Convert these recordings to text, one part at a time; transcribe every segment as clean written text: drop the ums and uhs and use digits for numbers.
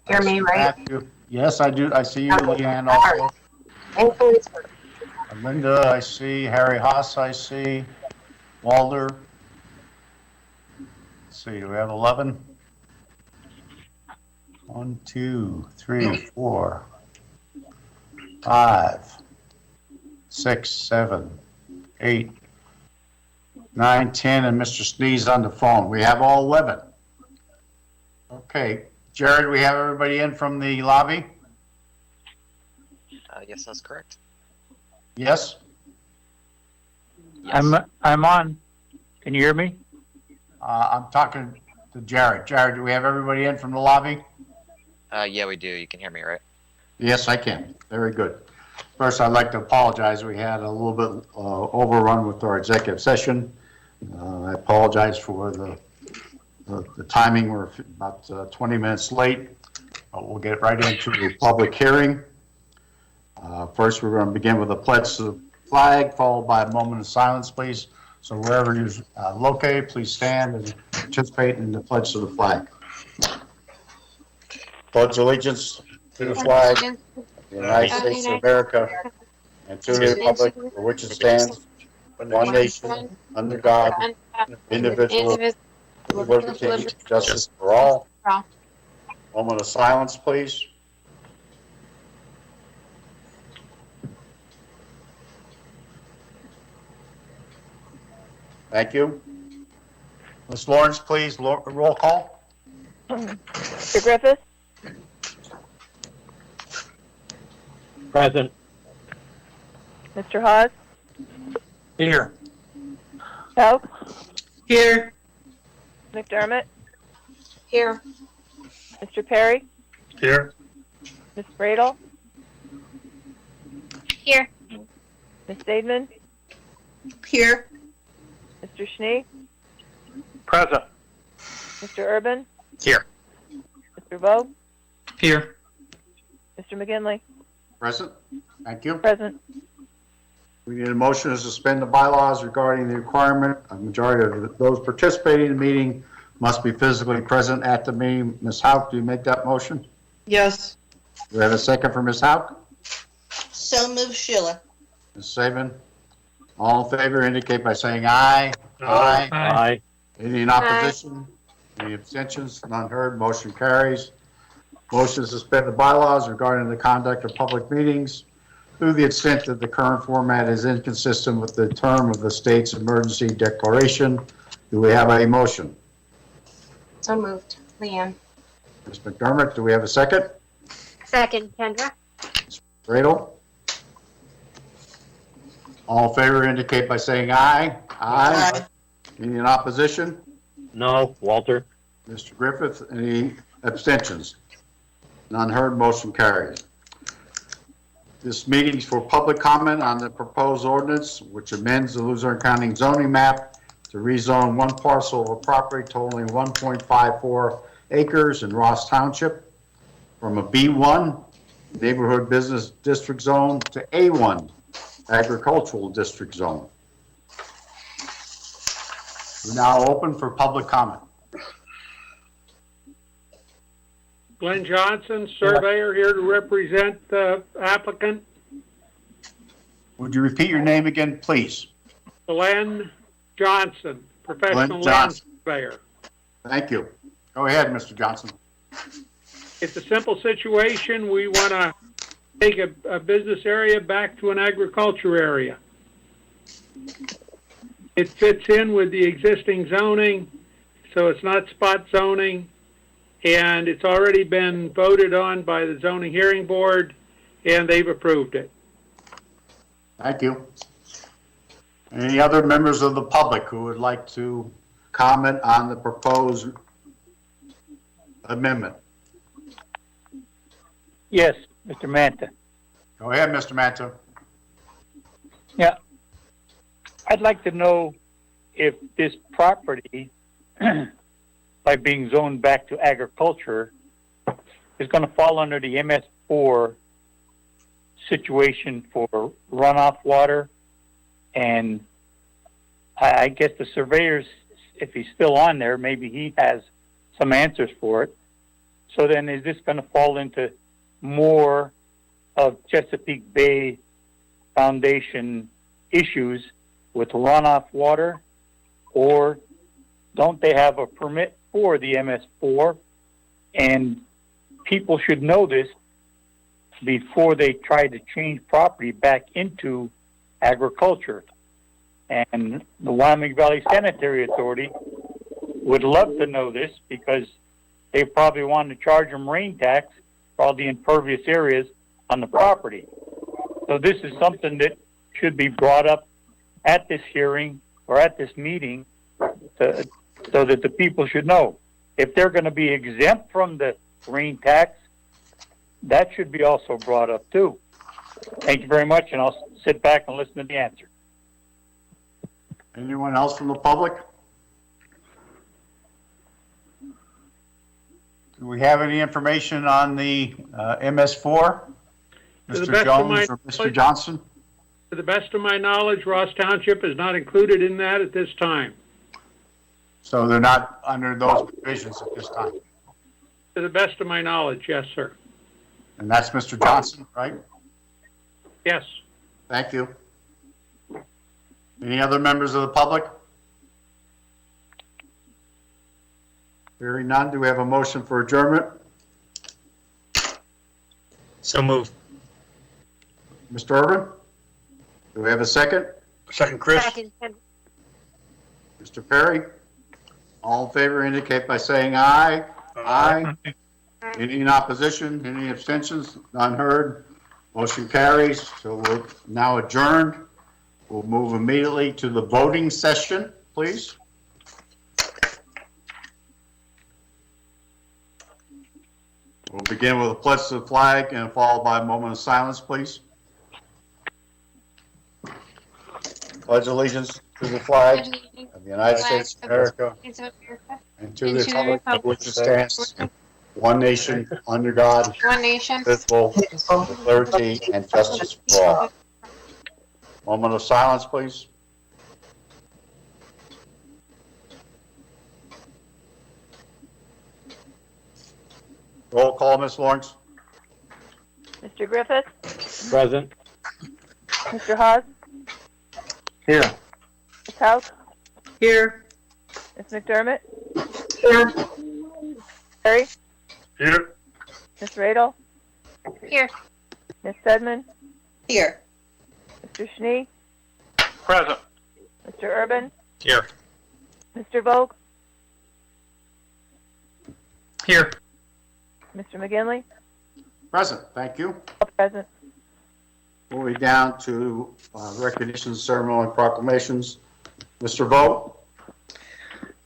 Hear me, right? Matthew. Yes, I do. I see you, Leanne, also. Thankfully, it's working. Linda, I see. Harry Haas, I see. Walter. Let's see, do we have 11? 1, 2, 3, 4, 5, 6, 7, 8, 9, 10, and Mr. Sneeze on the phone. We have all 11. Okay. Jared, we have everybody in from the lobby? Yes, that's correct. Yes? Yes. I'm on. Can you hear me? I'm talking to Jared. Jared, do we have everybody in from the lobby? Yeah, we do. You can hear me, right? Yes, I can. Very good. First, I'd like to apologize. We had a little bit overrun with our executive session. I apologize for the timing. We're about 20 minutes late. We'll get right into the public hearing. First, we're going to begin with a pledge to the flag, followed by a moment of silence, please. So wherever you're located, please stand and participate in the pledge to the flag. Pledge allegiance to the flag of the United States of America and to the republic for which it stands, one nation, under God, indivisible, with liberty and justice for all. Moment of silence, please. Thank you. Ms. Lawrence, please, roll call. Mr. Griffith? Present. Mr. Hawes? Here. Hope? Here. McDermott? Here. Mr. Perry? Here. Ms. Bradle? Here. Ms. Daidman? Here. Mr. Schnee? Present. Mr. Urban? Here. Mr. Vogt? Here. Mr. McGinley? Present. Thank you. Present. We need a motion to suspend the bylaws regarding the requirement a majority of those participating in the meeting must be physically present at the meeting. Ms. Houck, do you make that motion? Yes. Do we have a second for Ms. Houck? So move Sheila. Ms. Saban? All in favor indicate by saying aye. Aye. Aye. Any in opposition? Any abstentions? None heard. Motion carries. Motion to suspend the bylaws regarding the conduct of public meetings to the extent that the current format is inconsistent with the term of the state's emergency declaration. Do we have a motion? So moved. Leanne. Ms. McDermott, do we have a second? Second, Kendra. Bradle? All in favor indicate by saying aye. Aye. Any in opposition? No, Walter. Mr. Griffith, any abstentions? None heard, motion carries. This meeting is for public comment on the proposed ordinance, which amends the Luzerne County zoning map to rezone one parcel of property totaling 1.54 acres in Ross Township from a B1 neighborhood business district zone to A1 agricultural district zone. We're now open for public comment. Glenn Johnson, surveyor, here to represent the applicant. Would you repeat your name again, please? Glenn Johnson, professional Glenn land Johnson. surveyor. Thank you. Go ahead, Mr. Johnson. It's a simple situation. We want to take a business area back to an agriculture area. It fits in with the existing zoning, so it's not spot zoning. And it's already been voted on by the zoning hearing board, and they've approved it. Thank you. Any other members of the public who would like to comment on the proposed amendment? Yes, Mr. Manta. Go ahead, Mr. Manta. Yeah. I'd like to know if this property, by being zoned back to agriculture, is going to fall under the MS4 situation for runoff water. And I guess the surveyor's, if he's still on there, maybe he has some answers for it. So then is this going to fall into more of Chesapeake Bay Foundation issues with runoff water? Or don't they have a permit for the MS4? And people should know this before they try to change property back into agriculture. And the Wyoming Valley Sanitary Authority would love to know this because they probably want to charge them rain tax for all the impervious areas on the property. So this is something that should be brought up at this hearing or at this meeting so that the people should know. If they're going to be exempt from the rain tax, that should be also brought up too. Thank you very much, and I'll sit back and listen to the answer. Anyone else from the public? Do we have any information on the MS4? To the Mr. best of my Jones or Mr. knowledge- Johnson? To the best of my knowledge, Ross Township is not included in that at this time. So they're not under those provisions at this time. To the best of my knowledge, yes, sir. And that's Mr. Johnson, right? Yes. Thank you. Any other members of the public? Hearing none, do we have a motion for adjournment? So moved. Mr. Urban? Do we have a second? Second, Chris. Second, Kendra. Mr. Perry? All in favor indicate by saying aye. Aye. Any in opposition? Any abstentions? None heard. Motion carries. So we're now adjourned. We'll move immediately to the voting session, please. We'll begin with a pledge to the flag and followed by a moment of silence, please. Pledge allegiance to the flag of the United States of America and to the republic for which it stands, one nation, under God, One nation. indivisible, with liberty and justice for all. Moment of silence, please. Roll call, Ms. Lawrence. Mr. Griffith, Present. Mr. Haas, Here. Ms. House, Here. Ms. McDermott, Here. Perry, Here. Ms. Radel, Here. Ms. Sedman, Here. Mr. Schnee, Present. Mr. Urban, Here. Mr. Vogt, Here. Mr. McGinley, Present, thank you. all present. Moving down to recognition ceremony proclamations. Mr. Vogt?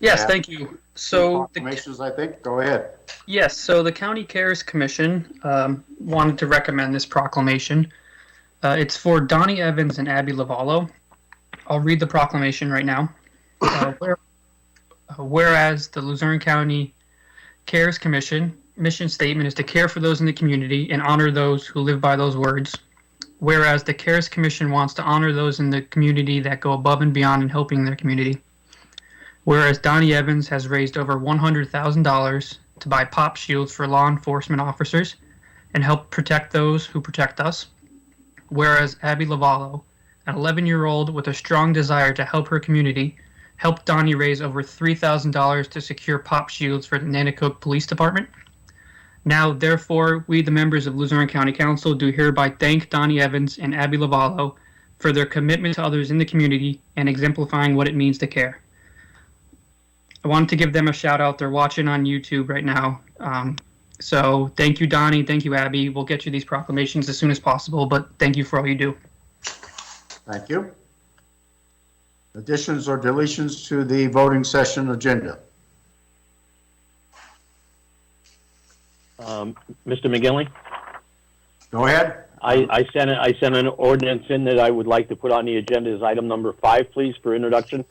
Yes, Yeah. thank you. So, Proclamations, I think, go ahead. yes, so the County Cares Commission wanted to recommend this proclamation. It's for Donnie Evans and Abby Lavallo. I'll read the proclamation right now. Whereas the Luzerne County Cares Commission mission statement is to care for those in the community and honor those who live by those words. Whereas the Cares Commission wants to honor those in the community that go above and beyond in helping their community. Whereas Donnie Evans has raised over $100,000 to buy pop shields for law enforcement officers and help protect those who protect us. Whereas Abby Lavallo, an 11-year-old with a strong desire to help her community, helped Donnie raise over $3,000 to secure pop shields for the Nanticoke Police Department. Now, therefore, we, the members of Luzerne County Council, do hereby thank Donnie Evans and Abby Lavallo for their commitment to others in the community and exemplifying what it means to care. I wanted to give them a shout out. They're watching on YouTube right now. So thank you, Donnie. Thank you, Abby. We'll get you these proclamations as soon as possible, but thank you for all you do. Thank you. Additions or deletions to the voting session agenda? Mr. McGinley, Go ahead. I sent an ordinance in that I would like to put on the agenda as item number 5, please, for introduction.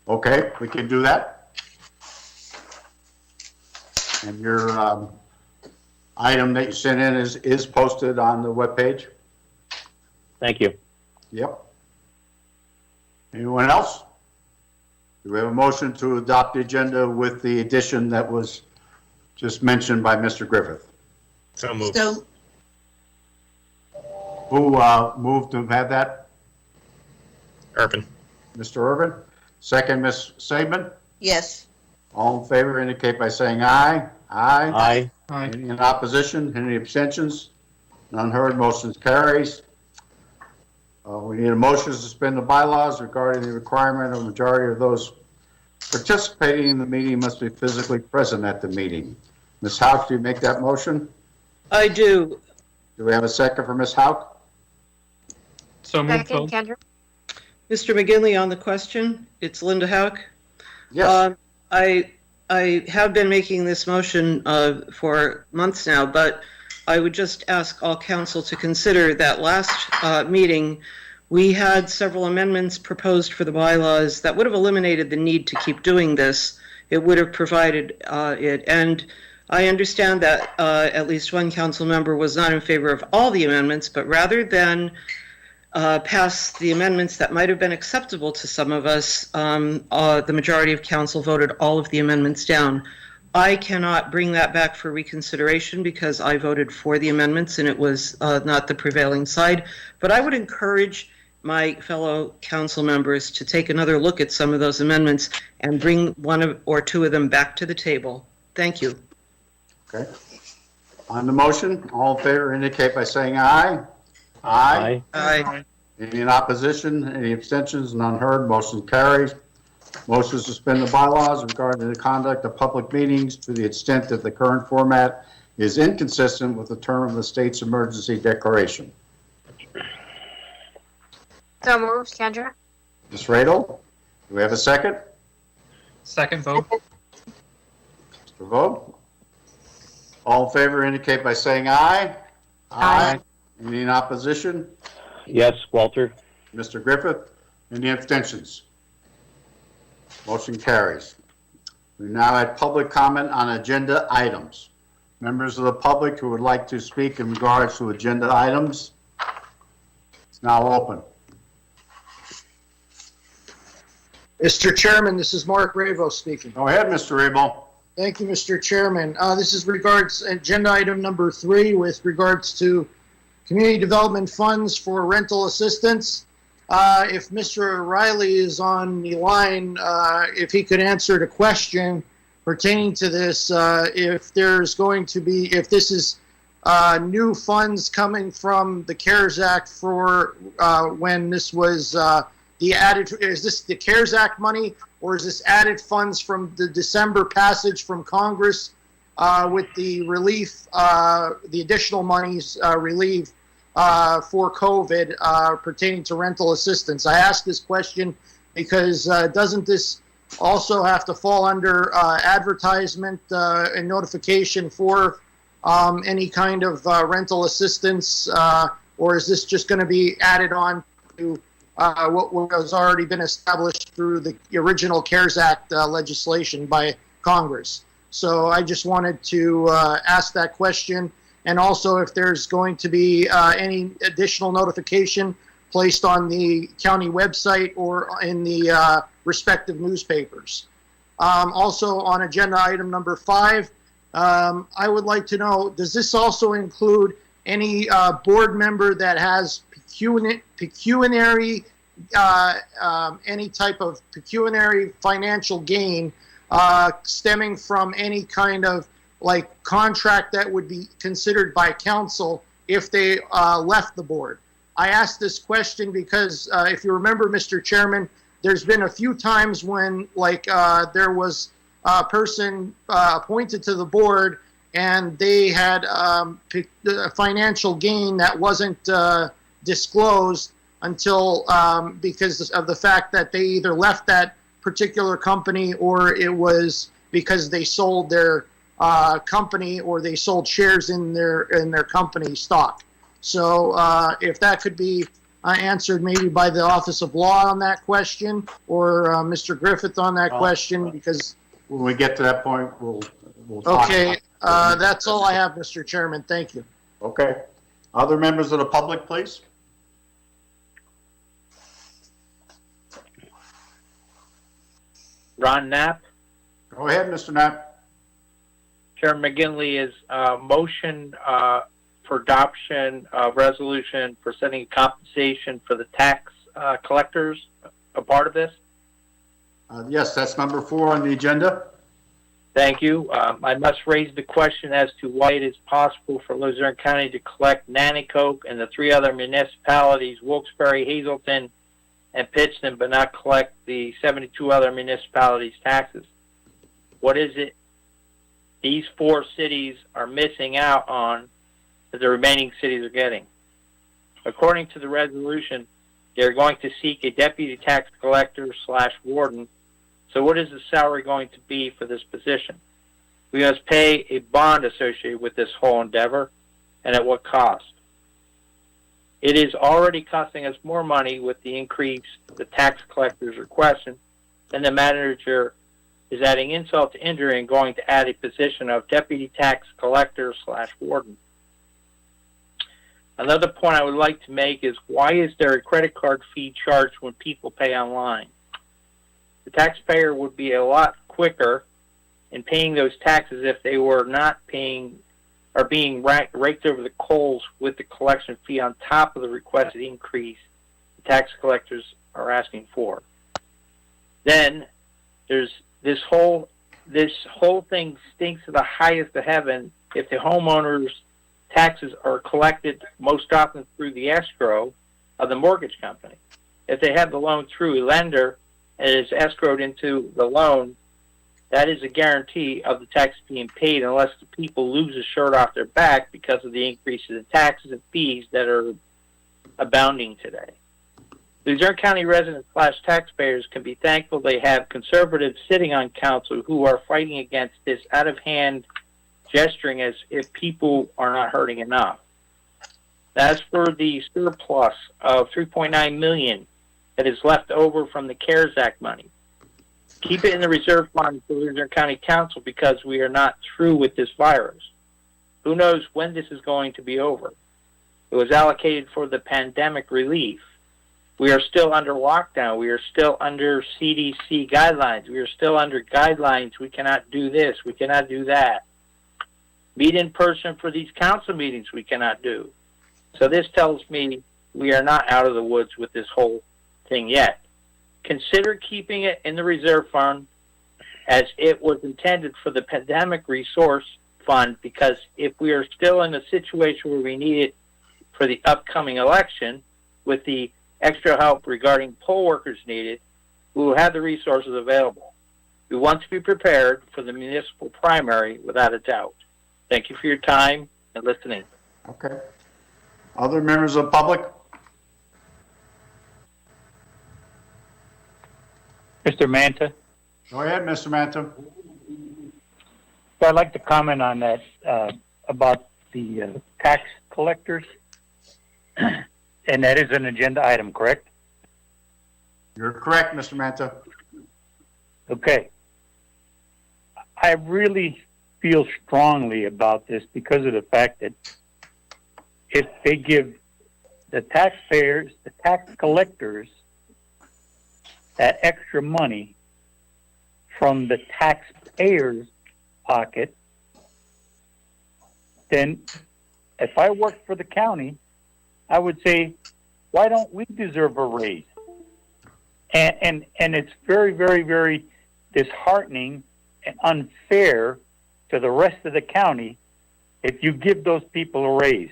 Okay, we can do that. And your item that you sent in is posted on the webpage? Thank you. Yep. Anyone else? Do we have a motion to adopt the agenda with the addition that was just mentioned by Mr. Griffith. So moved. So, Who moved to have that? Urban. Mr. Irvin? Second, Ms. Saban? yes. All in favor indicate by saying aye. Aye. Aye. Aye. Any in opposition? Any abstentions? None heard. Motion carries. We need a motion to suspend the bylaws regarding the requirement of a majority of those participating in the meeting must be physically present at the meeting. Ms. Hauk, do you make that motion? I do. Do we have a second for Ms. Hauk? So moved, Second, Vogt. Kendra. Mr. McGinley on the question. It's Linda Hauk. Yes. I have been making this motion for months now, but I would just ask all council to consider that last meeting, we had several amendments proposed for the bylaws that would have eliminated the need to keep doing this. It would have provided it. And I understand that at least one council member was not in favor of all the amendments, but rather than pass the amendments that might have been acceptable to some of us, the majority of council voted all of the amendments down. I cannot bring that back for reconsideration because I voted for the amendments and it was not the prevailing side. But I would encourage my fellow council members to take another look at some of those amendments and bring one or two of them back to the table. Thank you. Okay. On the motion, all in favor indicate by saying aye. Aye. Aye. Any in opposition? Any abstentions? None heard. Motion carries. Motion to suspend the bylaws regarding the conduct of public meetings to the extent that the current format is inconsistent with the term of the state's emergency declaration. So moved, Kendra. Ms. Radel, do we have a second? Second, Vogt. Mr. Vogt? All in favor indicate by saying aye. Aye. Any in opposition? Yes, Walter. Mr. Griffith? Any abstentions? Motion carries. We now at public comment on agenda items. Members of the public who would like to speak in regards to agenda items, it's now open. Mr. Chairman, this is Mark Ravo speaking. Go ahead, Mr. Rabel. Thank you, Mr. Chairman. This is regards agenda item number 3 with regards to community development funds for rental assistance. If Mr. Riley is on the line, if he could answer the question pertaining to this, if there's going to be, if this is new funds coming from the CARES Act for when this was the added, is this the CARES Act money, or is this added funds from the December passage from Congress with the relief, the additional monies relief for COVID pertaining to rental assistance? I ask this question because doesn't this also have to fall under advertisement and notification for any kind of rental assistance, or is this just going to be added on to what has already been established through the original CARES Act legislation by Congress? So I just wanted to ask that question, and also if there's going to be any additional notification placed on the county website or in the respective newspapers. Also on agenda item number 5, I would like to know, does this also include any board member that has pecuniary, any type of pecuniary financial gain stemming from any kind of like contract that would be considered by council if they left the board? I asked this question because if you remember, Mr. Chairman, there's been a few times when like there was a person appointed to the board and they had financial gain that wasn't disclosed until because of the fact that they either left that particular company or it was because they sold their company or they sold shares in their company stock. So if that could be answered maybe by the Office of Law on that question, or Mr. Griffith on that question, because when we get to that point, we'll talk. Okay, that's all I have, Mr. Chairman. Thank you. Okay. Other members of the public, please. Ron Knapp, Go ahead, Mr. Knapp. Chairman McGinley, is motion for adoption of resolution for setting compensation for the tax collectors a part of this? Yes, that's number 4 on the agenda. Thank you. I must raise the question as to why it is possible for Luzerne County to collect Nanticoke and the 3 other municipalities, Wilkes-Barre, Hazleton, and Pittston, but not collect the 72 other municipalities' taxes. What is it these 4 cities are missing out on that the remaining cities are getting? According to the resolution, they're going to seek a deputy tax collector / warden. So what is the salary going to be for this position? We must pay a bond associated with this whole endeavor, and at what cost? It is already costing us more money with the increase the tax collectors requesting, and the manager is adding insult to injury and going to add a position of deputy tax collector / warden. Another point I would like to make is, why is there a credit card fee charged when people pay online? The taxpayer would be a lot quicker in paying those taxes if they were not paying or being raked over the coals with the collection fee on top of the requested increase the tax collectors are asking for. Then there's this whole thing stinks to the highest of heaven if the homeowner's taxes are collected most often through the escrow of the mortgage company. If they have the loan through a lender and it is escrowed into the loan, that is a guarantee of the tax being paid unless the people lose a shirt off their back because of the increases in taxes and fees that are abounding today. Luzerne County residents / taxpayers can be thankful they have conservatives sitting on council who are fighting against this out-of-hand gesturing as if people are not hurting enough. As for the surplus of $3.9 million that is left over from the CARES Act money, keep it in the reserve fund for Luzerne County Council because we are not through with this virus. Who knows when this is going to be over? It was allocated for the pandemic relief. We are still under lockdown. We are still under CDC guidelines. We are still under guidelines. We cannot do this. We cannot do that. Meet in person for these council meetings we cannot do. So this tells me we are not out of the woods with this whole thing yet. Consider keeping it in the reserve fund as it was intended for the pandemic resource fund, because if we are still in a situation where we need it for the upcoming election with the extra help regarding poll workers needed, we will have the resources available. We want to be prepared for the municipal primary without a doubt. Thank you for your time and listening. Okay. Other members of the public? Mr. Manta, Go ahead, Mr. Manta. I'd like to comment on that about the tax collectors, and that is an agenda item, correct? You're correct, Mr. Manta. Okay. I really feel strongly about this because of the fact that if they give the taxpayers, the tax collectors, that extra money from the taxpayer's pocket, then if I worked for the county, I would say, why don't we deserve a raise? And it's very, very, very disheartening and unfair to the rest of the county if you give those people a raise.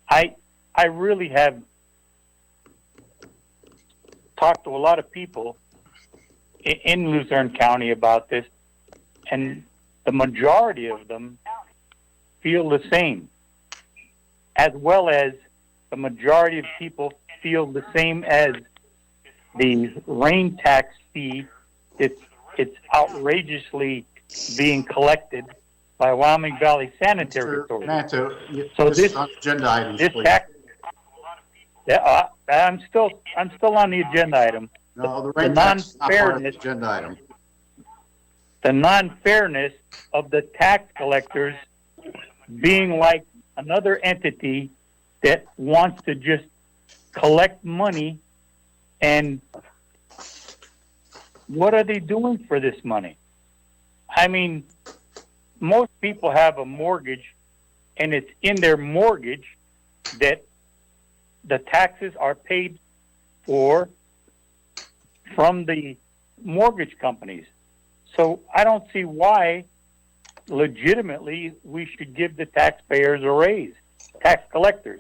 I really have talked to a lot of people in Luzerne County about this, and the majority of them feel the same, as well as the majority of people feel the same as the rain tax fee. It's outrageously being collected by Wyoming Valley Sanitary Authority. Manta, So this is on agenda items, this please. tax, I'm still on the agenda item. No, the rain tax is not part of the agenda item. The non-fairness of the tax collectors being like another entity that wants to just collect money, and what are they doing for this money? I mean, most people have a mortgage, and it's in their mortgage that the taxes are paid for from the mortgage companies. So I don't see why legitimately we should give the taxpayers a raise. Tax collectors.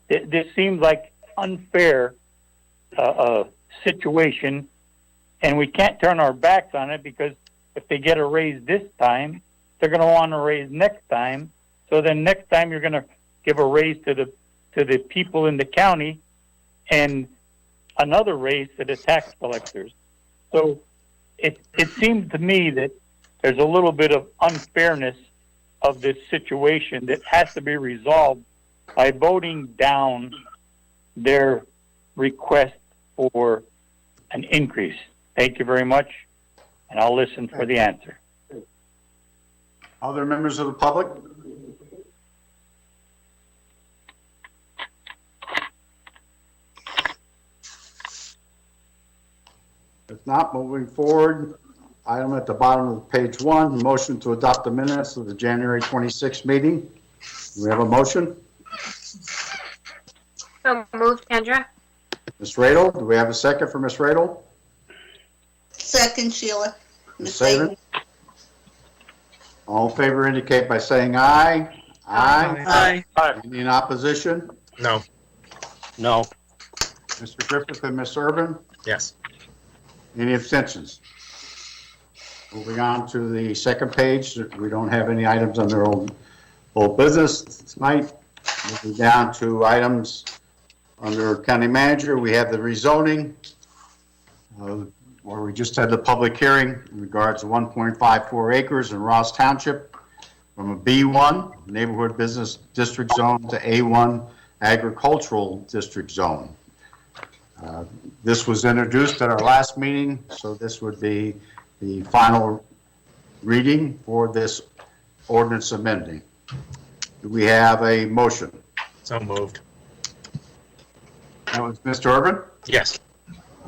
This seems like unfair situation, and we can't turn our backs on it, because if they get a raise this time, they're going to want a raise next time. So then next time you're going to give a raise to the people in the county, and another raise to the tax collectors. So it seems to me that there's a little bit of unfairness of this situation that has to be resolved by voting down their request for an increase. Thank you very much, and I'll listen for the answer. Other members of the public? If not, moving forward, item at the bottom of page 1, motion to adopt the minutes of the January 26th meeting. Do we have a motion? So moved, Kendra. Ms. Radel, do we have a second for Ms. Radel? Second, Sheila. Ms. Saban? All in favor indicate by saying aye. Aye. Aye. Any in opposition? No. No. Mr. Griffith and Ms. Urban? Yes. Any abstentions? Moving on to the second page, we don't have any items under old business tonight. Moving down to items under county manager, we have the rezoning, where we just had the public hearing in regards to 1.54 acres in Ross Township from a B1 neighborhood business district zone to A1 agricultural district zone. This was introduced at our last meeting, so this would be the final reading for this ordinance amending. Do we have a motion? So moved. That was Mr. Urban? Yes.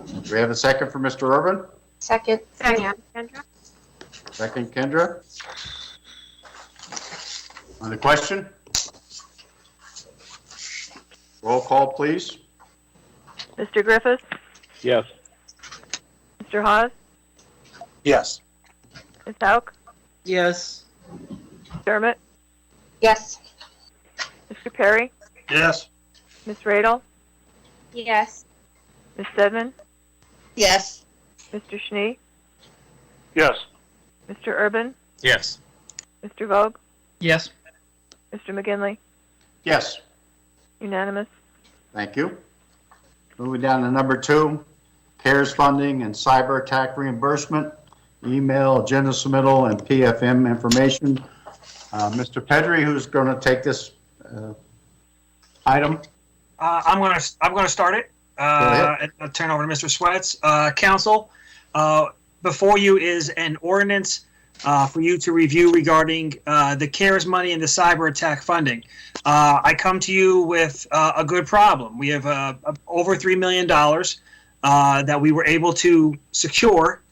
Do we have a second for Mr. Urban? Second, Kendra. Second, Kendra. On the question? Roll call, please. Mr. Griffith? Yes. Mr. Hawes? Yes. Ms. Hauk? Yes. Dermott? Yes. Mr. Perry? Yes. Ms. Radel? Yes. Ms. Stedman? Yes. Mr. Schnee? Yes. Mr. Urban? Yes. Mr. Vogt? Yes. Mr. McGinley? Yes. Unanimous. Thank you. Moving down to number 2, CARES funding and cyber attack reimbursement, email, agenda submittal, and PFM information. Mr. Pedri, who's going to take this item? I'm gonna start it. And I'll turn over to Mr. Sweats. Council, before you is an ordinance for you to review regarding the CARES money and the cyber attack funding. I come to you with a good problem. We have over $3 million that we were able to secure,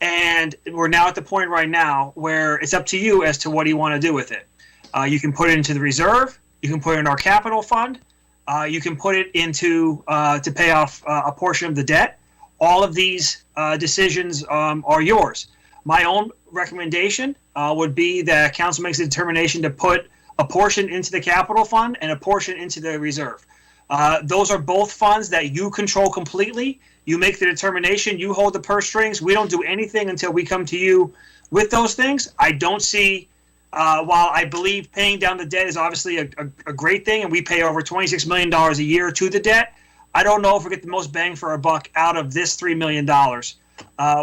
and we're now at the point right now where it's up to you as to what do you want to do with it. You can put it into the reserve. You can put it in our capital fund. You can put it into to pay off a portion of the debt. All of these decisions are yours. My own recommendation would be that council makes a determination to put a portion into the capital fund and a portion into the reserve. Those are both funds that you control completely. You make the determination. You hold the purse strings. We don't do anything until we come to you with those things. I don't see, while I believe paying down the debt is obviously a great thing, and we pay over $26 million a year to the debt, I don't know if we get the most bang for our buck out of this $3 million.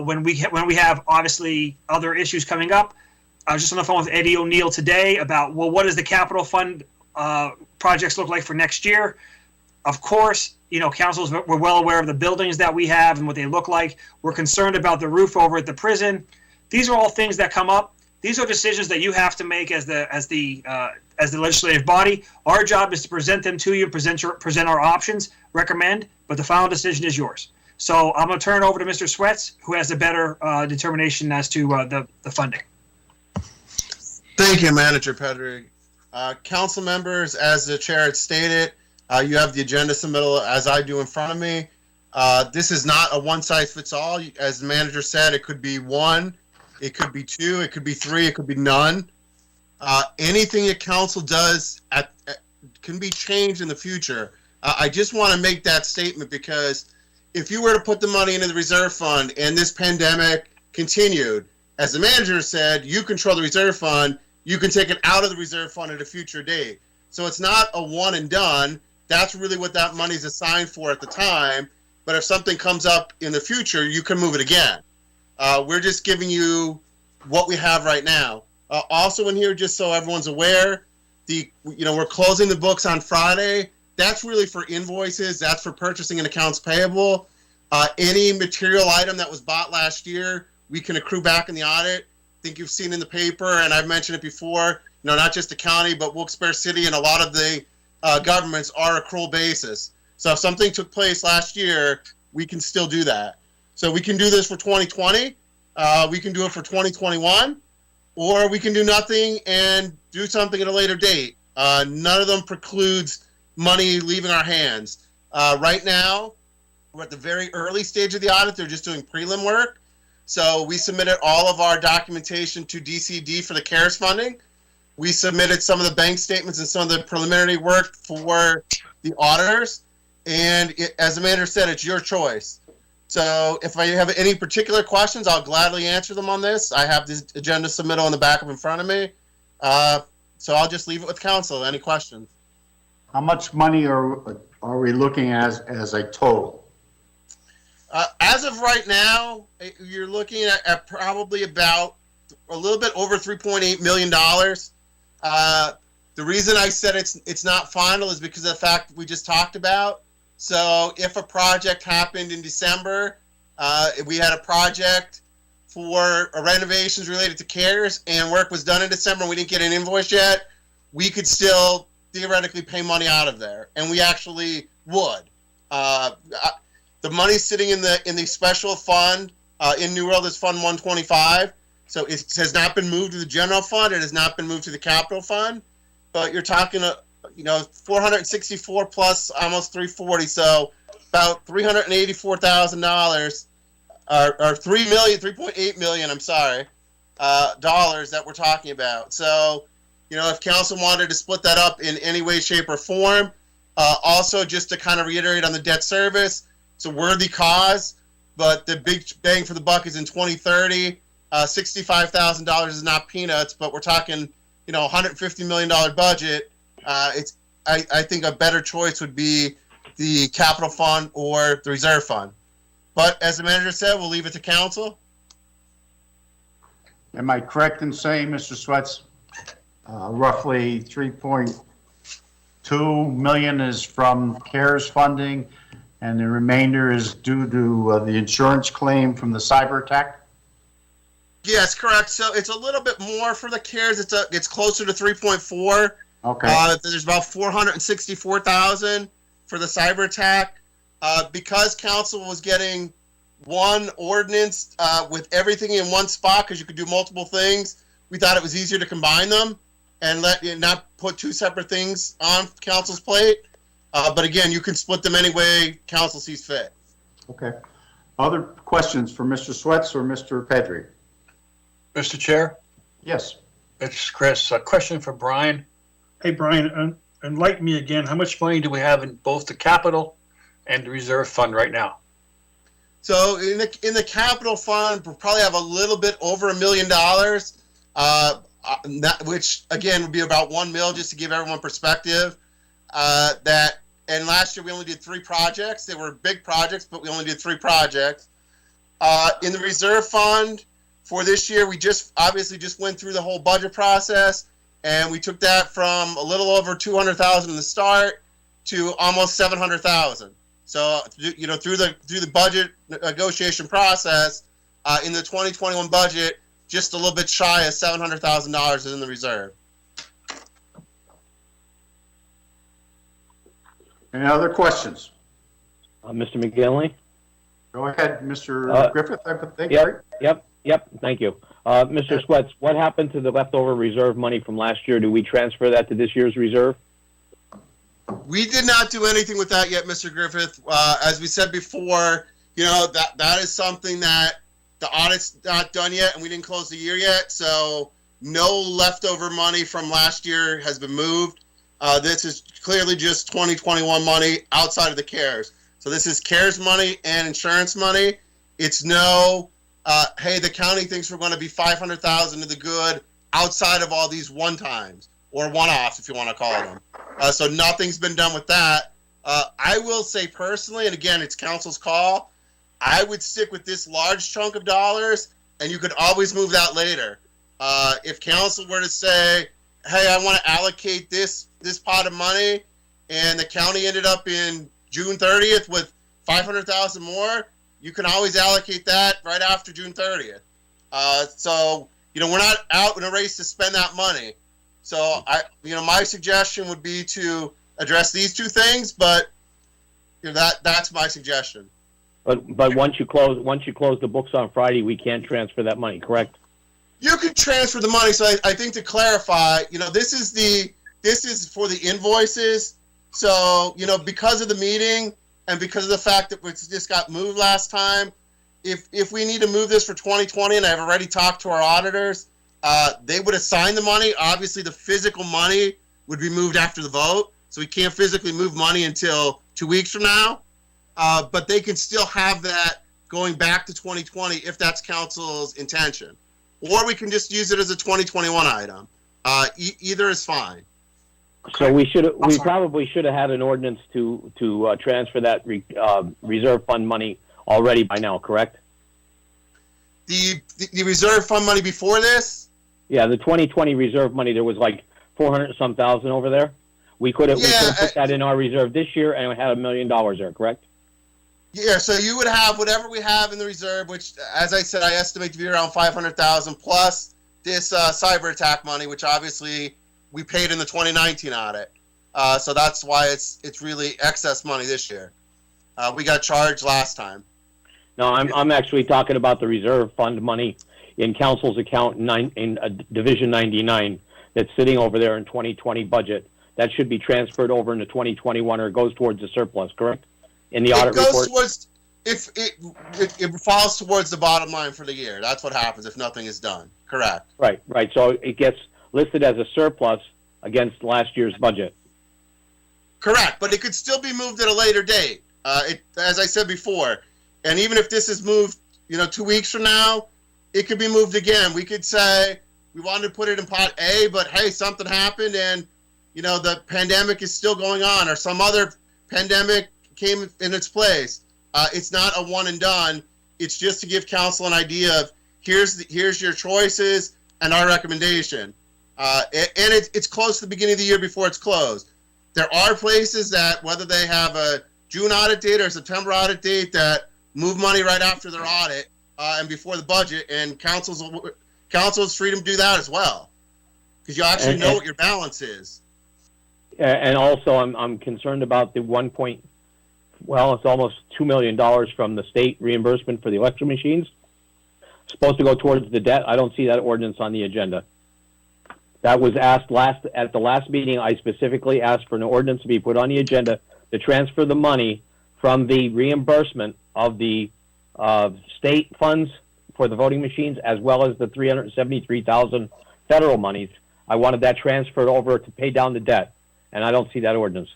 When we have obviously other issues coming up. I was just on the phone with Eddie O'Neill today about, well, what does the capital fund projects look like for next year? Of course, councils, we're well aware of the buildings that we have and what they look like. We're concerned about the roof over at the prison. These are all things that come up. These are decisions that you have to make as the legislative body. Our job is to present them to you, present our options, recommend, but the final decision is yours. So I'm going to turn it over to Mr. Sweats, who has a better determination as to the funding. Thank you, Manager Pedri. Council members, as the chair had stated, you have the agenda submittal as I do in front of me. This is not a one-size-fits-all. As the manager said, it could be 1, it could be 2, it could be 3, it could be none. Anything that council does can be changed in the future. I just want to make that statement because if you were to put the money into the reserve fund and this pandemic continued, as the manager said, you control the reserve fund, you can take it out of the reserve fund at a future date. So it's not a one and done. That's really what that money is assigned for at the time. But if something comes up in the future, you can move it again. We're just giving you what we have right now. Also in here, just so everyone's aware, we're closing the books on Friday. That's really for invoices. That's for purchasing and accounts payable. Any material item that was bought last year, we can accrue back in the audit. I think you've seen in the paper, and I've mentioned it before, not just the county, but Wilkes-Barre City and a lot of the governments are accrual basis. So if something took place last year, we can still do that. So we can do this for 2020. We can do it for 2021. Or we can do nothing and do something at a later date. None of them precludes money leaving our hands. Right now, we're at the very early stage of the audit. They're just doing prelim work. So we submitted all of our documentation to DCD for the CARES funding. We submitted some of the bank statements and some of the preliminary work for the auditors. And as the manager said, it's your choice. So if I have any particular questions, I'll gladly answer them on this. I have this agenda submittal in the backup in front of me. So I'll just leave it with council. Any questions? How much money are we looking at as a total? As of right now, you're looking at probably about a little bit over $3.8 million. The reason I said it's not final is because of the fact we just talked about. So if a project happened in December, we had a project for renovations related to CARES and work was done in December and we didn't get an invoice yet, we could still theoretically pay money out of there, and we actually would. The money's sitting in the special fund in New World is Fund 125, so it has not been moved to the general fund. It has not been moved to the capital fund, but you're talking 464 plus almost 340, so about $384,000 or $3.8 million, I'm sorry, dollars that we're talking about. So, if council wanted to split that up in any way, shape, or form, also just to kind of reiterate on the debt service, it's a worthy cause, but the big bang for the buck is in 2030. $65,000 is not peanuts, but we're talking, $150 million budget. I think a better choice would be the capital fund or the reserve fund. But as the manager said, we'll leave it to council. Am I correct in saying, Mr. Sweats, roughly $3.2 million is from CARES funding, and the remainder is due to the insurance claim from the cyber attack? Yes, correct. So it's a little bit more for the CARES. It's closer to 3.4. Okay. There's about 464,000 for the cyber attack. Because council was getting one ordinance with everything in one spot, because you could do multiple things, we thought it was easier to combine them and not put two separate things on council's plate. But again, you can split them any way council sees fit. Okay. Other questions for Mr. Sweats or Mr. Pedri? Mr. Chair, Yes. it's Chris. A question for Brian. Hey, Brian, enlighten me again. How much money do we have in both the capital and the reserve fund right now? So in the capital fund, we'll probably have a little bit over $1 million, which again would be about $1 million, just to give everyone perspective. And last year we only did 3 projects. They were big projects, but we only did 3 projects. In the reserve fund for this year, we obviously just went through the whole budget process, and we took that from a little over $200,000 in the start to almost $700,000. So, through the budget negotiation process, in the 2021 budget, just a little bit shy of $700,000 is in the reserve. Any other questions? Mr. McGinley? Go Go ahead, Mr. Griffith, I think, right? Yep, thank you. Mr. Sweats, what happened to the leftover reserve money from last year? Do we transfer that to this year's reserve? We did not do anything with that yet, Mr. Griffith. As we said before, that is something that the audit's not done yet, and we didn't close the year yet, so no leftover money from last year has been moved. This is clearly just 2021 money outside of the CARES. So this is CARES money and insurance money. It's no, hey, the county thinks we're going to be $500,000 to the good outside of all these one-times or one-offs, if you want to call them. So nothing's been done with that. I will say personally, and again, it's council's call, I would stick with this large chunk of dollars, and you could always move that later. If council were to say, hey, I want to allocate this pot of money, and the county ended up in June 30th with $500,000 more, you can always allocate that right after June 30th. So, we're not out in a race to spend that money. So, my suggestion would be to address these two things, but that's my suggestion. But once you close the books on Friday, we can't transfer that money, correct? You can transfer the money. So I think to clarify, this is for the invoices. So, because of the meeting and because of the fact that this got moved last time, if we need to move this for 2020, and I've already talked to our auditors, they would assign the money. Obviously, the physical money would be moved after the vote. So we can't physically move money until 2 weeks from now. But they can still have that going back to 2020 if that's council's intention. Or we can just use it as a 2021 item. Either is fine. So we probably should have had an ordinance to transfer that reserve fund money already by now, correct? The reserve fund money before this? Yeah, the 2020 reserve money, there was like 400 some thousand over there. We could have put that in our reserve this year and it had $1 million there, correct? Yeah, so you would have whatever we have in the reserve, which, as I said, I estimate to be around $500,000 plus this cyber attack money, which obviously we paid in the 2019 audit. So that's why it's really excess money this year. We got charged last time. No, I'm actually talking about the reserve fund money in council's account in Division 99 that's sitting over there in 2020 budget. That should be transferred over into 2021 or goes towards the surplus, correct? In the audit report? It falls towards the bottom line for the year. That's what happens if nothing is done. Correct. Right. So it gets listed as a surplus against last year's budget. Correct, but it could still be moved at a later date. As I said before, and even if this is moved, 2 weeks from now, it could be moved again. We could say we wanted to put it in pot A, but hey, something happened and, the pandemic is still going on or some other pandemic came in its place. It's not a one and done. It's just to give council an idea of here's your choices and our recommendation. And it's close to the beginning of the year before it's closed. There are places that, whether they have a June audit date or a September audit date, that move money right after their audit and before the budget, and council's freedom to do that as well, because you actually know what your balance is. And also, I'm concerned about the it's almost $2 million from the state reimbursement for the electric machines. Supposed to go towards the debt. I don't see that ordinance on the agenda. That was asked at the last meeting. I specifically asked for an ordinance to be put on the agenda to transfer the money from the reimbursement of the state funds for the voting machines, as well as the $373,000 federal monies. I wanted that transferred over to pay down the debt, and I don't see that ordinance.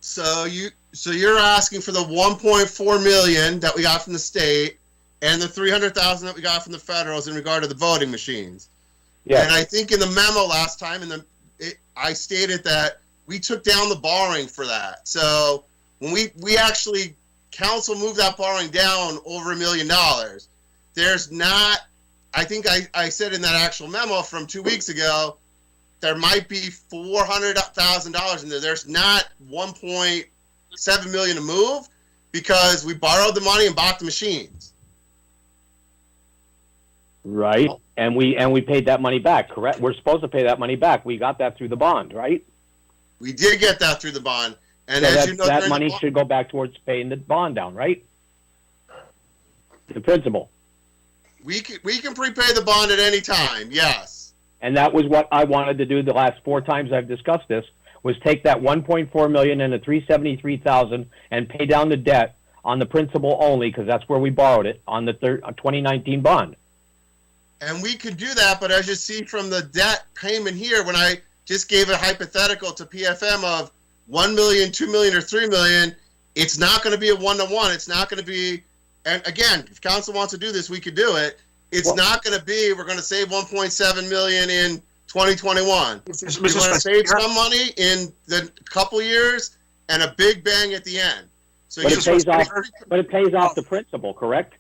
So you're asking for the $1.4 million that we got from the state and the $300,000 that we got from the federals in regard to the voting machines. Yeah. And I think in the memo last time, I stated that we took down the borrowing for that. So when we actually, council moved that borrowing down over $1 million. There's not, I think I said in that actual memo from 2 weeks ago, there might be $400,000 in there. There's not $1.7 million to move because we borrowed the money and bought the machines. Right, and we paid that money back, correct? We're supposed to pay that money back. We got that through the bond, right? We did get that through the bond, and so as you know, that money should go back towards paying the bond down, right? The principal. We can prepay the bond at any time, yes. And that was what I wanted to do the last 4 times I've discussed this, was take that 1.4 million and the 373,000 and pay down the debt on the principal only, because that's where we borrowed it, on the 2019 bond. And we could do that, but as you see from the debt payment here, when I just gave a hypothetical to PFM of 1 million, 2 million, or 3 million, it's not going to be a 1-to-1. It's not going to be, and again, if council wants to do this, we could do it. It's not going to be, we're going to save 1.7 million in 2021. We're going to save some money in the couple years and a big bang at the end. So But it pays off the principal, correct?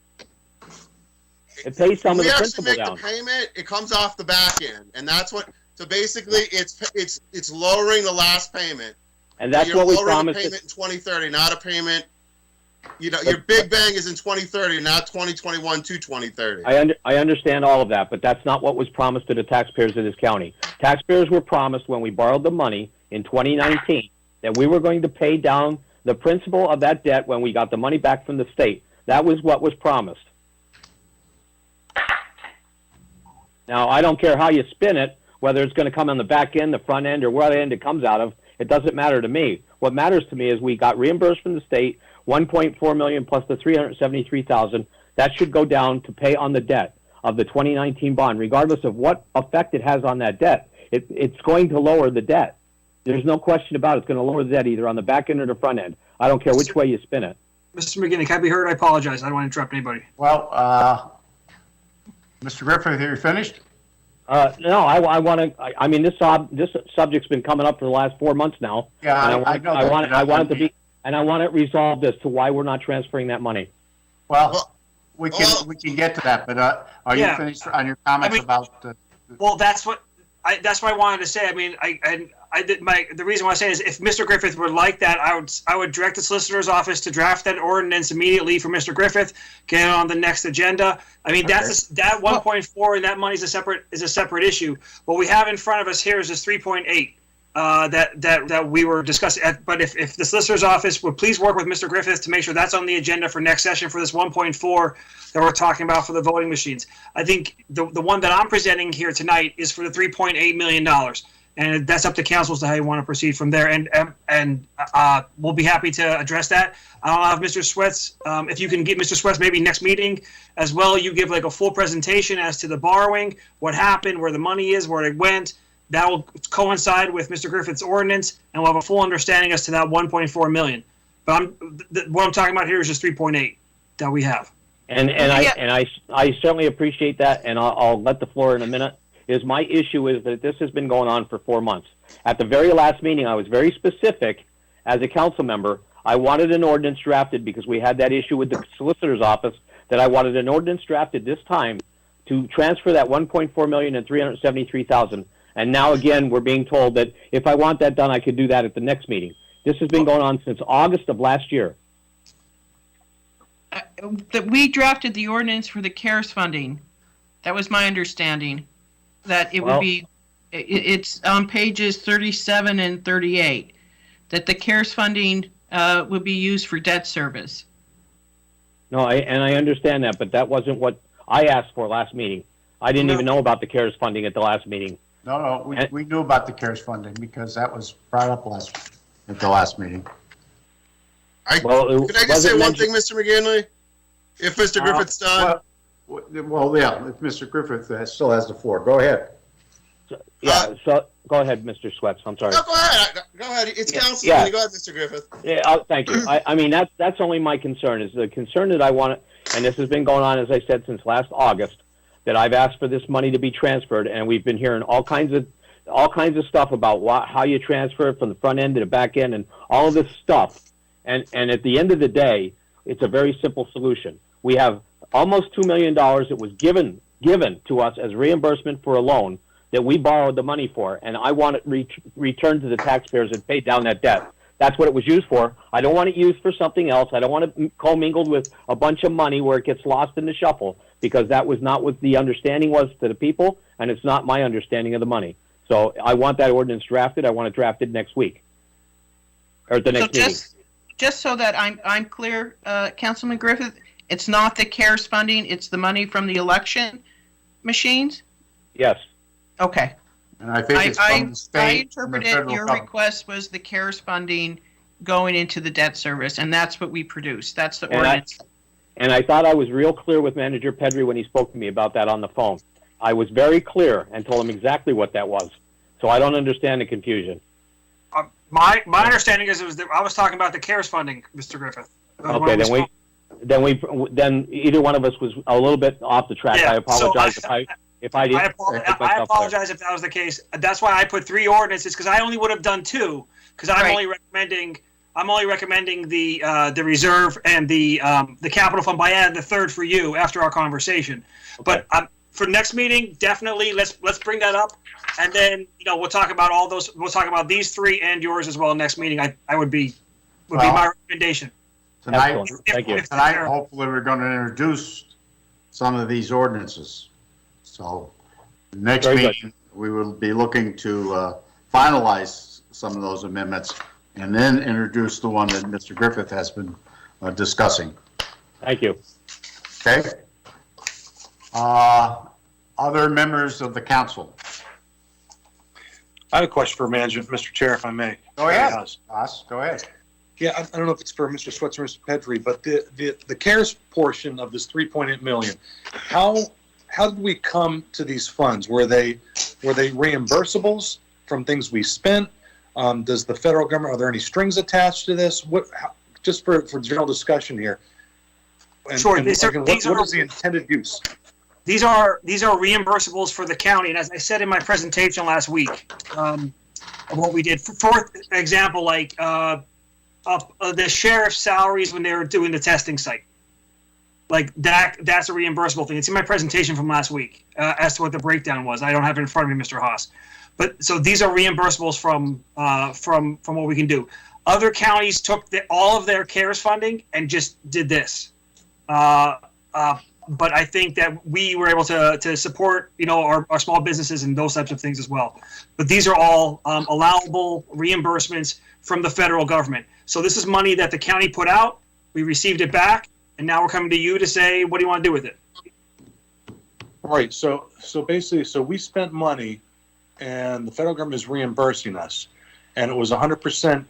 It pays some of the principal down. We actually make the payment, it comes off the back end, and that's what. So basically, it's lowering the last payment. And that's so what we lowering promised. The payment in 2030, not a payment. You know, your big bang is in 2030, not 2021 to 2030. I understand all of that, but that's not what was promised to the taxpayers of this county. Taxpayers were promised when we borrowed the money in 2019 that we were going to pay down the principal of that debt when we got the money back from the state. That was what was promised. Now, I don't care how you spin it, whether it's going to come on the back end, the front end, or what end it comes out of. It doesn't matter to me. What matters to me is we got reimbursed from the state, 1.4 million plus the 373,000. That should go down to pay on the debt of the 2019 bond, regardless of what effect it has on that debt. It's going to lower the debt. There's no question about it. It's going to lower the debt either on the back end or the front end. I don't care which way you spin it. Mr. McGinley, can I be heard? I apologize. I don't want to interrupt anybody. Well, Mr. Griffith, are you finished? No, I want to. I mean, this subject's been coming up for the last 4 months now. Yeah, I know. I want it to be, and I want it resolved as to why we're not transferring that money. Well, we can get to that, but are you finished on your comments about? Well, that's what I wanted to say. I mean, the reason why I say is if Mr. Griffith would like that, I would direct the solicitor's office to draft that ordinance immediately for Mr. Griffith, get it on the next agenda. I mean, that 1.4 and that money is a separate issue. What we have in front of us here is this 3.8 that we were discussing. But if the solicitor's office would please work with Mr. Griffith to make sure that's on the agenda for next session for this 1.4 that we're talking about for the voting machines. I think the one that I'm presenting here tonight is for the $3.8 million. And that's up to council as to how you want to proceed from there. And we'll be happy to address that. I'll have Mr. Sweats, if you can get Mr. Sweats maybe next meeting as well, you give like a full presentation as to the borrowing, what happened, where the money is, where it went. That will coincide with Mr. Griffith's ordinance, and we'll have a full understanding as to that 1.4 million. But what I'm talking about here is just 3.8 that we have. And I certainly appreciate that, and I'll let the floor in a minute. My issue is that this has been going on for 4 months. At the very last meeting, I was very specific as a council member. I wanted an ordinance drafted because we had that issue with the solicitor's office that I wanted an ordinance drafted this time to transfer that 1.4 million and 373,000. And now again, we're being told that if I want that done, I could do that at the next meeting. This has been going on since August of last year. That we drafted the ordinance for the CARES funding. That was my understanding. That it would be, it's on pages 37 and 38, that the CARES funding would be used for debt service. No, I understand that, but that wasn't what I asked for last meeting. I didn't even know about the CARES funding at the last meeting. No, we knew about the CARES funding because that was brought up at the last meeting. Can I just say one thing, Mr. McGinley? If Mr. Griffith's done. Well, yeah, if Mr. Griffith still has the floor, go ahead. So go ahead, Mr. Sweats. I'm sorry. No, go ahead. Go ahead. It's council. Yeah. Go ahead, Mr. Griffith. Yeah, thank you. I mean, that's only my concern. Is the concern that I want, and this has been going on, as I said, since last August, that I've asked for this money to be transferred, and we've been hearing all kinds of stuff about how you transfer it from the front end to the back end, and all of this stuff. And at the end of the day, it's a very simple solution. We have almost $2 million that was given to us as reimbursement for a loan that we borrowed the money for, and I want it returned to the taxpayers and paid down that debt. That's what it was used for. I don't want it used for something else. I don't want it commingled with a bunch of money where it gets lost in the shuffle, because that was not what the understanding was to the people, and it's not my understanding of the money. So I want that ordinance drafted. I want it drafted next week, or at the next meeting. Just so that I'm clear, Councilman Griffith, It's not the CARES funding, it's the money from the election machines? Yes. Okay. And I think it's from the I state and the interpreted federal your government. request was the CARES funding going into the debt service, and that's what we produced. That's the And ordinance. And I thought I was real clear with Manager Pedri when he spoke to me about that on the phone. I was very clear and told him exactly what that was. So I don't understand the confusion. My understanding is I was talking about the CARES funding, Mr. Griffith. Okay, then either one of us was a little bit off the track. Yeah, I apologize so if I didn't. I apologize if that was the case. That's why I put 3 ordinances, because I only would have done 2, because I'm only recommending the reserve and the capital fund by adding the 3rd for you after our conversation. Okay. But for next meeting, definitely let's bring that up, and then we'll talk about all those. We'll talk about these 3 and yours as well next meeting. I would be my recommendation. Tonight, Thank you. Tonight, hopefully, we're going to introduce some of these ordinances. So, next Very good. meeting, we will be looking to finalize some of those amendments and then introduce the one that Mr. Griffith has been discussing. Thank you. Okay? Other members of the council? I have a question for management, Mr. Chair, if I may. Go ahead. Go ahead. Yeah, I don't know if it's for Mr. Swetz or Mr. Pedri, but the CARES portion of this 3.8 million, how did we come to these funds? Were they reimbursables from things we spent? Does the federal government, are there any strings attached to this? Just for general discussion here. And, Sure. what is the intended use? These are reimbursables for the county, and as I said in my presentation last week, of what we did. For example, like the sheriff's salaries when they were doing the testing site, like that's a reimbursable thing. It's in my presentation from last week as to what the breakdown was. I don't have it in front of me, Mr. Haas, but so these are reimbursables from what we can do. Other counties took all of their CARES funding and just did this. But I think that we were able to support, our small businesses and those types of things as well. But these are all allowable reimbursements from the federal government. So this is money that the county put out. We received it back, and now we're coming to you to say, what do you want to do with it? Right. So basically, we spent money, and the federal government is reimbursing us, and it was 100%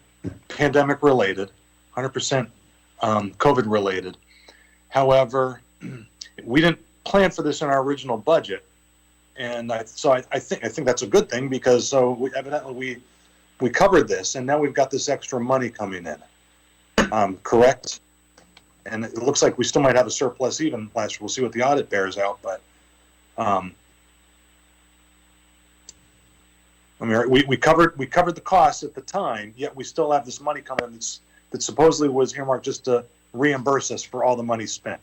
pandemic related, 100% COVID related. However, we didn't plan for this in our original budget, and I think that's a good thing, because evidently we covered this, and now we've got this extra money coming in. Correct? And it looks like we still might have a surplus even last year. We'll see what the audit bears out, but we covered the costs at the time, yet we still have this money coming in that supposedly was earmarked just to reimburse us for all the money spent.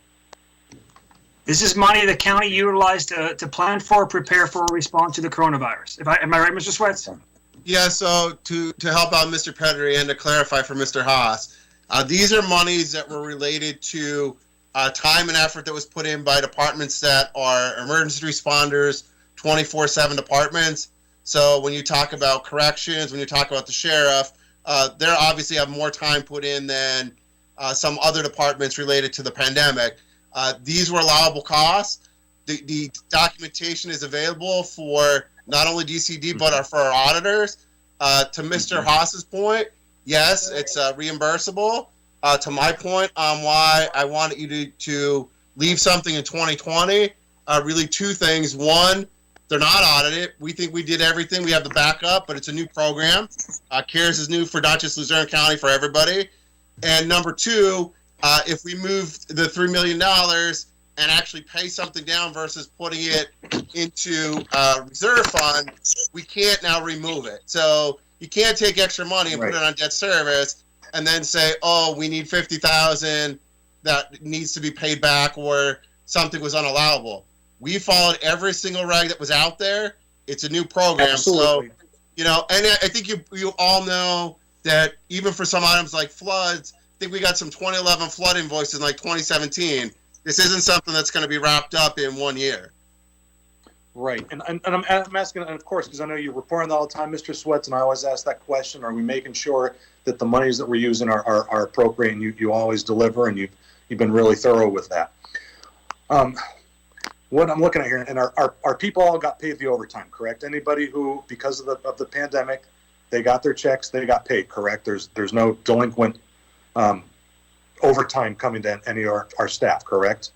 This is money the county utilized to plan for, prepare for, respond to the coronavirus. Am I right, Mr. Swetz? Yeah, so to help out Mr. Pedri and to clarify for Mr. Haas, these are monies that were related to time and effort that was put in by departments that are emergency responders, 24/7 departments. So when you talk about corrections, when you talk about the sheriff, they obviously have more time put in than some other departments related to the pandemic. These were allowable costs. The documentation is available for not only DCD, but for our auditors. To Mr. Haas's point, yes, it's reimbursable. To my point on why I wanted you to leave something in 2020, really 2 things. One, they're not audited. We think we did everything. We have the backup, but it's a new program. CARES is new for not just Luzerne County, for everybody. And number 2, if we move the $3 million and actually pay something down versus putting it into reserve fund, we can't now remove it. So you can't take extra money and put it on debt service and then say, oh, we need $50,000 that needs to be paid back, or something was unallowable. We followed every single reg that was out there. It's a new program. Absolutely. So, and I think you all know that even for some items like floods, I think we got some 2011 flood invoices in like 2017. This isn't something that's going to be wrapped up in 1 year. Right. And I'm asking, and of course, because I know you report on that all the time, Mr. Swetz, and I always ask that question, are we making sure that the monies that we're using are appropriate, and you always deliver, and You've been really thorough with that. What I'm looking at here, and our people all got paid the overtime, correct? Anybody who, because of the pandemic, they got their checks, they got paid, correct? There's no delinquent overtime coming to any of our staff, correct?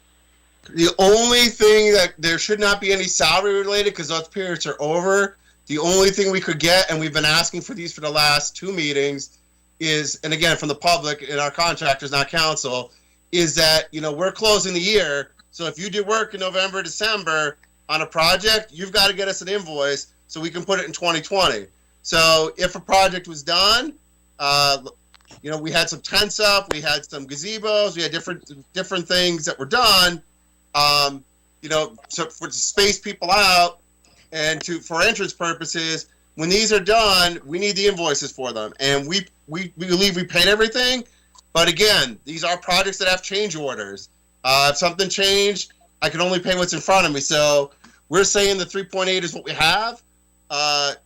The only thing that there should not be any salary related because those periods are over. The only thing we could get, and we've been asking for these for the last 2 meetings, is, and again, from the public and our contractors, not council, is that, we're closing the year. So if you did work in November, December on a project, you've got to get us an invoice so we can put it in 2020. So if a project was done, we had some tents up, we had some gazebos, we had different things that were done, so to space people out and for entrance purposes, when these are done, we need the invoices for them. And we believe we paid everything. But again, these are projects that have change orders. If something changed, I can only pay what's in front of me. So we're saying the 3.8 is what we have.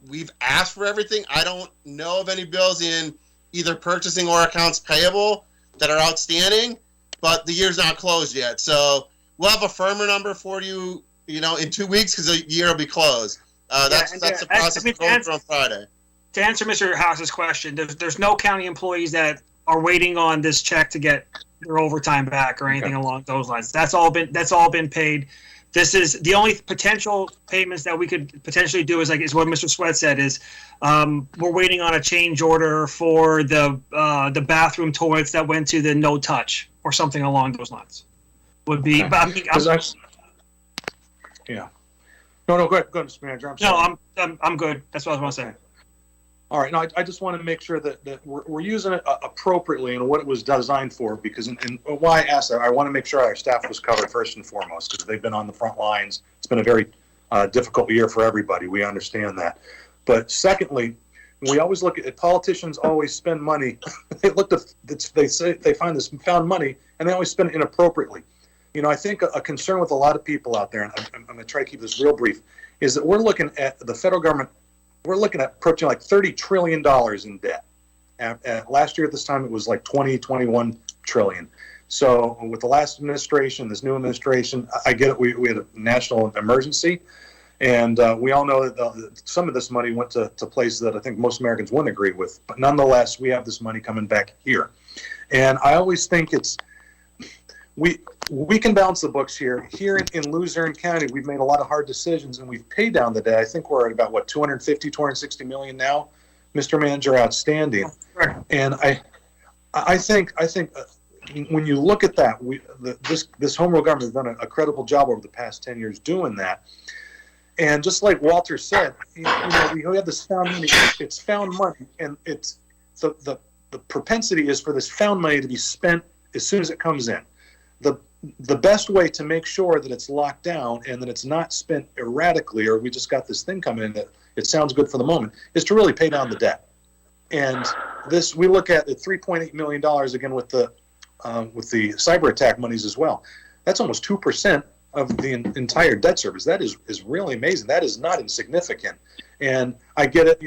We've asked for everything. I don't know of any bills in either purchasing or accounts payable that are outstanding, but the year's not closed yet. So we'll have a firmer number for you, in 2 weeks because the year will be closed. That's the process we're going through on Friday. To answer Mr. House's question, there's no county employees that are waiting on this check to get their overtime back or anything along those lines. That's all been paid. This is the only potential payments that we could potentially do is what Mr. Sweat said is we're waiting on a change order for the bathroom toilets that went to the no touch or something along those lines. Would be, but yeah. No, go ahead, Mr. Manager. I'm sorry. No, I'm good. That's what I was going to say. All right. No, I just want to make sure that we're using it appropriately and what it was designed for. Because and why I asked that, I want to make sure our staff was covered first and foremost because they've been on the front lines. It's been a very difficult year for everybody. We understand that. But secondly, we always look at politicians. Always spend money. They say they found money and they always spend it inappropriately. I think a concern with a lot of people out there, and I'm going to try to keep this real brief, is that we're looking at the federal government. We're looking at approaching like $30 trillion in debt. Last year at this time, it was like 21 trillion. So with the last administration, this new administration, I get it. We had a national emergency. And we all know that some of this money went to places that I think most Americans wouldn't agree with. But nonetheless, we have this money coming back here. And I always think we can balance the books here. Here in Luzerne County, we've made a lot of hard decisions and we've paid down the debt. I think we're at about 260 million now, Mr. Manager, outstanding. And I think when you look at that, this home rule government has done a credible job over the past 10 years doing that. And just like Walter said, we have this found money. It's found money, and it's the propensity is for this found money to be spent as soon as it comes in. The best way to make sure that it's locked down and that it's not spent erratically, or we just got this thing coming in that it sounds good for the moment, is to really pay down the debt. And this, we look at the $3.8 million again with the cyber attack monies as well. That's almost 2% of the entire debt service. That is really amazing. That is not insignificant. And I get it.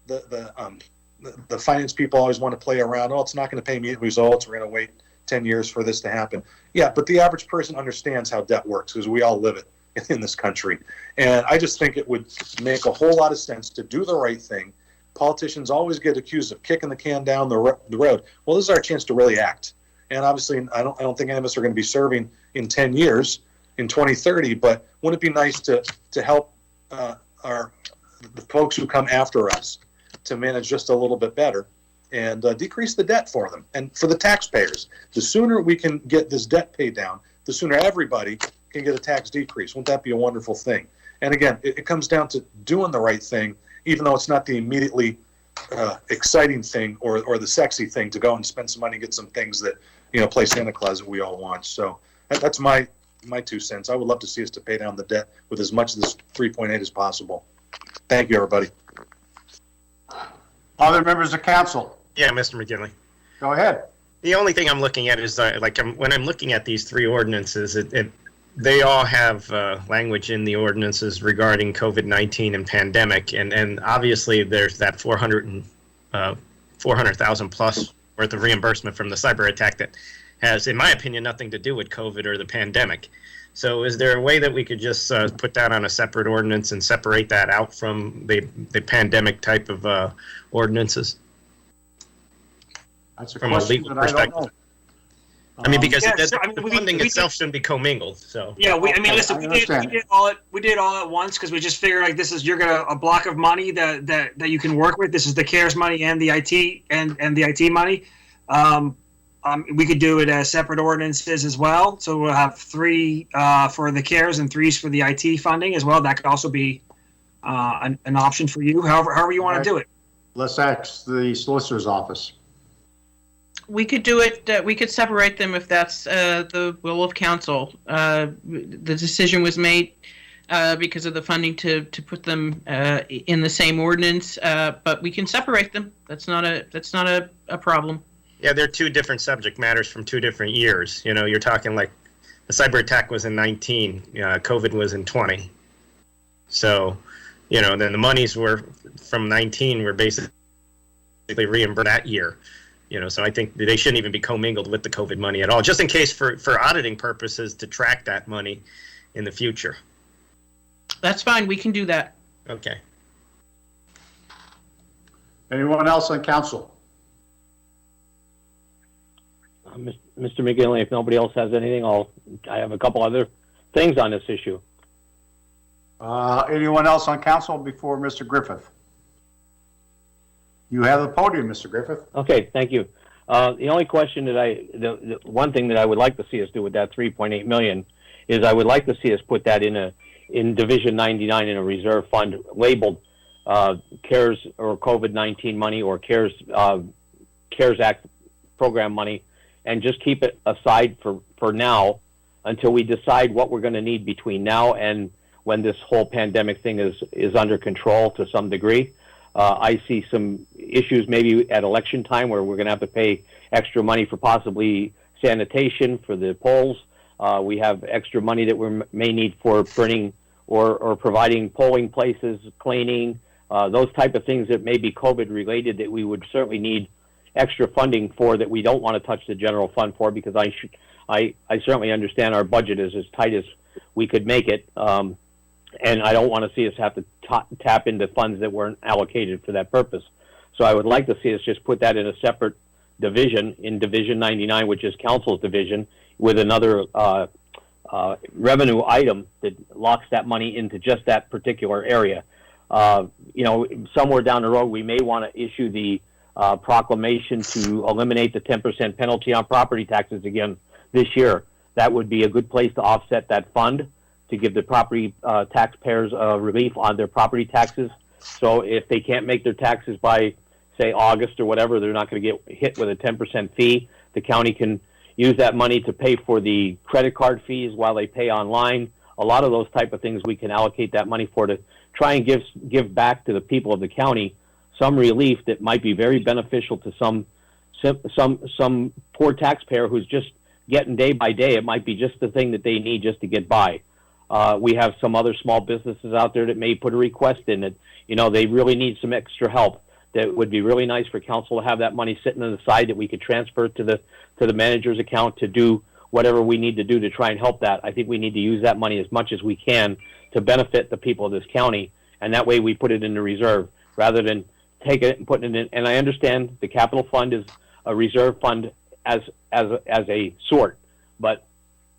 The finance people always want to play around. Oh, it's not going to pay immediate results. We're going to wait 10 years for this to happen. Yeah, but the average person understands how debt works because we all live it in this country. And I just think it would make a whole lot of sense to do the right thing. Politicians always get accused of kicking the can down the road. Well, this is our chance to really act. And obviously, I don't think any of us are going to be serving in 10 years, in 2030. But wouldn't it be nice to help the folks who come after us to manage just a little bit better and decrease the debt for them and for the taxpayers? The sooner we can get this debt paid down, the sooner everybody can get a tax decrease. Wouldn't that be a wonderful thing? And again, it comes down to doing the right thing, even though it's not the immediately exciting thing or the sexy thing to go and spend some money and get some things that, play Santa Claus that we all want. So that's my 2 cents. I would love to see us to pay down the debt with as much of this 3.8 as possible. Thank you, everybody. Other members of council? Yeah, Mr. McGinley. Go ahead. The only thing I'm looking at is when I'm looking at these 3 ordinances, they all have language in the ordinances regarding COVID-19 and pandemic, and obviously there's that 400,000 plus worth of reimbursement from the cyber attack that has, in my opinion, nothing to do with COVID or the pandemic. So is there a way that we could just put that on a separate ordinance and separate that out from the pandemic type of ordinances? That's a from a question legal that I don't perspective. know. I mean, because Yeah, the so, I mean, we funding did- itself shouldn't be commingled. So Yeah, we understand. we did all at once because we just figured like this is you're gonna a block of money that you can work with. This is the CARES money and the IT and the IT money. We could do it as separate ordinances as well. So we'll have 3 for the CARES and 3 for the IT funding as well. That could also be an option for you. However you want to do it. Let's ask the solicitor's office. We could do it, we could separate them if that's the will of council. The decision was made because of the funding to put them in the same ordinance, but we can separate them. That's not a problem. yeah, they're 2 different subject matters from 2 different years. You know, you're talking like the cyber attack was in 19, COVID was in 20. So, you know, then the monies were from 19 were basically reimbursed that year. You know, so I think they shouldn't even be commingled with the COVID money at all, just in case for auditing purposes to track that money in the future. That's fine. We can do that. Okay. Anyone else on council? Mr. McGinley, if nobody else has anything, I have a couple other things on this issue. Anyone else on council before Mr. Griffith? You have the podium, Mr. Griffith. Okay, thank you. The only question that the one thing that I would like to see us do with that 3.8 million is I would like to see us put that in Division 99 in a reserve fund labeled CARES or COVID-19 money or CARES Act program money, and just keep it aside for now until we decide what we're going to need between now and when this whole pandemic thing is under control to some degree. I see some issues maybe at election time where we're going to have to pay extra money for possibly sanitation for the polls. We have extra money that we may need for printing or providing polling places, cleaning, those type of things that may be COVID related that we would certainly need extra funding for, that we don't want to touch the general fund for, because I certainly understand our budget is as tight as we could make it. And I don't want to see us have to tap into funds that weren't allocated for that purpose. So I would like to see us just put that in a separate division, in Division 99, which is Council's division, with another revenue item that locks that money into just that particular area. You know, somewhere down the road, we may want to issue the proclamation to eliminate the 10% penalty on property taxes again this year. That would be a good place to offset that fund, to give the property taxpayers relief on their property taxes. So if they can't make their taxes by, say, August or whatever, they're not going to get hit with a 10% fee. The county can use that money to pay for the credit card fees while they pay online. A lot of those type of things we can allocate that money for, to try and give back to the people of the county some relief that might be very beneficial to some poor taxpayer who's just getting day by day. It might be just the thing that they need just to get by. We have some other small businesses out there that may put a request in that, you know, they really need some extra help. That would be really nice for council to have that money sitting on the side that we could transfer to the manager's account to do whatever we need to do to try and help that. I think we need to use that money as much as we can to benefit the people of this county, and that way we put it in the reserve rather than take it and put it in. And I understand the capital fund is a reserve fund as a sort, but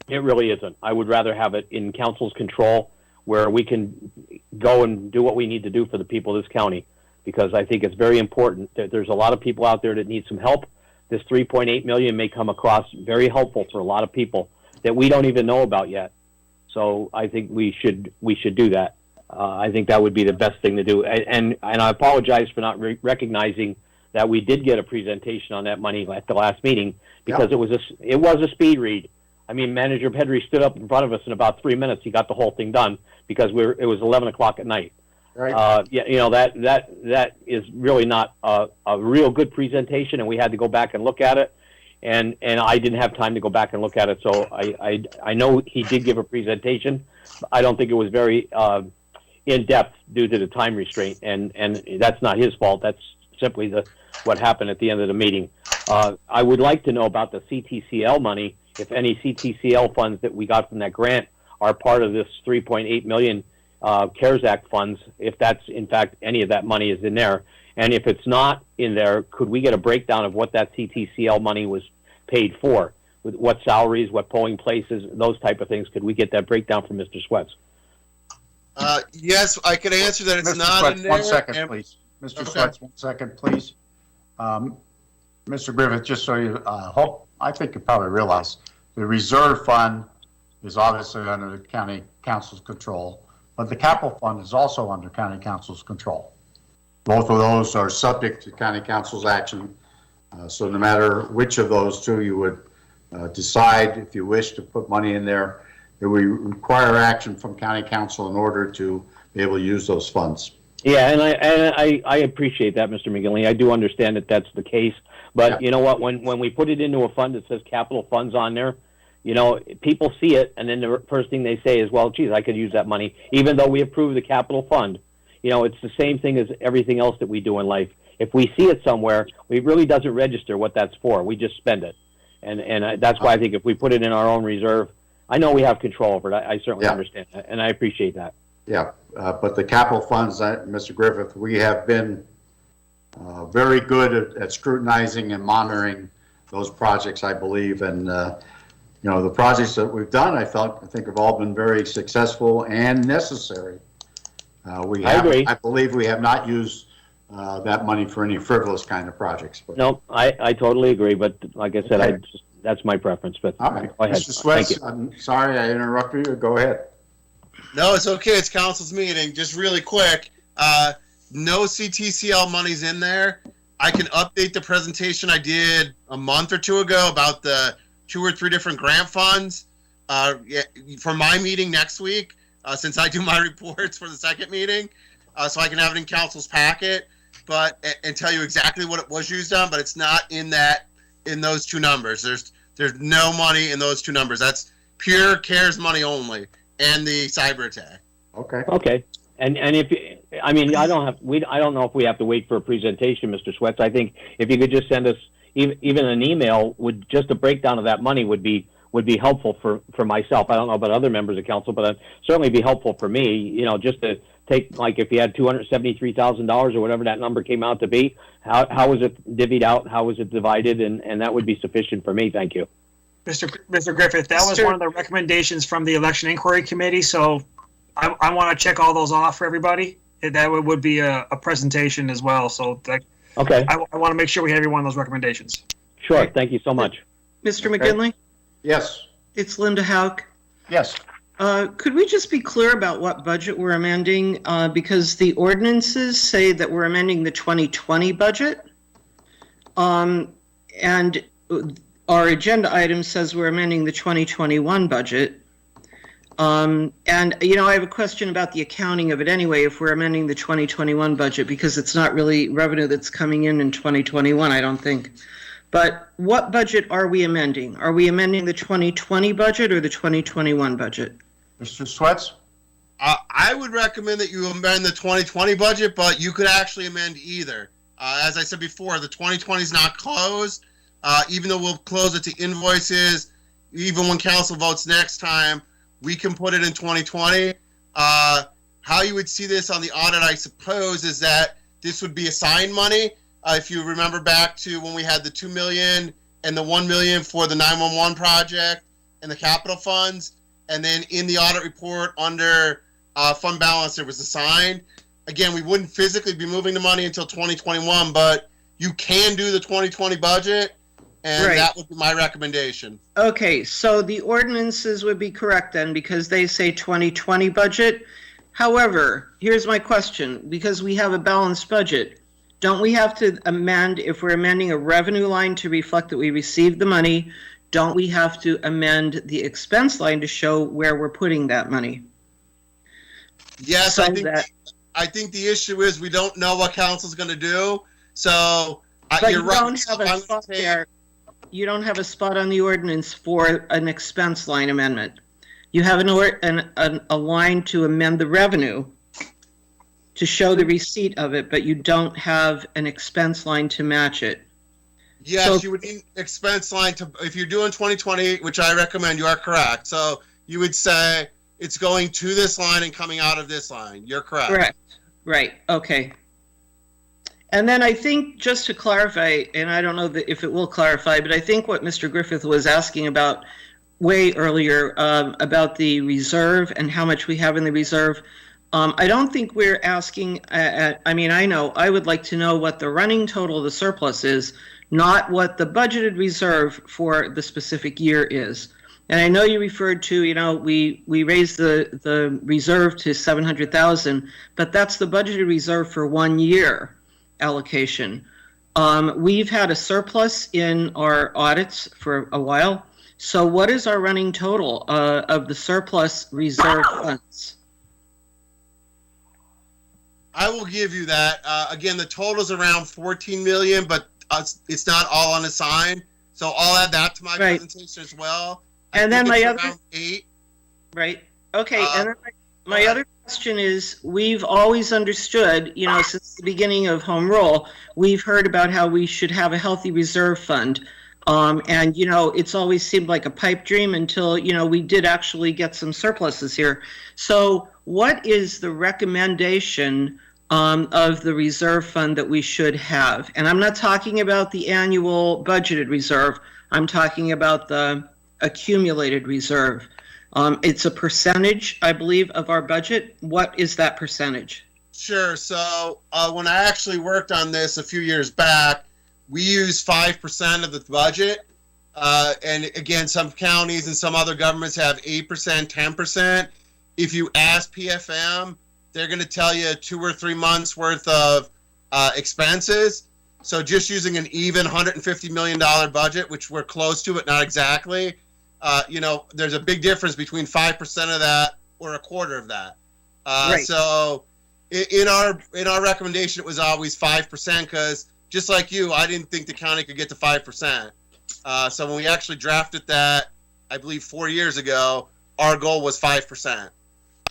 it really isn't. I would rather have it in council's control, where we can go and do what we need to do for the people of this county, because I think it's very important that there's a lot of people out there that need some help. This 3.8 million may come across very helpful for a lot of people that we don't even know about yet. So I think we should do that. I think that would be the best thing to do. And I apologize for not recognizing that we did get a presentation on that money at the last meeting, because it was a speed read. I mean, Manager Pedri stood up in front of us in about 3 minutes. He got the whole thing done because it was 11 o'clock at night. Right. Yeah, you know, that is really not a real good presentation, and we had to go back and look at it. And I didn't have time to go back and look at it, so I know he did give a presentation. I don't think it was very in depth due to the time restraint, and that's not his fault. That's simply what happened at the end of the meeting. I would like to know about the CTCL money, if any CTCL funds that we got from that grant are part of this 3.8 million CARES Act funds, if that's in fact any of that money is in there. And if it's not in there, could we get a breakdown of what that CTCL money was paid for? With what salaries, what polling places, those type of things? Could we get that breakdown from Mr. Sweats? Yes, I can answer that. It's Mr. not Sweats, in there. 1 second, please. Mr. Sweats, 1 second, please. Mr. Griffith, just so you I think you probably realize, the reserve fund is obviously under the county council's control, but the capital fund is also under county council's control. Both of those are subject to county council's action. So no matter which of those two you would decide, if you wish to put money in there, it would require action from county council in order to be able to use those funds. Yeah, and I appreciate that, Mr. McGinley. I do understand that that's the case. But you know what? When we put it into a fund that says capital funds on there, you know, people see it, and then the first thing they say is, well, geez, I could use that money, even though we approve the capital fund. You know, it's the same thing as everything else that we do in life. If we see it somewhere, it really doesn't register what that's for. We just spend it. And that's why I think if we put it in our own reserve, I know we have control over it. I certainly understand that, and I appreciate that. Yeah, but the capital funds, Mr. Griffith, we have been very good at scrutinizing and monitoring those projects, I believe. And, you know, the projects that we've done, I think have all been very successful and necessary. I agree. I believe we have not used that money for any frivolous kind of projects. But. No, I totally agree. But like I said, that's my preference. But all right. Go ahead. Mr. Sweats, I'm sorry I interrupted you. Go ahead. No, it's okay. It's council's meeting. Just really quick. No CTCL money's in there. I can update the presentation I did a month or two ago about the 2 or 3 different grant funds for my meeting next week, since I do my reports for the second meeting, so I can have it in council's packet, and tell you exactly what it was used on. But it's not in those 2 numbers. There's no money in those 2 numbers. That's pure CARES money only, and the cyber attack. Okay. Okay. And if I don't know if we have to wait for a presentation, Mr. Sweats. I think if you could just send us even an email with just a breakdown of that money would be helpful for myself. I don't know about other members of council, but it'd certainly be helpful for me. You know, just to take, like, if you had $273,000 or whatever that number came out to be, how was it divvied out? How was it divided? And that would be sufficient for me. Thank you. Mr. Griffith, that was one of the recommendations from the Election Inquiry Committee, so I want to check all those off for everybody. That would be a presentation as well. So okay, I want to make sure we have every one of those recommendations. Sure. Thank you so much. Mr. McGinley? Yes. It's Linda Hauk. Yes. Could we just be clear about what budget we're amending? Because the ordinances say that we're amending the 2020 budget. And our agenda item says we're amending the 2021 budget. And, you know, I have a question about the accounting of it anyway, if we're amending the 2021 budget, because it's not really revenue that's coming in 2021, I don't think. But what budget are we amending? Are we amending the 2020 budget or the 2021 budget? Mr. Sweats? I would recommend that you amend the 2020 budget, but you could actually amend either. As I said before, the 2020 is not closed. Even though we'll close it to invoices, even when council votes next time, we can put it in 2020. How you would see this on the audit, I suppose, is that this would be assigned money. If you remember back to when we had the $2 million and the $1 million for the 911 project and the capital funds, and then in the audit report under fund balance, it was assigned. Again, we wouldn't physically be moving the money until 2021, but you can do the 2020 budget. And that would be my recommendation. Okay, so the ordinances would be correct then, because they say 2020 budget. However, here's my question, because we have a balanced budget, don't we have to amend, if we're amending a revenue line to reflect that we received the money, don't we have to amend the expense line to show where we're putting that money? Yes, so I think the issue is we don't know what council's going to do. So you're right. You don't have a spot on the ordinance for an expense line amendment. You have a line to amend the revenue to show the receipt of it, but you don't have an expense line to match it. Yes, So- you would need expense line to, if you're doing 2020, which I recommend, you are correct. So you would say it's going to this line and coming out of this line. You're correct. Correct. Right. Okay. And then I think, just to clarify, and I don't know if it will clarify, but I think what Mr. Griffith was asking about way earlier about the reserve and how much we have in the reserve. I don't think we're asking, I mean, I know, I would like to know what the running total of the surplus is, not what the budgeted reserve for the specific year is. And I know you referred to, you know, we raised the reserve to 700,000, but that's the budgeted reserve for 1 year allocation. We've had a surplus in our audits for a while. So what is our running total of the surplus reserve funds? I will give you that. Again, the total is around 14 million, but it's not all unassigned. So I'll add that to my presentation as well. And then my other, around 8. right? Okay. And then my other question is, we've always understood, you know, since the beginning of Home Rule, we've heard about how we should have a healthy reserve fund. And, you know, it's always seemed like a pipe dream until, you know, we did actually get some surpluses here. So what is the recommendation of the reserve fund that we should have? And I'm not talking about the annual budgeted reserve. I'm talking about the accumulated reserve. It's a percentage, I believe, of our budget. What is that percentage? Sure. So when I actually worked on this a few years back, we use 5% of the budget. And again, some counties and some other governments have 8%, 10%. If you ask PFM, they're going to tell you 2 or 3 months worth of expenses. So just using an even $150 million budget, which we're close to, but not exactly, you know, there's a big difference between 5% of that or a quarter of that. Right. So in our recommendation, it was always 5% because just like you, I didn't think the county could get to 5%. So when we actually drafted that, I believe 4 years ago, our goal was 5%.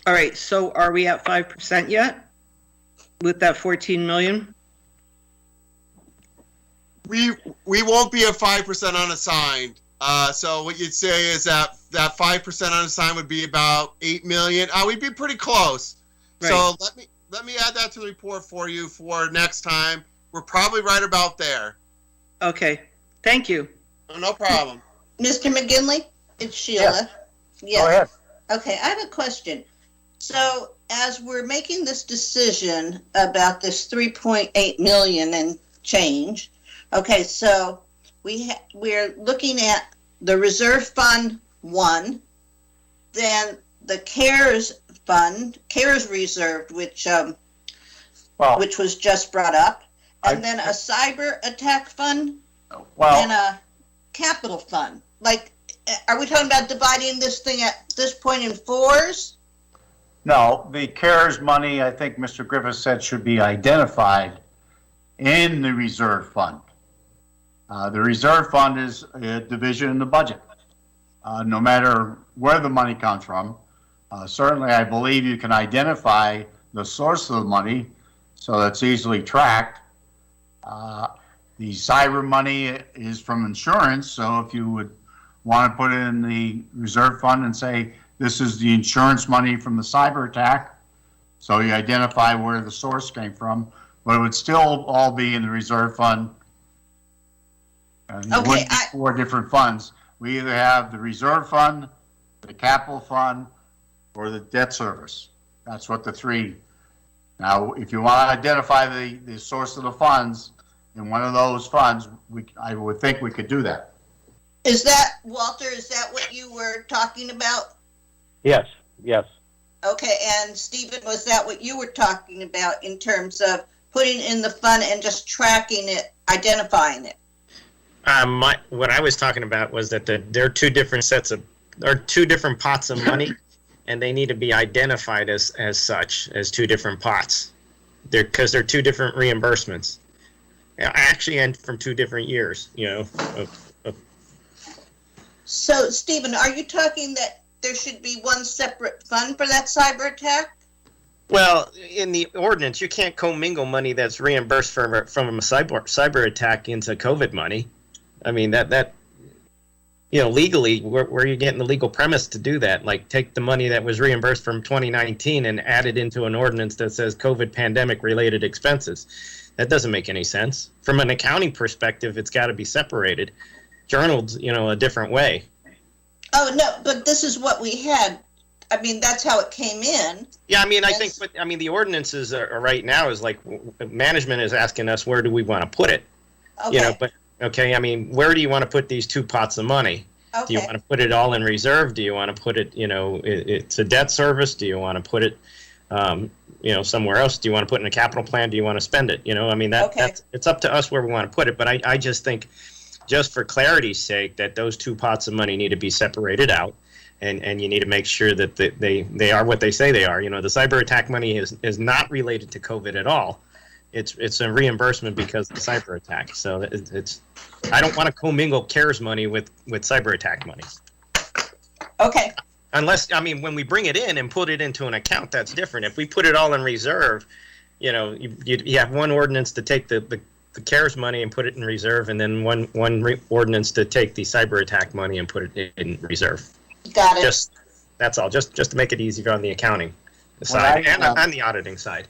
All right. So are we at 5% yet with that 14 million? We won't be at 5% unassigned. So what you'd say is that 5% unassigned would be about 8 million. We'd be pretty close. Right. So let me add that to the report for you for next time. We're probably right about there. Okay. Thank you. No problem. Mr. McGinley, it's Sheila. Yes. Go ahead. Okay, I have a question. So as we're making this decision about this 3.8 million and change, okay, so we're looking at the reserve fund 1, then the CARES fund, CARES reserved, which was just brought up, and then a cyber attack fund, and a capital fund. Like, are we talking about dividing this thing at this point in 4s? No, the CARES money, I think Mr. Griffith said, should be identified in the reserve fund. The reserve fund is a division in the budget. No matter where the money comes from, certainly I believe you can identify the source of the money so that's easily tracked. The cyber money is from insurance, so if you would want to put it in the reserve fund and say, this is the insurance money from the cyber attack, so you identify where the source came from, but it would still all be in the reserve fund. There wouldn't be 4 different funds. We either have the reserve fund, the capital fund, or the debt service. That's what the 3. Now, if you want to identify the source of the funds in one of those funds, I would think we could do that. Is that, Walter, is that what you were talking about? Yes. Okay, and Stephen, was that what you were talking about in terms of putting in the fund and just tracking it, identifying it? What I was talking about was that there are 2 different two different pots of money, and they need to be identified as such, as 2 different pots. Because they're 2 different reimbursements. Actually, and from 2 different years, you know. So, Stephen, are you talking that there should be one separate fund for that cyber attack? Well, in the ordinance, you can't commingle money that's reimbursed from a cyber attack into COVID money. I mean, that legally, where are you getting the legal premise to do that? Like, take the money that was reimbursed from 2019 and add it into an ordinance that says COVID pandemic-related expenses. That doesn't make any sense. From an accounting perspective, it's got to be separated, journaled, a different way. Oh, no, but this is what we had. I mean, that's how it came in. Yeah, I mean, the ordinances are right now is like management is asking us where do we want to put it, Okay. but okay, I mean, where do you want to put these two pots of money? Okay. Do you want to put it all in reserve? Do you want to put it, it's a debt service? Do you want to put it, somewhere else? Do you want to put it in a capital plan? Do you want to spend it? I mean, that's it's up to us where we want to put it. But I just think, just for clarity's sake, that those two pots of money need to be separated out. And you need to make sure that they are what they say they are. The cyber attack money is not related to COVID at all. It's a reimbursement because of the cyber attack. So I don't want to commingle CARES money with cyber attack money. Okay. Unless, when we bring it in and put it into an account, that's different. If we put it all in reserve, you have one ordinance to take the CARES money and put it in reserve, and then one ordinance to take the cyber attack money and put it in reserve. Got it. That's all. Just to make it easier on the accounting side and on the auditing side.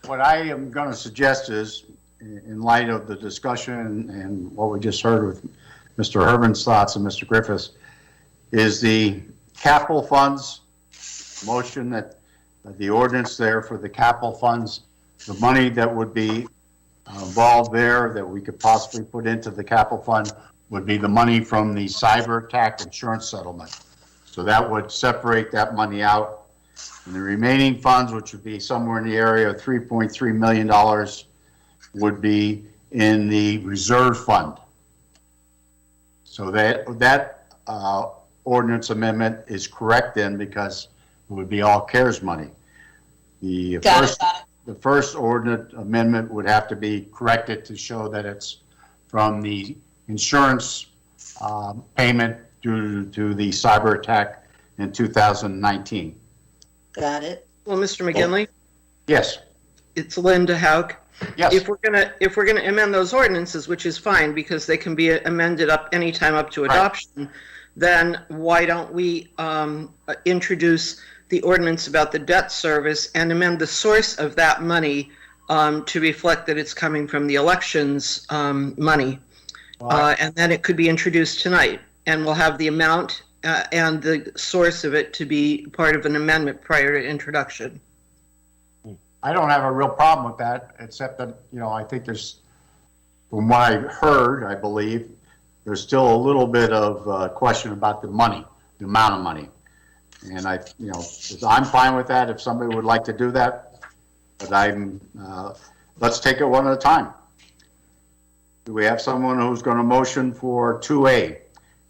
What I am going to suggest is, in light of the discussion and what we just heard with Mr. Herman's thoughts and Mr. Griffiths, is the capital funds motion that the ordinance there for the capital funds, the money that would be involved there that we could possibly put into the capital fund would be the money from the cyber attack insurance settlement. So that would separate that money out. And the remaining funds, which would be somewhere in the area of $3.3 million, would be in the reserve fund. So that ordinance amendment is correct then, because it would be all CARES money. The first ordinance amendment would have to be corrected to show that it's from the insurance payment due to the cyber attack in 2019. Got it. Well, Mr. McGinley? Yes. It's Linda Hauk. Yes. If we're gonna amend those ordinances, which is fine because they can be amended anytime up to adoption, then why don't we introduce the ordinance about the debt service and amend the source of that money to reflect that it's coming from the elections money, and then it could be introduced tonight, and we'll have the amount and the source of it to be part of an amendment prior to introduction. I don't have a real problem with that, except that, I think there's, from what I heard, I believe, there's still a little bit of question about the money, the amount of money. And I'm fine with that if somebody would like to do that, but let's take it one at a time. Do we have someone who's going to motion for 2A?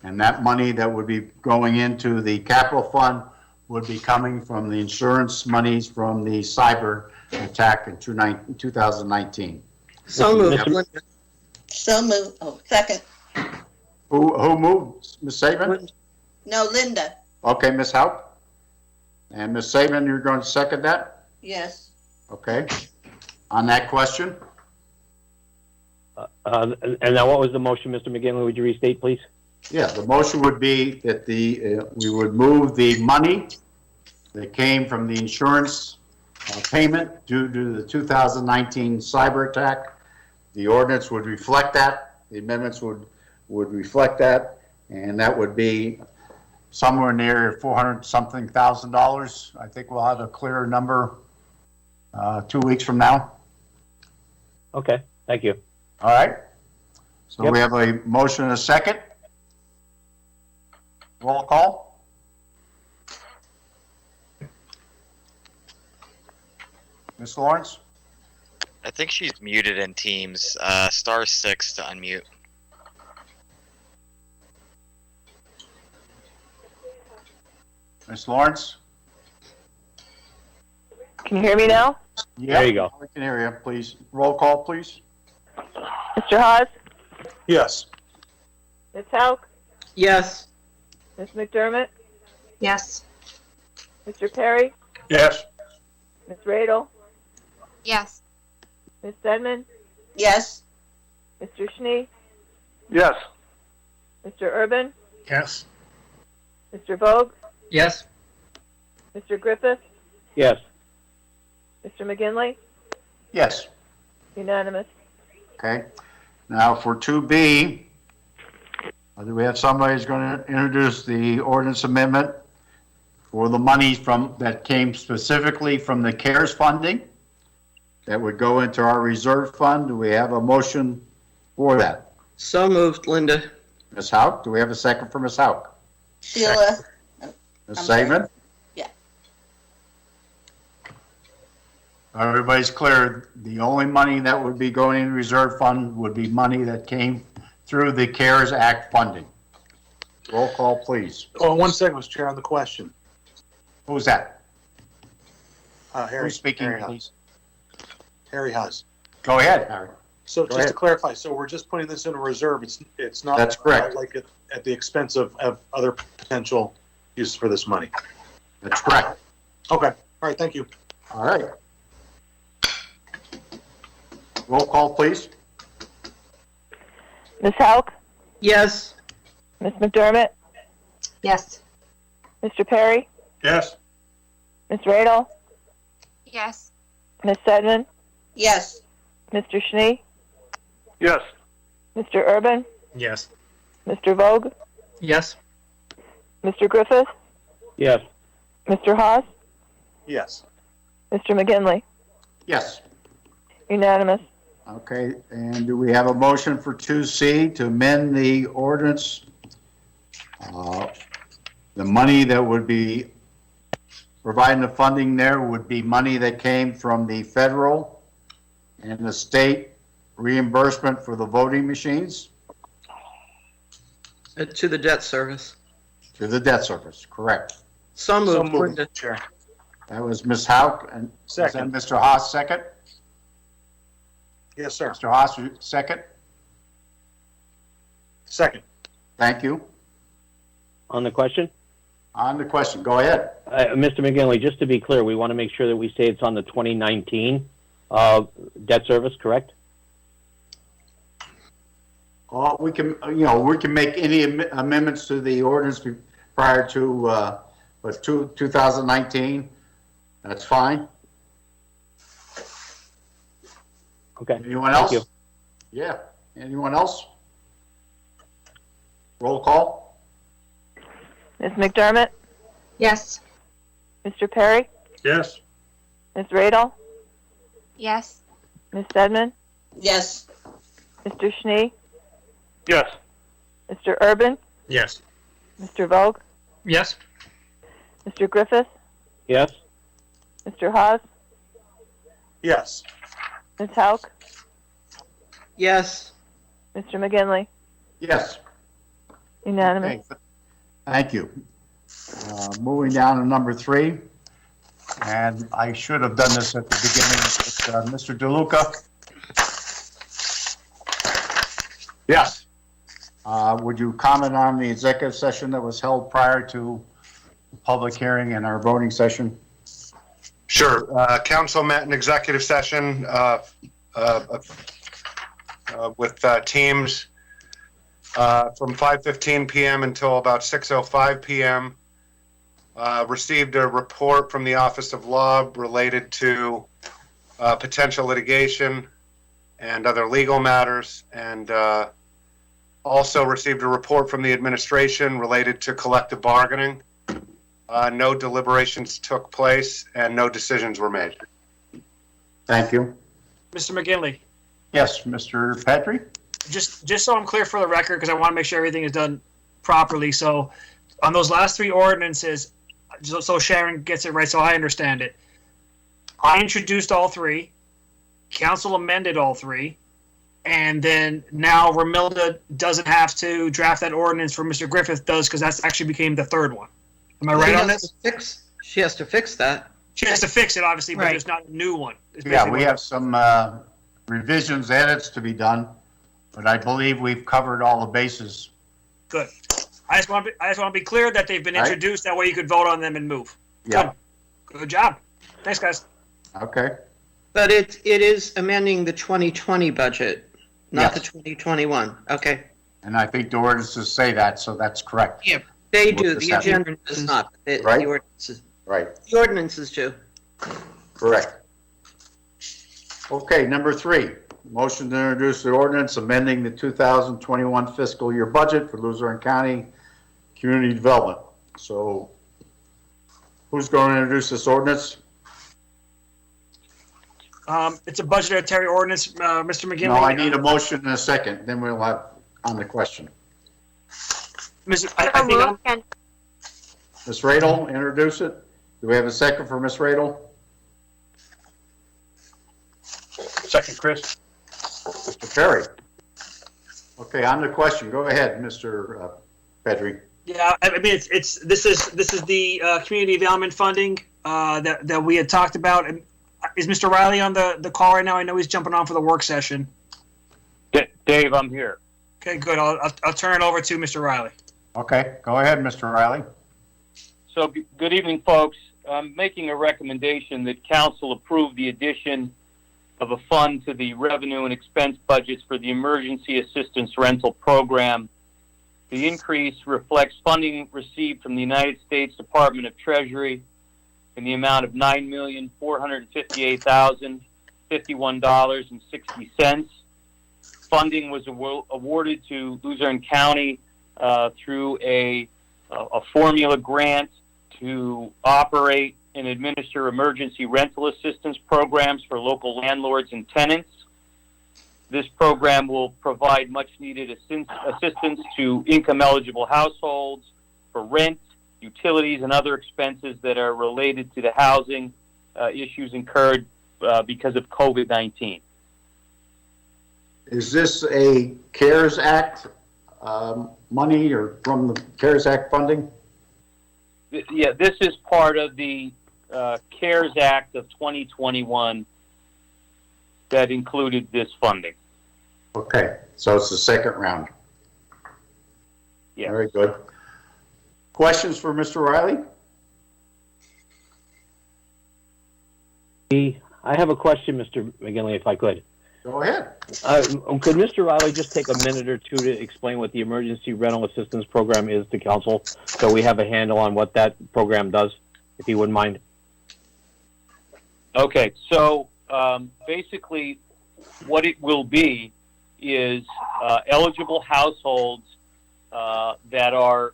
And that money that would be going into the capital fund would be coming from the insurance monies from the cyber attack in 2019. So moved. So moved. Oh, second. Who moved? Ms. Saban? No, Linda. Okay, Ms. Hauk. And Ms. Saban, you're going to second that? Yes. Okay. On that question? And now what was the motion, Mr. McGinley? Would you restate, please? Yeah, the motion would be that we would move the money that came from the insurance payment due to the 2019 cyber attack. The ordinance would reflect that. The amendments would reflect that, and that would be somewhere near $400-something thousand. I think we'll have a clearer number 2 weeks from now. Okay, thank you. All right. So we have a motion and a second. Roll call. Ms. Lawrence? I think she's muted in Teams. *6 to unmute. Ms. Lawrence? Can you hear me now? Yeah, there you go. We can hear you, please. Roll call, please. Mr. Hawes? Yes. Ms. Hauk? Yes. Ms. McDermott? Yes. Mr. Perry? Yes. Ms. Radel, Yes. Ms. Stedman, Yes. Mr. Schnee, Yes. Mr. Urban, Yes. Mr. Vogt, Yes. Mr. Griffith, Yes. Mr. McGinley, Yes. unanimous. Okay. Now for 2B, do we have somebody who's going to introduce the ordinance amendment for the monies that came specifically from the CARES funding that would go into our reserve fund? Do we have a motion for that? So moved, Linda. Ms. Hauk, do we have a second for Ms. Hauk? Sheila. Ms. Saban? Yeah. Everybody's clear. The only money that would be going in reserve fund would be money that came through the CARES Act funding. Roll call, please. Oh, 1 second, Mr. Chair, on the question. Who's that? Harry. Who's speaking, Harry please? Harry Haas. Go ahead, Harry. So Go just ahead. to clarify, so we're just putting this in a reserve. It's not. That's correct. Like at the expense of other potential uses for this money. That's correct. Okay. All right. Thank you. All right. Roll call, please. Ms. Hauk, Yes. Ms. McDermott, Yes. Mr. Perry, Yes. Ms. Radel, Yes. Ms. Stedman, Yes. Mr. Schnee, Yes. Mr. Urban, Yes. Mr. Vogt, Yes. Mr. Griffith, Yes. Mr. Haas, Yes. Mr. McGinley, Yes. unanimous. Okay, and do we have a motion for 2C to amend the ordinance? The money that would be providing the funding there would be money that came from the federal and the state reimbursement for the voting machines To the debt service. to the debt service, correct? So So moved, moved, Linda. Mr. Chair. That was Ms. Hauk, and is that Second. Mr. Haas second? Yes, sir. Mr. Haas, second? Second. Thank you. On the question? On the question, go ahead. Mr. McGinley, just to be clear, we want to make sure that we say it's on the 2019 debt service, correct? Well, we can, we can make any amendments to the ordinance prior to, 2019. That's fine. Okay. Anyone Thank else? you. Yeah. Anyone else? Roll call? Ms. McDermott, Yes. Mr. Perry, Yes. Ms. Radel, Yes. Ms. Stedman, Yes. Mr. Schnee, Yes. Mr. Urban, Yes. Mr. Vogt, Yes. Mr. Griffith, Yes? Mr. Haas, Yes. Ms. Hauk, Yes. Mr. McGinley, Yes. unanimous. Okay. Thank you. Moving down to number 3, and I should have done this at the beginning, but, Mr. DeLuca? Yes. Would you comment on the executive session that was held prior to the public hearing and our voting session? Sure. Council met in executive session with teams from 5:15 p.m. until about 6:05 p.m. Received a report from the Office of Law related to potential litigation and other legal matters, and also received a report from the administration related to collective bargaining. No deliberations took place and no decisions were made. Thank you. Mr. McGinley, Yes, Mr. Petrie? just so I'm clear for the record, because I want to make sure everything is done properly. So on those last 3 ordinances, so Sharon gets it right, so I understand it. I introduced all 3. Council amended all 3. And then now Ramilda doesn't have to draft that ordinance for Mr. Griffith does, because that's actually became the 3rd one. Am I right on this? She has to fix that. She has to fix it, obviously, but Right. there's not a new one. It's Yeah, basically we what- have some revisions, edits to be done, but I believe we've covered all the bases. Good. I just want to be clear that they've been Right. introduced. That way you could vote on them and move. Yeah. Good job. Thanks, guys. Okay, But it is amending the 2020 budget, not the Yes. 2021. Okay. and I think the ordinances say that, so that's correct. Yeah, they We'll do. just The have- agenda does not. Right. The ordinances. Right, The ordinances do. correct. Okay, number 3, motion to introduce the ordinance amending the 2021 fiscal year budget for Luzerne County Community Development. So who's going to introduce this ordinance? It's a budgetary ordinance, Mr. McGinley. No, I need a motion and a second, then we'll have on the question. I think Ms. Radel, introduce it. Do we have a second for Ms. Radel? Second, Chris. Mr. Perry? Okay, on the question, go ahead, Mr. Pedri. Yeah, I mean, this is the community development funding that we had talked about. And is Mr. Riley on the call right now? I know he's jumping on for the work session. Dave, I'm here. Okay, good. I'll turn it over to Mr. Riley. Okay, go ahead, Mr. Riley. So, good evening, folks. I'm making a recommendation that council approve the addition of a fund to the revenue and expense budgets for the Emergency Assistance Rental Program. The increase reflects funding received from the United States Department of Treasury in the amount of $9,458,051.60. Funding was awarded to Luzerne County through a formula grant to operate and administer emergency rental assistance programs for local landlords and tenants. This program will provide much-needed assistance to income-eligible households for rent, utilities, and other expenses that are related to the housing issues incurred because of COVID-19. Is this a CARES Act money or from the CARES Act funding? Yeah, this is part of the CARES Act of 2021 that included this funding. Okay, so it's the second round. Yeah. Very good. Questions for Mr. Riley? I have a question, Mr. McGinley, if I could. Go ahead. Could Mr. Riley just take a minute or two to explain what the Emergency Rental Assistance Program is to council, so we have a handle on what that program does, if you wouldn't mind? Okay, so basically what it will be is eligible households that are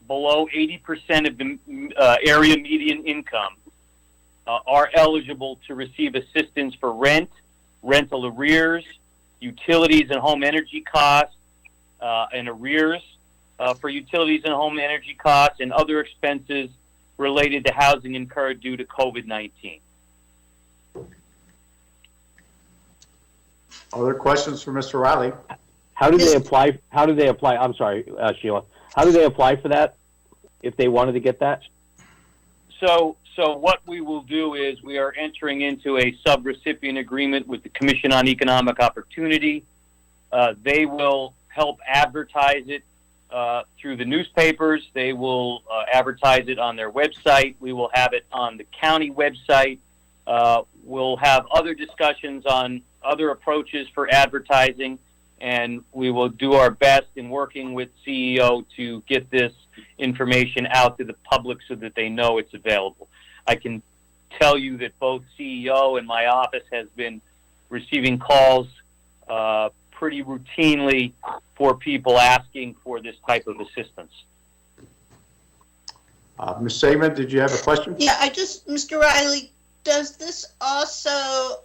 below 80% of the area median income are eligible to receive assistance for rent, rental arrears, utilities and home energy costs, and arrears for utilities and home energy costs and other expenses related to housing incurred due to COVID-19. Other questions for Mr. Riley? How do they apply? I'm sorry, Sheila. How do they apply for that if they wanted to get that? So what we will do is we are entering into a subrecipient agreement with the Commission on Economic Opportunity. They will help advertise it through the newspapers. They will advertise it on their website. We will have it on the county website. We'll have other discussions on other approaches for advertising, and we will do our best in working with CEO to get this information out to the public so that they know it's available. I can tell you that both CEO and my office has been receiving calls pretty routinely for people asking for this type of assistance. Ms. Saban, did you have a question? Yeah, Mr. Riley, does this also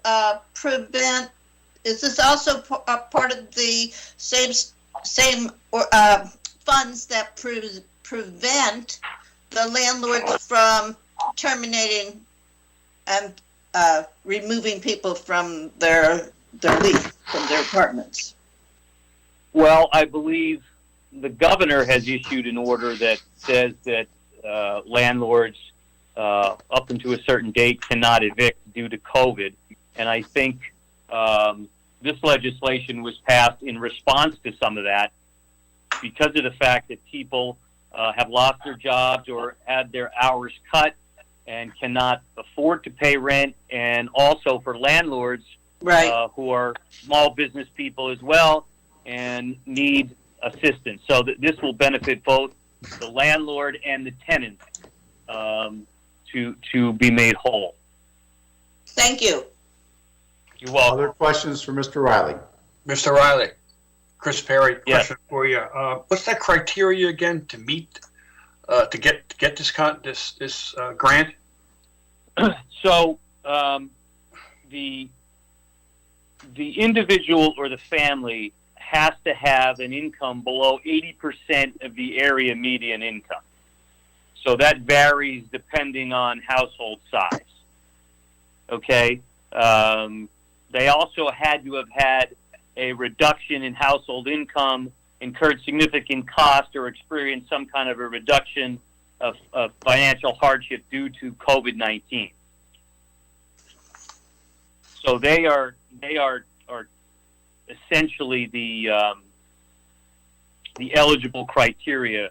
prevent, is this also part of the same funds that prevent the landlords from terminating and removing people from their lease, from their apartments? Well, I believe the governor has issued an order that says that landlords up until a certain date cannot evict due to COVID. And I think this legislation was passed in response to some of that because of the fact that people have lost their jobs or had their hours cut and cannot afford to pay rent, and also for landlords Right. who are small business people as well and need assistance. So this will benefit both the landlord and the tenant to be made whole. Thank you. You're welcome. Other questions for Mr. Riley? Mr. Riley, Chris Perry, Yes. question for you. What's that criteria again to meet to get this grant? So the individual or the family has to have an income below 80% of the area median income. So that varies depending on household size. Okay. They also had to have had a reduction in household income, incurred significant cost, or experienced some kind of a reduction of financial hardship due to COVID-19. So they are essentially the eligible criteria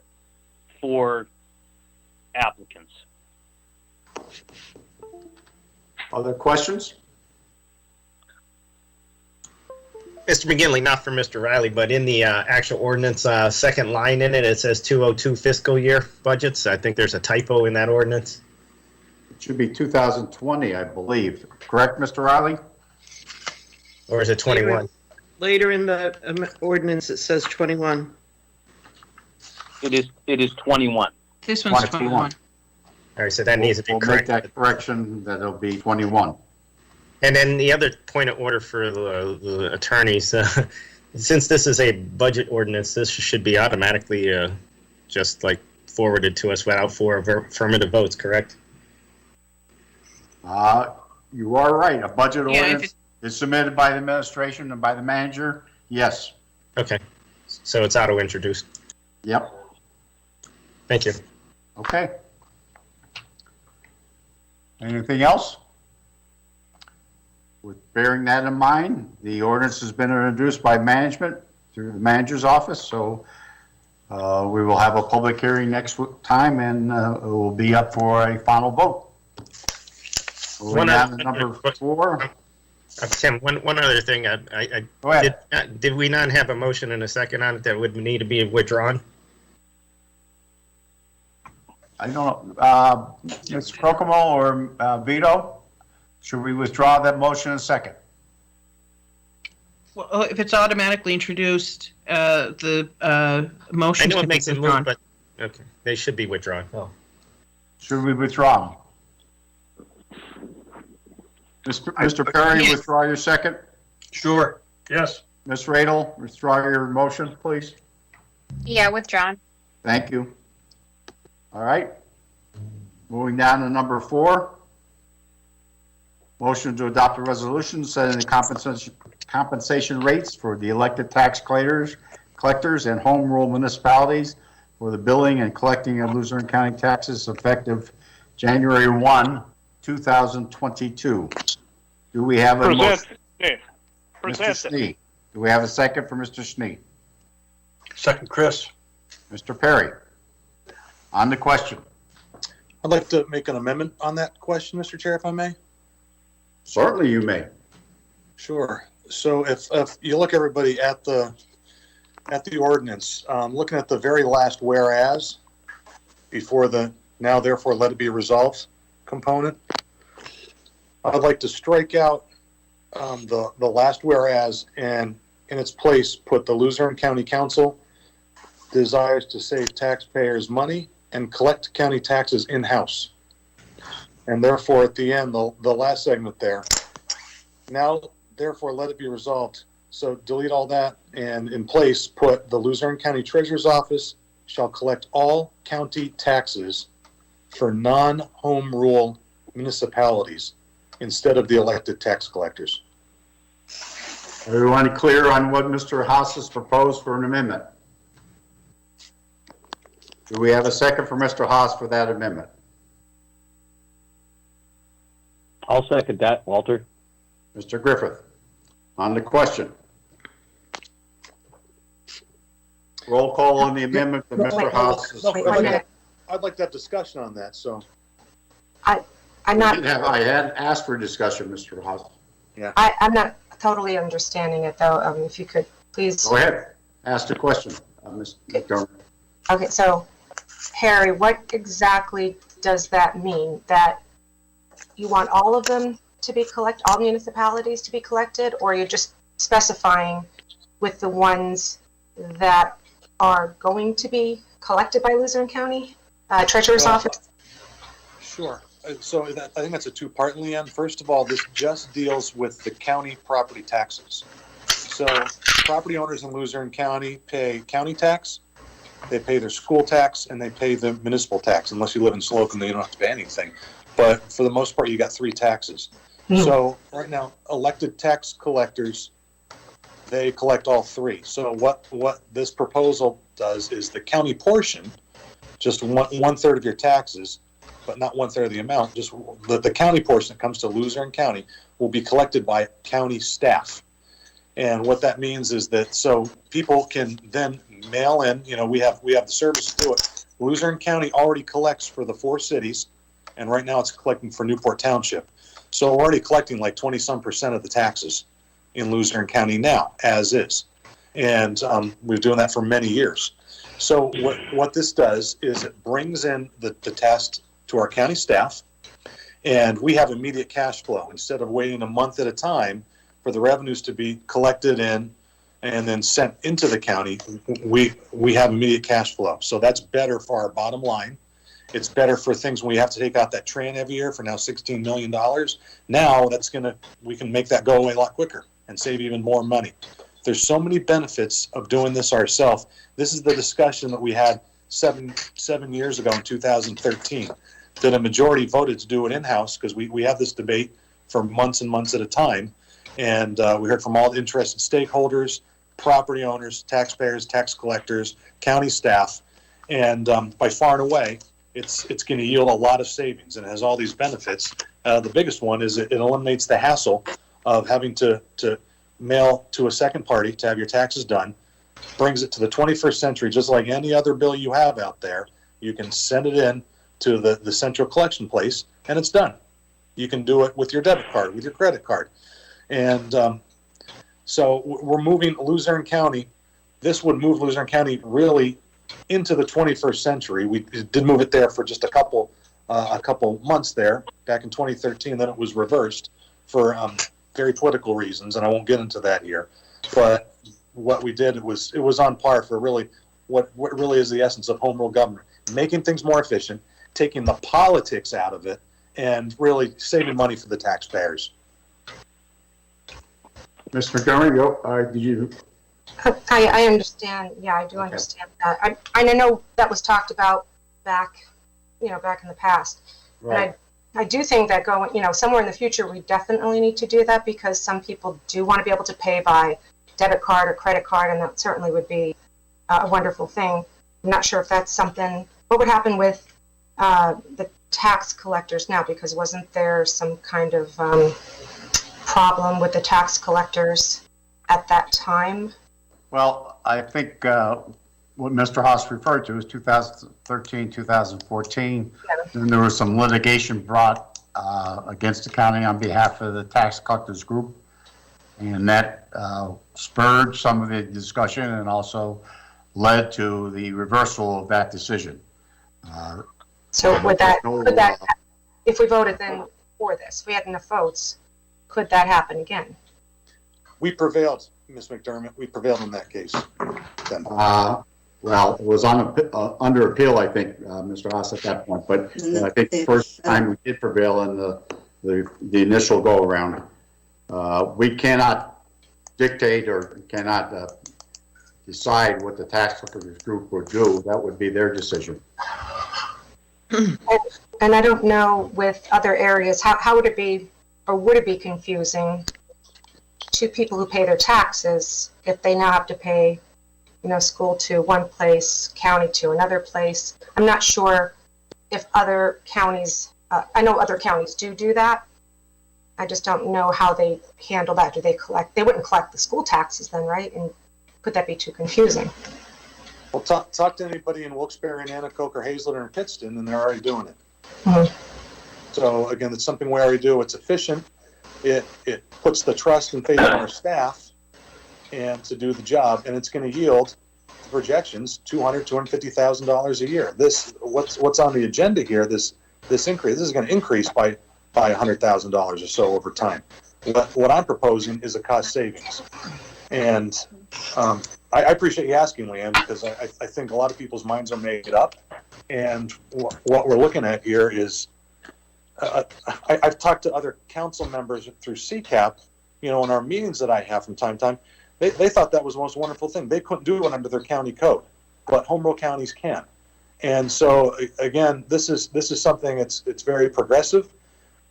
for applicants. Other questions? Mr. McGinley, not for Mr. Riley, but in the actual ordinance, second line in it, it says 202 fiscal year budgets. I think there's a typo in that ordinance. It should be 2020, I believe. Correct, Mr. Riley? Or is it 21? Later in the ordinance, it says 21. It is 21. This one's 21. All right, so that needs to be We'll corrected. make that correction, that it'll be 21. And then the other point of order for the attorneys, since this is a budget ordinance, this should be automatically just like forwarded to us without 4 affirmative votes, correct? You are right. A budget Yeah, ordinance is submitted by the administration and by the manager. Yes. Okay, so it's auto-introduced. Yep. Thank you. Okay. Anything else? With bearing that in mind, the ordinance has been introduced by management through the manager's office, so we will have a public hearing next time, and it will be up for a final vote. Moving down to number 4. Tim, one other thing. Go ahead. Did we not have a motion and a second on it that would need to be withdrawn? I don't know. Mr. Crocomo or Vito, should we withdraw that motion in a second? Well, if it's automatically introduced, the motion I know it can be makes it withdrawn. move, but okay, they should be withdrawn. Oh. Should we withdraw them? Mr. Perry, Yes. withdraw your second. Sure. Yes. Ms. Radel, withdraw your motion, please. Yeah, withdrawn. Thank you. All right. Moving down to number 4. Motion to adopt a resolution setting the compensation rates for the elected tax collectors and home rule municipalities for the billing and collecting of Luzerne County taxes effective January 1, 2022. Do we have a motion? Mr. Schnee. Do we have a second for Mr. Schnee? Second, Chris. Mr. Perry. On the question. I'd like to make an amendment on that question, Mr. Chair, if I may. Certainly you may. Sure. So if you look, everybody, at the ordinance, looking at the very last whereas before the now therefore let it be resolved component, I'd like to strike out the last whereas and in its place put the Luzerne County Council desires to save taxpayers money and collect county taxes in-house. And therefore, at the end, the last segment there, now, therefore, let it be resolved. So delete all that and in place put the Luzerne County Treasurer's Office shall collect all county taxes for non-home rule municipalities instead of the elected tax collectors. Everyone clear on what Mr. Haas has proposed for an amendment? Do we have a second for Mr. Haas for that amendment? I'll second that, Walter. Mr. Griffith, on the question. Roll call on the amendment that Mr. Haas has. I'd like to have discussion on that, so. I'm not. I had asked for discussion, Mr. Haas. Yeah. I'm not totally understanding it though. If you could please. Go ahead. Ask the question, Ms. McDermott. Okay, so Harry, what exactly does that mean? That you want all of them to be all municipalities to be collected, or you're just specifying with the ones that are going to be collected by Luzerne County Treasurer's Office? Sure. So I think that's a two-part, Leanne. First of all, this just deals with the county property taxes. So property owners in Luzerne County pay county tax, they pay their school tax, and they pay the municipal tax. Unless you live in Slocum, then you don't have to pay anything. But for the most part, you got three taxes. So right now, elected tax collectors, they collect all three. So what this proposal does is the county portion, just one third of your taxes, but not one third of the amount, just the county portion that comes to Luzerne County will be collected by county staff. And what that means is that so people can then mail in, we have the service to do it. Luzerne County already collects for the 4 cities, and right now it's collecting for Newport Township. So we're already collecting like 20-some% of the taxes in Luzerne County now, as is. And we've been doing that for many years. So what this does is it brings in the test to our county staff, and we have immediate cash flow. Instead of waiting a month at a time for the revenues to be collected in and then sent into the county, we have immediate cash flow. So that's better for our bottom line. It's better for things when we have to take out that tran every year for now $16 million. Now we can make that go away a lot quicker and save even more money. There's so many benefits of doing this ourselves. This is the discussion that we had seven years ago in 2013, that a majority voted to do it in-house because we have this debate for months and months at a time. And we heard from all the interested stakeholders, property owners, taxpayers, tax collectors, county staff. And by far and away, it's going to yield a lot of savings, and it has all these benefits. The biggest one is it eliminates the hassle of having to mail to a second party to have your taxes done. Brings it to the 21st century, just like any other bill you have out there. You can send it in to the central collection place, and it's done. You can do it with your debit card, with your credit card. And so we're moving Luzerne County. This would move Luzerne County really into the 21st century. We did move it there for just a couple months there, back in 2013. Then it was reversed for very political reasons, and I won't get into that here. But what we did, it was on par for really what really is the essence of home rule government, making things more efficient, taking the politics out of it, and really saving money for the taxpayers. Ms. Montgomery, did you? I understand. Yeah, I do understand that. I know that was talked about back in the past. Right. And I do think that somewhere in the future, we definitely need to do that, because some people do want to be able to pay by debit card or credit card, and that certainly would be a wonderful thing. I'm not sure if that's something. What would happen with the tax collectors now? Because wasn't there some kind of problem with the tax collectors at that time? Well, I think what Mr. Haas referred to is 2013, 2014. Yeah. And there was some litigation brought against the county on behalf of the tax collectors group. And that spurred some of the discussion and also led to the reversal of that decision. So could that, if we voted then for this, if we had enough votes, could that happen again? We prevailed, Ms. McDermott. We prevailed in that case. Well, it was under appeal, I think, Mr. Haas, at that point. But I think the first time we did prevail in the initial go-around. We cannot dictate or cannot decide what the tax collectors group would do. That would be their decision. And I don't know with other areas, how would it be, or would it be confusing to people who pay their taxes if they now have to pay, school to one place, county to another place? I'm not sure if other counties, I know other counties do that. I just don't know how they handle that. Do they collect? They wouldn't collect the school taxes then, right? And could that be too confusing? Well, talk to anybody in Wilkes-Barre, Nanticoke, or Hazleton, or Pittston, and they're already doing it. Mm-hmm. So again, it's something we already do. It's efficient. It puts the trust and faith in our staff and to do the job, and it's going to yield the projections $250,000 a year. This what's on the agenda here. This increase. This is going to increase by $100,000 or so over time. What I'm proposing is a cost savings, and I appreciate you asking, Leanne, because I think a lot of people's minds are made up, and what we're looking at here is I've talked to other council members through CCAP, in our meetings that I have from time to time. They thought that was the most wonderful thing. They couldn't do it under their county code, but home rule counties can. And so again, this is something it's very progressive.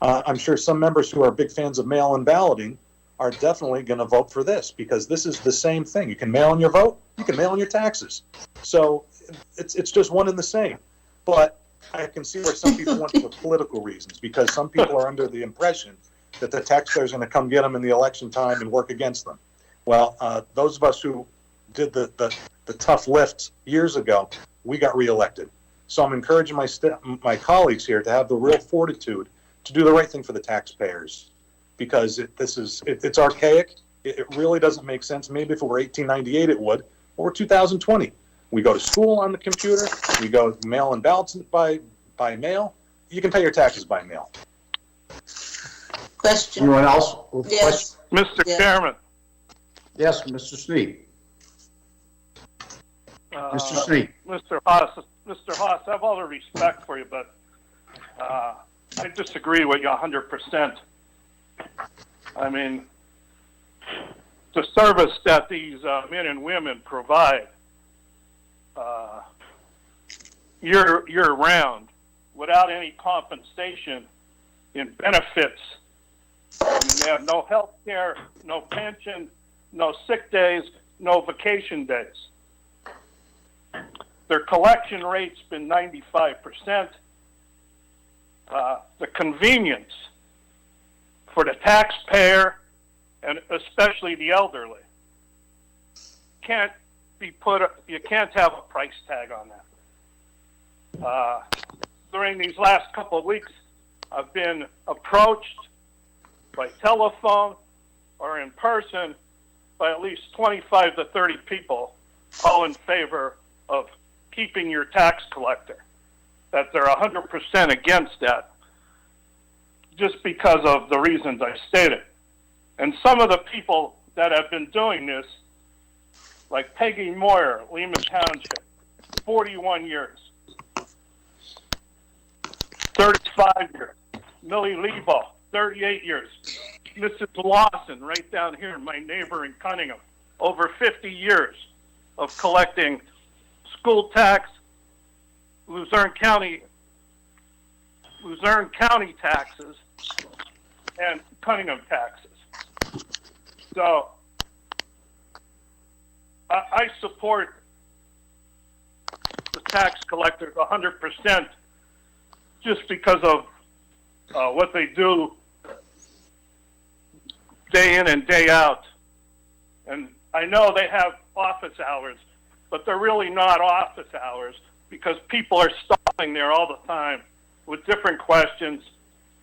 I'm sure some members who are big fans of mail-in balloting are definitely going to vote for this, because this is the same thing. You can mail in your vote, you can mail in your taxes. So it's just one and the same. But I can see where some people want it for political reasons, because some people are under the impression that the taxpayers are going to come get them in the election time and work against them. Well, those of us who did the tough lift years ago, we got reelected. So I'm encouraging my colleagues here to have the real fortitude to do the right thing for the taxpayers, because it's archaic. It really doesn't make sense. Maybe if it were 1898, it would. Or 2020. We go to school on the computer. We go mail in ballots by mail. You can pay your taxes by mail. Question. Anyone else? Yes. Mr. Chairman. Yes, Mr. Sneed. Mr. Sneed. Mr. Haas, I have all the respect for you, but I disagree with you 100%. I mean, the service that these men and women provide year round, without any compensation in benefits. I mean, they have no health care, no pension, no sick days, no vacation days. Their collection rate's been 95%. The convenience for the taxpayer, and especially the elderly, can't be you can't have a price tag on that. During these last couple of weeks, I've been approached by telephone or in person by at least 25 to 30 people, all in favor of keeping your tax collector, that they're 100% against that, just because of the reasons I stated. And some of the people that have been doing this, like Peggy Moyer, Lehman Township, 41 years. 35 years. Millie Lebo, 38 years. Mrs. Lawson, right down here, my neighbor in Conyngham, over 50 years of collecting school tax, Luzerne County taxes, and Conyngham taxes. So I support the tax collectors 100%, just because of what they do day in and day out. And I know they have office hours, but they're really not office hours, because people are stopping there all the time with different questions.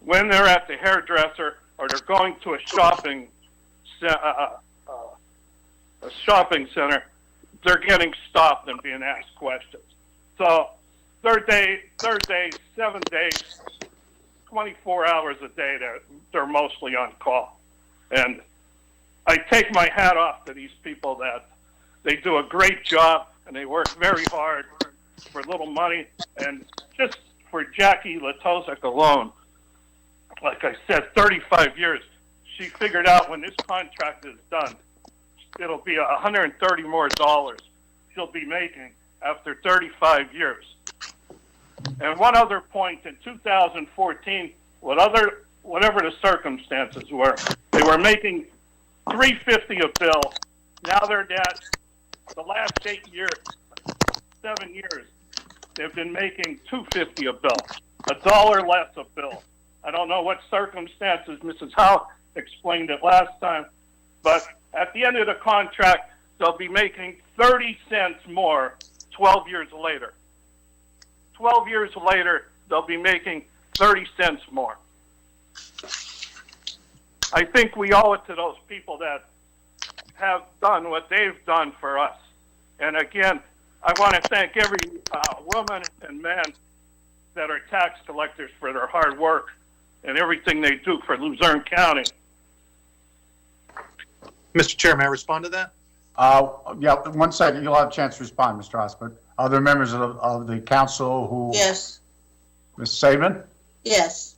When they're at the hairdresser or they're going to a shopping center, they're getting stopped and being asked questions. So third day, 7 days, 24 hours a day, they're mostly on call. And I take my hat off to these people that they do a great job and they work very hard for little money. And just for Jackie Latozic alone, like I said, 35 years, she figured out when this contract is done, it'll be $130 more she'll be making after 35 years. And one other point, in 2014, whatever the circumstances were, they were making $350 a bill. Now they're at the last 7 years, they've been making $250 a bill, $1 less a bill. I don't know what circumstances. Mrs. Howe explained it last time, but at the end of the contract, they'll be making 30 cents more 12 years later. 12 years later, they'll be making 30 cents more. I think we owe it to those people that have done what they've done for us. And again, I want to thank every woman and man that are tax collectors for their hard work and everything they do for Luzerne County. Mr. Chair, may I respond to that? Yeah, 1 second. You'll have a chance to respond, Mr. Haas. But other members of the council who... Yes. Ms. Saban? Yes.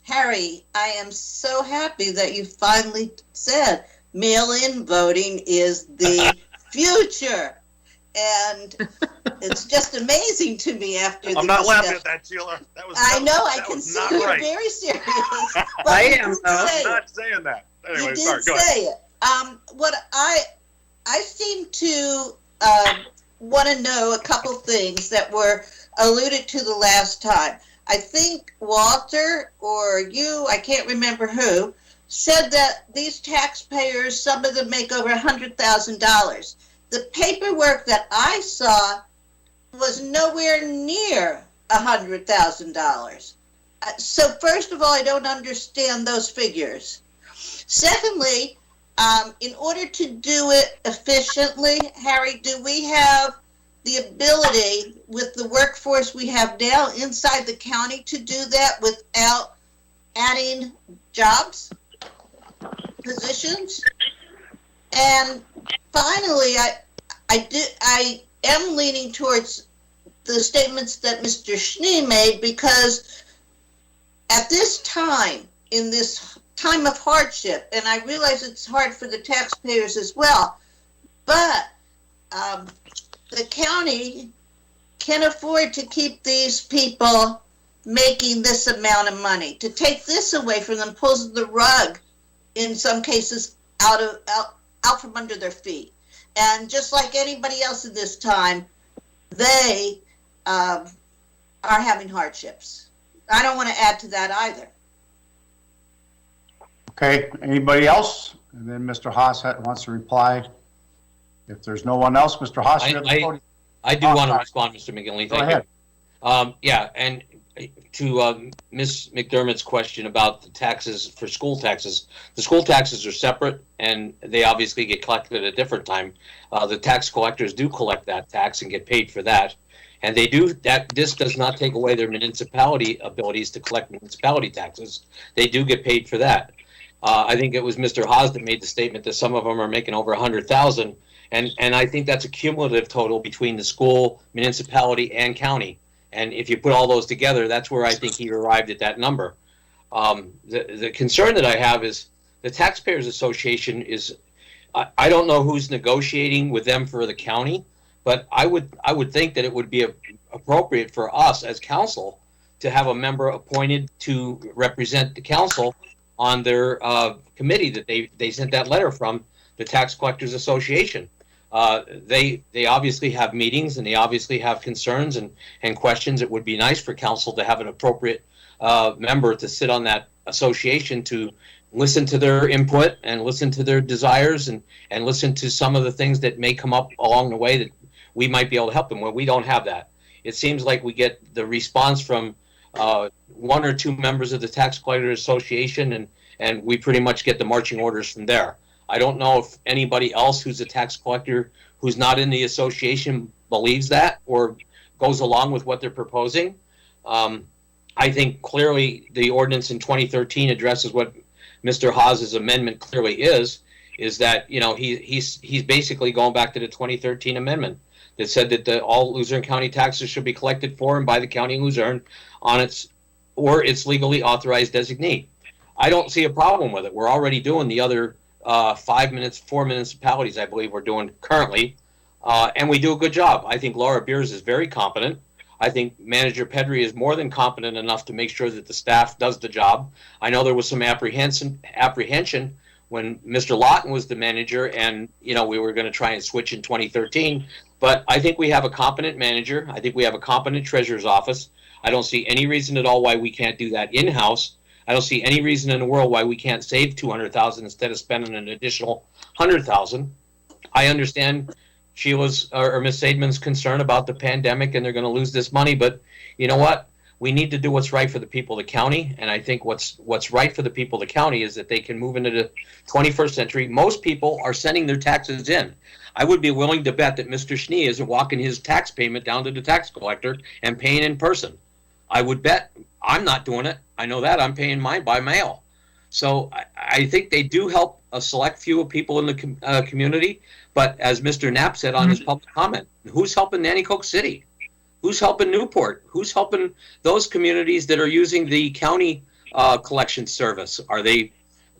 Harry, I am so happy that you finally said mail-in voting is the future. And it's just amazing to me after the I'm not laughing discussion. at that, Sheila. I know, I can see you're right. very serious. But I you am, did though. say I'm not it. saying that. Anyway, You did sorry, go say ahead. it. What I seem to want to know a couple things that were alluded to the last time. I think Walter or you, I can't remember who, said that these taxpayers, some of them make over $100,000. The paperwork that I saw was nowhere near $100,000. So first of all, I don't understand those figures. Secondly, in order to do it efficiently, Harry, do we have the ability with the workforce we have now inside the county to do that without adding jobs, positions? And finally, I am leaning towards the statements that Mr. Schnee made, because at this time, in this time of hardship, and I realize it's hard for the taxpayers as well, but the county can afford to keep these people making this amount of money. To take this away from them pulls the rug, in some cases, out from under their feet. And just like anybody else in this time, they are having hardships. I don't want to add to that either. Okay, anybody else? And then Mr. Haas wants to reply. If there's no one else, Mr. Haas, you have the floor. I do want to respond, Mr. McGinley. Go Thank ahead. you. Yeah, and to Ms. McDermott's question about the taxes for school taxes, the school taxes are separate, and they obviously get collected at a different time. The tax collectors do collect that tax and get paid for that. And they do that. This does not take away their municipality abilities to collect municipality taxes. They do get paid for that. I think it was Mr. Haas that made the statement that some of them are making over 100,000, and I think that's a cumulative total between the school, municipality, and county. And if you put all those together, that's where I think he arrived at that number. The concern that I have is the Taxpayers Association is, I don't know who's negotiating with them for the county, but I would think that it would be appropriate for us as council to have a member appointed to represent the council on their committee that they sent that letter from, the Tax Collectors Association. They obviously have meetings, and they obviously have concerns and questions. It would be nice for council to have an appropriate member to sit on that association to listen to their input and listen to their desires and listen to some of the things that may come up along the way that we might be able to help them. Well, we don't have that. It seems like we get the response from one or two members of the Tax Collectors Association, and we pretty much get the marching orders from there. I don't know if anybody else who's a tax collector who's not in the association believes that or goes along with what they're proposing. I think clearly the ordinance in 2013 addresses what Mr. Haas's amendment clearly is that, you know, he's basically going back to the 2013 amendment that said that all Luzerne County taxes should be collected for and by the county of Luzerne on its legally authorized designee. I don't see a problem with it. We're already doing the other 4 municipalities, I believe we're doing currently, and we do a good job. I think Laura Beers is very competent. I think Manager Pedri is more than competent enough to make sure that the staff does the job. I know there was some apprehension when Mr. Lawton was the manager, and you know we were going to try and switch in 2013. But I think we have a competent manager. I think we have a competent treasurer's office. I don't see any reason at all why we can't do that in-house. I don't see any reason in the world why we can't save $200,000 instead of spending an additional $100,000. I understand Sheila's or Ms. Seidman's concern about the pandemic and they're going to lose this money, but you know what? We need to do what's right for the people of the county, and I think what's right for the people of the county is that they can move into the 21st century. Most people are sending their taxes in. I would be willing to bet that Mr. Schnee isn't walking his tax payment down to the tax collector and paying in person. I would bet I'm not doing it. I know that. I'm paying mine by mail. So I think they do help a select few of people in the community. But as Mr. Knapp said on his public comment, who's helping Nanticoke City? Who's helping Newport? Who's helping those communities that are using the county collection service? Are they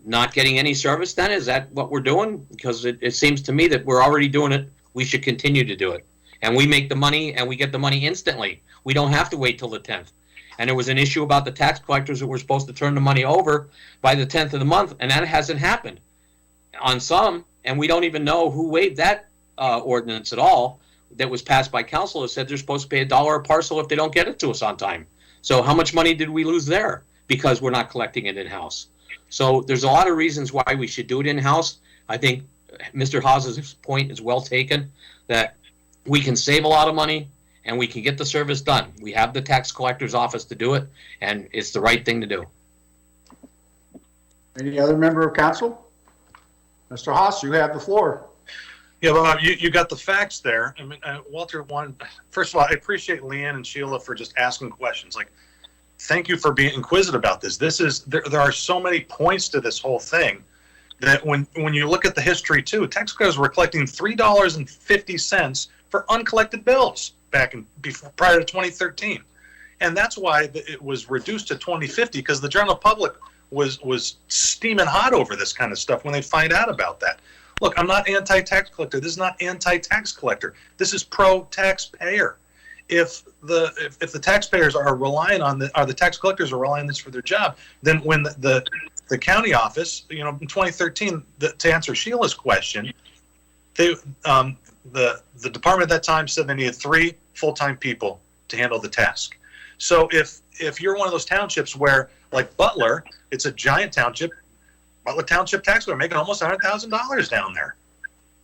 not getting any service then? Is that what we're doing? Because it seems to me that we're already doing it. We should continue to do it. And we make the money and we get the money instantly. We don't have to wait till the 10th. And there was an issue about the tax collectors that were supposed to turn the money over by the 10th of the month, and that hasn't happened on some. And we don't even know who waived that ordinance at all that was passed by council that said they're supposed to pay $1 a parcel if they don't get it to us on time. So how much money did we lose there because we're not collecting it in-house? So there's a lot of reasons why we should do it in-house. I think Mr. Haas's point is well taken, that we can save a lot of money and we can get the service done. We have the tax collector's office to do it, and it's the right thing to do. Any other member of council? Mr. Haas, you have the floor. Yeah, well, you got the facts there. I mean, Walter, first of all, I appreciate Leanne and Sheila for just asking questions. Like, thank you for being inquisitive about this. There are so many points to this whole thing that when you look at the history too, tax collectors were collecting $3.50 for uncollected bills prior to 2013, and that's why it was reduced to $20.50, because the general public was steaming hot over this kind of stuff when they find out about that. Look, I'm not anti-tax collector. This is not anti-tax collector. This is pro-taxpayer. If the taxpayers are relying on the tax collectors are relying on this for their job, then when the county office, in 2013, to answer Sheila's question, the department at that time said they needed 3 full-time people to handle the task. So if you're one of those townships where, like Butler, it's a giant township, Butler Township tax collector making almost $100,000 down there,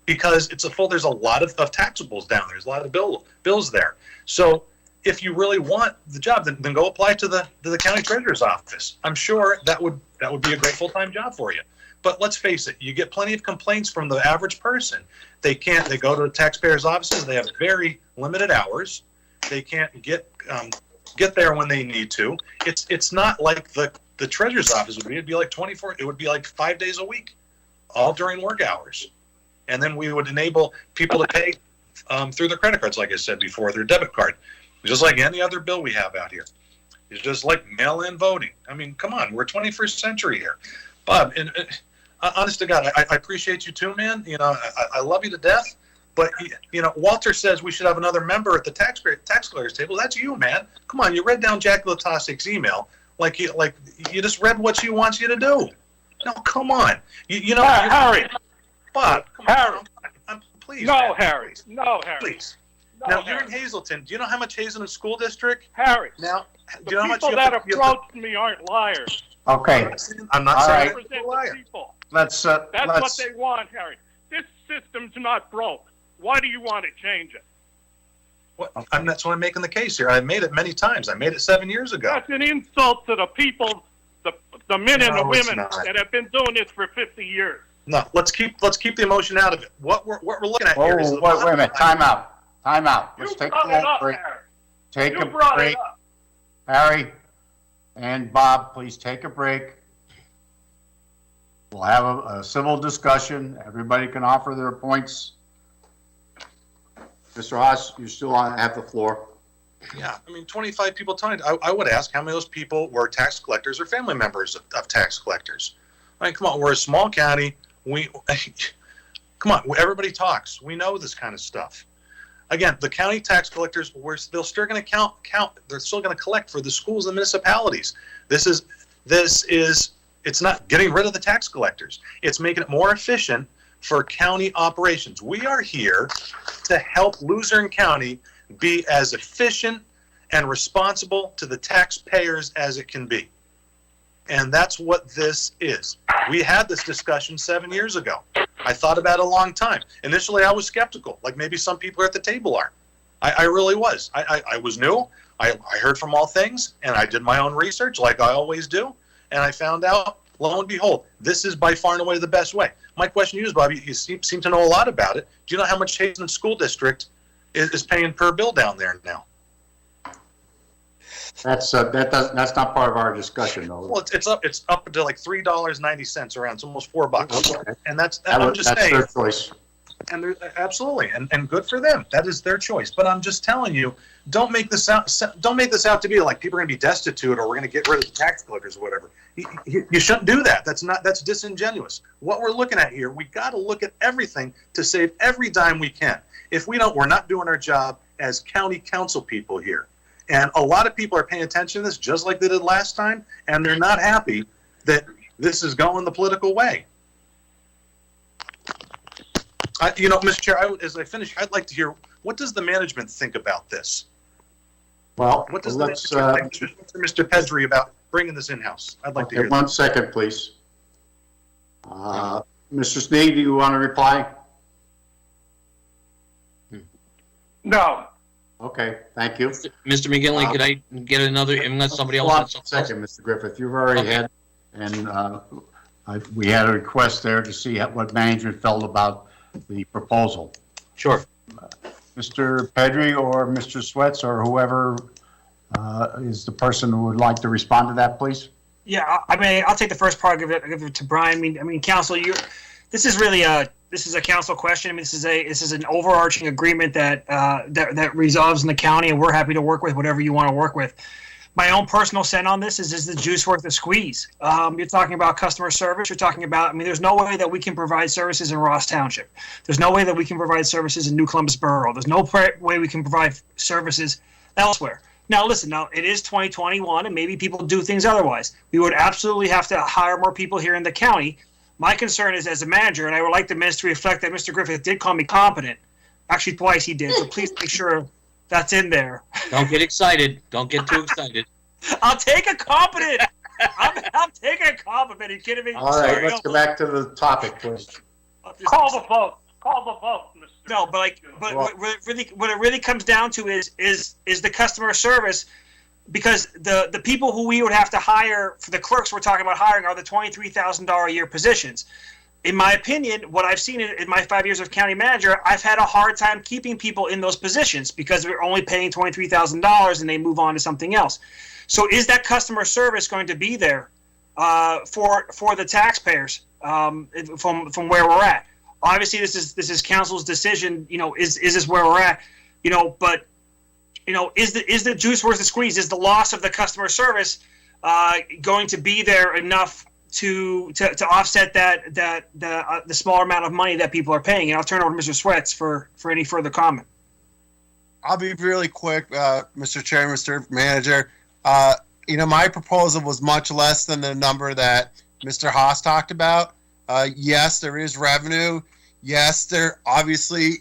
because there's a lot of taxables down there. There's a lot of bills there. So if you really want the job, then go apply to the county treasurer's office. I'm sure that would be a great full-time job for you. But let's face it, you get plenty of complaints from the average person. They go to the taxpayers' offices. They have very limited hours. They can't get there when they need to. It's not like the treasurer's office would be. It'd be like 24. It would be like 5 days a week, all during work hours. And then we would enable people to pay through their credit cards, like I said before, their debit card, just like any other bill we have out here. It's just like mail-in voting. I mean, come on, we're 21st century here. Bob, and honest to God, I appreciate you too, man. I love you to death. But Walter says we should have another member at the tax collectors table. That's you, man. Come on, you read down Jackie Latasik's email like you just read what she wants you to do. No, come on. Harry. Bob, Harry. Please. No, man, Harry. Please. No, Harry. Please. No, Now, Harry. you're in Hazleton. Do you know how much Hazleton School District? Harry. Now, The do you know how much people you that have to- approach me aren't liars. Okay. I'm not All saying right. you're Represent a liar. the people. Let's That's what they want, Harry. This system's not broke. Why do you want to change it? That's why I'm making the case here. I've made it many times. I made it 7 years ago. That's an insult to the people, the men and the No, it's women not. that have been doing this for 50 years. No, let's keep the emotion out of it. What we're looking at here is wait a minute. Time out. Let's take brought it a up, break. Harry. Take You a brought break. it up. Harry and Bob, please take a break. We'll have a civil discussion. Everybody can offer their points. Mr. Haas, you still have the floor. Yeah, 25 people tonight. I would ask how many of those people were tax collectors or family members of tax collectors. Come on, we're a small county. Come on, everybody talks. We know this kind of stuff. Again, the county tax collectors, they're still going to count. They're still going to collect for the schools and municipalities. This is. It's not getting rid of the tax collectors. It's making it more efficient for county operations. We are here to help Luzerne County be as efficient and responsible to the taxpayers as it can be. And that's what this is. We had this discussion 7 years ago. I thought about it a long time. Initially, I was skeptical, like maybe some people at the table are. I really was. I was new. I heard from all things, and I did my own research like I always do, and I found out, lo and behold, this is by far and away the best way. My question to you is, Bobby, you seem to know a lot about it. Do you know how much Hazleton School District is paying per bill down there now? That's not part of our discussion, though. Well, it's up to like $3.90 around. It's almost $4, Okay. and that's That's saying. their choice. And absolutely, and good for them. That is their choice. But I'm just telling you, don't make this out to be like people are going to be destitute or we're going to get rid of the tax collectors or whatever. You shouldn't do that. That's disingenuous. What we're looking at here, we got to look at everything to save every dime we can. If we don't, we're not doing our job as county council people here. And a lot of people are paying attention to this just like they did last time, and they're not happy that this is going the political way. Mr. Chair, as I finish, I'd like to hear, what does the management think about this? Well, what does Mr. Pedri about bringing this in-house? I'd like to hear that. 1 second, please. Mr. Sneed, do you want to reply? No. Okay, thank you. Mr. McGinley, could I get another, unless somebody else wants something? 1 second, Mr. Griffith. You've already had, and we had a request there to see what management felt about the proposal. Sure. Mr. Pedri or Mr. Sweats or whoever is the person who would like to respond to that, please. Yeah, I mean, I'll take the first part, give it to Brian. I mean, council, this is really a council question. I mean, this is an overarching agreement that resolves in the county, and we're happy to work with whatever you want to work with. My own personal sense on this is the juice worth the squeeze? You're talking about customer service. You're talking about, I mean, there's no way that we can provide services in Ross Township. There's no way that we can provide services in New Columbus Borough. There's no way we can provide services elsewhere. Now, listen, it is 2021, and maybe people do things otherwise. We would absolutely have to hire more people here in the county. My concern is, as a manager, and I would like the minutes to reflect that Mr. Griffith did call me competent. Actually, twice he did, so please make sure that's in there. Don't get excited. Don't get too excited. I'll take a compliment. I'm taking a compliment. Are you kidding me? All right, let's go back to the topic, please. Call the vote. Call the vote, Mr. No, but what it really comes down to is the customer service, because the people who we would have to hire for the clerks we're talking about hiring are the $23,000 a year positions. In my opinion, what I've seen in my 5 years of county manager, I've had a hard time keeping people in those positions because we're only paying $23,000 and they move on to something else. So is that customer service going to be there for the taxpayers from where we're at? Obviously, this is council's decision. Is this where we're at? But is the juice worth the squeeze? Is the loss of the customer service going to be there enough to offset the smaller amount of money that people are paying? And I'll turn it over to Mr. Sweats for any further comment. I'll be really quick, Mr. Chair, Mr. Manager. My proposal was much less than the number that Mr. Haas talked about. Yes, there is revenue. Yes, there obviously,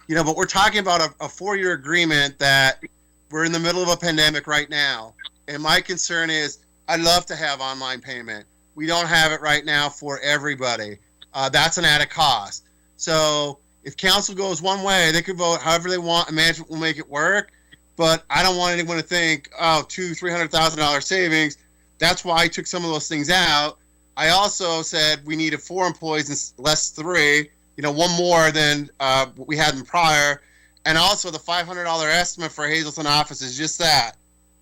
but we're talking about a 4-year agreement that we're in the middle of a pandemic right now. And my concern is I'd love to have online payment. We don't have it right now for everybody. That's an added cost. So if council goes one way, they can vote however they want and management will make it work. But I don't want anyone to think, $200,000-$300,000 savings. That's why I took some of those things out. I also said we needed 4 employees and less 3, one more than what we had in prior. And also the $500 estimate for Hazleton office is just that.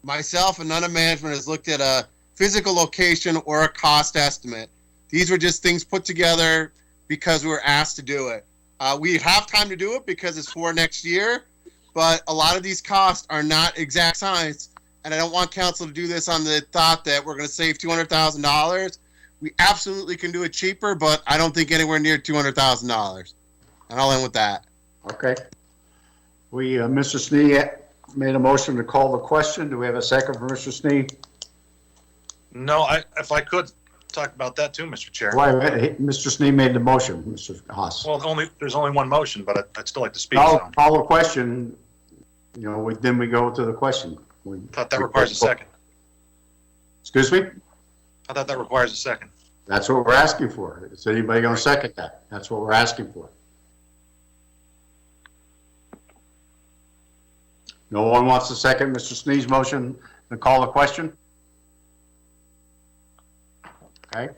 Myself and none of management has looked at a physical location or a cost estimate. These were just things put together because we were asked to do it. We have time to do it because it's for next year, but a lot of these costs are not exact science, and I don't want council to do this on the thought that we're going to save $200,000. We absolutely can do it cheaper, but I don't think anywhere near $200,000. And I'll end with that. Okay. Mr. Snee made a motion to call the question. Do we have a second for Mr. Snee? No, if I could talk about that too, Mr. Chair. Why, Mr. Snee made the motion, Mr. Haas. Well, there's only one motion, but I'd still like to speak. Call the question. Then we go to the question. I thought that requires a second. Excuse me? I thought that requires a second. That's what we're asking for. Is anybody going to second that? That's what we're asking for. No one wants to second Mr. Sneed's motion to call the question? Okay.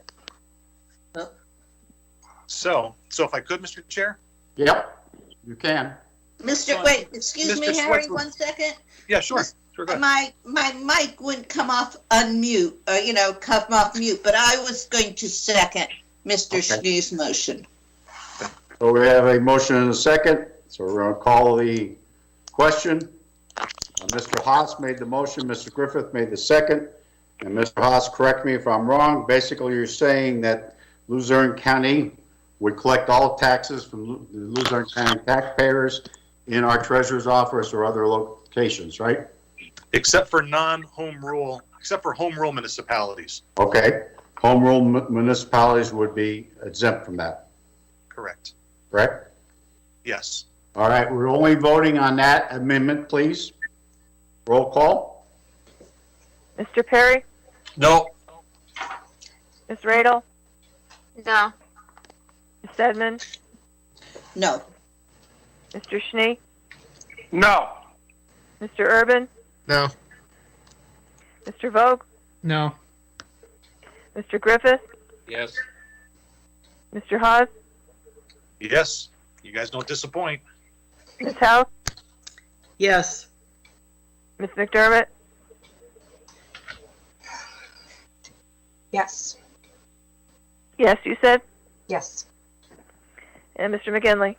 So if I could, Mr. Chair? Yep, you can. Wait, excuse me, Mr. Harry, Switzer. 1 second. Yeah, sure. Sure, go ahead. My mic wouldn't come off unmute, come off mute, but I was going to second Mr. Sneed's motion. So we have a motion and a second, so we're going to call the question. Mr. Haas made the motion, Mr. Griffith made the second, and Mr. Haas, correct me if I'm wrong, basically you're saying that Luzerne County would collect all taxes from the Luzerne County taxpayers in our treasurer's office or other locations, right? Except for home rule municipalities. Okay, home rule municipalities would be exempt from that, Correct. correct? Yes. All right, we're only voting on that amendment, please. Roll call. Mr. Perry? No. Ms. Radel? No. Ms. Edmond? No. Mr. Schnee? No. Mr. Urban? No. Mr. Vogt? No. Mr. Griffith? Yes. Mr. Haas? Yes. You guys don't disappoint. Ms. House? Yes. Ms. McDermott? Yes. Yes, you said? Yes. And Mr. McGinley?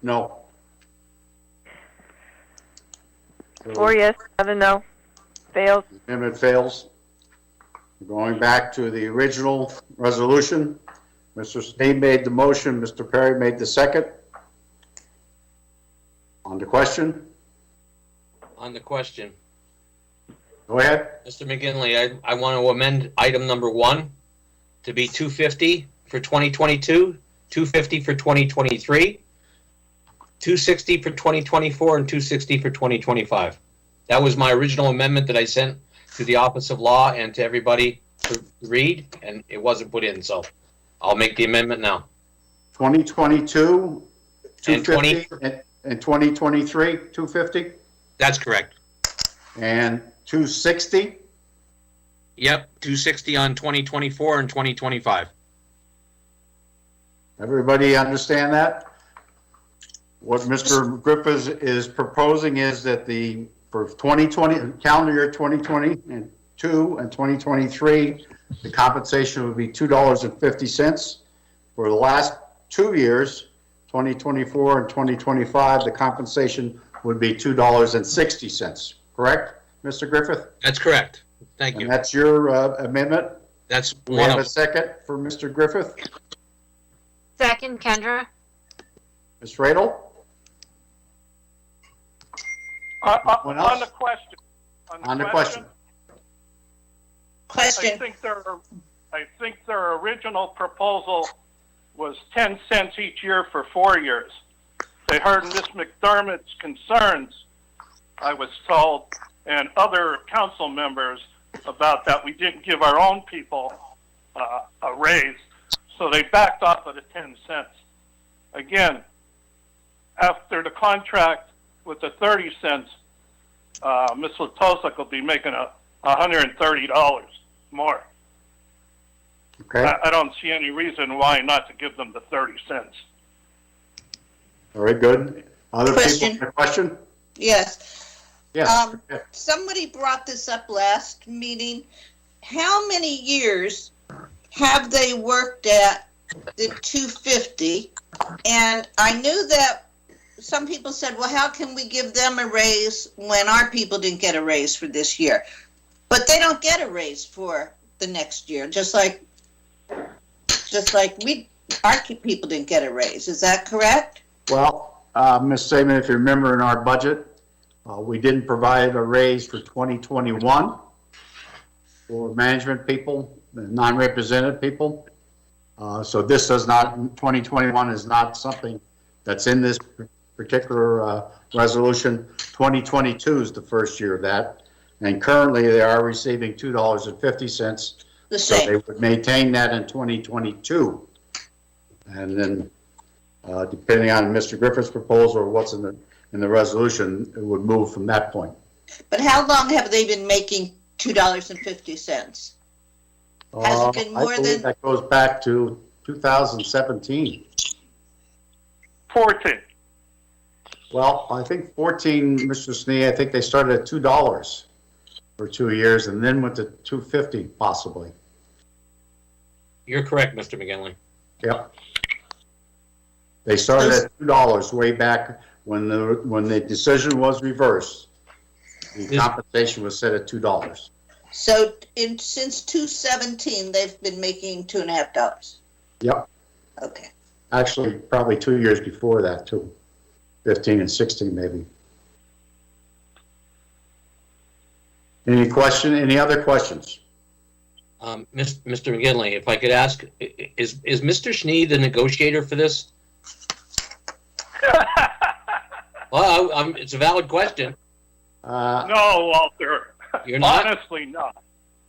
No. 4 yes, 7 no. Fails. Amendment fails. Going back to the original resolution, Mr. Sneed made the motion, Mr. Perry made the second. On the question, On the question, go ahead. Mr. McGinley, I want to amend item number 1 to be 250 for 2022, 250 for 2023, 260 for 2024, and 260 for 2025. That was my original amendment that I sent to the Office of Law and to everybody to read, and it wasn't put in, so I'll make the amendment now. 2022, And 250, and 2023, 250, That's correct. and 260. Yep, 260 on 2024 and 2025. Everybody understand that? What Mr. Griffiths is proposing is that for 2020, calendar year 2022 and 2023, the compensation would be $2.50. For the last 2 years, 2024 and 2025, the compensation would be $2.60, correct, Mr. Griffith? That's correct. Thank you. And that's your amendment? That's We one have of a second for Mr. Griffith. Second, Kendra. Ms. Radel? On the question. On the question. I think their original proposal was 10 cents each year for 4 years. They heard Ms. McDermott's concerns, I was told, and other council members about that. We didn't give our own people a raise, so they backed off of the 10 cents. Again, after the contract with the 30 cents, Ms. Latosik will be making $130 more. Okay. I don't see any reason why not to give them the 30 cents. Very good. Other Question. people have a question? Yes. Yes. Somebody brought this up last meeting. How many years have they worked at the 250? And I knew that some people said, well, how can we give them a raise when our people didn't get a raise for this year? But they don't get a raise for the next year, just like our people didn't get a raise. Is that correct? Well, Ms. Saban, if you remember in our budget, we didn't provide a raise for 2021 for management people, non-represented people. So this does not, 2021 is not something that's in this particular resolution. 2022 is the first year of that. And currently they are receiving $2.50. The so same. they would maintain that in 2022. And then depending on Mr. Griffith's proposal or what's in the in the resolution, it would move from that point. But how long have they been making $2.50? Has it been I more believe than? that goes back to 2017. 14. Well, I think 14, Mr. Snee, I think they started at $2 for 2 years and then went to $2.50 possibly. You're correct, Mr. McGinley. Yep. They started at $2 way back when the decision was reversed. The compensation was set at $2. So since 2017, they've been making $2.50. Yep. Okay. Actually, probably 2 years before that too. 15 and 16 maybe. Any other questions? Mr. McGinley, if I could ask, is Mr. Schnee the negotiator for this? Well, it's a valid question. No, Walter. You're not? Honestly, not.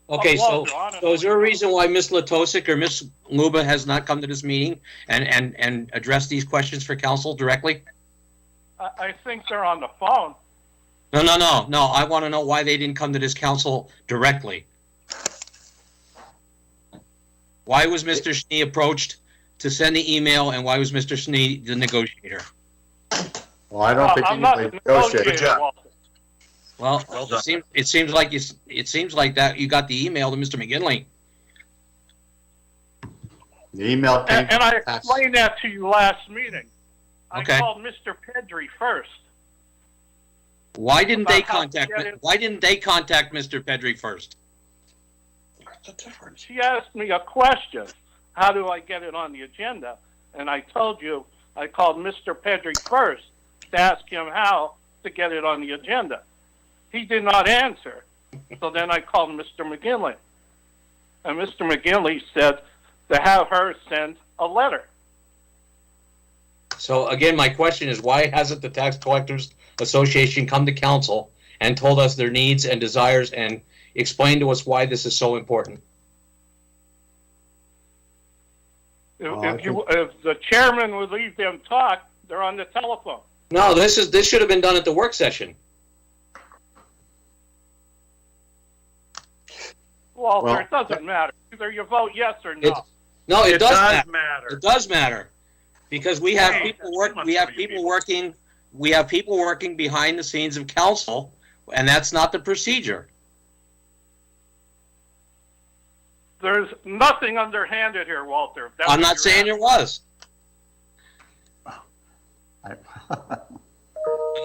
Okay, Walter, so is there a reason why Ms. Latosik or Ms. Luba has not come to this meeting and addressed these questions for council directly? I think they're on the phone. No. I want to know why they didn't come to this council directly. Why was Mr. Schnee approached to send the email, and why was Mr. Schnee the negotiator? Well, I don't think I'm not the negotiator, Walter. Well, it seems like that you got the email to Mr. McGinley. The email came. And I explained that to you last meeting. Okay. I called Mr. Pedri first. Why didn't they contact Mr. Pedri first? She asked me a question. How do I get it on the agenda? And I told you I called Mr. Pedri first to ask him how to get it on the agenda. He did not answer. So then I called Mr. McGinley. And Mr. McGinley said to have her send a letter. So again, my question is, why hasn't the Tax Collectors Association come to council and told us their needs and desires and explained to us why this is so important? If the chairman would leave them talk, they're on the telephone. No, this should have been done at the work session. Walter, it doesn't matter. Either you vote yes or no. It does matter. It does matter. Because we have people working behind the scenes of council, and that's not the procedure. There's nothing underhanded here, Walter. I'm not saying there was. I'm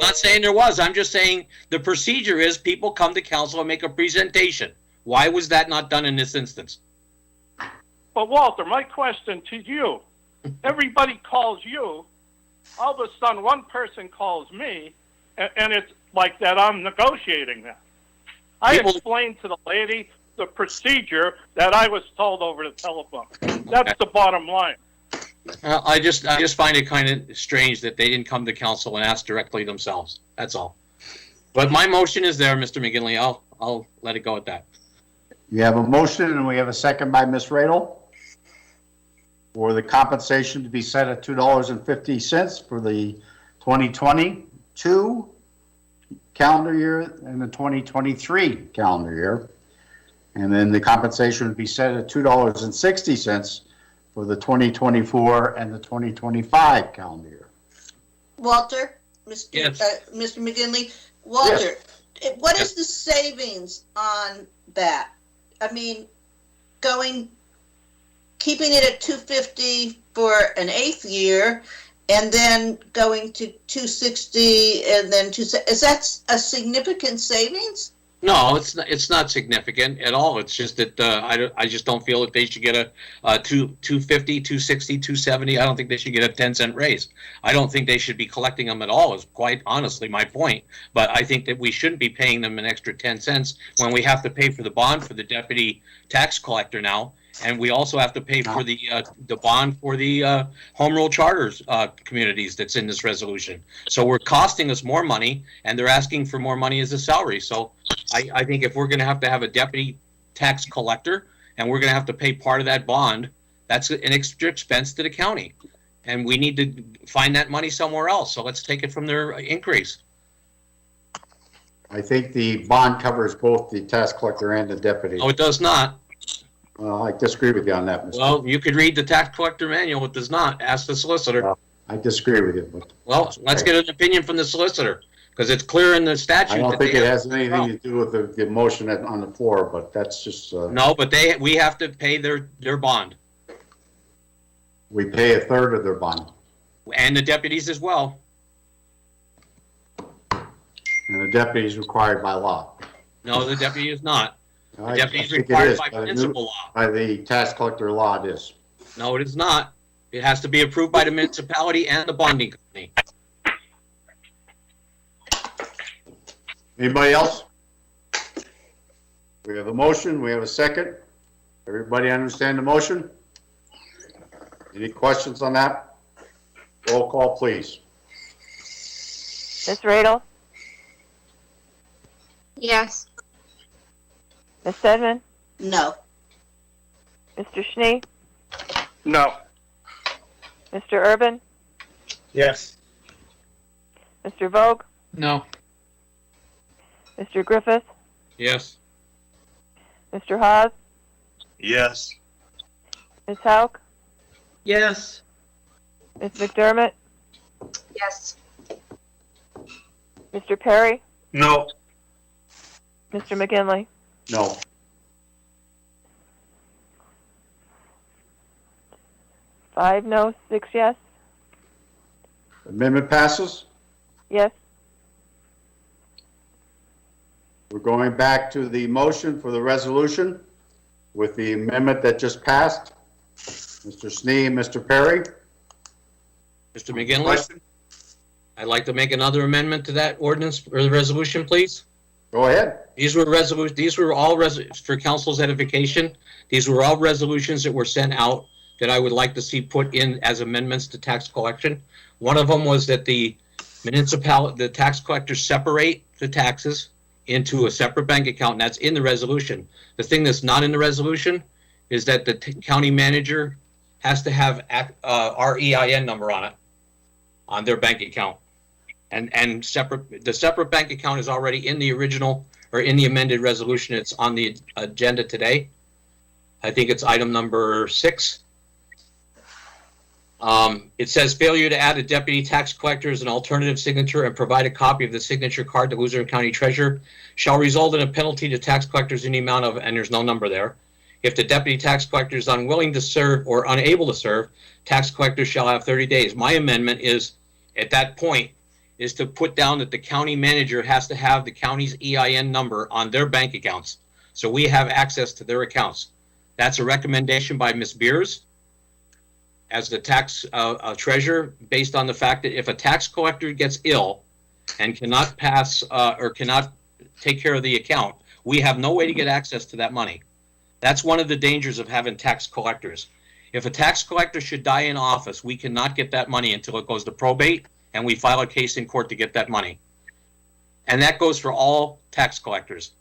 not saying there was. I'm just saying the procedure is people come to council and make a presentation. Why was that not done in this instance? But Walter, my question to you, everybody calls you, all of a sudden one person calls me, and it's like that I'm negotiating that. I explained to the lady the procedure that I was told over the telephone. That's the bottom line. I just find it kind of strange that they didn't come to council and ask directly themselves. That's all. But my motion is there, Mr. McGinley. I'll let it go at that. You have a motion and we have a second by Ms. Radel for the compensation to be set at $2.50 for the 2022 calendar year and the 2023 calendar year. And then the compensation would be set at $2.60 for the 2024 and the 2025 calendar year. Walter, Mr. McGinley, Walter, what is the savings on that? I mean, keeping it at $2.50 for an eighth year, and then going to $2.60, and then is that a significant savings? No, it's not significant at all. It's just that I just don't feel that they should get a $2.50, $2.60, $2.70. I don't think they should get a 10-cent raise. I don't think they should be collecting them at all, is quite honestly my point. But I think that we shouldn't be paying them an extra 10 cents when we have to pay for the bond for the deputy tax collector now. And we also have to pay for the bond for the home rule charters communities that's in this resolution. So we're costing us more money, and they're asking for more money as a salary. So I think if we're going to have a deputy tax collector, and we're going to have to pay part of that bond, that's an extra expense to the county. And we need to find that money somewhere else. So let's take it from their increase. I think the bond covers both the tax collector and the deputy. No, it does not. Well, I disagree with you on that, Mr. Well, you could read the tax collector manual. It does not. Ask the solicitor. I disagree with you. But Well, let's get an opinion from the solicitor, because it's clear in the statute. I don't that think they it have has anything to do with the motion on the floor, but that's just, No, but we have to pay their bond, we pay a third of their bond. and the deputies as well. And the deputy is required by law. No, the deputy is not. The I deputy is think it required is by the municipal law. By the tax collector law, it is. No, it is not. It has to be approved by the municipality and the bonding company. Anybody else? We have a motion, we have a second. Everybody understand the motion? Any questions on that? Roll call, please. Ms. Radel? Yes. Ms. Stedman? No. Mr. Schnee? No. Mr. Urban? Yes. Mr. Vogt? No. Mr. Griffith? Yes. Mr. Haas? Yes. Ms. Hauk? Yes. Ms. McDermott? Yes. Mr. Perry? No. Mr. McGinley? No. Five no, 6 yes. Amendment passes. Yes. We're going back to the motion for the resolution with the amendment that just passed. Mr. Snee and Mr. Perry. Mr. McGinley? I'd like to make another amendment to that ordinance or the resolution, please. Go ahead. These were all for council's edification. These were all resolutions that were sent out that I would like to see put in as amendments to tax collection. One of them was that the tax collectors separate the taxes into a separate bank account, and that's in the resolution. The thing that's not in the resolution is that the county manager has to have our EIN number on it, on their bank account. And the separate bank account is already in the original or in the amended resolution. It's on the agenda today. I think it's item number 6. It says failure to add a deputy tax collector as an alternative signature and provide a copy of the signature card to Luzerne County Treasurer shall result in a penalty to tax collectors in the amount of, and there's no number there. If the deputy tax collector is unwilling to serve or unable to serve, tax collectors shall have 30 days. My amendment is, at that point, is to put down that the county manager has to have the county's EIN number on their bank accounts, so we have access to their accounts. That's a recommendation by Ms. Beers as the tax treasurer, based on the fact that if a tax collector gets ill and cannot pass or cannot take care of the account, we have no way to get access to that money. That's one of the dangers of having tax collectors. If a tax collector should die in office, we cannot get that money until it goes to probate and we file a case in court to get that money. And that goes for all tax collectors.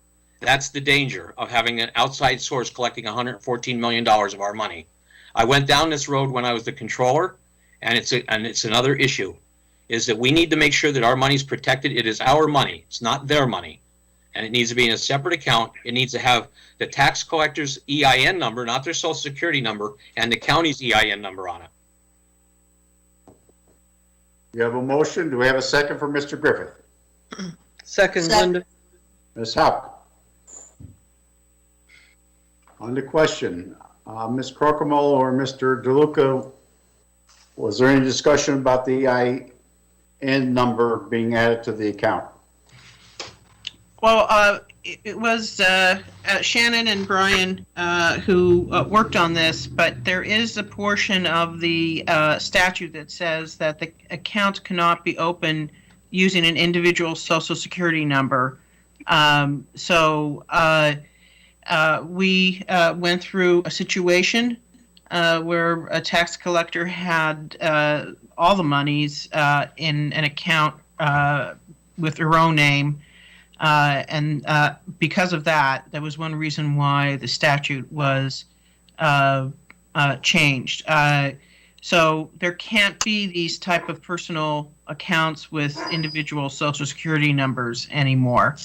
That's the danger of having an outside source collecting $114 million of our money. I went down this road when I was the controller, and it's another issue, is that we need to make sure that our money is protected. It is our money. It's not their money. And it needs to be in a separate account. It needs to have the tax collector's EIN number, not their social security number, and the county's EIN number on it. You have a motion. Do we have a second for Mr. Griffith? Second, Linda. Ms. Hauk. On the question, Ms. Crocamo or Mr. DeLuca, was there any discussion about the EIN number being added to the account? Well, it was Shannon and Brian who worked on this, but there is a portion of the statute that says that the account cannot be opened using an individual social security number. We went through a situation where a tax collector had all the monies in an account with her own name. And because of that, that was one reason why the statute was changed. So there can't be these type of personal accounts with individual Social Security numbers anymore.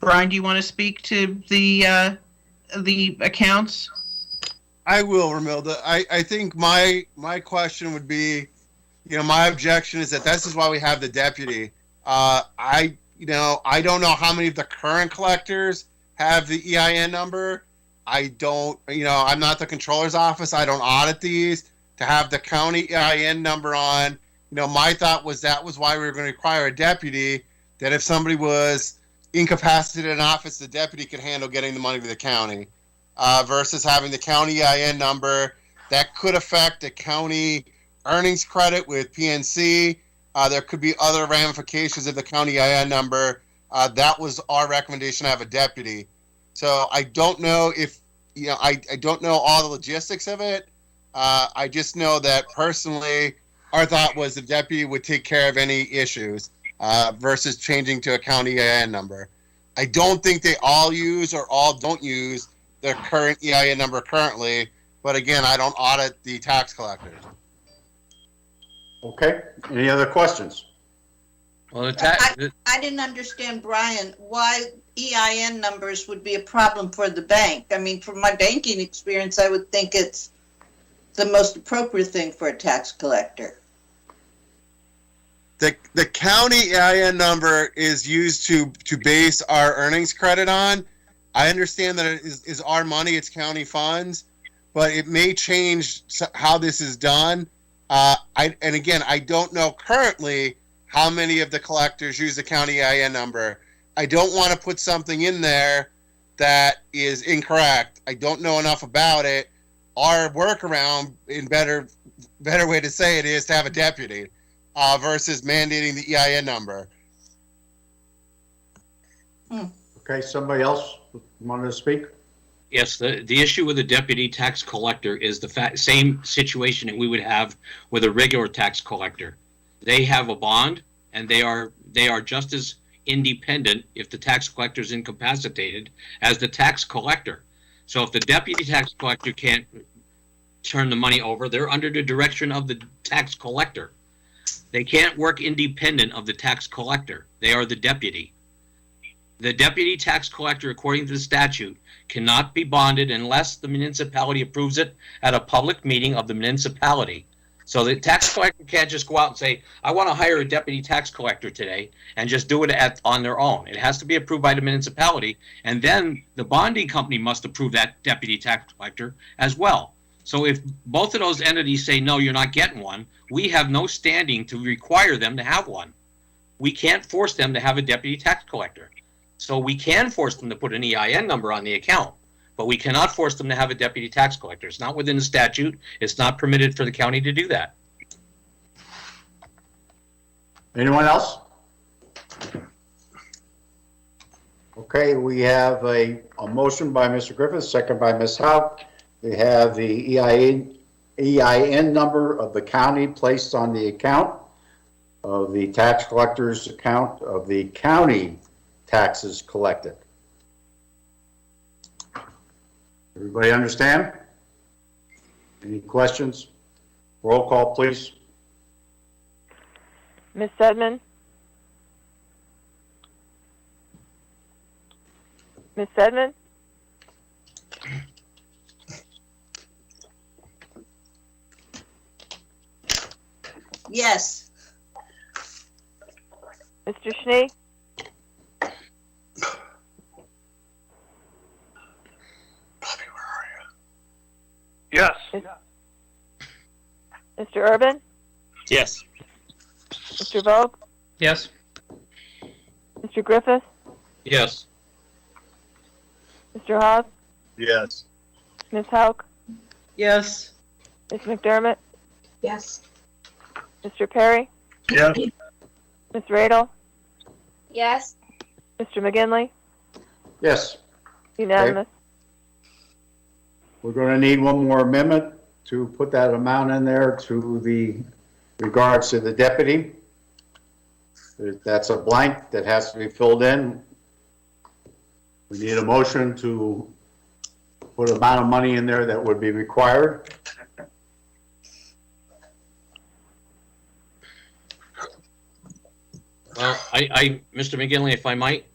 Brian, do you want to speak to the accounts? I will, Ramilda. I think my question would be, my objection is that this is why we have the deputy. I don't know how many of the current collectors have the EIN number. I don't, I'm not the controller's office. I don't audit these. To have the county EIN number on, my thought was that was why we were going to require a deputy, that if somebody was incapacitated in office, the deputy could handle getting the money to the county, versus having the county EIN number that could affect a county earnings credit with PNC. There could be other ramifications of the county EIN number. That was our recommendation to have a deputy. So I don't know if, I don't know all the logistics of it. I just know that personally, our thought was the deputy would take care of any issues versus changing to a county EIN number. I don't think they all use or all don't use their current EIN number currently, but again, I don't audit the tax collectors. Okay, any other questions? Well, I didn't understand, Brian, why EIN numbers would be a problem for the bank. I mean, from my banking experience, I would think it's the most appropriate thing for a tax collector. The county EIN number is used to base our earnings credit on. I understand that it is our money, it's county funds, but it may change how this is done. And again, I don't know currently how many of the collectors use the county EIN number. I don't want to put something in there that is incorrect. I don't know enough about it. Our workaround, in better way to say it, is to have a deputy versus mandating the EIN number. Okay, somebody else wanted to speak? Yes, the issue with the deputy tax collector is the same situation that we would have with a regular tax collector. They have a bond, and they are just as independent if the tax collector is incapacitated as the tax collector. So if the deputy tax collector can't turn the money over, they're under the direction of the tax collector. They can't work independent of the tax collector. They are the deputy. The deputy tax collector, according to the statute, cannot be bonded unless the municipality approves it at a public meeting of the municipality. So the tax collector can't just go out and say, I want to hire a deputy tax collector today and just do it on their own. It has to be approved by the municipality, and then the bonding company must approve that deputy tax collector as well. So if both of those entities say, no, you're not getting one, we have no standing to require them to have one. We can't force them to have a deputy tax collector. So we can force them to put an EIN number on the account, but we cannot force them to have a deputy tax collector. It's not within the statute. It's not permitted for the county to do that. Anyone else? Okay, we have a motion by Mr. Griffith, second by Ms. Houck. We have the EIN number of the county placed on the account of the tax collector's account of the county taxes collected. Everybody understand? Any questions? Roll call, please. Ms. Sedman? Ms. Sedman? Yes. Mr. Schnee? Yes. Mr. Urban? Yes. Mr. Vogt? Yes. Mr. Griffith? Yes. Mr. Haas? Yes. Ms. Houck? Yes. Ms. McDermott? Yes. Mr. Perry? Yes. Ms. Radel? Yes. Mr. McGinley? Yes. Unanimous. We're going to need one more amendment to put that amount in there to the regards to the deputy. That's a blank that has to be filled in. We need a motion to put an amount of money in there that would be required. Well, Mr. McGinley, if I might.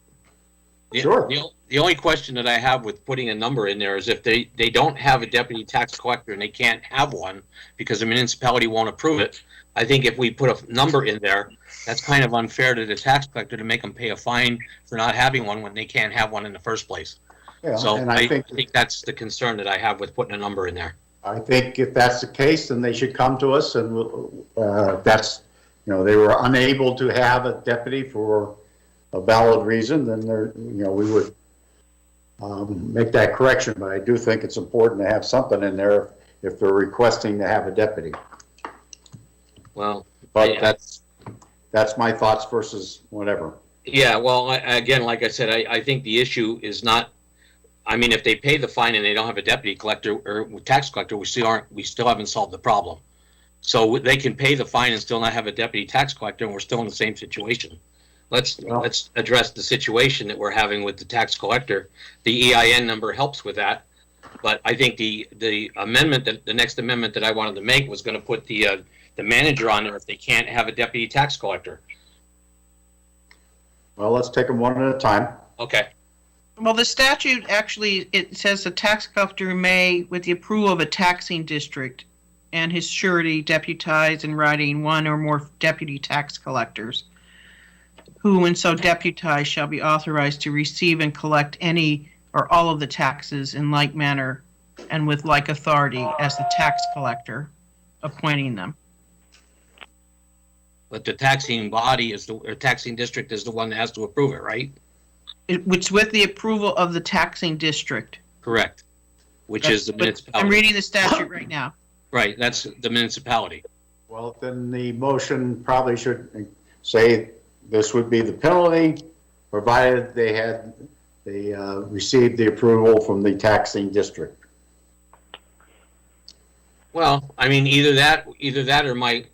Sure. The only question that I have with putting a number in there is if they don't have a deputy tax collector and they can't have one because the municipality won't approve it. I think if we put a number in there, that's kind of unfair to the tax collector to make them pay a fine for not having one when they can't have one in the first place. Yeah, So and I think that's the concern that I have with putting a number in there. I think if that's the case, then they should come to us, and that's, they were unable to have a deputy for a valid reason, then we would make that correction. But I do think it's important to have something in there if they're requesting to have a deputy. Well, but that's my thoughts versus whatever. Yeah, well, again, like I said, I think the issue is not. I mean, if they pay the fine and they don't have a deputy collector or tax collector, we still haven't solved the problem. So they can pay the fine and still not have a deputy tax collector, and we're still in the same situation. Let's address the situation that we're having with the tax collector. The EIN number helps with that, but I think the amendment the next amendment that I wanted to make was going to put the manager on there if they can't have a deputy tax collector. Well, let's take them one at a time. Okay. Well, the statute actually, it says the tax collector may, with the approval of a taxing district and his surety, deputize in writing one or more deputy tax collectors, who, when so deputized, shall be authorized to receive and collect any or all of the taxes in like manner and with like authority as the tax collector, appointing them. But the taxing body or taxing district is the one that has to approve it, right? It's with the approval of the taxing district. Correct. Which is the municipality. I'm reading the statute right now. Right, that's the municipality. Well, then the motion probably should say this would be the penalty, provided they received the approval from the taxing district. Well, I mean, either that or my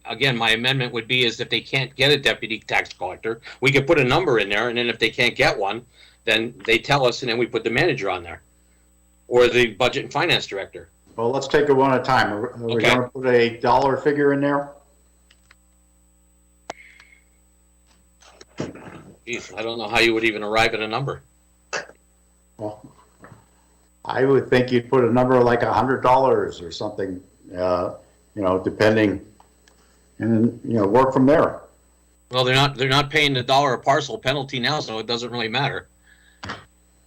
amendment would be is if they can't get a deputy tax collector, we could put a number in there, and then if they can't get one, then they tell us, and then we put the manager on there, or the budget and finance director. Well, let's take it one at a time. Are we going to put a dollar figure in there? Geez, I don't know how you would even arrive at a number. Well, I would think you'd put a number like $100 or something, depending, and work from there. Well, they're not paying the dollar a parcel penalty now, so it doesn't really matter.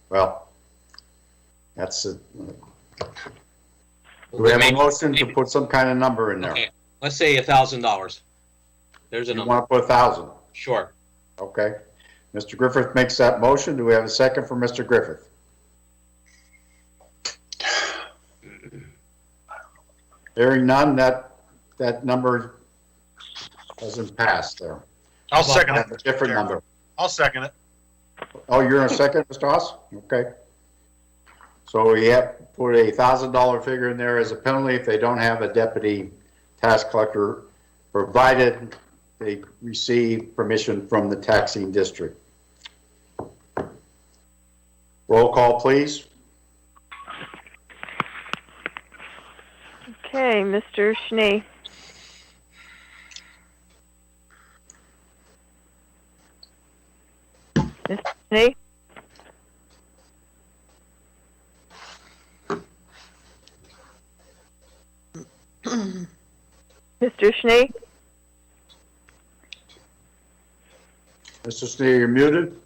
Well, that's it. We have a motion to put some kind of number in there. Okay, let's say $1,000. There's a number. You want to put 1,000? Sure. Okay. Mr. Griffith makes that motion. Do we have a second for Mr. Griffith? Hearing none, that number doesn't pass there. I'll second it. A different number. I'll second it. Oh, you're in a second, Mr. Haas? Okay. So we have put a $1,000 figure in there as a penalty if they don't have a deputy tax collector, provided they receive permission from the taxing district. Roll call, please. Okay, Mr. Schnee. Mr. Schnee? Mr. Schnee? Mr. Schnee, you're muted.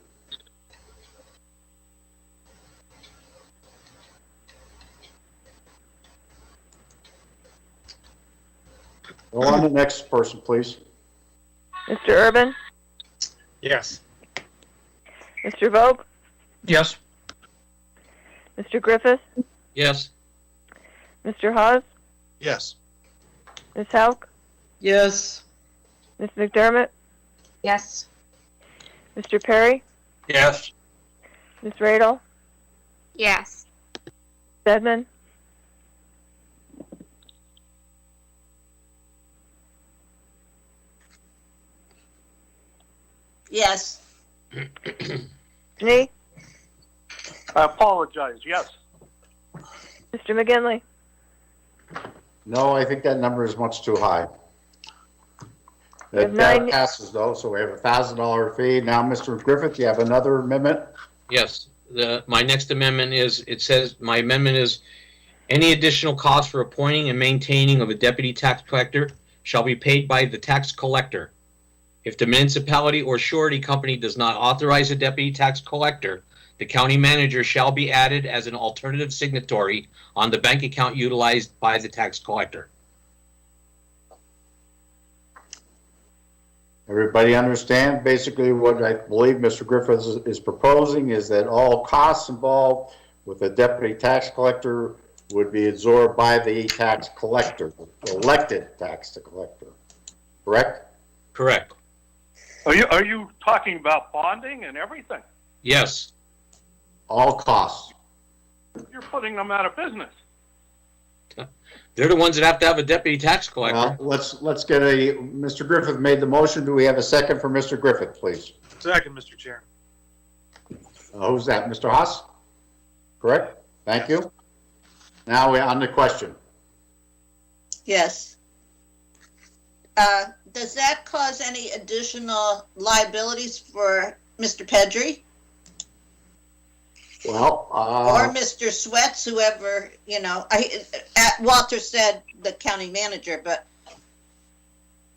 Go on to the next person, please. Mr. Urban? Yes. Mr. Vogt? Yes. Mr. Griffith? Yes. Mr. Hawes? Yes. Ms. Hauk? Yes. Ms. McDermott? Yes. Mr. Perry? Yes. Ms. Radel? Yes. Edmund? Yes. Schnee? I apologize, yes. Mr. McGinley? No, I think that number is much too high. That passes though, so we have a $1,000 fee. Now, Mr. Griffith, you have another amendment? Yes, my next amendment is, my amendment is, any additional cost for appointing and maintaining of a deputy tax collector shall be paid by the tax collector. If the municipality or surety company does not authorize a deputy tax collector, the county manager shall be added as an alternative signatory on the bank account utilized by the tax collector. Everybody understand? Basically, what I believe Mr. Griffith is proposing is that all costs involved with a deputy tax collector would be absorbed by the tax collector, elected tax collector. Correct? Correct. Are you talking about bonding and everything? Yes. All costs. You're putting them out of business. They're the ones that have to have a deputy tax collector. Well, let's get Mr. Griffith made the motion. Do we have a second for Mr. Griffith, please? Second, Mr. Chair. Who's that? Mr. Haas? Correct? Thank you. Now we're on the question. Yes. Does that cause any additional liabilities for Mr. Pedri? Well, or Mr. Sweats, whoever, Walter said the county manager, but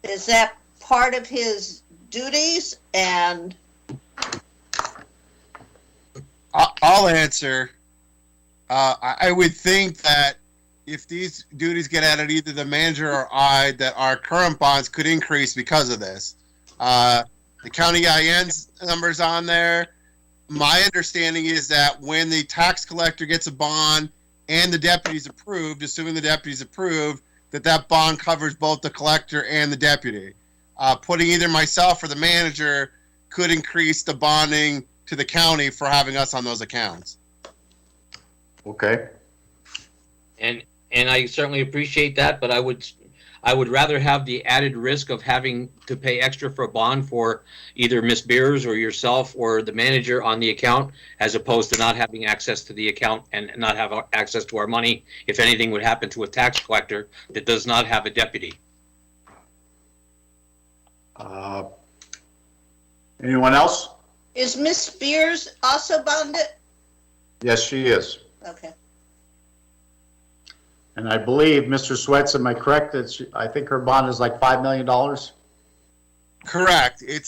is that part of his duties? And I'll answer. I would think that if these duties get added, either the manager or I, that our current bonds could increase because of this. The county IN's numbers on there. My understanding is that when the tax collector gets a bond and the deputy's approved, assuming the deputy's approved, that bond covers both the collector and the deputy. Putting either myself or the manager could increase the bonding to the county for having us on those accounts. Okay. And I certainly appreciate that, but I would rather have the added risk of having to pay extra for a bond for either Ms. Beers or yourself or the manager on the account, as opposed to not having access to the account and not have access to our money if anything would happen to a tax collector that does not have a deputy. Anyone else? is Miss Spears also bonded? Yes, she is. Okay. And I believe, Mr. Sweats, am I correct? I think her bond is like $5 million? Correct. It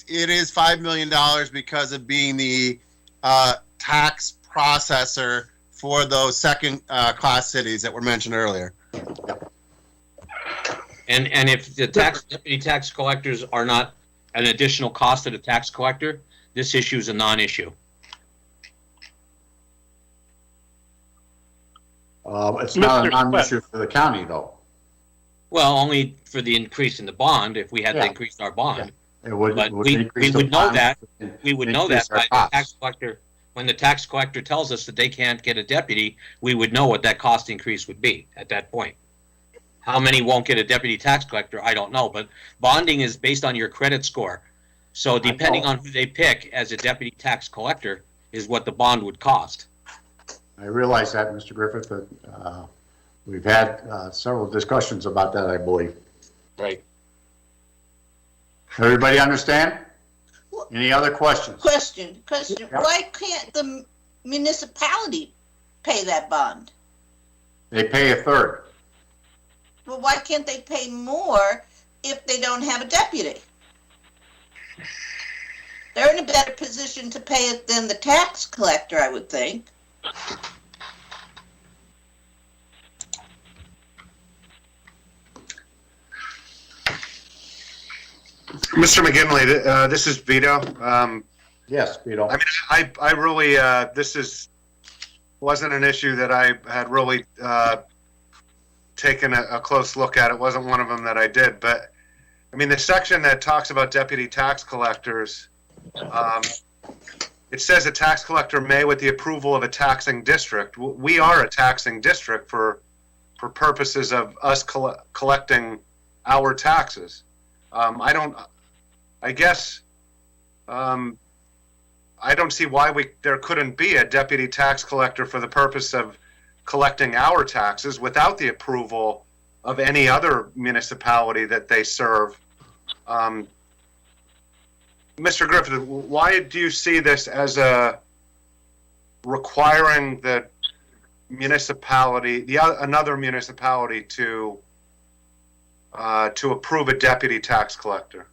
is $5 million because of being the tax processor for those second class cities that were mentioned earlier. And if the deputy tax collectors are not an additional cost to the tax collector, this issue is a non-issue. It's not a non-issue for the county, though. Well, only for the increase in the bond, if we had to increase our bond. It would, but we would know that. We would know that by the tax collector. When the tax collector tells us that they can't get a deputy, we would know what that cost increase would be at that point. How many won't get a deputy tax collector, I don't know. But bonding is based on your credit score. So depending on who they pick as a deputy tax collector is what the bond would cost. I realize that, Mr. Griffith, but we've had several discussions about that, I believe. Right. Everybody understand? Any other questions? Question. Yep. Why can't the municipality pay that bond? They pay a third. Well, why can't they pay more if they don't have a deputy? They're in a better position to pay it than the tax collector, I would think. Mr. McGinley, this is Vito. Yes, Vito. I mean, I really, wasn't an issue that I had really taken a close look at. It wasn't one of them that I did. But, I mean, the section that talks about deputy tax collectors, it says a tax collector may, with the approval of a taxing district. We are a taxing district for purposes of us collecting our taxes. I don't see why there couldn't be a deputy tax collector for the purpose of collecting our taxes without the approval of any other municipality that they serve. Mr. Griffith, why do you see this as a requiring the municipality, another municipality to approve a deputy tax collector?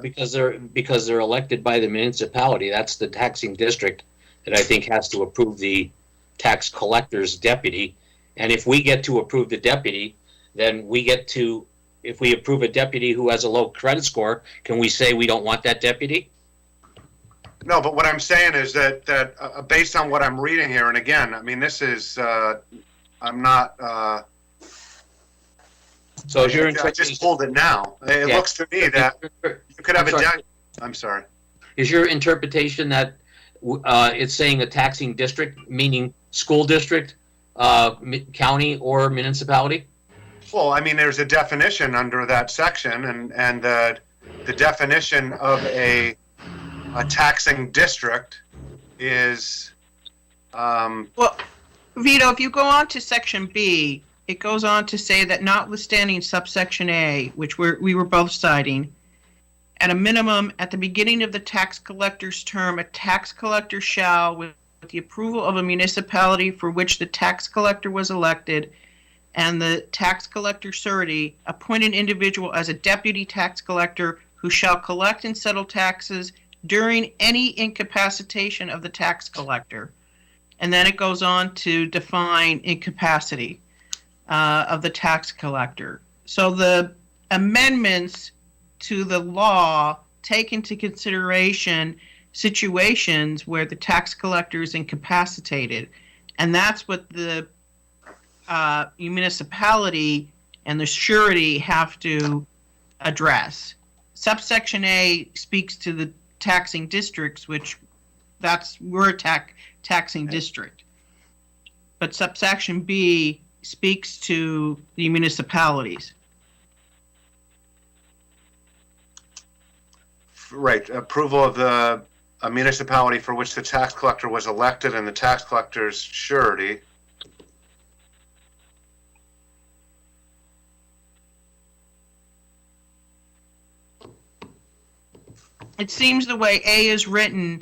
Because they're elected by the municipality. That's the taxing district that I think has to approve the tax collector's deputy. And if we get to approve the deputy, then we get to, if we approve a deputy who has a low credit score, can we say we don't want that deputy? No, but what I'm saying is that based on what I'm reading here, and again, I mean, this is, I'm not, so your I just pulled it now. It looks to me that you could have I'm sorry. Is your interpretation that it's saying a taxing district, meaning school district, county, or municipality? Well, I mean, there's a definition under that section, and the definition of a taxing district is well, Vito, if you go on to section B, it goes on to say that notwithstanding subsection A, which we were both citing, at a minimum, at the beginning of the tax collector's term, a tax collector shall, with the approval of a municipality for which the tax collector was elected, and the tax collector surety, appoint an individual as a deputy tax collector who shall collect and settle taxes during any incapacitation of the tax collector. And then it goes on to define incapacity of the tax collector. So the amendments to the law take into consideration situations where the tax collector is incapacitated. And that's what the municipality and the surety have to address. Subsection A speaks to the taxing districts, which we're a taxing district. But subsection B speaks to the municipalities. right. Approval of a municipality for which the tax collector was elected and the tax collector's surety. It seems the way A is written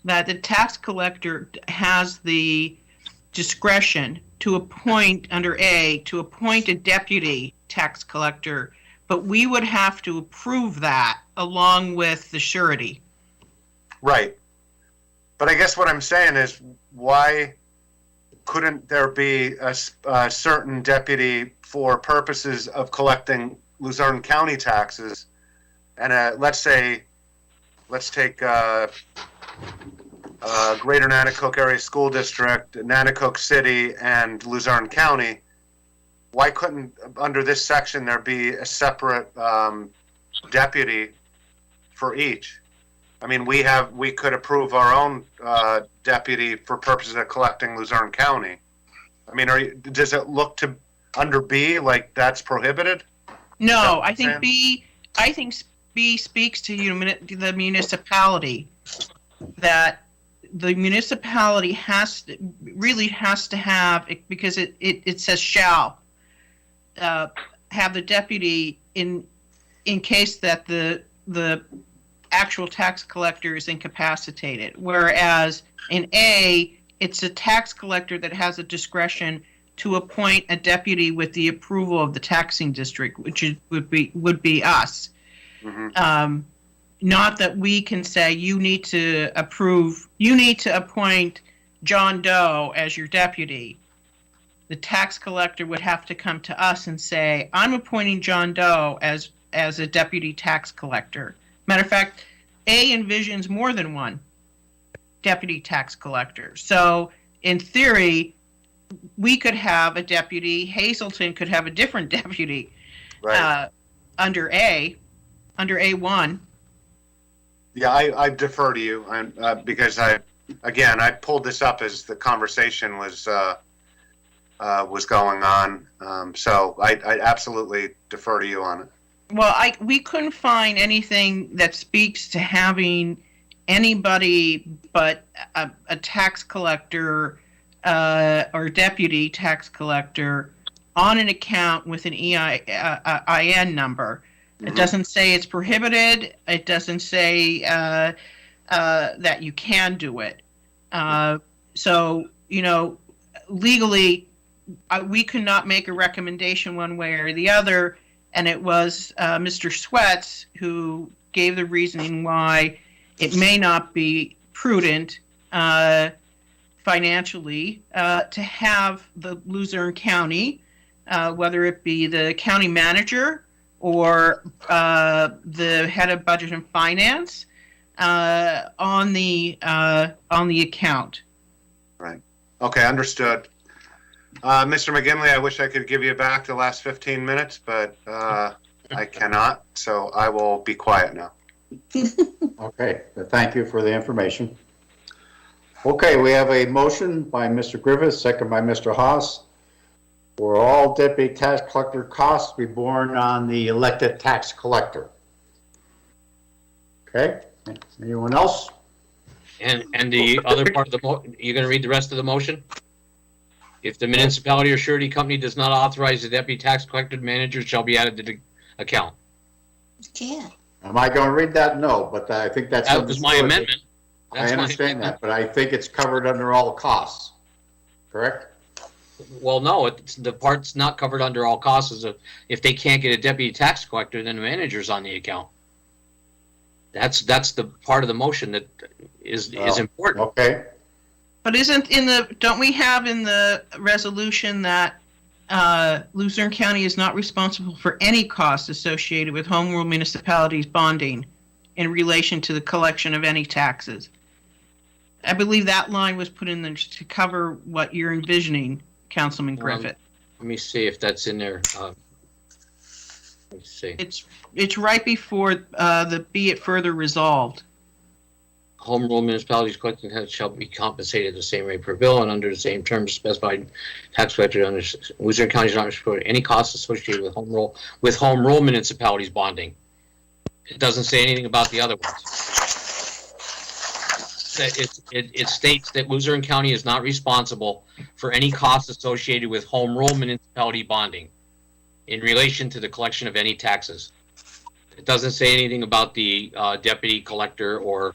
that the tax collector has the discretion to appoint, under A, to appoint a deputy tax collector, but we would have to approve that along with the surety. Right. But I guess what I'm saying is, why couldn't there be a certain deputy for purposes of collecting Luzerne County taxes? And let's take Greater Nanticoke Area School District, Nanticoke City, and Luzerne County. Why couldn't, under this section, there be a separate deputy for each? I mean, we could approve our own deputy for purposes of collecting Luzerne County. I mean, does it look to under B like that's prohibited? No, I think B speaks to the municipality, that the municipality really has to have, because it says shall have the deputy in case that the actual tax collector is incapacitated. Whereas in A, it's a tax collector that has a discretion to appoint a deputy with the approval of the taxing district, which would be us. Mm-hmm. Not that we can say you need to appoint John Doe as your deputy. The tax collector would have to come to us and say, I'm appointing John Doe as a deputy tax collector. Matter of fact, A envisions more than one deputy tax collector. So in theory, we could have a deputy, Hazleton could have a different deputy, right, under A1. Yeah, I defer to you, because I pulled this up as the conversation was going on. So I absolutely defer to you on it. Well, we couldn't find anything that speaks to having anybody but a tax collector or deputy tax collector on an account with an EIN number. It doesn't say it's prohibited. It doesn't say that you can do it. So, legally, we could not make a recommendation one way or the other, and it was Mr. Sweats who gave the reasoning why it may not be prudent financially to have the Luzerne County, whether it be the county manager or the head of budget and finance, on the account. Right. Okay, understood. Mr. McGinley, I wish I could give you back the last 15 minutes, but I cannot, so I will be quiet now. Okay, thank you for the information. Okay, we have a motion by Mr. Griffith, second by Mr. Haas, for all deputy tax collector costs to be borne on the elected tax collector. Okay, anyone else? And the other part of the you're going to read the rest of the motion? If the municipality or surety company does not authorize the deputy tax collector, manager shall be added to the account. Yeah. Am I going to read that? No, but I think that's. That was my amendment. I understand that, but I think it's covered under all costs, correct? Well, no, the part's not covered under all costs. Is if they can't get a deputy tax collector, then the manager's on the account. That's the part of the motion that is important. Okay. But don't we have in the resolution that Luzerne County is not responsible for any costs associated with home rule municipalities bonding in relation to the collection of any taxes? I believe that line was put in there to cover what you're envisioning, Councilman Griffith. Let me see if that's in there. Let me see. It's right before the be it further resolved. Home rule municipalities collecting tax shall be compensated the same rate per bill and under the same terms specified tax collector under Luzerne County is not responsible for any costs associated with home rule municipalities bonding. It doesn't say anything about the other ones. It states that Luzerne County is not responsible for any costs associated with home rule municipality bonding in relation to the collection of any taxes. It doesn't say anything about the deputy collector or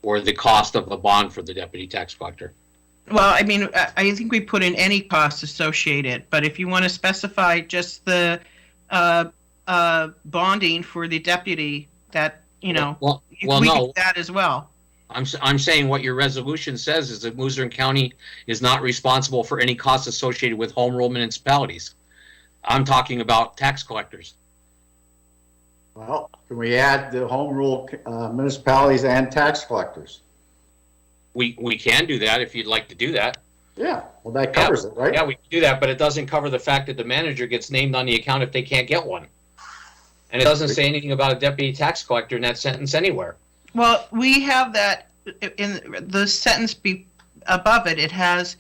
the cost of a bond for the deputy tax collector. Well, I mean, I think we put in any costs associated, but if you want to specify just the bonding for the deputy, that, we do that as well. I'm saying what your resolution says is that Luzerne County is not responsible for any costs associated with home rule municipalities. I'm talking about tax collectors. Well, can we add the home rule municipalities and tax collectors? We can do that if you'd like to do that. Yeah, well, that covers it, right? Yeah, we can do that, but it doesn't cover the fact that the manager gets named on the account if they can't get one. And it doesn't say anything about a deputy tax collector in that sentence anywhere. Well, we have that in the sentence above it. It has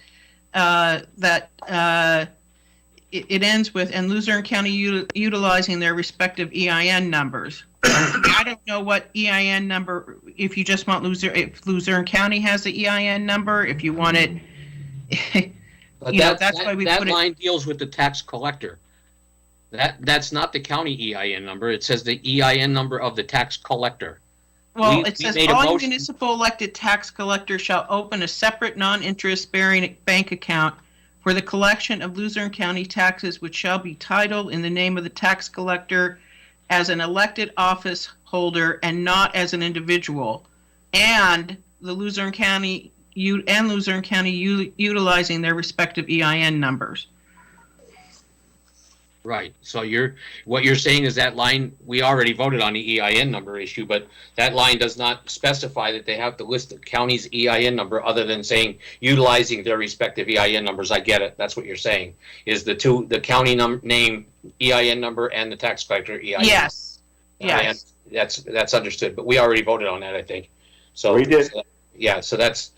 it ends with, and Luzerne County utilizing their respective EIN numbers. I don't know what EIN number, if you just want if Luzerne County has the EIN number, if you want it, that's why we put it. That line deals with the tax collector. That's not the county EIN number. It says the EIN number of the tax collector. Well, it says all municipal elected tax collectors shall open a separate non-interest bearing bank account for the collection of Luzerne County taxes, which shall be titled in the name of the tax collector as an elected office holder and not as an individual, and the Luzerne County utilizing their respective EIN numbers. Right. So what you're saying is that line, we already voted on the EIN number issue, but that line does not specify that they have to list the county's EIN number other than saying utilizing their respective EIN numbers. I get it. That's what you're saying, is the county name EIN number and the tax collector EIN. Yes. Yes. That's understood, but we already voted on that, I think. So we did. So that's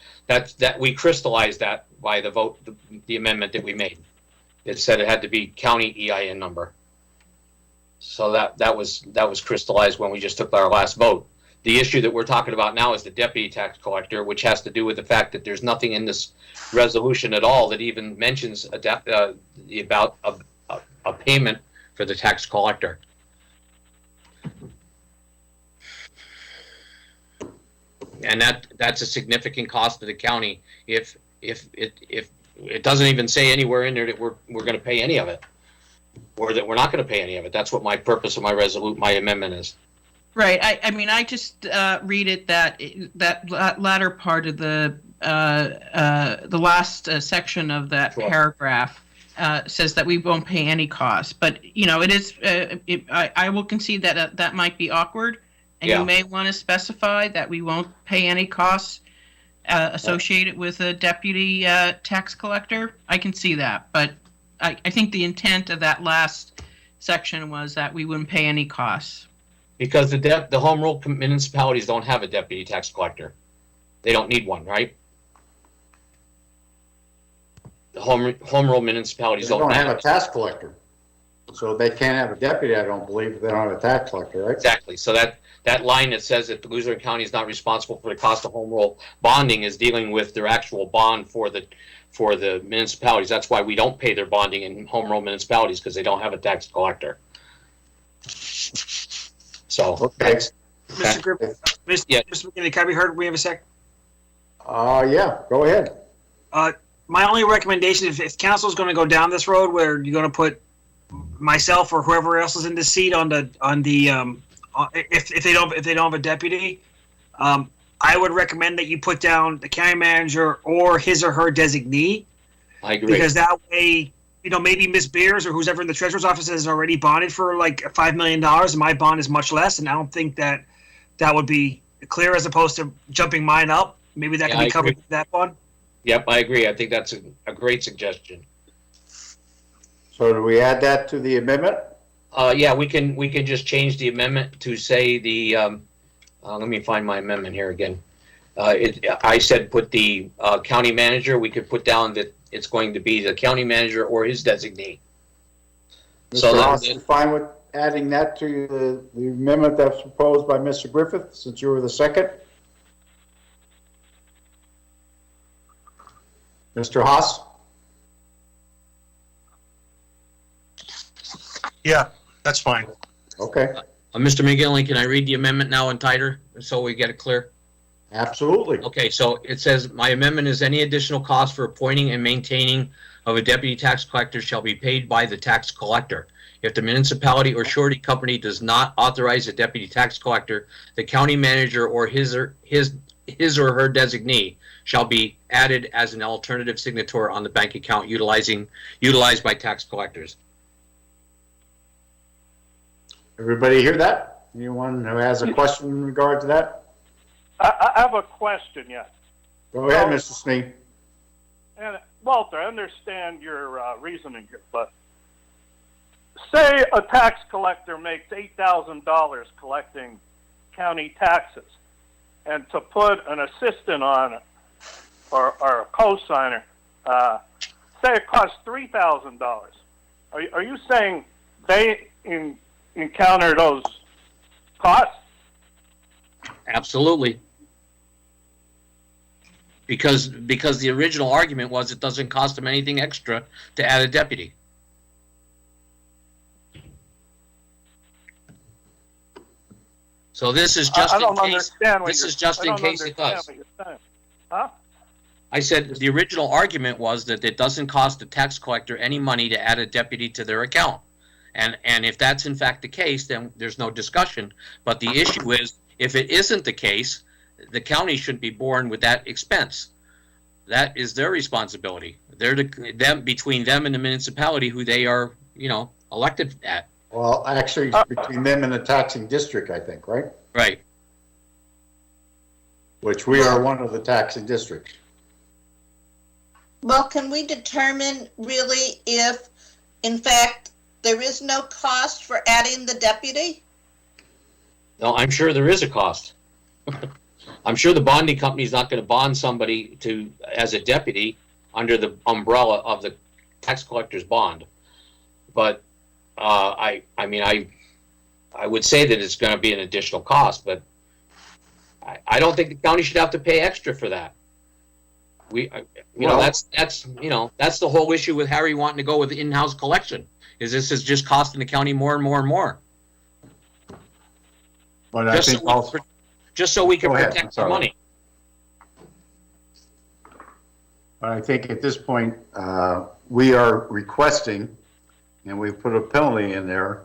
we crystallized that by the vote, the amendment that we made. It said it had to be county EIN number. So that was crystallized when we just took our last vote. The issue that we're talking about now is the deputy tax collector, which has to do with the fact that there's nothing in this resolution at all that even mentions about a payment for for the tax collector. And that's a significant cost to the county if it doesn't even say anywhere in there that we're going to pay any of it, or that we're not going to pay any of it. That's what my purpose of my amendment is. Right. I mean, I just read it that latter part of the last section of that paragraph says that we won't pay any costs. But it is. I will concede that that might be awkward, and you may want to specify that we won't pay any costs associated with a deputy tax collector. I can see that, but I think the intent of that last section was that we wouldn't pay any costs. Because the home rule municipalities don't have a deputy tax collector. They don't need one, right? The home rule municipalities don't have a tax collector. So they can't have a deputy, I don't believe, if they don't have a tax collector, right? Exactly. So that line that says that the Luzerne County is not responsible for the cost of home rule bonding is dealing with their actual bond for the municipalities. That's why we don't pay their bonding in home rule municipalities, because they don't have a tax collector. So, okay. Mr. Griffin, Mr. McKinney, can I be heard? We have a sec. Yeah, go ahead. My only recommendation, if council is going to go down this road where you're going to put myself or whoever else is in the seat if they don't have a deputy, I would recommend that you put down the county manager or his or her designee. I agree. Because that way, maybe Ms. Beers or who's ever in the treasurer's office has already bonded for like $5 million, and my bond is much less, and I don't think that would be clear, as opposed to jumping mine up. Maybe that can be covered with that one. Yep, I agree. I think that's a great suggestion. So do we add that to the amendment? Yeah, we can just change the amendment to say the. Let me find my amendment here again. I said put the county manager. We could put down that it's going to be the county manager or his designee. Mr. Ross, you fine with adding that to the amendment that's proposed by Mr. Griffith, since you were the second? Mr. Haas? Yeah, that's fine. Okay. Mr. McGinley, can I read the amendment now in tighter so we get it clear? Absolutely. Okay, so it says, my amendment is any additional cost for appointing and maintaining of a deputy tax collector shall be paid by the tax collector. If the municipality or surety company does not authorize a deputy tax collector, the county manager or his or her designee shall be added as an alternative signator on the bank account utilized by tax collectors. Everybody hear that? Anyone who has a question in regard to that? I have a question, yes. Go ahead, Mr. Snee. And Walter, I understand your reasoning here, but say a tax collector makes $8,000 collecting county taxes, and to put an assistant on it, or a co-signer, say it costs $3,000. Are you saying they encounter those costs? Absolutely. Because the original argument was it doesn't cost them anything extra to add a deputy. So this is just in case. This is just in case it does. Huh? I said the original argument was that it doesn't cost the tax collector any money to add a deputy to their account. And if that's in fact the case, then there's no discussion. But the issue is, if it isn't the case, the county shouldn't be borne with that expense. That is their responsibility. They're between them and the municipality who they are, elected at. Well, actually, between them and the taxing district, I think, right? Right. Which we are one of the taxing districts. Well, can we determine really if, in fact, there is no cost for adding the deputy? No, I'm sure there is a cost. I'm sure the bonding company is not going to bond somebody as a deputy under the umbrella of the tax collector's bond. But I would say that it's going to be an additional cost, but I don't think the county should have to pay extra for that. That's the whole issue with Harry wanting to go with the in-house collection. Is this is just costing the county more and more and more? But I think also, just so we can Go ahead, protect I'm our sorry. money. but I think at this point, we are requesting, and we put a penalty in there,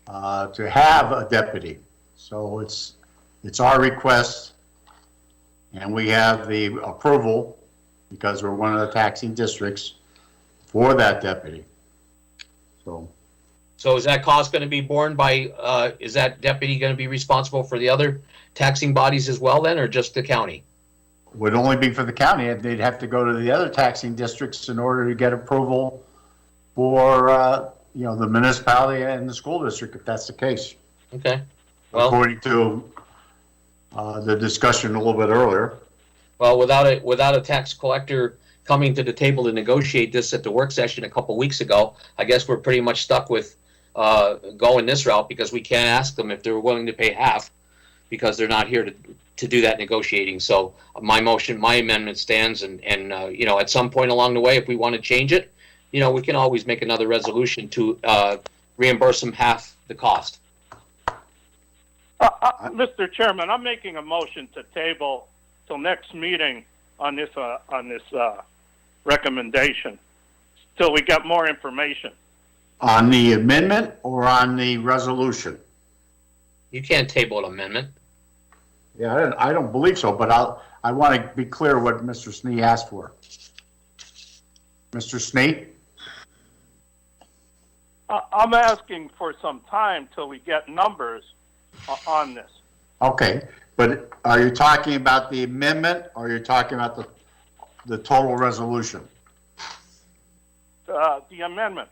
to have a deputy. So it's our request, and we have the approval, because we're one of the taxing districts, for that deputy. So is that cost going to be borne by, is that deputy going to be responsible for the other taxing bodies as well then, or just the county? Would only be for the county. They'd have to go to the other taxing districts in order to get approval for, the municipality and the school district, if that's the case. Okay. Well, according to the discussion a little bit earlier. Well, without a tax collector coming to the table to negotiate this at the work session a couple weeks ago, I guess we're pretty much stuck with going this route, because we can't ask them if they're willing to pay half, because they're not here to do that negotiating. So my amendment stands, and at some point along the way, if we want to change it, we can always make another resolution to reimburse them half the cost. Mr. Chairman, I'm making a motion to table till next meeting on this recommendation, till we get more information. On the amendment or on the resolution? You can't table an amendment. Yeah, I don't believe so, but I want to be clear what Mr. Snee asked for. Mr. Snee? I'm asking for some time till we get numbers on this. Okay, but are you talking about the amendment, or are you talking about the total resolution? The amendment.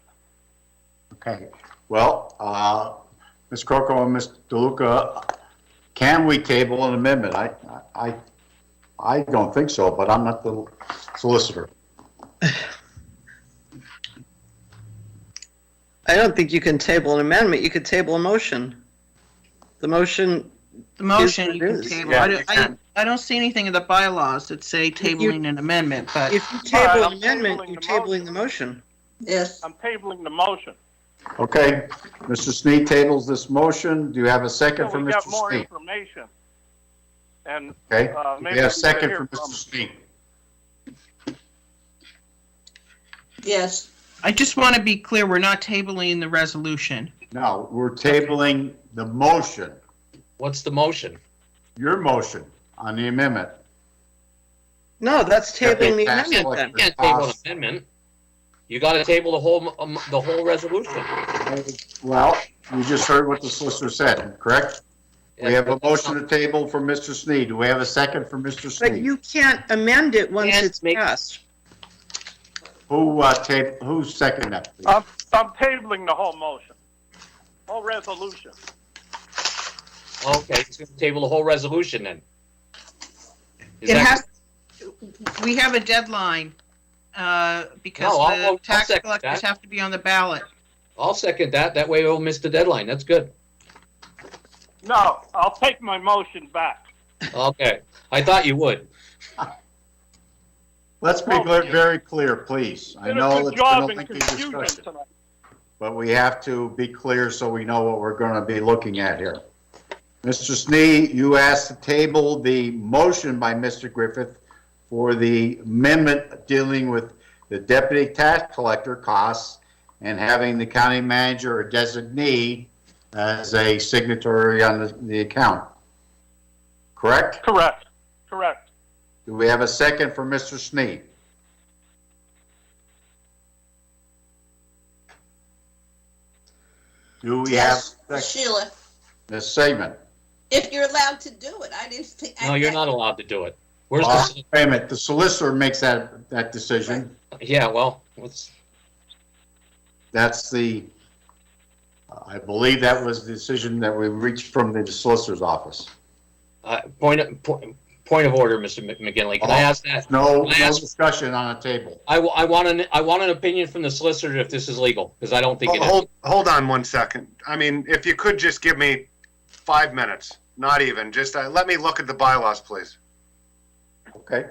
Okay, well, Ms. Croco and Ms. DeLuca, can we table an amendment? I don't think so, but I'm not the solicitor. I don't think you can table an amendment. You could table a motion. The motion you can is. table. Yeah, I don't see anything in the bylaws that say tabling an amendment, but If you table an amendment, you're tabling the motion. Yes. I'm tabling the motion. Okay, Mr. Snee tables this motion. Do you have a second for Till we Mr. get more Snee? information. And Okay, do maybe we have a we second hear for from- Mr. Snee? Yes. I just want to be clear, we're not tabling the resolution. No, we're tabling the motion, What's the motion? your motion on the amendment. No, that's tabling the Tax amendment collector then. You can't table an costs. amendment. You got to table the whole resolution. Well, you just heard what the solicitor said, correct? We have a motion to table for Mr. Snee. Do we have a second for Mr. But Snee? you can't amend it once Can't it's make- passed. Who seconded that? please? I'm tabling the whole motion, whole resolution. Okay, it's going to table the whole resolution then. Is It that- has, we have a deadline, because No, I'll the tax second collectors that. have to be on the ballot. I'll second that. That way we'll miss the deadline. That's good. No, I'll take my motion back. Okay. I thought you would. Let's be very clear, please. I Did a know good it's been a job in lengthy confusion discussion, tonight. but we have to be clear so we know what we're going to be looking at here. Mr. Snee, you asked to table the motion by Mr. Griffith for the amendment dealing with the deputy tax collector costs and having the county manager or designee as a signatory on the account. Correct? Correct. Do we have a second for Mr. Snee? Do we Yes, have Sheila, Ms. Seaman? if you're allowed to do it, I didn't think. No, you're not allowed to do it. Where's Wait a minute, the solicitor makes that decision. Yeah, well, let's. That's I believe that was the decision that we reached from the solicitor's office. Point of order, Mr. McGinley. Can I ask that? No Can I ask- discussion on a table. I want an opinion from the solicitor if this is legal, because I don't think it is. Hold on 1 second. I mean, if you could just give me 5 minutes, not even, just let me look at the bylaws, please. Okay.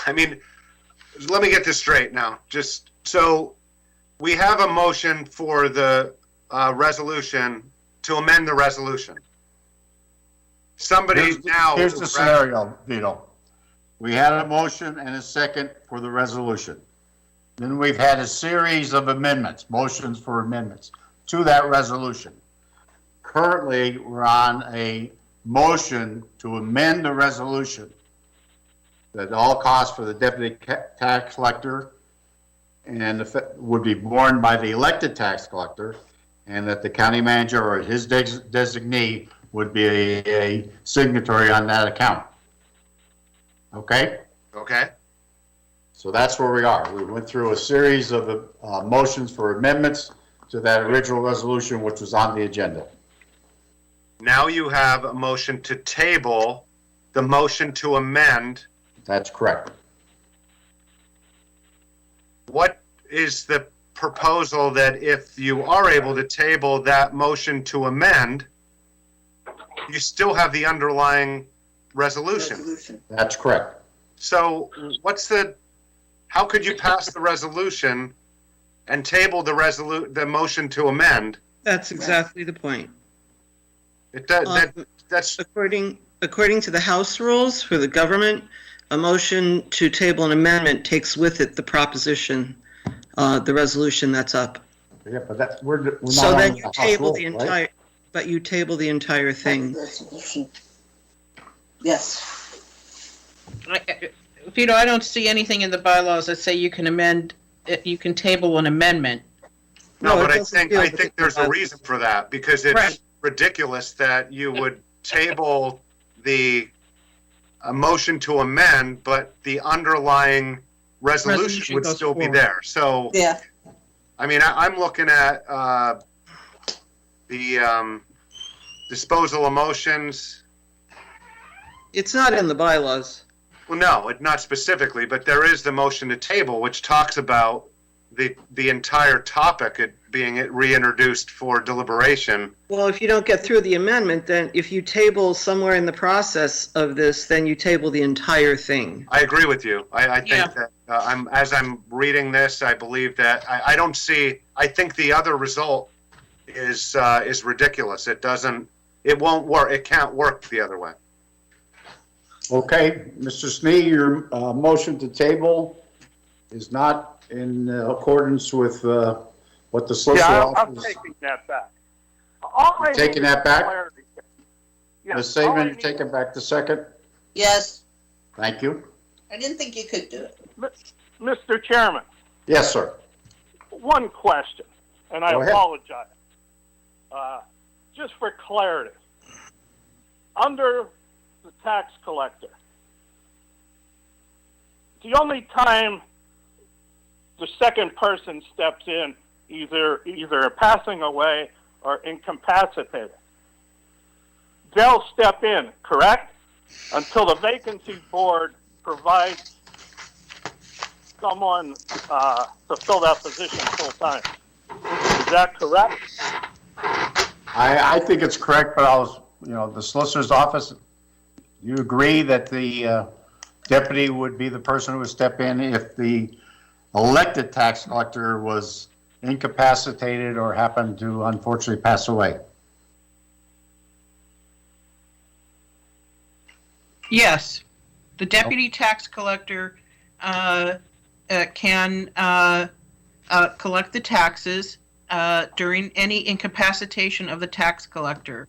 I mean, let me get this straight now. Just so we have a motion for the resolution to amend the resolution. Here's the scenario, Vito. We had a motion and a second for the resolution. Then we've had a series of amendments, motions for amendments to that resolution. Currently, we're on a motion to amend the resolution that all costs for the deputy tax collector and would be borne by the elected tax collector, and that the county manager or his designee would be a signatory on that account. Okay? Okay. So that's where we are. We went through a series of motions for amendments to that original resolution, which was on the agenda. Now you have a motion to table the motion to amend. That's correct. What is the proposal that if you are able to table that motion to amend, you still have the underlying resolution? That's correct. So how could you pass the resolution and table the motion to amend? That's exactly the point. That's according to the House rules for the government, a motion to table an amendment takes with it the proposition, the resolution that's up. Yeah, but we're not so then you the table House the rules, entire, right? but you table the entire thing. Yes. Vito, I don't see anything in the bylaws that say you can amend, you can table an amendment. No, but I think there's a reason for that, because it's Right. ridiculous that you would table the motion to amend, but the underlying resolution would goes still be forward. there. So, Yeah. I mean, I'm looking at the disposal of motions. It's not in the bylaws. Well, no, not specifically, but there is the motion to table, which talks about the entire topic being reintroduced for deliberation. Well, if you don't get through the amendment, then if you table somewhere in the process of this, then you table the entire thing. I agree with you. I think that as I'm reading this, I believe that I don't see. I think the other result is ridiculous. It won't work. It can't work the other way. Okay, Mr. Smee, your motion to table is not in accordance with what the solicitor I'm office. taking that back. Taking that back? Yes, Ms. Saban, you take it back to second? Yes. Thank you. I didn't think you could do it. Mr. Chairman, Yes, sir. one question, and I Go ahead. apologize. Just for clarity, under the tax collector, the only time the second person steps in, either passing away or incapacitated, they'll step in, correct? Until the vacancy board provides someone to fill that position full time. Is that correct? I think it's correct, but the solicitor's office, you agree that the deputy would be the person who would step in if the elected tax collector was incapacitated or happened to unfortunately pass away? Yes, the deputy tax collector can collect the taxes during any incapacitation of the tax collector.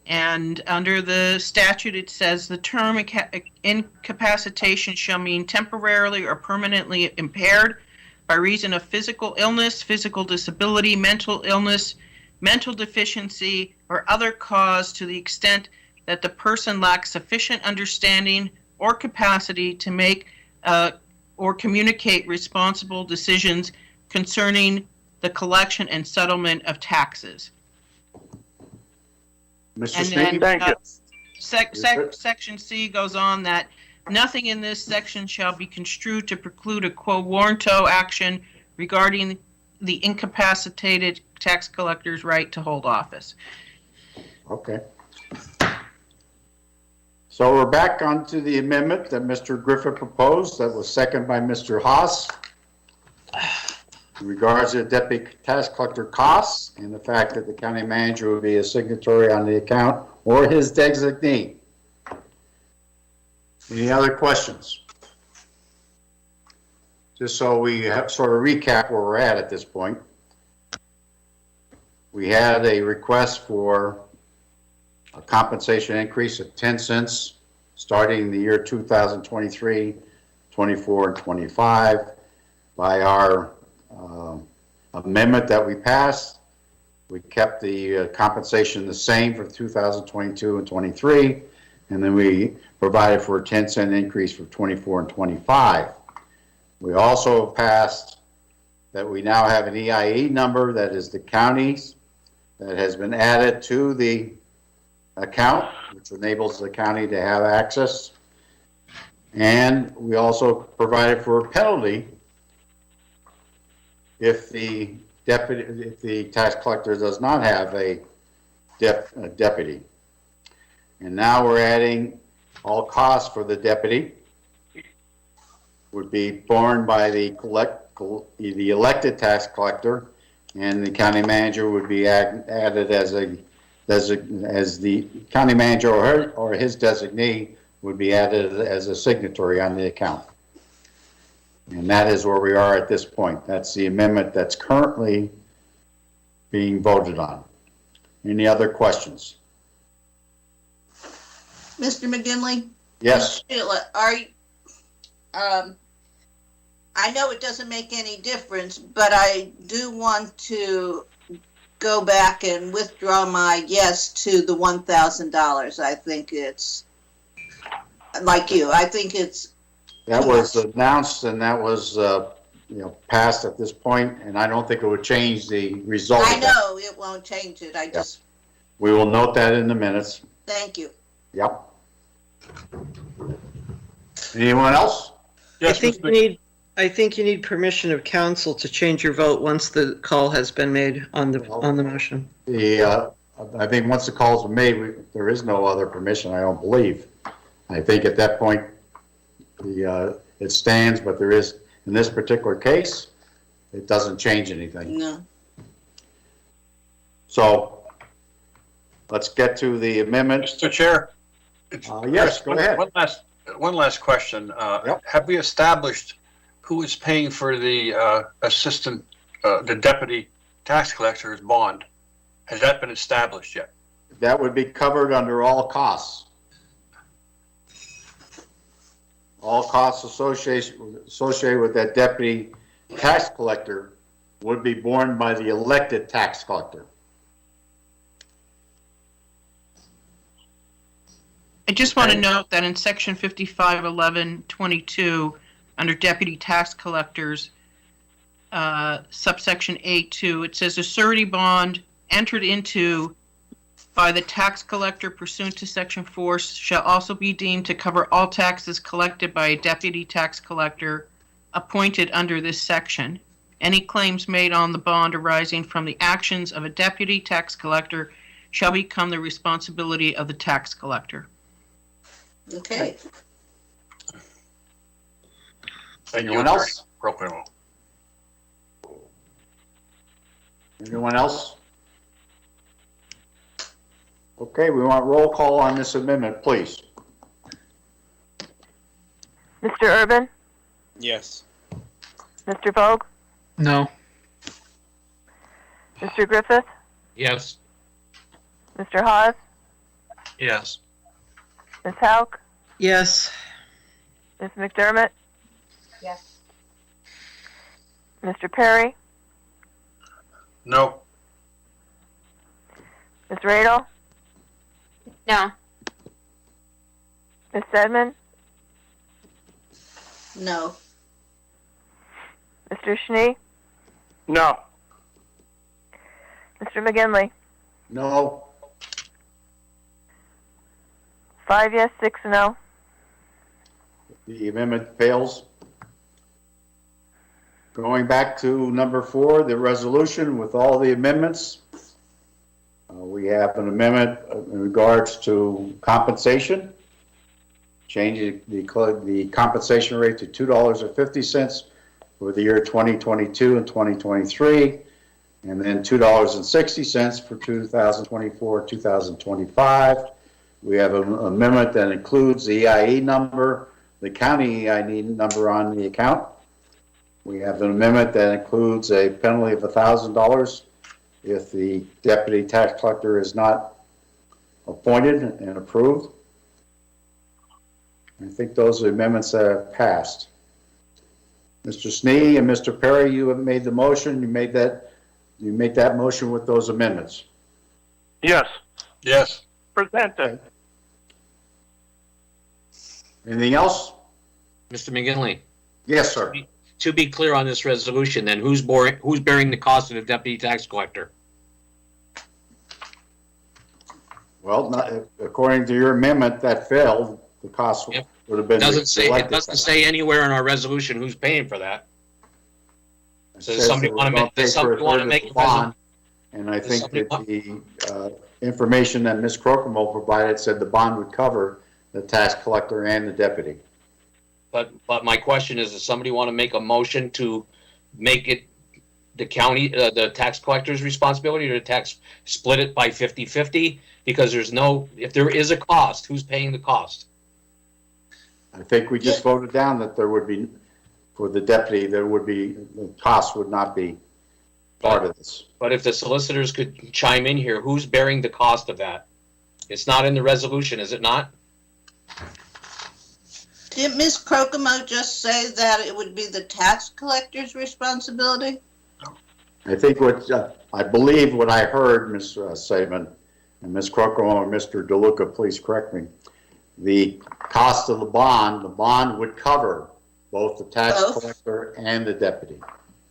And under the statute, it says the term incapacitation shall mean temporarily or permanently impaired by reason of physical illness, physical disability, mental illness, mental deficiency, or other cause to the extent that the person lacks sufficient understanding or capacity to make or communicate responsible decisions concerning the collection and settlement of taxes. Mr. And Smee? then Section C goes on that nothing in this section shall be construed to preclude a quo warranto action regarding the incapacitated tax collector's right to hold office. Okay. So we're back onto the amendment that Mr. Griffith proposed, that was seconded by Mr. Haas. In regards to deputy tax collector costs and the fact that the county manager would be a signatory on the account or his designee. Any other questions? Just so we have sort of recap where we're at this point. We had a request for a compensation increase of 10 cents starting in the year 2023, 24, and 25 by our amendment that we passed. We kept the compensation the same for 2022 and 23, and then we provided for a 10-cent increase for 24 and 25. We also passed that we now have an EIE number that is the county's that has been added to the account, which enables the county to have access. And we also provided for a penalty if the tax collector does not have a deputy. And now we're adding all costs for the deputy would be borne by the elected tax collector, and the county manager would be added as the county manager or his designee would be added as a signatory on the account. And that is where we are at this point. That's the amendment that's currently being voted on. Any other questions? Mr. McGinley? Yes. Are you, I know it doesn't make any difference, but I do want to go back and withdraw my yes to the $1,000. I think it's, like you, I think it's... That was announced and that was, passed at this point, and I don't think it would change the result. I know it won't change it. I just... We will note that in the minutes. Thank you. Yep. Anyone else? Yes, I think you need permission of council to change your vote once the call has been made on the motion. I think once the calls are made, there is no other permission, I don't believe. I think at that point, it stands, but there is, in this particular case, it doesn't change anything. No. So, let's get to the amendment. Mr. Chair? Yes, go ahead. One last question. Have we established who is paying for the assistant, the deputy tax collector's bond? Has that been established yet? That would be covered under all costs. All costs associated with that deputy tax collector would be borne by the elected tax collector. I just want to note that in section 551122, under deputy tax collectors, subsection A2, it says a surety bond entered into by the tax collector pursuant to section 4 shall also be deemed to cover all taxes collected by a deputy tax collector appointed under this section. Any claims made on the bond arising from the actions of a deputy tax collector shall become the responsibility of the tax collector. Okay. Anyone else? Anyone else? Okay, we want roll call on this amendment, please. Mr. Urban? Yes. Mr. Vogt? No. Mr. Griffith? Yes. Mr. Haas? Yes. Ms. Hauk? Yes. Ms. McDermott? Yes. Mr. Perry? No. Ms. Radel? No. Ms. Sedman? No. Mr. Schnee? No. Mr. McGinley? No. 5 yes, 6 no. The amendment fails. Going back to number 4, the resolution with all the amendments. We have an amendment in regards to compensation changing the compensation rate to $2.50 for the year 2022 and 2023, and then $2.60 for 2024, 2025. We have an amendment that includes the EIE number, the county EIE number on the account. We have an amendment that includes a penalty of $1,000 if the deputy tax collector is not appointed and approved. I think those are the amendments that have passed. Mr. Snee and Mr. Perry, you have made the motion. You make that motion with those amendments. Yes. Yes. Presented. Anything else? Mr. McGinley, Yes, sir. to be clear on this resolution, then who's bearing the cost of the deputy tax collector? Well, according to your amendment that failed, the cost would have been. It doesn't say anywhere in our resolution who's paying for that. So does somebody want to make a bond? And I think that the information that Ms. Crocomo provided said the bond would cover the tax collector and the deputy. But my question is, does somebody want to make a motion to make it the county, the tax collector's responsibility, or split it by 50-50? Because if there is a cost, who's paying the cost? I think we just voted down that there would be, for the deputy, the cost would not be part of this. But if the solicitors could chime in here, who's bearing the cost of that? It's not in the resolution, is it not? Did Ms. Crocomo just say that it would be the tax collector's responsibility? I think I believe what I heard, Ms. Saban, and Ms. Crocomo and Mr. DeLuca, please correct me. The cost of the bond would cover both the tax collector and the deputy.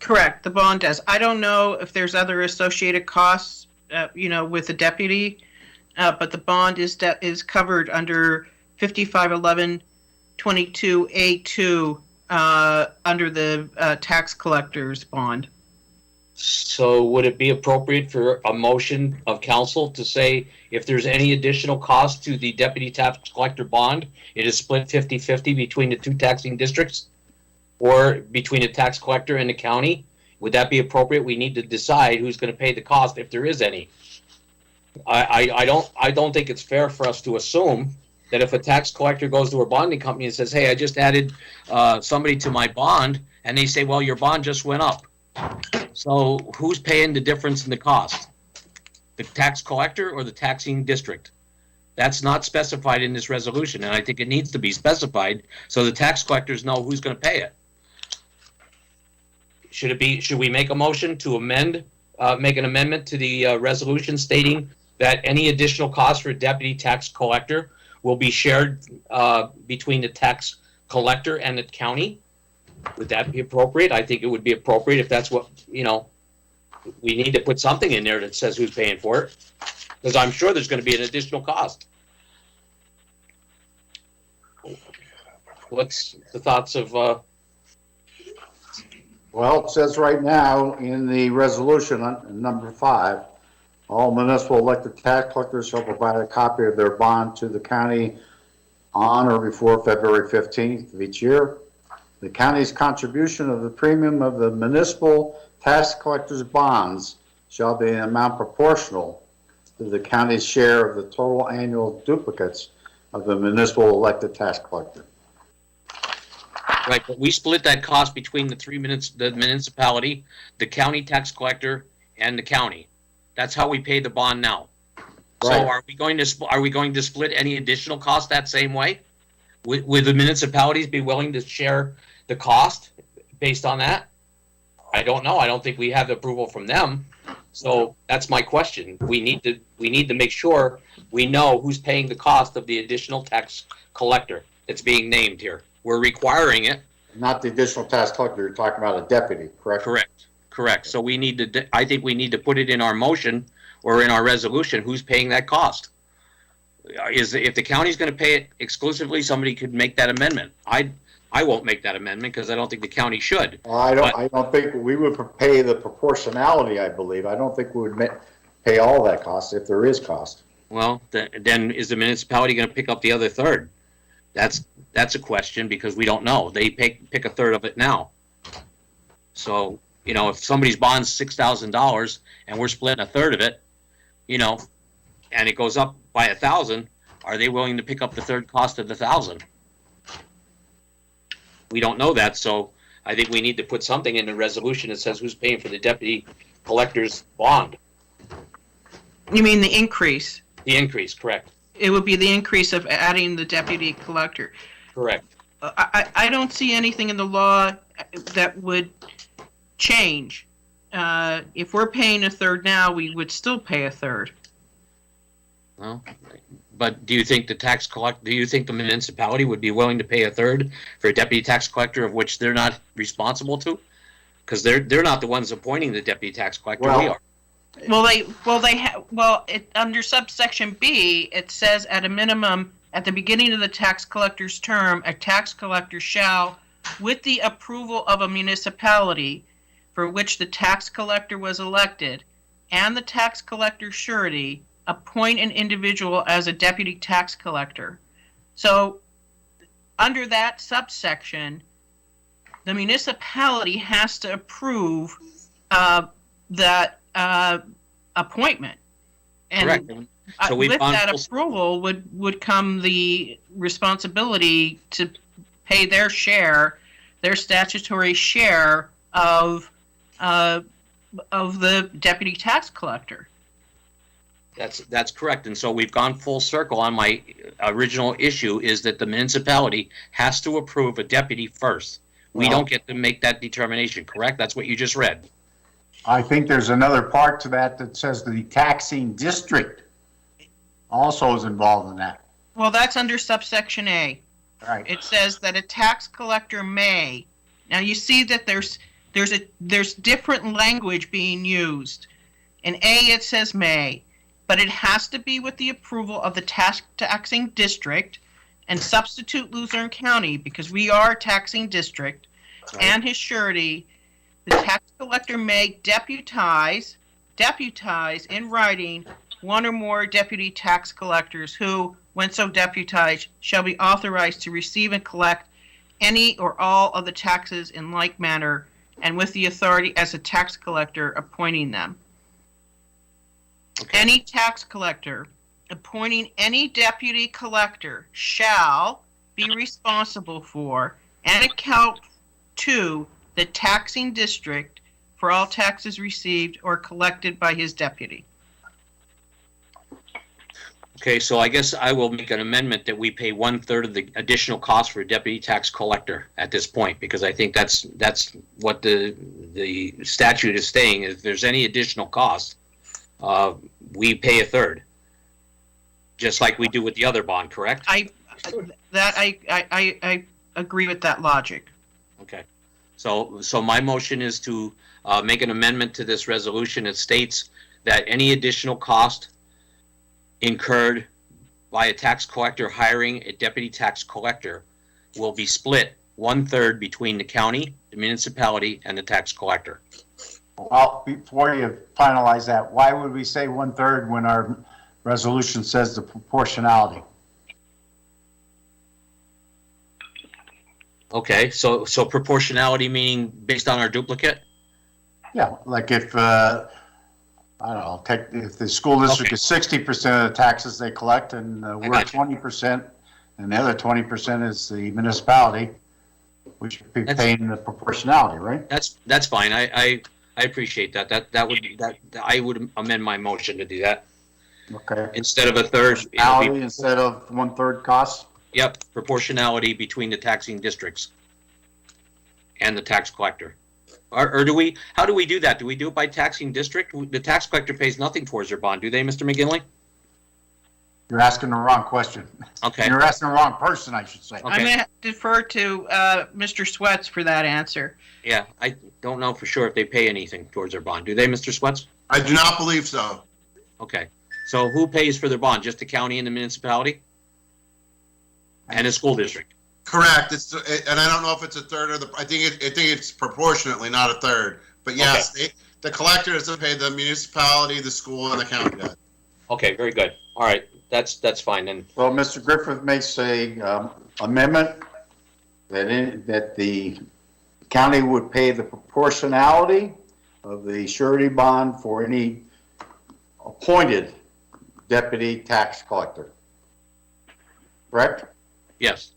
Correct, the bond does. I don't know if there's other associated costs, with the deputy, but the bond is covered under 551122A2 under the tax collector's bond. So would it be appropriate for a motion of council to say if there's any additional cost to the deputy tax collector bond, it is split 50-50 between the two taxing districts or between the tax collector and the county? Would that be appropriate? We need to decide who's going to pay the cost if there is any. I don't think it's fair for us to assume that if a tax collector goes to a bonding company and says, hey, I just added somebody to my bond, and they say, well, your bond just went up. So who's paying the difference in the cost? The tax collector or the taxing district? That's not specified in this resolution, and I think it needs to be specified so the tax collectors know who's going to pay it. Should we make a motion to make an amendment to the resolution stating that any additional cost for a deputy tax collector will be shared between the tax collector and the county? Would that be appropriate? I think it would be appropriate if that's what, we need to put something in there that says who's paying for it, because I'm sure there's going to be an additional cost. What's the thoughts of... Well, it says right now in the resolution on number 5, all municipal elected tax collectors shall provide a copy of their bond to the county on or before February 15th of each year. The county's contribution of the premium of the municipal tax collectors' bonds shall be an amount proportional to the county's share of the total annual duplicates of the municipal elected tax collector. Right, but we split that cost between the municipality, the county tax collector, and the county. That's how we pay the bond now. Right. So are we going to split any additional cost that same way? Would the municipalities be willing to share the cost based on that? I don't know. I don't think we have approval from them. So that's my question. We need to make sure we know who's paying the cost of the additional tax collector that's being named here. We're requiring it. Not the additional tax collector. You're talking about a deputy, correct? Correct. So we need to. I think we need to put it in our motion or in our resolution. Who's paying that cost? If the county's going to pay it exclusively, somebody could make that amendment. I won't make that amendment because I don't think the county should. I don't think we would pay the proportionality. I believe. I don't think we would pay all that cost if there is cost. Well, then is the municipality going to pick up the other third? That's a question because we don't know. They pick a third of it now. So, you know, if somebody's bond's $6,000 and we're splitting a third of it, you know, and it goes up by 1,000, are they willing to pick up the third cost of the 1,000? We don't know that, so I think we need to put something in the resolution that says who's paying for the deputy collector's bond. You mean the increase? The increase, correct. It would be the increase of adding the deputy collector. Correct. I don't see anything in the law that would change. If we're paying a third now, we would still pay a third. Well, but do you think the municipality would be willing to pay a third for a deputy tax collector of which they're not responsible to? Because they're not the ones appointing the deputy tax collector. We are. Under subsection B, it says at a minimum, at the beginning of the tax collector's term, a tax collector shall, with the approval of a municipality for which the tax collector was elected, and the tax collector's surety, appoint an individual as a deputy tax collector. So, under that subsection, the municipality has to approve that appointment. And correct. So with that approval would come the responsibility to pay their share, their statutory share of the deputy tax collector. That's correct. And so we've gone full circle on my original issue is that the municipality has to approve a deputy first. We don't get to make that determination, correct? That's what you just read. I think there's another part to that says the taxing district also is involved in that. Well, that's under subsection A. Right. It says that a tax collector may. Now you see that there's different language being used. In A it says may, but it has to be with the approval of the taxing district, and substitute Luzerne County because we are a taxing district, right, and his surety. The tax collector may deputize in writing one or more deputy tax collectors who, when so deputized, shall be authorized to receive and collect any or all of the taxes in like manner, and with the authority as a tax collector appointing them. Okay. Any tax collector appointing any deputy collector shall be responsible for and account to the taxing district for all taxes received or collected by his deputy. Okay, so I guess I will make an amendment that we pay 1/3 of the additional cost for a deputy tax collector at this point, because I think that's what the statute is saying. If there's any additional cost, we pay a third, just like we do with the other bond. Correct? I agree with that logic. Okay, so my motion is to make an amendment to this resolution. It states that any additional cost incurred by a tax collector hiring a deputy tax collector will be split 1/3 between the county, the municipality, and the tax collector. Well, before you finalize that, why would we say 1/3 when our resolution says the proportionality? Okay, so proportionality meaning based on our duplicate? Yeah, like if, I don't know, if the school district is 60% of the taxes they collect and we're 20% and the other 20% is the municipality, we should be paying the proportionality, right? That's fine. I appreciate that. I would amend my motion to do that. Okay. Instead of a third. Instead of 1/3 costs? Yep, proportionality between the taxing districts and the tax collector. Or do we, how do we do that? Do we do it by taxing district? The tax collector pays nothing towards their bond, do they, Mr. McGinley? You're asking the wrong question. Okay. You're asking the wrong person, I should say. Okay. I'm going to defer to Mr. Sweats for that answer. Yeah, I don't know for sure if they pay anything towards their bond. Do they, Mr. Sweats? I do not believe so. Okay. So who pays for their bond? Just the county and the municipality? And the school district? Correct. And I don't know if it's a third or I think it's proportionately, not a third. But yes, okay. The collector doesn't pay the municipality, the school, and the county does. Okay, very good. All right. that's fine. And Well, Mr. Griffith makes a amendment that the county would pay the proportionality of the surety bond for any appointed deputy tax collector. Correct? yes.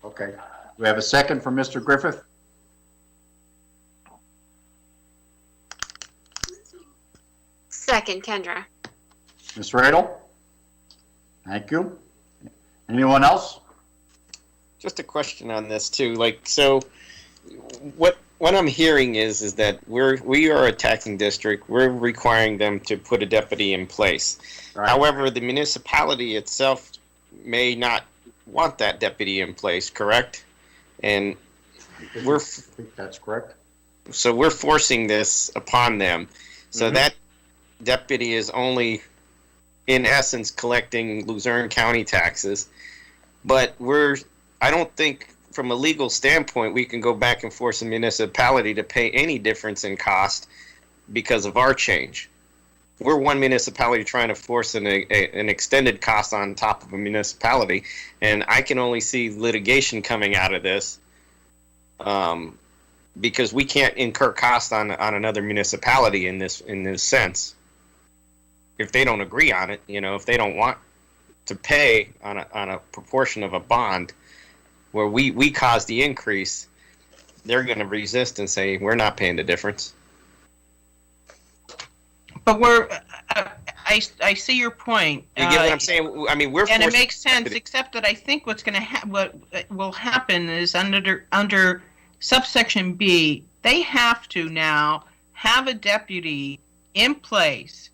Okay. Do we have a second from Mr. Griffith? Second, Kendra. Ms. Radel? Thank you. Anyone else? Just a question on this too. Like, so what I'm hearing is that we are a taxing district. We're requiring them to put a deputy in place. Right. However, the municipality itself may not want that deputy in place, correct? And I think that's correct. so we're forcing this upon them. So that deputy is only, in essence, collecting Luzerne County taxes. But I don't think from a legal standpoint we can go back and force a municipality to pay any difference in cost because of our change. We're one municipality trying to force an extended cost on top of a municipality, and I can only see litigation coming out of this because we can't incur cost on another municipality in this sense. If they don't agree on it, if they don't want to pay on a proportion of a bond where we cause the increase, they're going to resist and say we're not paying the difference. But I see your point. You get what I'm saying? I mean, and it makes sense, except that I think what will happen is under subsection B, they have to now have a deputy in place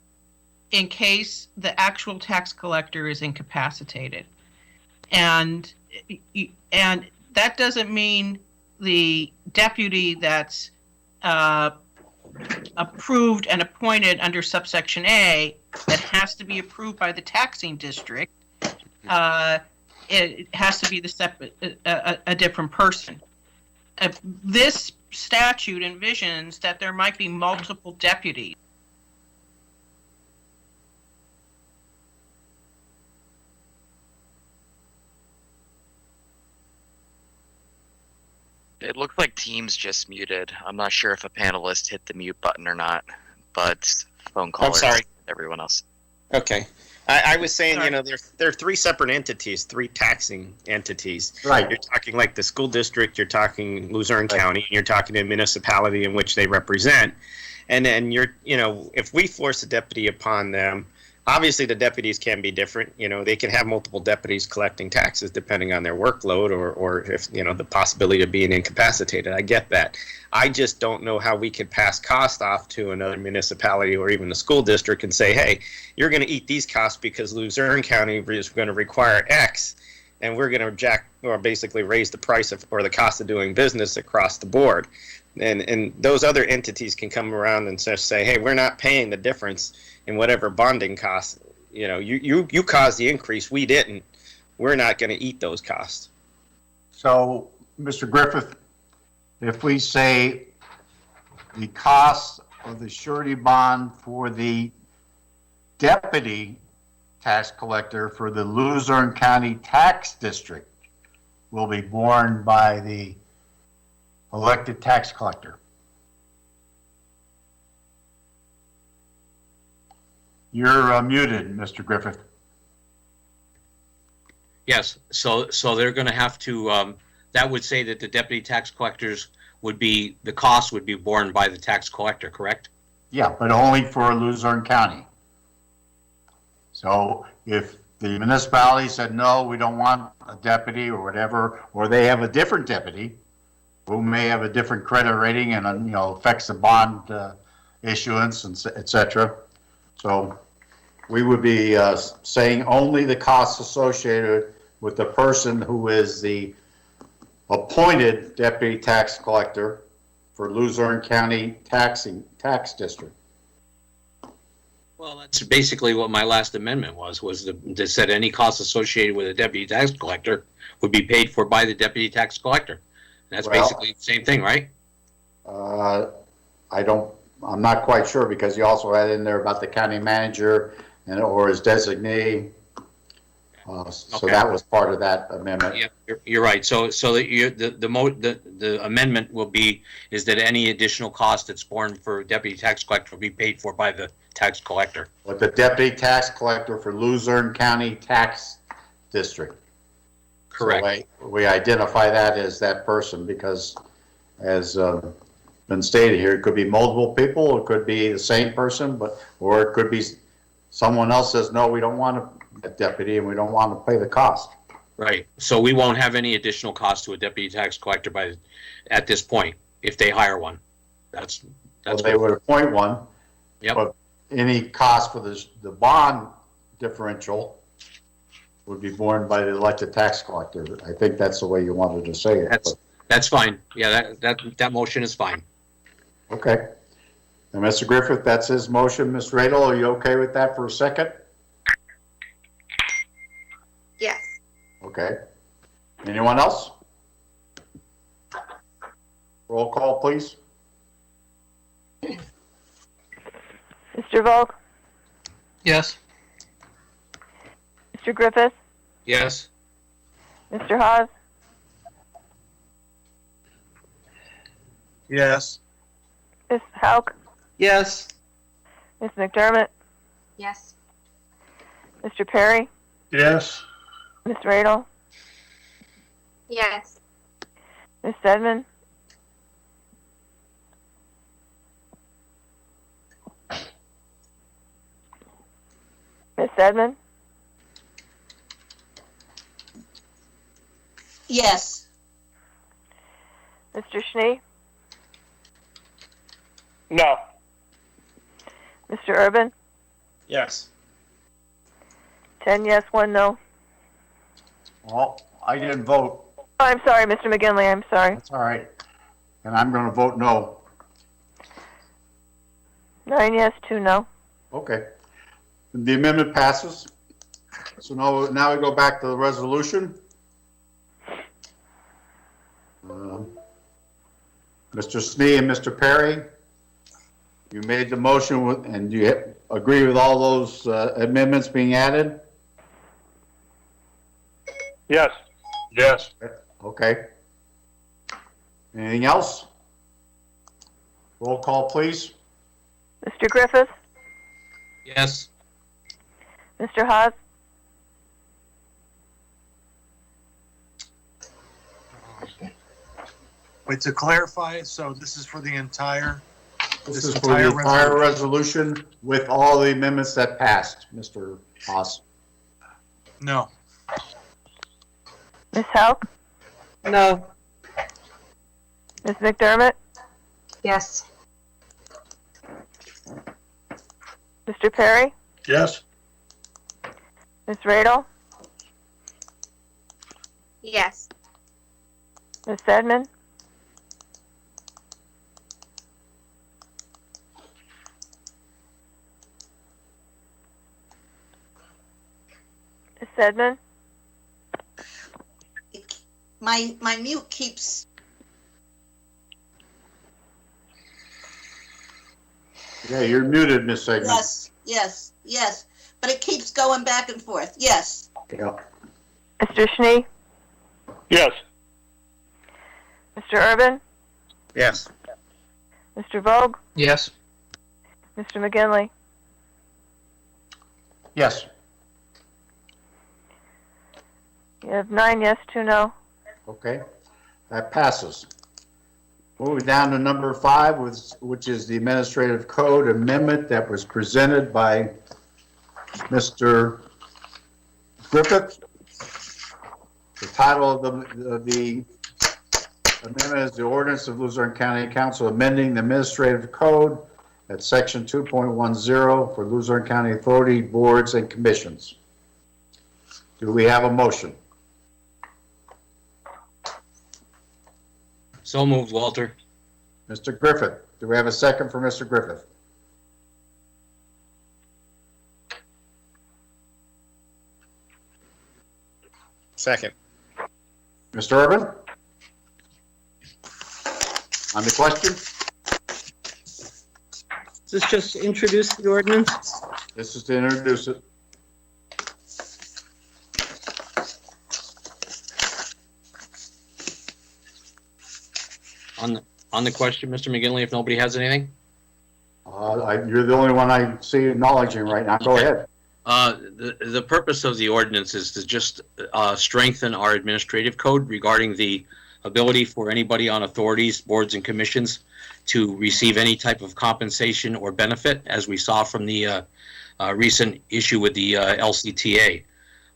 in case the actual tax collector is incapacitated, and that doesn't mean the deputy that's approved and appointed under subsection A that has to be approved by the taxing district. It has to be a different person. This statute envisions that there might be multiple deputies. It looks like Teams just muted. I'm not sure if a panelist hit the mute button or not, but phone callers, sorry. everyone else. Okay. I was saying, there are three separate entities, three taxing entities. Right. You're talking like the school district, you're talking Luzerne County, and you're talking a municipality in which they represent. And then if we force a deputy upon them, obviously the deputies can be different. They can have multiple deputies collecting taxes depending on their workload or if, the possibility of being incapacitated. I get that. I just don't know how we could pass cost off to another municipality or even the school district and say, hey, you're going to eat these costs because Luzerne County is going to require X, and we're going to basically raise the price or the cost of doing business across the board. And those other entities can come around and just say, hey, we're not paying the difference in whatever bonding costs. You caused the increase, we didn't. We're not going to eat those costs. So, Mr. Griffith, if we say the cost of the surety bond for the deputy tax collector for the Luzerne County Tax District will be borne by the elected tax collector. You're muted, Mr. Griffith. Yes, so they're going to have to, that would say that the deputy tax collectors the cost would be borne by the tax collector, correct? Yeah, but only for Luzerne County. So if the municipality said, no, we don't want a deputy or whatever, or they have a different deputy who may have a different credit rating and, affects the bond issuance, and et cetera. So we would be saying only the costs associated with the person who is the appointed deputy tax collector for Luzerne County tax district. Well, that's basically what my last amendment was that said any costs associated with a deputy tax collector would be paid for by the deputy tax collector. And that's basically the same thing, right? I'm not quite sure because you also had in there about the county manager or his designee. So Okay. that was part of that amendment. Yeah, you're right. So the amendment will be, is that any additional cost that's borne for deputy tax collector will be paid for by the tax collector. But the deputy tax collector for Luzerne County Tax District. Correct. So we identify that as that person because, as been stated here, it could be multiple people, it could be the same person, or it could be someone else says, no, we don't want a deputy and we don't want to pay the cost. Right. So we won't have any additional cost to a deputy tax collector at this point if they hire one. That's they would appoint one. Yep. But any cost for the bond differential would be borne by the elected tax collector. I think that's the way you wanted to say it. That's fine. Yeah, that motion is fine. Okay. And Mr. Griffith, that's his motion. Ms. Radel, are you okay with that for a second? Yes. Okay. Anyone else? Roll call, please. Mr. Volk, Yes. Mr. Griffith, Yes. Mr. Haas, Yes. Ms. Hauk, Yes. Ms. McDermott, Yes. Mr. Perry, Yes. Ms. Radel, Yes. Ms. Sedman, Ms. Sedman, Yes. Mr. Schnee, No. Mr. Urban, Yes. 10 yes, 1 no. Well, I didn't vote. Oh, I'm sorry, Mr. McGinley, I'm sorry. That's all right. And I'm going to vote no. 9 yes, 2 no. Okay. The amendment passes. So now we go back to the resolution. Mr. Snee and Mr. Perry, you made the motion and you agree with all those amendments being added? Yes. Yes. Okay. Anything else? Roll call, please. Mr. Griffith, Yes. Mr. Haas, Wait, to clarify, so this is for the entire, This is for the entire resolution with all the amendments that passed, Mr. Haas. No. Ms. Hauk, No. Ms. McDermott, Yes. Mr. Perry, Yes. Ms. Radel, Yes. Ms. Sedman, Ms. Sedman, My mute keeps, Yeah, you're muted, Ms. Segman. yes, but it keeps going back and forth. Yes. Yeah. Mr. Schnee, Yes. Mr. Urban, Yes. Mr. Vogue, Yes. Mr. McGinley, Yes. you have 9 yes, 2 no. Okay, that passes. Moving down to number 5, which is the Administrative Code Amendment that was presented by Mr. Griffith. The title of the amendment is the ordinance of Luzerne County Council amending the Administrative Code at section 2.10 for Luzerne County Authority Boards and Commissions. Do we have a motion? So moved, Walter. Mr. Griffith, do we have a second for Mr. Griffith? Second. Mr. Urban? On the question? Is this just to introduce the ordinance? This is to introduce it. On the question, Mr. McGinley, if nobody has anything? You're the only one I see acknowledging right now. Go ahead. The purpose of the ordinance is to just strengthen our administrative code regarding the ability for anybody on authorities, boards, and commissions to receive any type of compensation or benefit, as we saw from the recent issue with the LCTA.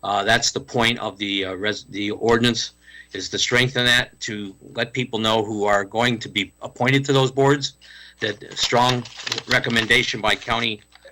That's the point of the ordinance, is to strengthen that, to let people know who are going to be appointed to those boards that strong recommendation by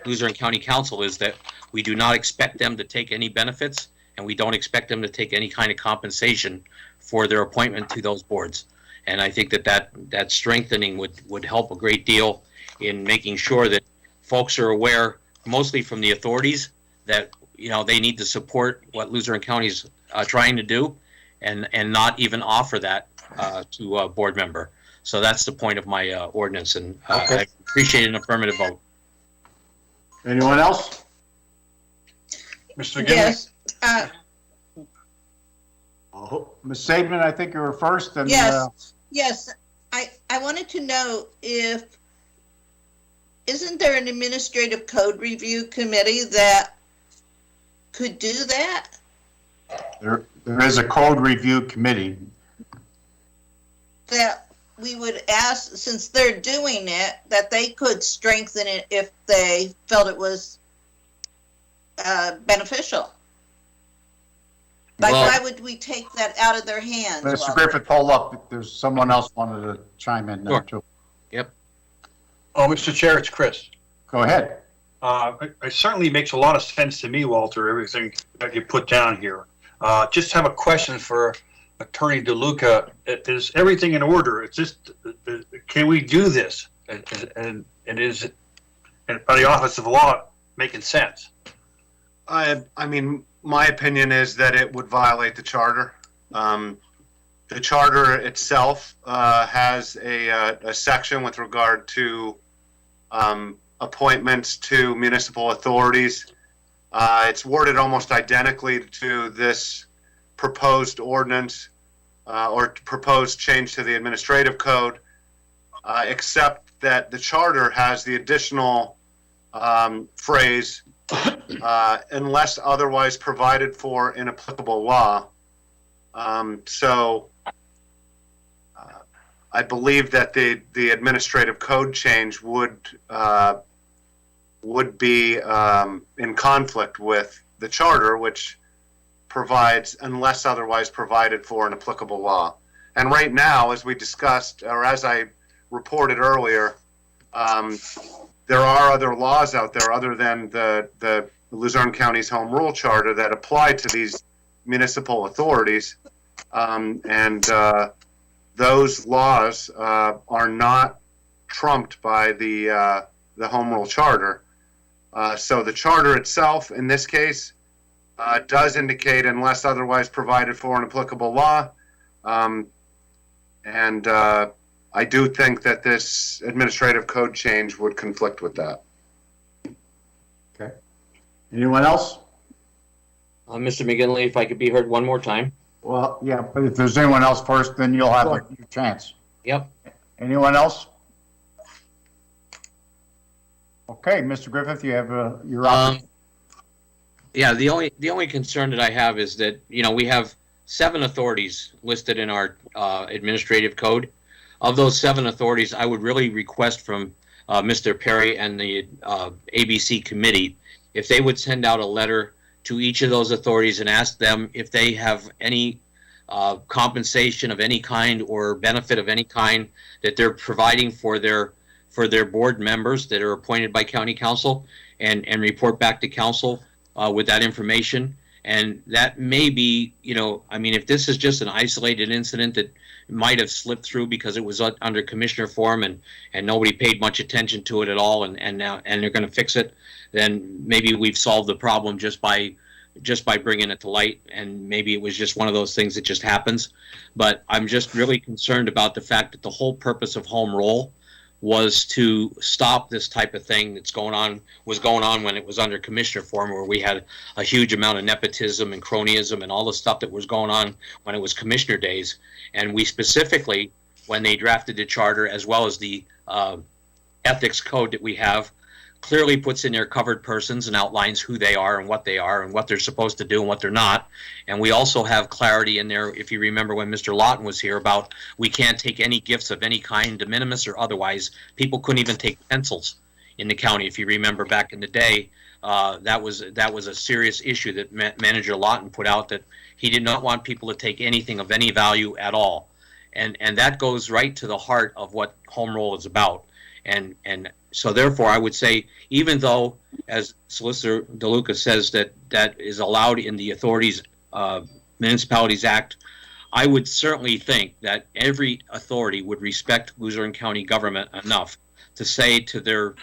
Luzerne County Council is that we do not expect them to take any benefits, and we don't expect them to take any kind of compensation for their appointment to those boards. And I think that strengthening would help a great deal in making sure that folks are aware, mostly from the authorities, that they need to support what Luzerne County's trying to do, and not even offer that to a board member. So that's the point of my ordinance, and I appreciate an affirmative vote. Anyone else? Mr. McGinley? Yes. Ms. Saban, I think you were first. And, Yes. I wanted to know isn't there an administrative code review committee that could do that? There is a code review committee. That we would ask, since they're doing it, that they could strengthen it if they felt it was beneficial. Like, why would we take that out of their hands? Mr. Griffith, hold up. There's someone else wanted to chime in there, too. Yep. Oh, Mr. Chair, it's Chris. Go ahead. It certainly makes a lot of sense to me, Walter, everything that you put down here. Just have a question for Attorney DeLuca. Is everything in order? It's just, can we do this? And is it, by the Office of Law, making sense? I mean, my opinion is that it would violate the charter. The charter itself has a section with regard to appointments to municipal authorities. It's worded almost identically to this proposed ordinance or proposed change to the administrative code, except that the charter has the additional phrase, unless otherwise provided for in applicable law. So I believe that the administrative code change would be in conflict with the charter, which provides unless otherwise provided for in applicable law. And right now, as we discussed, or as I reported earlier, there are other laws out there other than the Luzerne County's Home Rule Charter that apply to these municipal authorities. Those laws are not trumped by the Home Rule Charter. So the charter itself, in this case, does indicate unless otherwise provided for in applicable law. I do think that this administrative code change would conflict with that. Okay. Anyone else? Mr. McGinley, if I could be heard one more time. Well, yeah, but if there's anyone else first, then you'll have a chance. Yep. Anyone else? Okay, Mr. Griffith, you have your option. Yeah, the only concern that I have is that, we have 7 authorities listed in our administrative code. Of those 7 authorities, I would really request from Mr. Perry and the ABC committee if they would send out a letter to each of those authorities and ask them if they have any compensation of any kind or benefit of any kind that they're providing for their board members that are appointed by county council, and report back to council with that information. And that may be, if this is just an isolated incident that might have slipped through because it was under commissioner form and nobody paid much attention to it at all, and they're going to fix it, then maybe we've solved the problem just by bringing it to light, and maybe it was just one of those things that just happens. But I'm just really concerned about the fact that the whole purpose of home rule was to stop this type of thing was going on when it was under commissioner form, where we had a huge amount of nepotism and cronyism and all the stuff that was going on when it was commissioner days. And we specifically when they drafted the charter, as well as the ethics code that we have, clearly puts in there covered persons and outlines who they are and what they're supposed to do and what they're not. And we also have clarity in there, if you remember when Mr. Lawton was here, about we can't take any gifts of any kind, de minimis or otherwise. People couldn't even take pencils in the county. If you remember back in the day, that was a serious issue that Manager Lawton put out, that he did not want people to take anything of any value at all. And that goes right to the heart of what home rule is about. And so therefore, I would say, even though, as Solicitor DeLuca says, that is allowed in the Authorities Municipalities Act, I would certainly think that every authority would respect Luzerne County government enough to say to their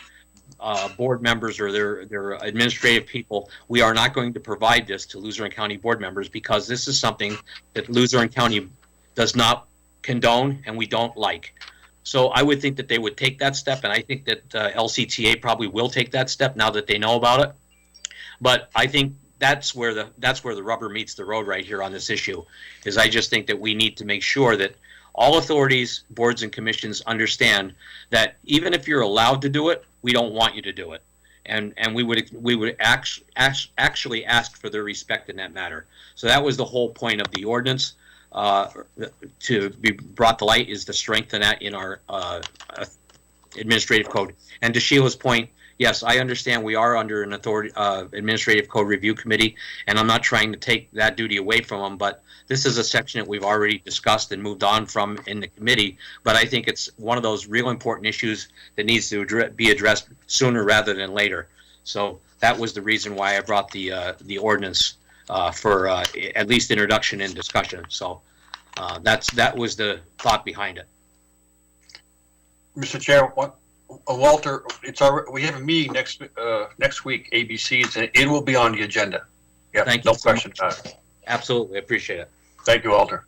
board members or their administrative people, we are not going to provide this to Luzerne County board members because this is something that Luzerne County does not condone and we don't like. So I would think that they would take that step, and I think that LCTA probably will take that step now that they know about it. But I think that's where the rubber meets the road right here on this issue, is I just think that we need to make sure that all authorities, boards, and commissions understand that even if you're allowed to do it, we don't want you to do it. And we would actually ask for their respect in that matter. So that was the whole point of the ordinance. To be brought to light is to strengthen that in our administrative code. And to Sheila's point, yes, I understand we are under an administrative code review committee, and I'm not trying to take that duty away from them, but this is a section that we've already discussed and moved on from in the committee. But I think it's one of those real important issues that needs to be addressed sooner rather than later. So that was the reason why I brought the ordinance for at least introduction and discussion. So that was the thought behind it. Mr. Chair, Walter, we have a meeting next week, ABCs, and it will be on the agenda. Yeah, Thank no you so question. Absolutely, appreciate it. Thank you, Walter.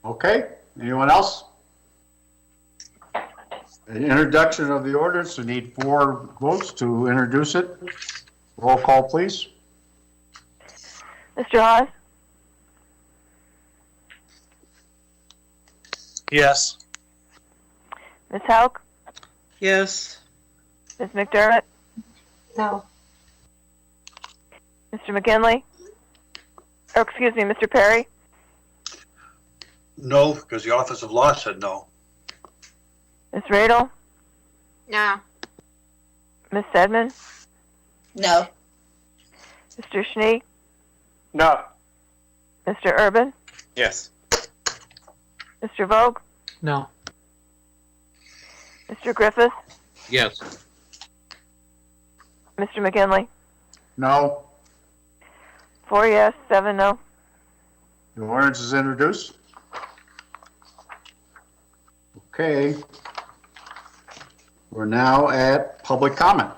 Okay, anyone else? An introduction of the ordinance, we need 4 votes to introduce it. Roll call, please. Mr. Hawes? Yes. Ms. Hauk? Yes. Ms. McDermott? No. Mr. McGinley? Oh, excuse me, Mr. Perry? No, because the Office of Law said no. Ms. Radel? No. Ms. Sedman? No. Mr. Schnee? No. Mr. Urban? Yes. Mr. Vogt? No. Mr. Griffith? Yes. Mr. McGinley? No. 4 yes, 7 no. The ordinance is introduced. Okay. We're now at public comment.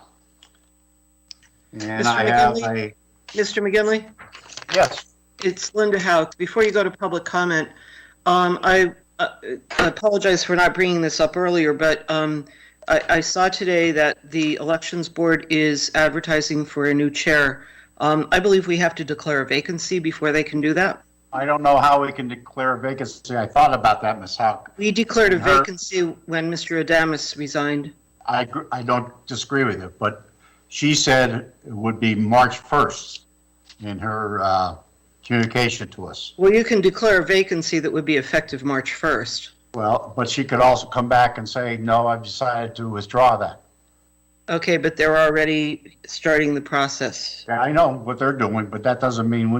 And Mr. I have McGinley? Mr. McGinley? Yes. It's Linda Hauk. Before you go to public comment, I apologize for not bringing this up earlier, but I saw today that the Elections Board is advertising for a new chair. I believe we have to declare a vacancy before they can do that. I don't know how we can declare a vacancy. I thought about that, Ms. Hauk. We declared a vacancy when Mr. Adamus resigned. I don't disagree with you, but she said it would be March 1st in her communication to us. Well, you can declare a vacancy that would be effective March 1st. Well, but she could also come back and say, no, I've decided to withdraw that. Okay, but they're already starting the process. Yeah, I know what they're doing, but that doesn't mean,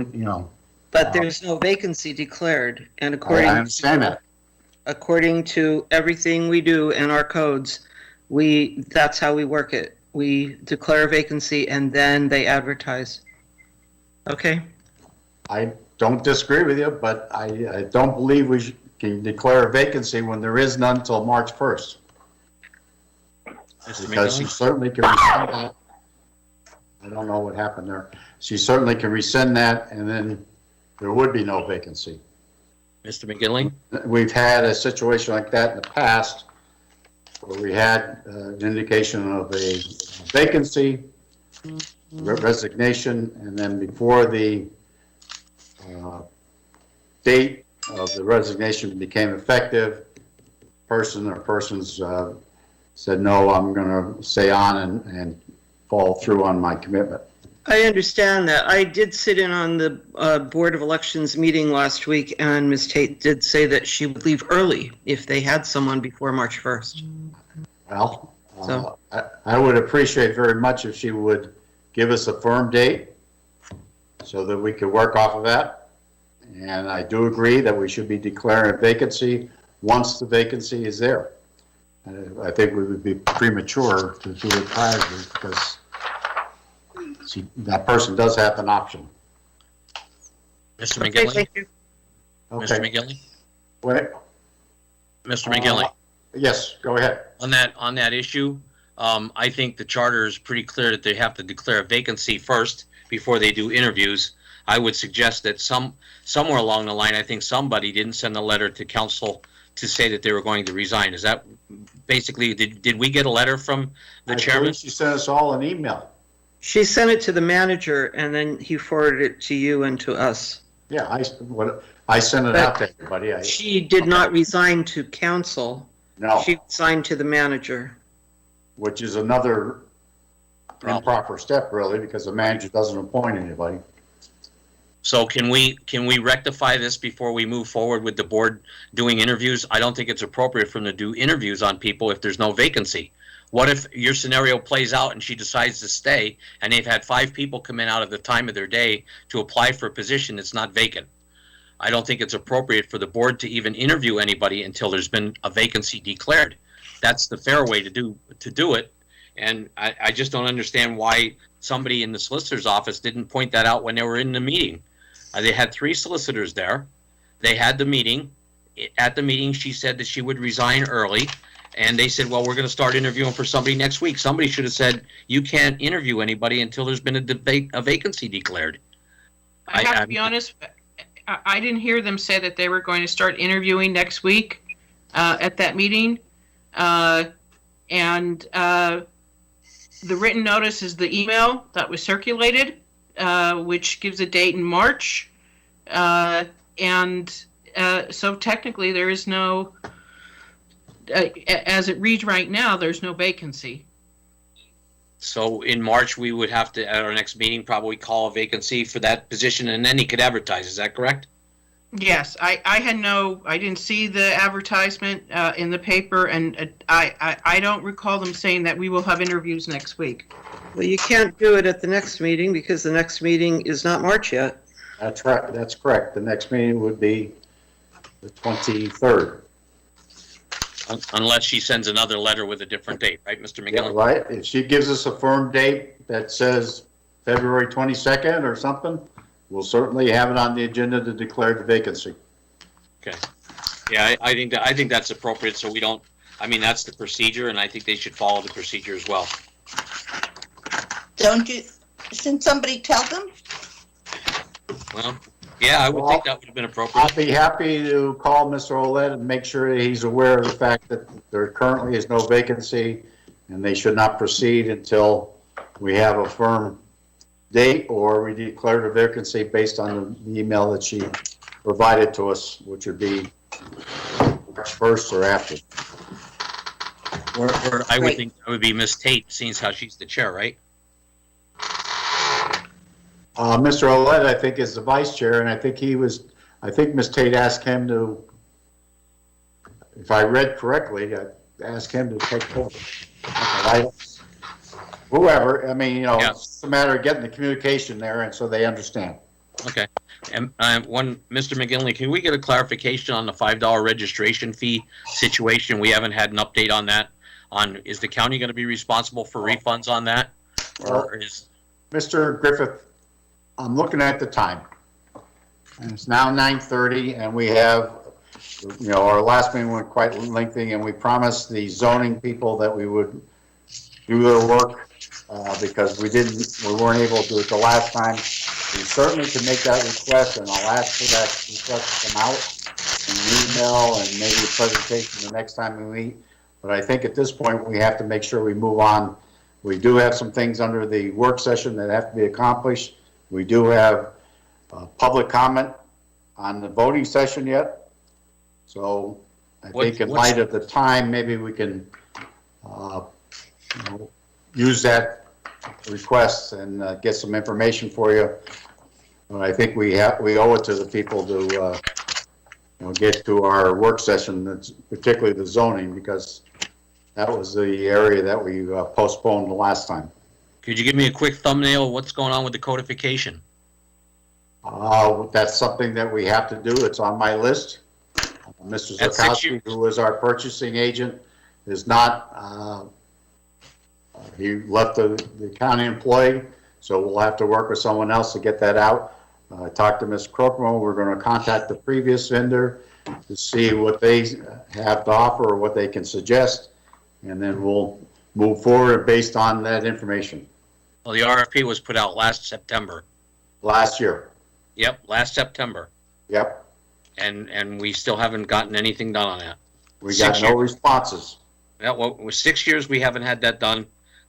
But there's no vacancy declared, and I understand that. according to everything we do in our codes, that's how we work it. We declare a vacancy and then they advertise. Okay? I don't disagree with you, but I don't believe we can declare a vacancy when there is none until March 1st. Because she certainly can rescind that. I don't know what happened there. She certainly can rescind that, and then there would be no vacancy. Mr. McGinley? We've had a situation like that in the past, where we had an indication of a vacancy, resignation, and then before the date of the resignation became effective, person or persons said, no, I'm going to stay on and follow through on my commitment. I understand that. I did sit in on the Board of Elections meeting last week, and Ms. Tate did say that she would leave early if they had someone before March 1st. Well, I would appreciate very much if she would give us a firm date so that we could work off of that. And I do agree that we should be declaring a vacancy once the vacancy is there. I think we would be premature to do it prior to, because that person does have an option. Mr. McGinley? Thank you. Okay. Mr. McGinley? Wait. Mr. McGinley? Yes, go ahead. On that issue, I think the charter is pretty clear that they have to declare a vacancy first before they do interviews. I would suggest that somewhere along the line, I think somebody didn't send a letter to council to say that they were going to resign. Is that basically, did we get a letter from the chairman? She sent us all an email. She sent it to the manager, and then he forwarded it to you and to us. Yeah, I sent it out to everybody. She did not resign to council. No. She resigned to the manager. Which is another improper step, really, because the manager doesn't appoint anybody. So can we rectify this before we move forward with the board doing interviews? I don't think it's appropriate for them to do interviews on people if there's no vacancy. What if your scenario plays out and she decides to stay and they've had 5 people come in out of the time of their day to apply for a position that's not vacant? I don't think it's appropriate for the board to even interview anybody until there's been a vacancy declared. That's the fair way to do it. And I just don't understand why somebody in the solicitor's office didn't point that out when they were in the meeting. They had 3 solicitors there. They had the meeting. At the meeting, she said that she would resign early. And they said, well, we're going to start interviewing for somebody next week. Somebody should have said, you can't interview anybody until there's been a vacancy declared. I have to be honest, I didn't hear them say that they were going to start interviewing next week at that meeting. And the written notice is the email that was circulated, which gives a date in March. So technically there is no, as it reads right now, there's no vacancy. So in March, we would have to, at our next meeting, probably call a vacancy for that position, and then he could advertise. Is that correct? Yes, I didn't see the advertisement in the paper, and I don't recall them saying that we will have interviews next week. Well, you can't do it at the next meeting because the next meeting is not March yet. That's right. That's correct. The next meeting would be the 23rd. Unless she sends another letter with a different date, right, Mr. McGinley? Yeah, right. If she gives us a firm date that says February 22nd or something, we'll certainly have it on the agenda to declare the vacancy. Okay. Yeah, I think that's appropriate. So we don't. I mean, that's the procedure, and I think they should follow the procedure as well. Don't you? Shouldn't somebody tell them? Well, yeah, I would think that would have been appropriate. I'd be happy to call Mr. Ouellette and make sure that he's aware of the fact that there currently is no vacancy and they should not proceed until we have a firm date or we declare the vacancy based on the email that she provided to us, which would be March 1st or after. I would think that would be Miss Tate, seeing as how she's the chair, right? Mr. Ouellette, I think, is the vice chair, and I think Ms. Tate asked him to, if I read correctly, I asked him to take over. Whoever, I mean, yeah. It's just a matter of getting the communication there, and so they understand. Okay. And Mr. McGinley, can we get a clarification on the $5 registration fee situation? We haven't had an update on that. Is the county going to be responsible for refunds on that? Or is Mr. Griffith, I'm looking at the time, and it's now 9:30, and we have, our last meeting went quite lengthy, and we promised the zoning people that we would do their work because we weren't able to do it the last time. We certainly can make that request, and I'll ask for that request to come out in an email and maybe a presentation the next time we meet. But I think at this point we have to make sure we move on. We do have some things under the work session that have to be accomplished. We do have public comment on the voting session yet. So I think in light of the time, maybe we can use that request and get some information for you. I think we owe it to the people to get to our work session, that's particularly the zoning, because that was the area that we postponed the last time. Could you give me a quick thumbnail of what's going on with the codification? That's something that we have to do. It's on my list. Mr. Zukowski, who is our purchasing agent, is not, he left the county employee, so we'll have to work with someone else to get that out. I talked to Ms. Crookmo. We're going to contact the previous vendor to see what they have to offer or what they can suggest, and then we'll move forward based on that information. Well, the RFP was put out last September. Last year. Yep, last September. Yep. And we still haven't gotten anything done on that. We got no responses. Yeah, well, with 6 years we haven't had that done.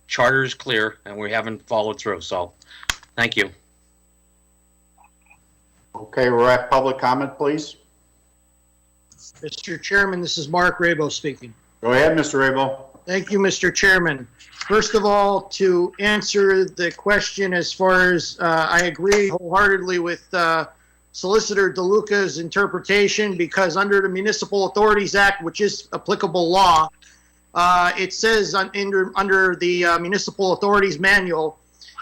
Charter is clear, and we haven't followed through. So, thank you. Okay, we're at public comment, please. Mr. Chairman, this is Mark Rabo speaking. Go ahead, Mr. Rabo. Thank you, Mr. Chairman. First of all, to answer the question as far as I agree wholeheartely with Solicitor DeLuca's interpretation, because under the Municipal Authorities Act, which is applicable law, it says under the Municipal Authorities Manual,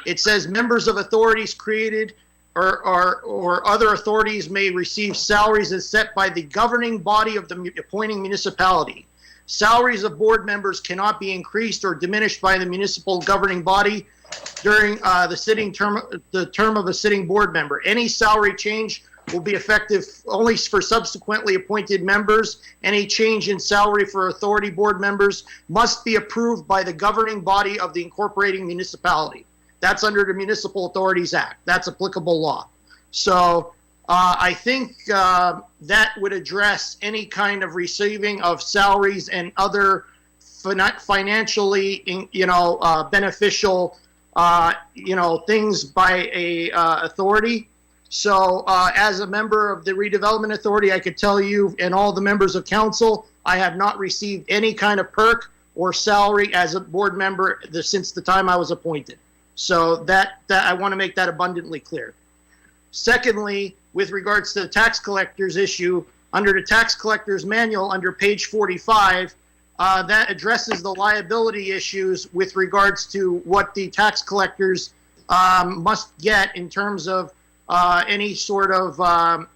it says members of authorities created or other authorities may receive salaries as set by the governing body of the appointing municipality. Salaries of board members cannot be increased or diminished by the municipal governing body during the term of a sitting board member. Any salary change will be effective only for subsequently appointed members. Any change in salary for authority board members must be approved by the governing body of the incorporating municipality. That's under the Municipal Authorities Act. That's applicable law. So I think that would address any kind of receiving of salaries and other financially, beneficial, things by a authority. So as a member of the Redevelopment Authority, I could tell you and all the members of council, I have not received any kind of perk or salary as a board member since the time I was appointed. So that I want to make that abundantly clear. Secondly, with regards to the tax collector's issue, under the tax collector's manual, under page 45, that addresses the liability issues with regards to what the tax collectors must get in terms of any sort of,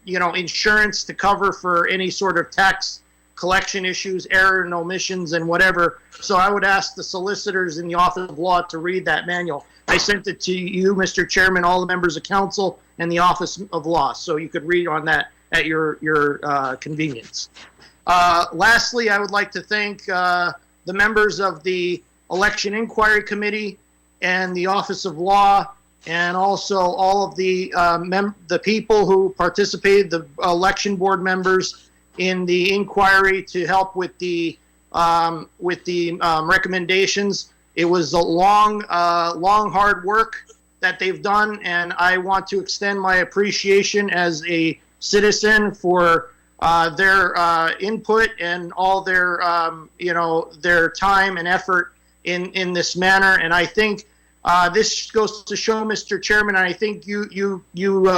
insurance to cover for any sort of tax collection issues, error and omissions and whatever. So I would ask the solicitors in the Office of Law to read that manual. I sent it to you, Mr. Chairman, all the members of council, and the Office of Law, so you could read on that at your convenience. Lastly, I would like to thank the members of the Election Inquiry Committee and the Office of Law, and also all of the people who participated, the election board members, in the inquiry to help with the recommendations. It was a long, hard work that they've done, and I want to extend my appreciation as a citizen for their input and all their, their time and effort in this manner. And I think this goes to show, Mr. Chairman, and I think you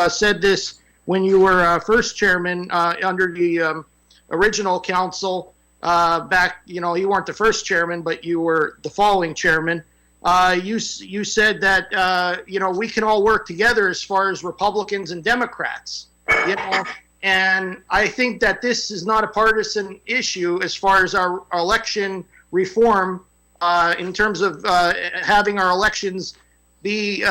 said this when you were first chairman under the original council. Back, you weren't the first chairman, but you were the following chairman. You said that, we can all work together as far as Republicans and Democrats, and I think that this is not a partisan issue as far as our election reform, in terms of having our elections be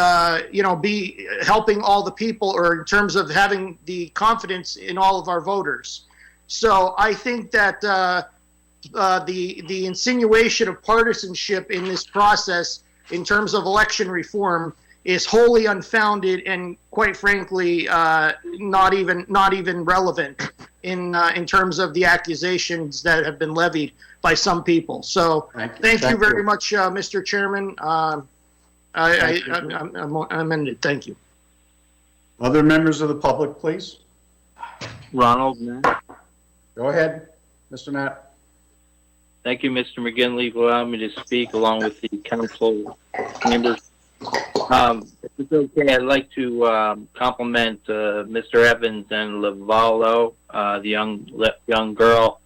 helping all the people, or in terms of having the confidence in all of our voters. So I think that the insinuation of partisanship in this process in terms of election reform is wholly unfounded and, quite frankly, not even relevant in terms of the accusations that have been levied by some people. So thank you very much, Mr. Chairman. I'm ended. Thank you. Other members of the public, please. Ronald, Matt. Go ahead, Mr. Matt. Thank you, Mr. McGinley, for allowing me to speak along with the council members. If it's okay, I'd like to compliment Mr. Evans and Lavallo, the young girl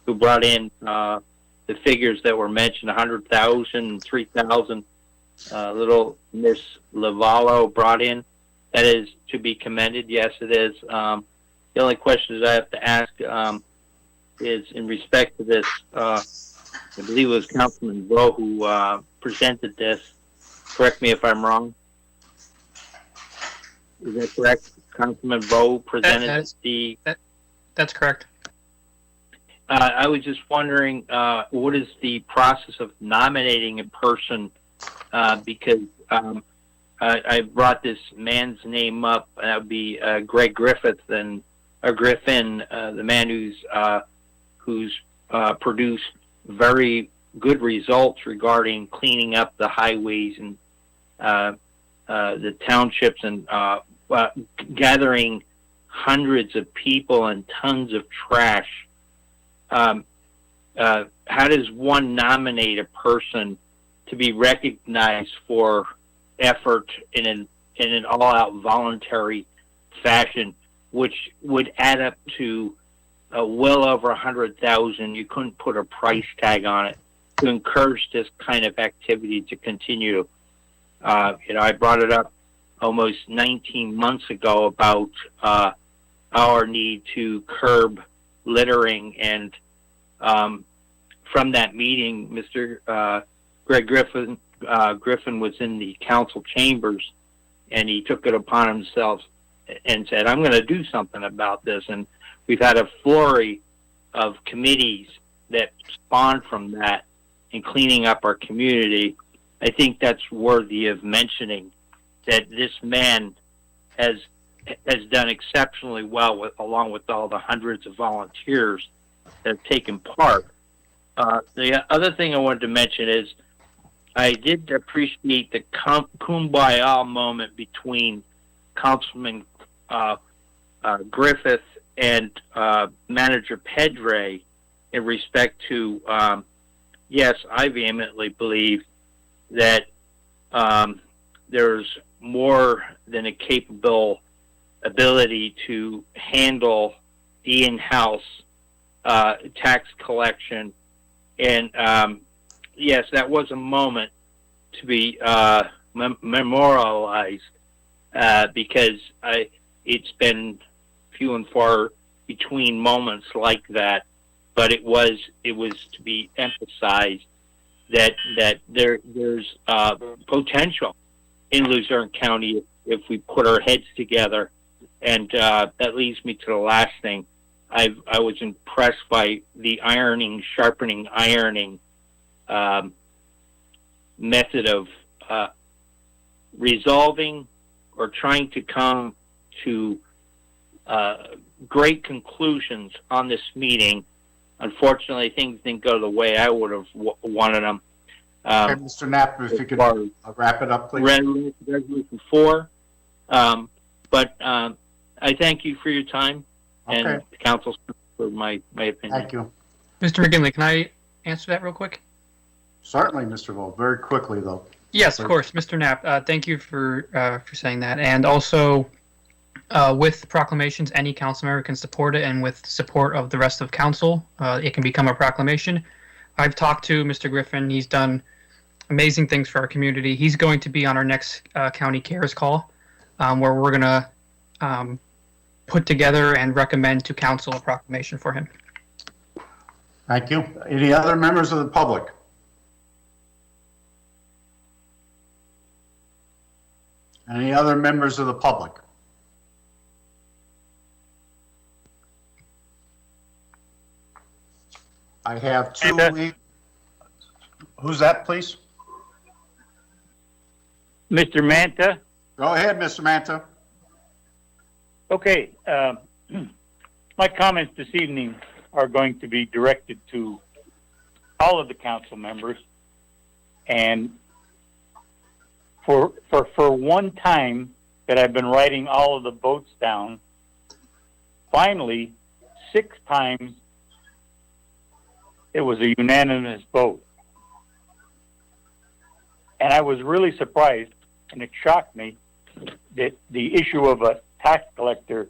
who brought in the figures that were mentioned, 100,000, 3,000. Little Miss Lavallo brought in. That is to be commended. Yes, it is. The only questions I have to ask is in respect to this. I believe it was Councilman Bowe who presented this. Correct me if I'm wrong. Is that correct? Councilman Bowe presented That's correct. I was just wondering, what is the process of nominating a person? Because I brought this man's name up. That would be Greg Griffin, the man who's produced very good results regarding cleaning up the highways and the townships and gathering hundreds of people and tons of trash. How does one nominate a person to be recognized for effort in an all-out voluntary fashion, which would add up to well over 100,000? You couldn't put a price tag on it to encourage this kind of activity to continue. I brought it up almost 19 months ago about our need to curb littering, and from that meeting, Mr. Greg Griffin was in the council chambers, and he took it upon himself and said, I'm going to do something about this. And we've had a flurry of committees that spawned from that in cleaning up our community. I think that's worthy of mentioning, that this man has done exceptionally well along with all the hundreds of volunteers that have taken part. The other thing I wanted to mention is I did appreciate the kumbaya moment between Councilman Griffith and Manager Pedre in respect to, yes, I vehemently believe that there's more than a capable ability to handle the in-house tax collection. And yes, that was a moment to be memorialized because it's been few and far between moments like that. But it was to be emphasized that there's potential in Luzerne County if we put our heads together. And that leads me to the last thing. I was impressed by the sharpening ironing method of resolving or trying to come to great conclusions on this meeting. Unfortunately, things didn't go the way I would have wanted them. Okay, Mr. Knapp, if you could wrap it up, please. Resolution 4. But I thank you for your time and the council for my opinion. Thank you. Mr. McGinley, can I answer that real quick? Certainly, Mr. Vogt. Very quickly, though. Yes, of course, Mr. Knapp. Thank you for saying that. And also, with proclamations, any council member can support it, and with support of the rest of council, it can become a proclamation. I've talked to Mr. Griffin. He's done amazing things for our community. He's going to be on our next county cares call, where we're going to put together and recommend to council a proclamation for him. Thank you. Any other members of the public? Any other members of the public? I have two. Who's that, please? Mr. Manta. Go ahead, Mr. Manta. Okay. My comments this evening are going to be directed to all of the council members. And for one time that I've been writing all of the votes down, finally, 6 times, it was a unanimous vote. And I was really surprised, and it shocked me, that the issue of a tax collector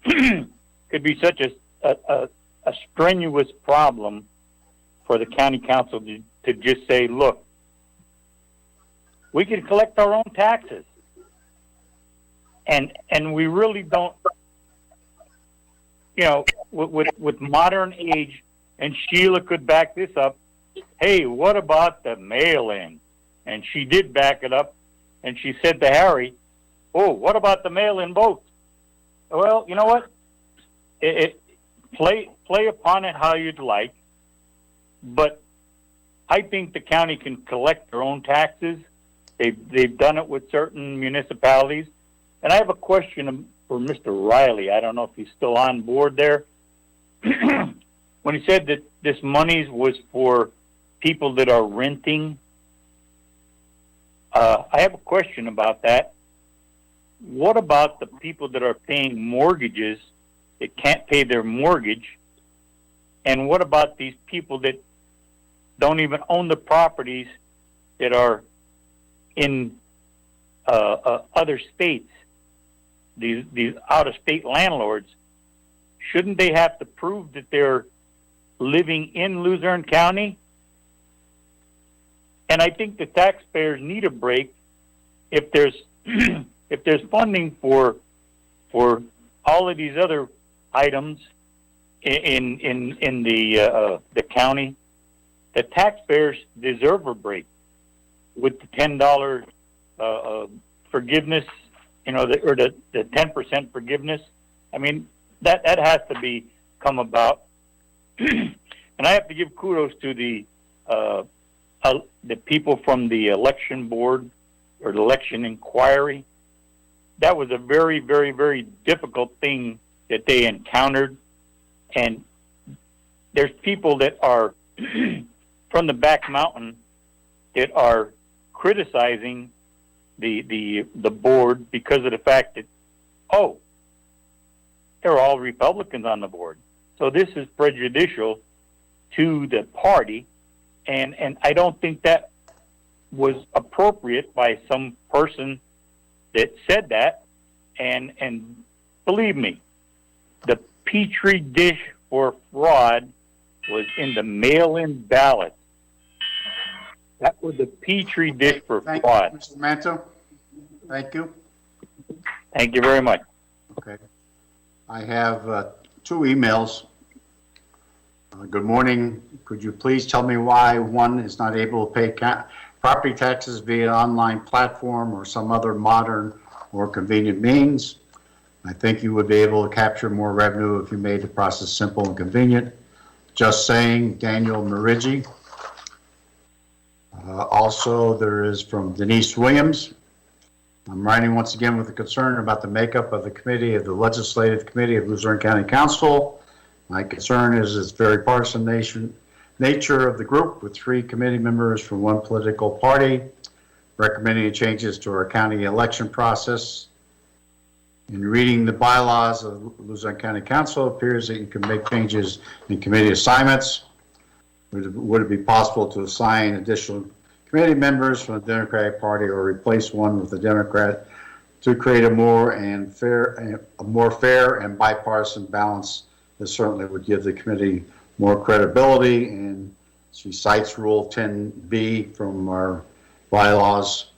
could be such a strenuous problem for the county council to just say, look, we can collect our own taxes. And we really don't, you know, with modern age, and Sheila could back this up, hey, what about the mail-in? And she did back it up, and she said to Harry, oh, what about the mail-in votes? Well, you know what? Play upon it how you'd like, but I think the county can collect their own taxes. They've done it with certain municipalities. And I have a question for Mr. Riley. I don't know if he's still on board there. When he said that this money was for people that are renting, I have a question about that. What about the people that are paying mortgages that can't pay their mortgage? And what about these people that don't even own the properties that are in other states? These out-of-state landlords, shouldn't they have to prove that they're living in Luzerne County? And I think the taxpayers need a break if there's if there's funding for all of these other items in the county. The taxpayers deserve a break with the $10 forgiveness, you know, or the 10% forgiveness. I mean, that has to come about. And I have to give kudos to the people from the election board or the election inquiry. That was a very, very, very difficult thing that they encountered. And there's people that are from the back mountain that are criticizing the board because of the fact that, oh, they're all Republicans on the board. So this is prejudicial to the party, and I don't think that was appropriate by some person that said that. And believe me, the petri dish for fraud was in the mail-in ballot. That was the petri dish for fraud. Thank you, Mr. Manto. Thank you. Thank you very much. Okay. I have 2 emails. Good morning. Could you please tell me why one is not able to pay property taxes via an online platform or some other modern or convenient means? I think you would be able to capture more revenue if you made the process simple and convenient. Just saying, Daniel Marigi. Also, there is from Denise Williams. I'm writing once again with a concern about the makeup of the committee of the Legislative Committee of Luzerne County Council. My concern is its very partisan nature of the group, with 3 committee members from 1 political party recommending changes to our county election process. In reading the bylaws of Luzerne County Council, it appears that you can make changes in committee assignments. Would it be possible to assign additional committee members from the Democratic Party or replace one with a Democrat to create a more fair and bipartisan balance? This certainly would give the committee more credibility. And she cites Rule 10B from our bylaws.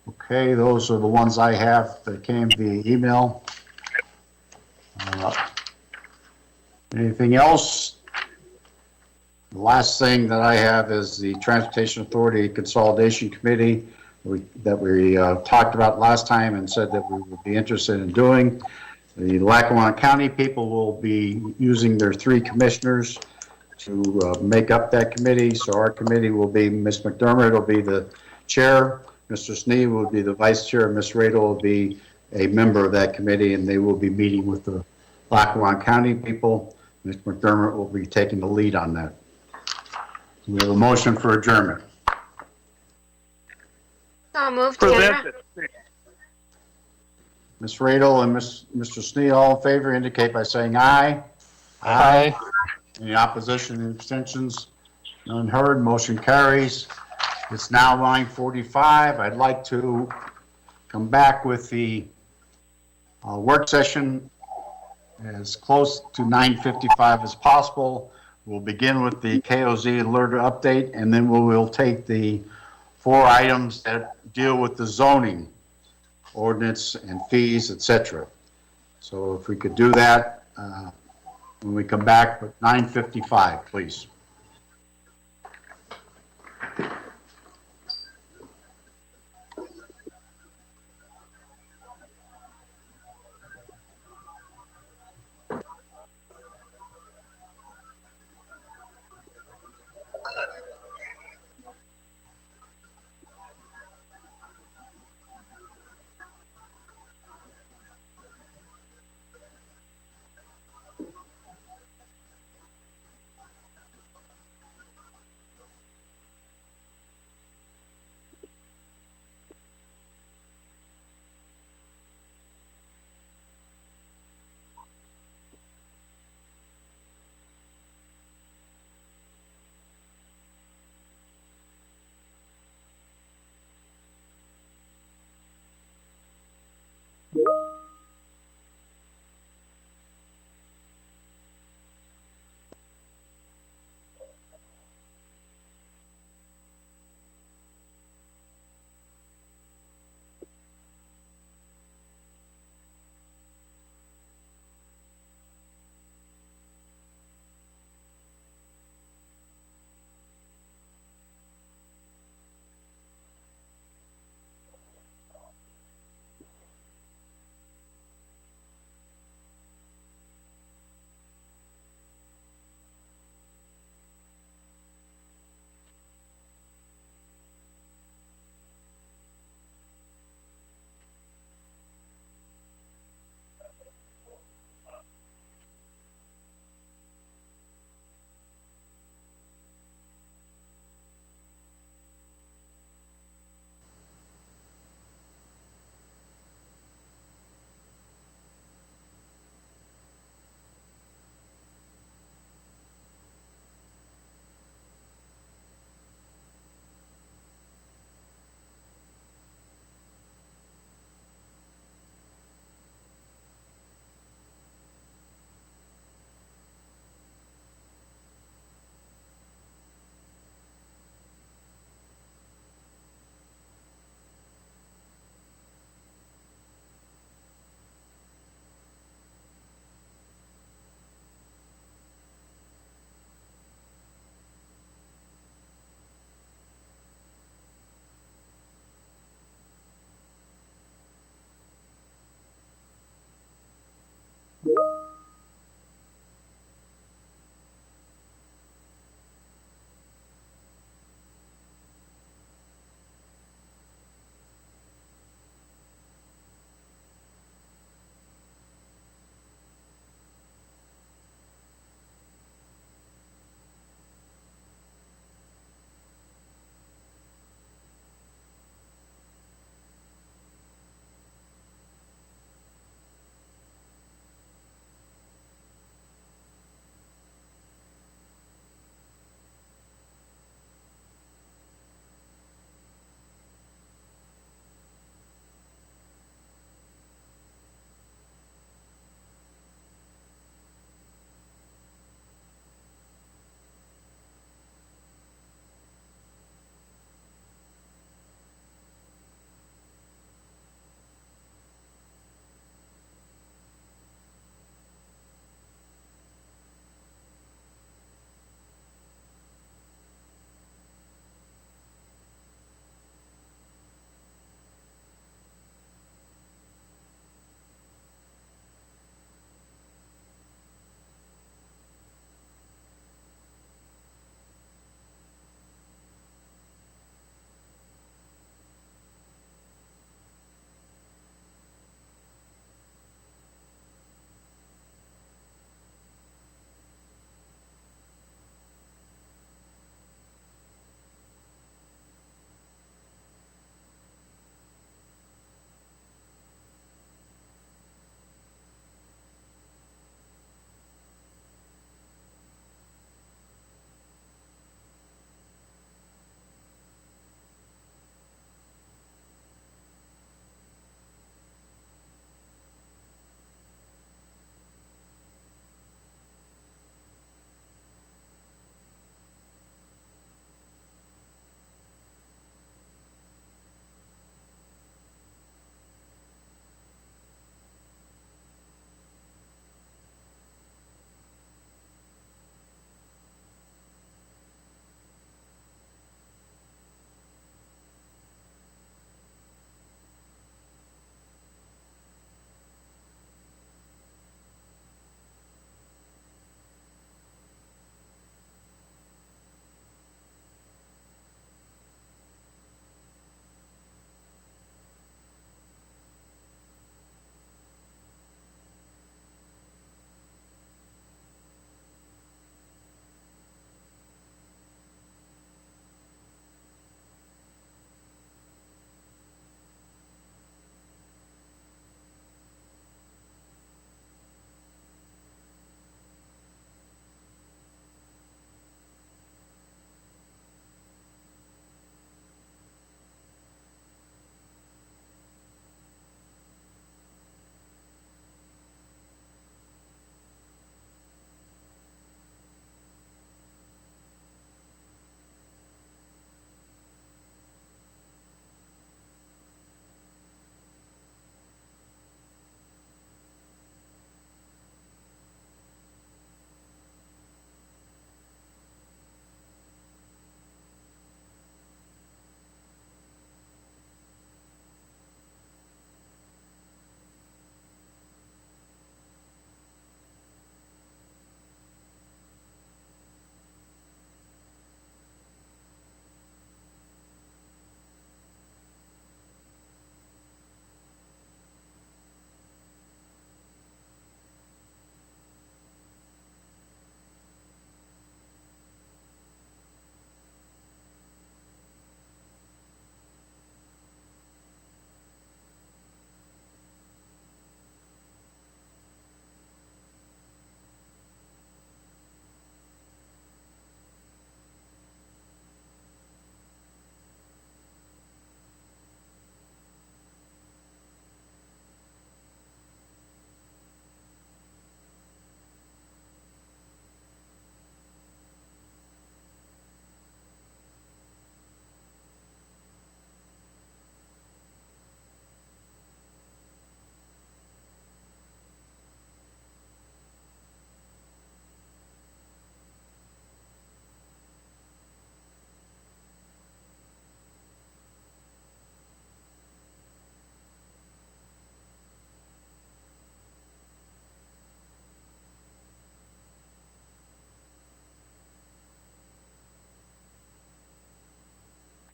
Okay, those are the ones I have that came via email. Anything else? The last thing that I have is the Transportation Authority Consolidation Committee that we talked about last time and said that we would be interested in doing. The Lackawanna County people will be using their 3 commissioners to make up that committee. So our committee will be, Ms. McDermott will be the chair, Mr. Sneed will be the vice chair, Ms. Radel will be a member of that committee, and they will be meeting with the Lackawanna County people. Ms. McDermott will be taking the lead on that. We have a motion for adjournment. So moved, Deanna. Ms. Radel and Mr. Sneed, all in favor indicate by saying aye. Aye. Any opposition and abstentions? None heard, motion carries. It's now 9:45. I'd like to come back with the work session as close to 9:55 as possible. We'll begin with the KOZ alert update, and then we will take the 4 items that deal with the zoning ordinance and fees, etc. So if we could do that when we come back, at 9:55, please.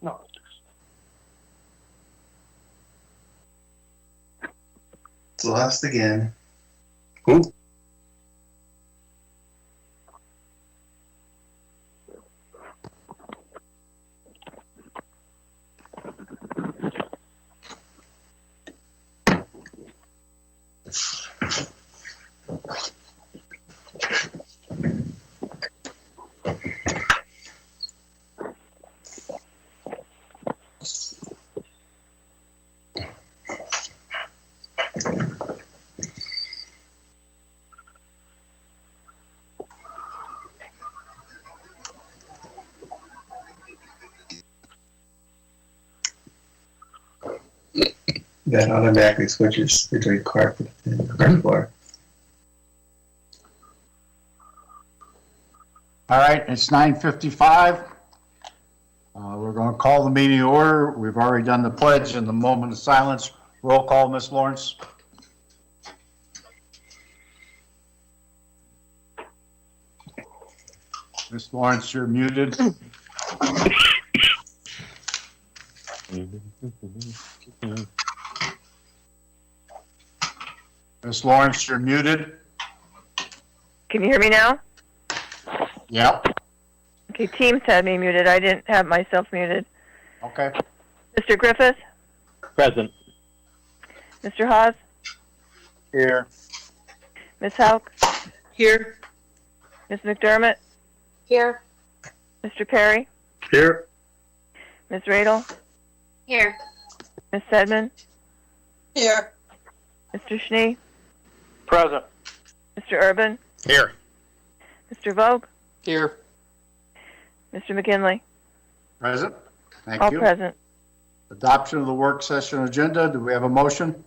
No. It's lost again. Who? That automatically switches between carpet and cardboard. All right, it's 9:55. We're going to call the meeting to order. We've already done the pledge and the moment of silence. Roll call, Ms. Lawrence. Ms. Lawrence, you're muted. Ms. Lawrence, you're muted. Can you hear me now? Yep. Okay, Teams had me muted. I didn't have myself muted. Okay. Mr. Griffith? Present. Mr. Haas? Here. Ms. Hauk? Here. Ms. McDermott? Here. Mr. Perry? Here. Ms. Radel? Here. Ms. Sedman? Here. Mr. Schnee? Present. Mr. Urban? Here. Mr. Vogt? Here. Mr. McKinley? Present. Thank All you. present. Adoption of the work session agenda. Do we have a motion?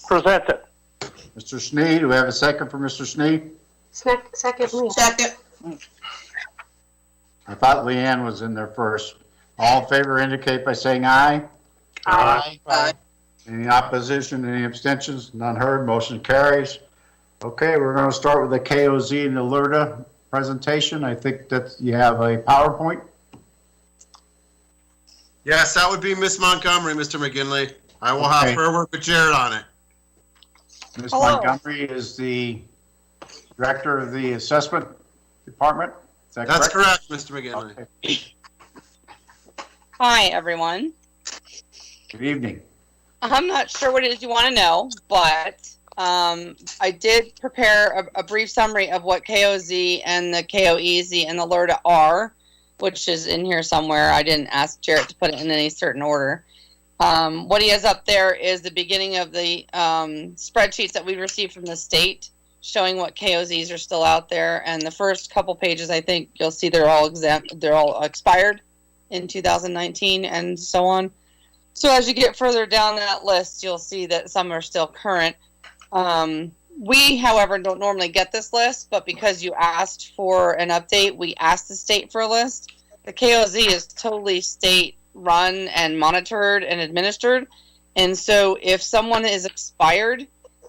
Presented. Mr. Schnee, do we have a second for Mr. Schnee? Second, Leah. Second. I thought Leanne was in there first. All in favor indicate by saying aye. Aye. Aye. Any opposition, any abstentions? None heard, motion carries. Okay, we're going to start with the KOZ and Alerta presentation. I think that you have a PowerPoint. Yes, that would be Miss Montgomery, Mr. McGinley. I will have her work with Jared on it. Ms. Hello. Montgomery is the director of the assessment department. Is that That's correct? correct, Mr. McGinley. Okay. Hi, everyone. Good evening. I'm not sure what it is you want to know, but I did prepare a brief summary of what KOZ and the KOEZ and the LERTA are, which is in here somewhere. I didn't ask Jarrett to put it in any certain order. What he has up there is the beginning of the spreadsheets that we received from the state showing what KOZs are still out there. And the first couple pages, I think you'll see they're all expired in 2019 and so on. So as you get further down that list, you'll see that some are still current. We, however, don't normally get this list, but because you asked for an update, we asked the state for a list. The KOZ is totally state run and monitored and administered. And so if someone is expired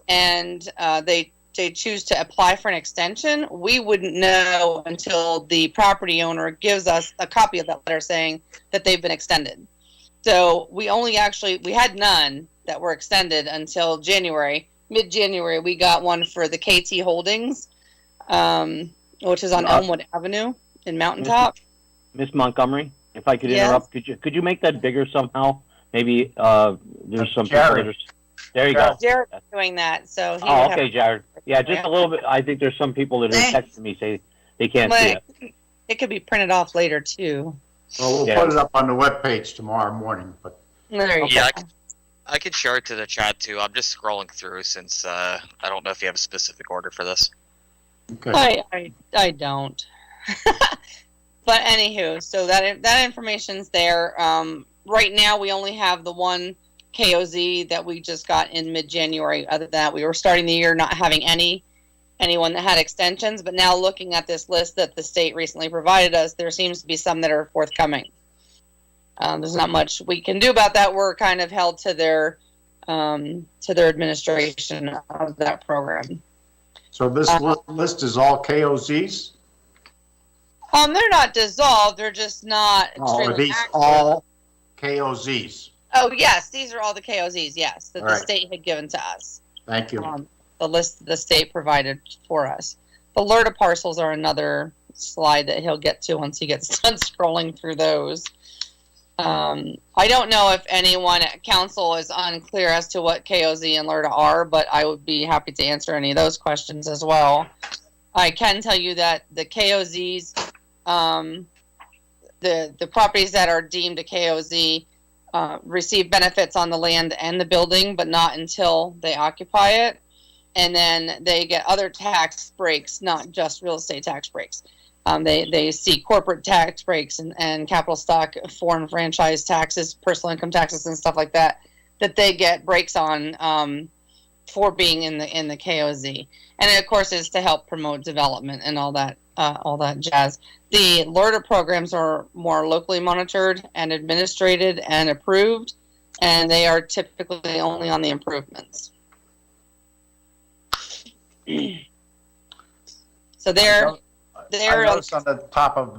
and they choose to apply for an extension, we wouldn't know until the property owner gives us a copy of that letter saying that they've been extended. So we had none that were extended until January. Mid-January, we got one for the KT Holdings, which is on Elmwood Avenue in Mountaintop. Miss Montgomery, if I could interrupt, could you make that bigger somehow? Maybe there's some people that are, there you go. Jared's doing that, so he Oh, okay, Jared. Yeah, just a little bit. I think there's some people that are texting me say they can't see it. It could be printed off later too. Well, we'll put it up on the webpage tomorrow morning. But there you Yeah, go. I could share it to the chat too. I'm just scrolling through since I don't know if you have a specific order for this. Okay. I don't. But anywho, so that information's there. Right now, we only have the one KOZ that we just got in mid-January. Other than that, we were starting the year not having anyone that had extensions. But now looking at this list that the state recently provided us, there seems to be some that are forthcoming. There's not much we can do about that. We're kind of held to their administration of that program. So this list is all KOZs? They're not dissolved. They're just not Oh, are extremely these active. all KOZs? Oh, yes, these are all the KOZs, yes, that All the right. state had given to us. Thank you. The list the state provided for us. The LERTA parcels are another slide that he'll get to once he gets done scrolling through those. I don't know if anyone at council is unclear as to what KOZ and LERTA are, but I would be happy to answer any of those questions as well. I can tell you that the KOZs, the properties that are deemed a KOZ receive benefits on the land and the building, but not until they occupy it. And then they get other tax breaks, not just real estate tax breaks. They see corporate tax breaks and capital stock, foreign franchise taxes, personal income taxes, and stuff like that, that they get breaks on for being in the KOZ. And it, of course, is to help promote development and all that jazz. The LERTA programs are more locally monitored and administrated and approved, and they are typically only on the improvements. So I noticed on the top of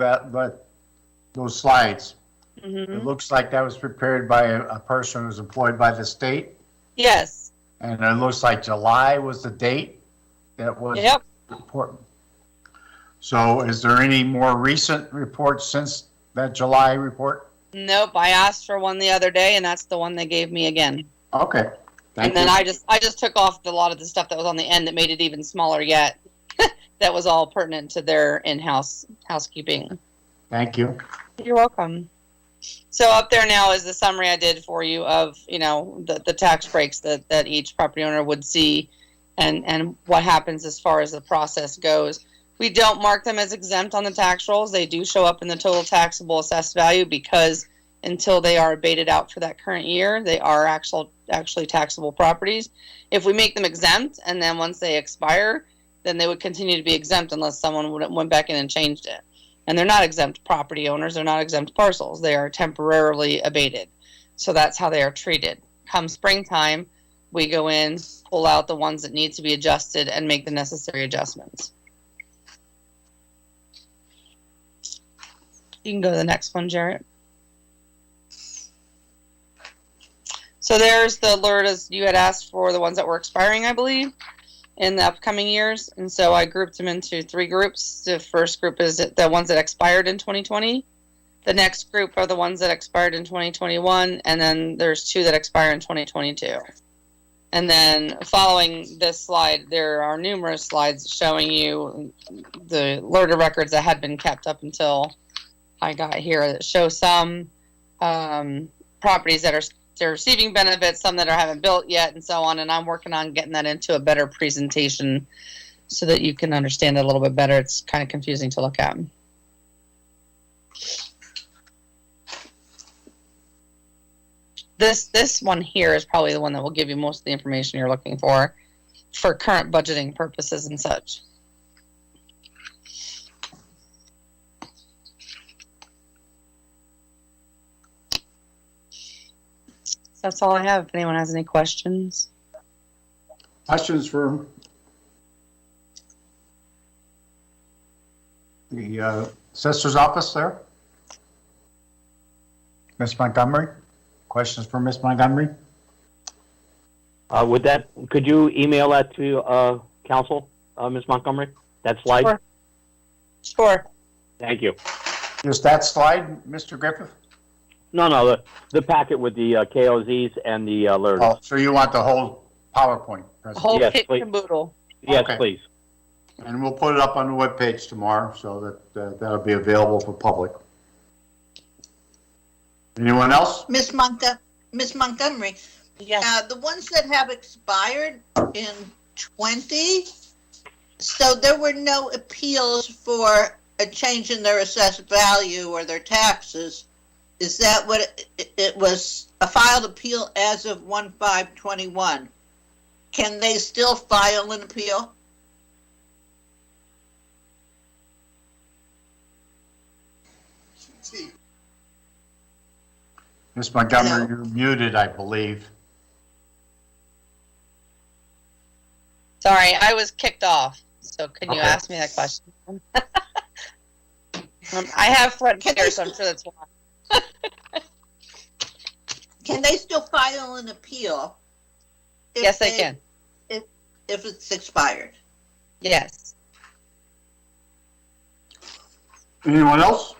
those slides, it looks like that was prepared by a person who's employed by the state. Yes. And it looks like July was the date that was important. So is there any more recent reports since that July report? Nope, I asked for one the other day, and that's the one they gave me again. Okay. Thank And then you. I just took off a lot of the stuff that was on the end that made it even smaller yet. That was all pertinent to their in-house housekeeping. Thank you. You're welcome. So up there now is the summary I did for you of, the tax breaks that each property owner would see and what happens as far as the process goes. We don't mark them as exempt on the tax rolls. They do show up in the total taxable assessed value because until they are abated out for that current year, they are actually taxable properties. If we make them exempt and then once they expire, then they would continue to be exempt unless someone went back in and changed it. And they're not exempt property owners. They're not exempt parcels. They are temporarily abated. So that's how they are treated. Come springtime, we go in, pull out the ones that need to be adjusted, and make the necessary adjustments. You can go to the next one, Jarrett. So there's the LERTAs you had asked for, the ones that were expiring, I believe, in the upcoming years. And so I grouped them into 3 groups. The first group is the ones that expired in 2020. The next group are the ones that expired in 2021. And then there's 2 that expire in 2022. And then following this slide, there are numerous slides showing you the LERTA records that had been kept up until I got here that show some properties that they're receiving benefits, some that haven't built yet, and so on. And I'm working on getting that into a better presentation so that you can understand it a little bit better. It's kind of confusing to look at. This one here is probably the one that will give you most of the information you're looking for current budgeting purposes and such. That's all I have. If anyone has any questions. Questions for the assessor's office there? Miss Montgomery? Questions for Miss Montgomery? Could you email that to council, Ms. Montgomery? That slide? Sure. Thank you. Just that slide, Mr. Griffith? No, the packet with the KOZs and the alerts. Oh, so you want the whole PowerPoint presentation? Whole Yes, kit please. caboodle. Yes, Okay. please. And we'll put it up on the webpage tomorrow so that that'll be available for public. Anyone else? Miss Montgomery. Yes. The ones that have expired in 20, so there were no appeals for a change in their assessed value or their taxes. Is that what it was? A filed appeal as of 1/5/21. Can they still file an appeal? Miss Montgomery, you're muted, I believe. Sorry, I was kicked off. So can you Okay. ask me that question? I have front stairs, so I'm sure that's why. Can they still file an appeal? Yes, they can. If it's expired. Yes. Anyone else?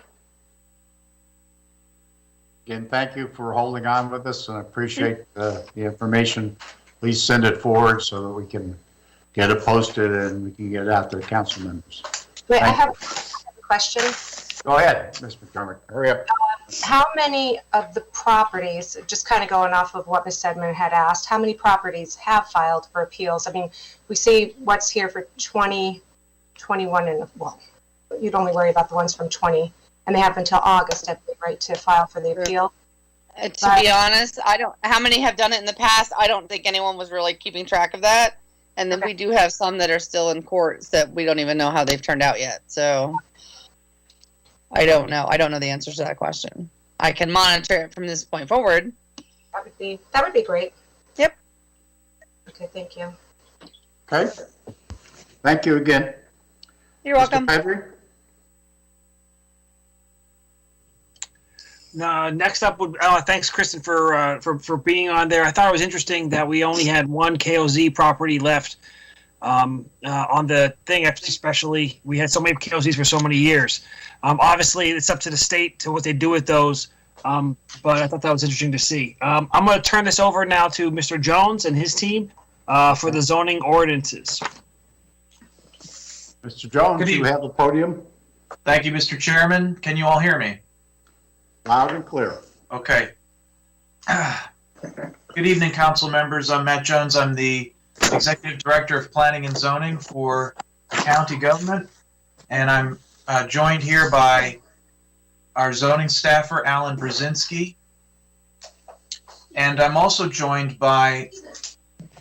Again, thank you for holding on with us, and I appreciate the information. Please send it forward so that we can get it posted and we can get it out to the council members. Wait, I have a question. Go ahead, Ms. McDermott. Hurry up. How many of the properties, just kind of going off of what Ms. Sedman had asked, how many properties have filed for appeals? I mean, we see what's here for 2021, and well, you'd only worry about the ones from 20, and they have until August, I believe, right, to file for the appeal. To be honest, I don't. How many have done it in the past? I don't think anyone was really keeping track of that. And then we do have some that are still in courts that we don't even know how they've turned out yet. So I don't know. I don't know the answers to that question. I can monitor it from this point forward. That would be great. Yep. Okay, thank you. Okay. Thank you again. You're welcome. Next up would thanks Kristen for being on there. I thought it was interesting that we only had one KOZ property left on the thing, especially we had so many KOZs for so many years. Obviously, it's up to the state to what they do with those, but I thought that was interesting to see. I'm going to turn this over now to Mr. Jones and his team for the zoning ordinances. Mr. Jones, you have the podium. Thank you, Mr. Chairman. Can you all hear me? Loud and clear. Okay. Good evening, council members. I'm Matt Jones. I'm the Executive Director of Planning and Zoning for county government, and I'm joined here by our zoning staffer, Alan Brzezinski, and I'm also joined by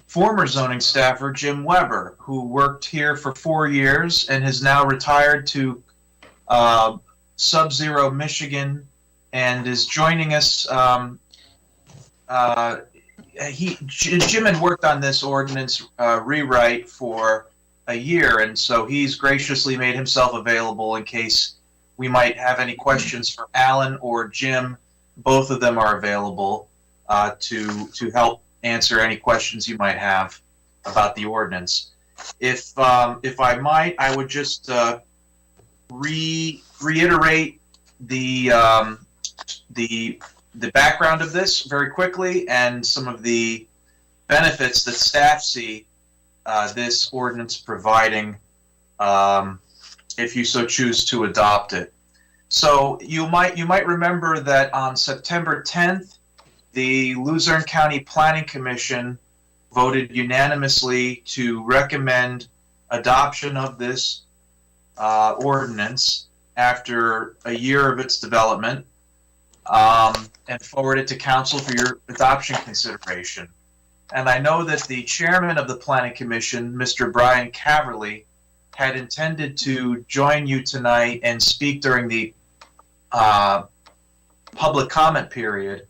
former zoning staffer, Jim Weber, who worked here for 4 years and has now retired to Sub-Zero, Michigan, and is joining us. Jim had worked on this ordinance rewrite for a year, and so he's graciously made himself available in case we might have any questions for Alan or Jim. Both of them are available to help answer any questions you might have about the ordinance. If I might, I would just reiterate the background of this very quickly and some of the benefits that staff see this ordinance providing if you so choose to adopt it. So you might remember that on September 10th, the Luzerne County Planning Commission voted unanimously to recommend adoption of this ordinance after a year of its development, and forward it to council for your adoption consideration. And I know that the chairman of the Planning Commission, Mr. Brian Caverly, had intended to join you tonight and speak during the public comment period,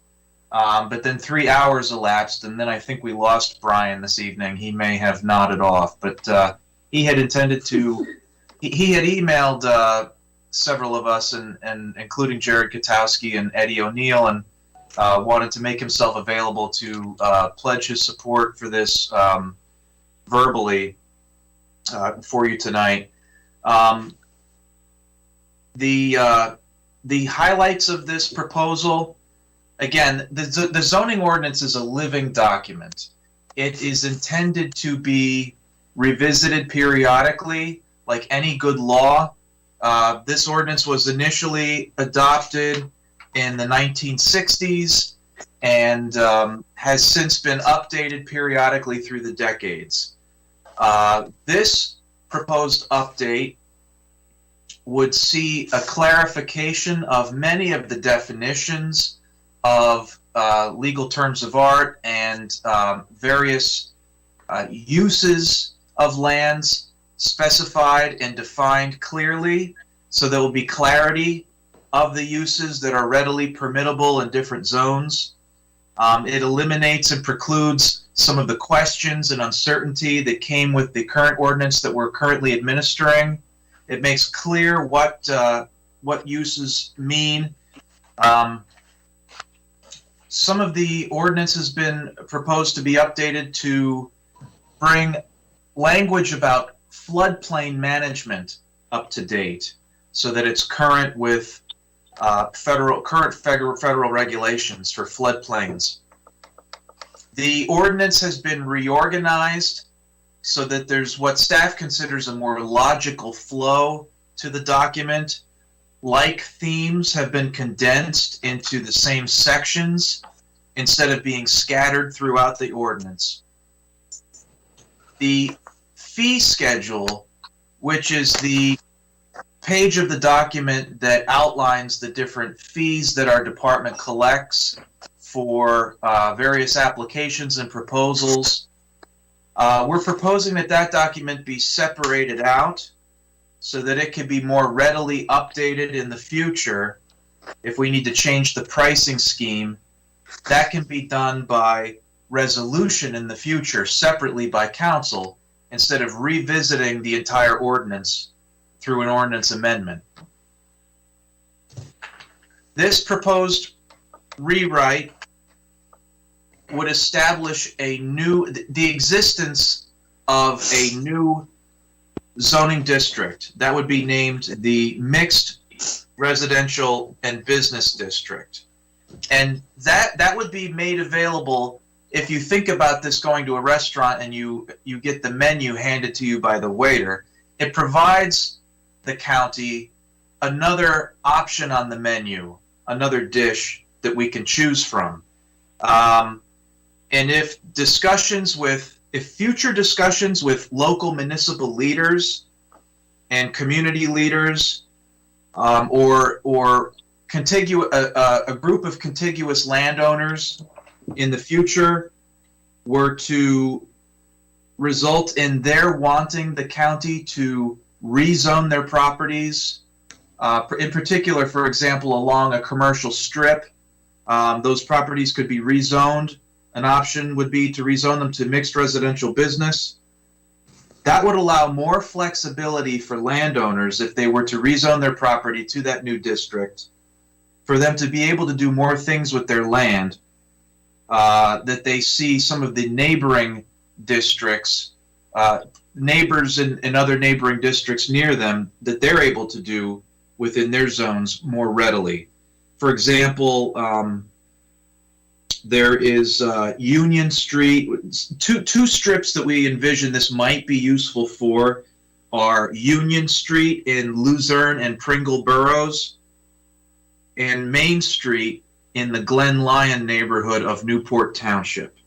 but then 3 hours elapsed, and then I think we lost Brian this evening. He may have nodded off, but he had intended to, he had emailed several of us, and including Jared Katowski and Eddie O'Neill, and wanted to make himself available to pledge his support for this verbally for you tonight. The highlights of this proposal, again, the zoning ordinance is a living document. It is intended to be revisited periodically, like any good law. This ordinance was initially adopted in the 1960s and has since been updated periodically through the decades. This proposed update would see a clarification of many of the definitions of legal terms of art and various uses of lands specified and defined clearly, so there will be clarity of the uses that are readily permittable in different zones. It eliminates and precludes some of the questions and uncertainty that came with the current ordinance that we're currently administering. It makes clear what what uses mean. Some of the ordinance has been proposed to be updated to bring language about floodplain management up to date, so that it's current with federal regulations for floodplains. The ordinance has been reorganized so that there's what staff considers a more logical flow to the document. Like themes have been condensed into the same sections instead of being scattered throughout the ordinance. The fee schedule, which is the page of the document that outlines the different fees that our department collects for various applications and proposals, we're proposing that document be separated out so that it can be more readily updated in the future. If we need to change the pricing scheme, that can be done by resolution in the future, separately by council, instead of revisiting the entire ordinance through an ordinance amendment. This proposed rewrite would establish the existence of a new zoning district that would be named the Mixed Residential and Business District. And that would be made available if you think about this going to a restaurant and you get the menu handed to you by the waiter. It provides the county another option on the menu, another dish that we can choose from. And if future discussions with local municipal leaders and community leaders, or a group of contiguous landowners in the future were to result in their wanting the county to rezone their properties, in particular, for example, along a commercial strip, those properties could be rezoned. An option would be to rezone them to mixed residential business. That would allow more flexibility for landowners if they were to rezone their property to that new district, for them to be able to do more things with their land that they see some of the neighboring districts, neighbors in other neighboring districts near them, that they're able to do within their zones more readily. For example, there is Union Street. Two strips that we envision this might be useful for are Union Street in Luzerne and Pringle boroughs, and Main Street in the Glen Lyon neighborhood of Newport Township.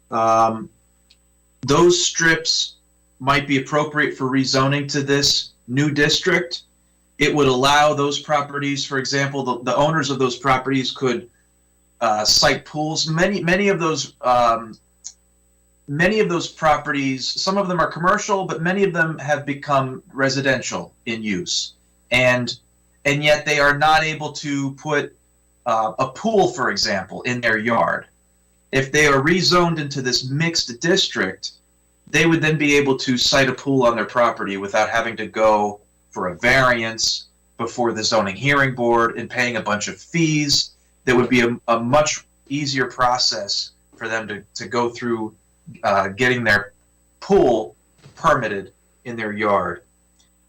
Those strips might be appropriate for rezoning to this new district. It would allow those properties, for example, the owners of those properties could site pools. Many of those properties, some of them are commercial, but many of them have become residential in use, and yet they are not able to put a pool, for example, in their yard. If they are rezoned into this mixed district, they would then be able to site a pool on their property without having to go for a variance before the zoning hearing board and paying a bunch of fees. That would be a much easier process for them to go through getting their pool permitted in their yard.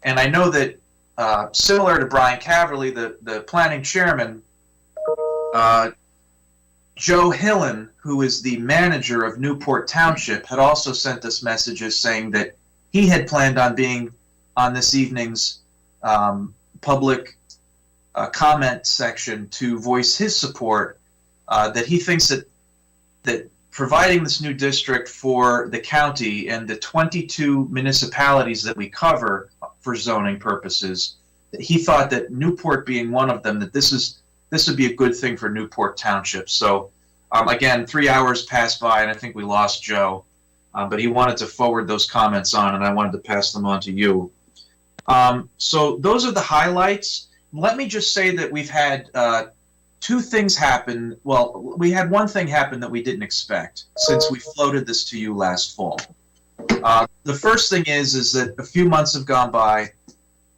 And I know that similar to Brian Caverly, the planning chairman, Joe Hillen, who is the manager of Newport Township, had also sent us messages saying that he had planned on being on this evening's public comment section to voice his support, that he thinks that providing this new district for the county and the 22 municipalities that we cover for zoning purposes, that he thought that Newport being one of them, that this would be a good thing for Newport Township. So again, 3 hours passed by and I think we lost Joe, but he wanted to forward those comments on and I wanted to pass them on to you. So those are the highlights. Let me just say that we've had two things happen. Well, we had one thing happen that we didn't expect since we floated this to you last fall. The first thing is that a few months have gone by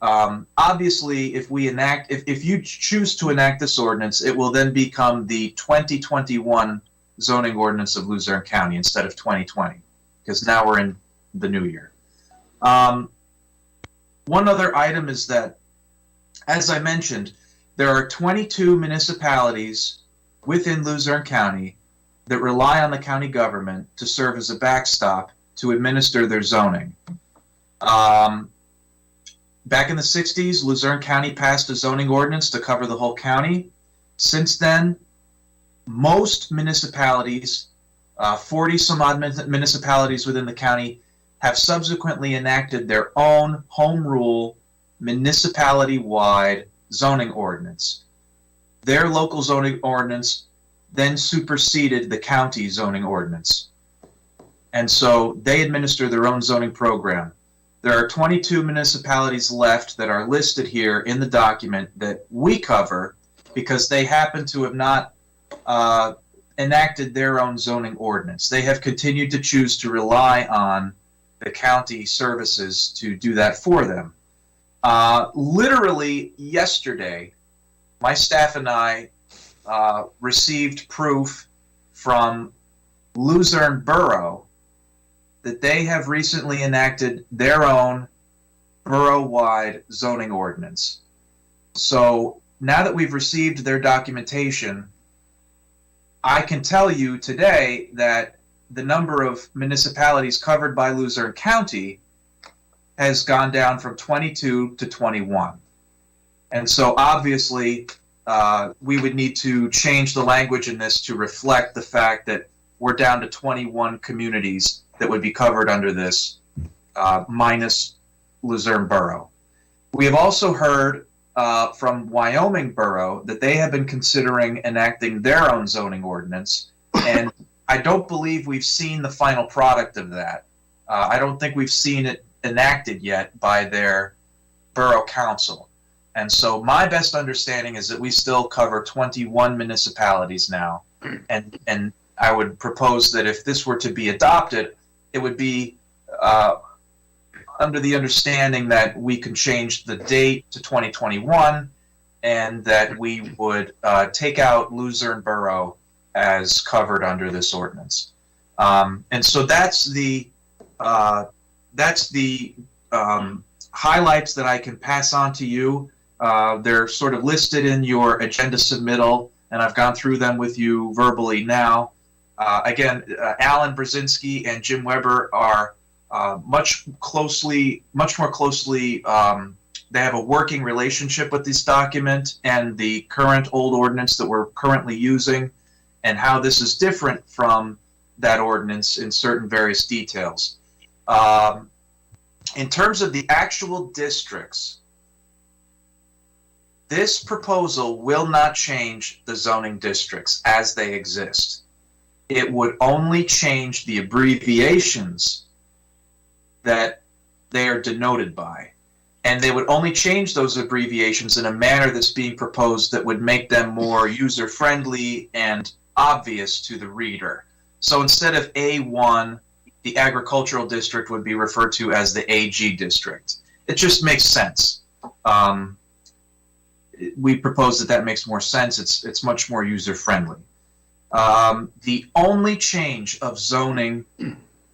Obviously, if you choose to enact this ordinance, it will then become the 2021 zoning ordinance of Luzerne County instead of 2020, because now we're in the new year. One other item is that, as I mentioned, there are 22 municipalities within Luzerne County that rely on the county government to serve as a backstop to administer their zoning. Back in the 60s, Luzerne County passed a zoning ordinance to cover the whole county. Since then, most municipalities, 40 some odd municipalities within the county, have subsequently enacted their own home rule, municipality-wide zoning ordinance. Their local zoning ordinance then superseded the county zoning ordinance. And so they administer their own zoning program. There are 22 municipalities left that are listed here in the document that we cover because they happen to have not enacted their own zoning ordinance. They have continued to choose to rely on the county services to do that for them. Literally yesterday, my staff and I received proof from Luzerne Borough that they have recently enacted their own borough-wide zoning ordinance. So now that we've received their documentation, I can tell you today that the number of municipalities covered by Luzerne County has gone down from 22 to 21. And so obviously we would need to change the language in this to reflect the fact that we're down to 21 communities that would be covered under this, minus Luzerne Borough. We have also heard from Wyoming Borough that they have been considering enacting their own zoning ordinance, and I don't believe we've seen the final product of that. I don't think we've seen it enacted yet by their borough council. And so my best understanding is that we still cover 21 municipalities now, and I would propose that if this were to be adopted, it would be under the understanding that we can change the date to 2021 and that we would take out Luzerne Borough as covered under this ordinance. And so that's the highlights that I can pass on to you. They're sort of listed in your agenda submittal, and I've gone through them with you verbally now. Again, Alan Brzezinski and Jim Weber are much more closely, they have a working relationship with this document and the current old ordinance that we're currently using, and how this is different from that ordinance in certain various details. In terms of the actual districts, this proposal will not change the zoning districts as they exist. It would only change the abbreviations that they are denoted by. And they would only change those abbreviations in a manner that's being proposed that would make them more user-friendly and obvious to the reader. So instead of A1, the agricultural district would be referred to as the AG district. It just makes sense. We propose that makes more sense. It's much more user-friendly. The only change of zoning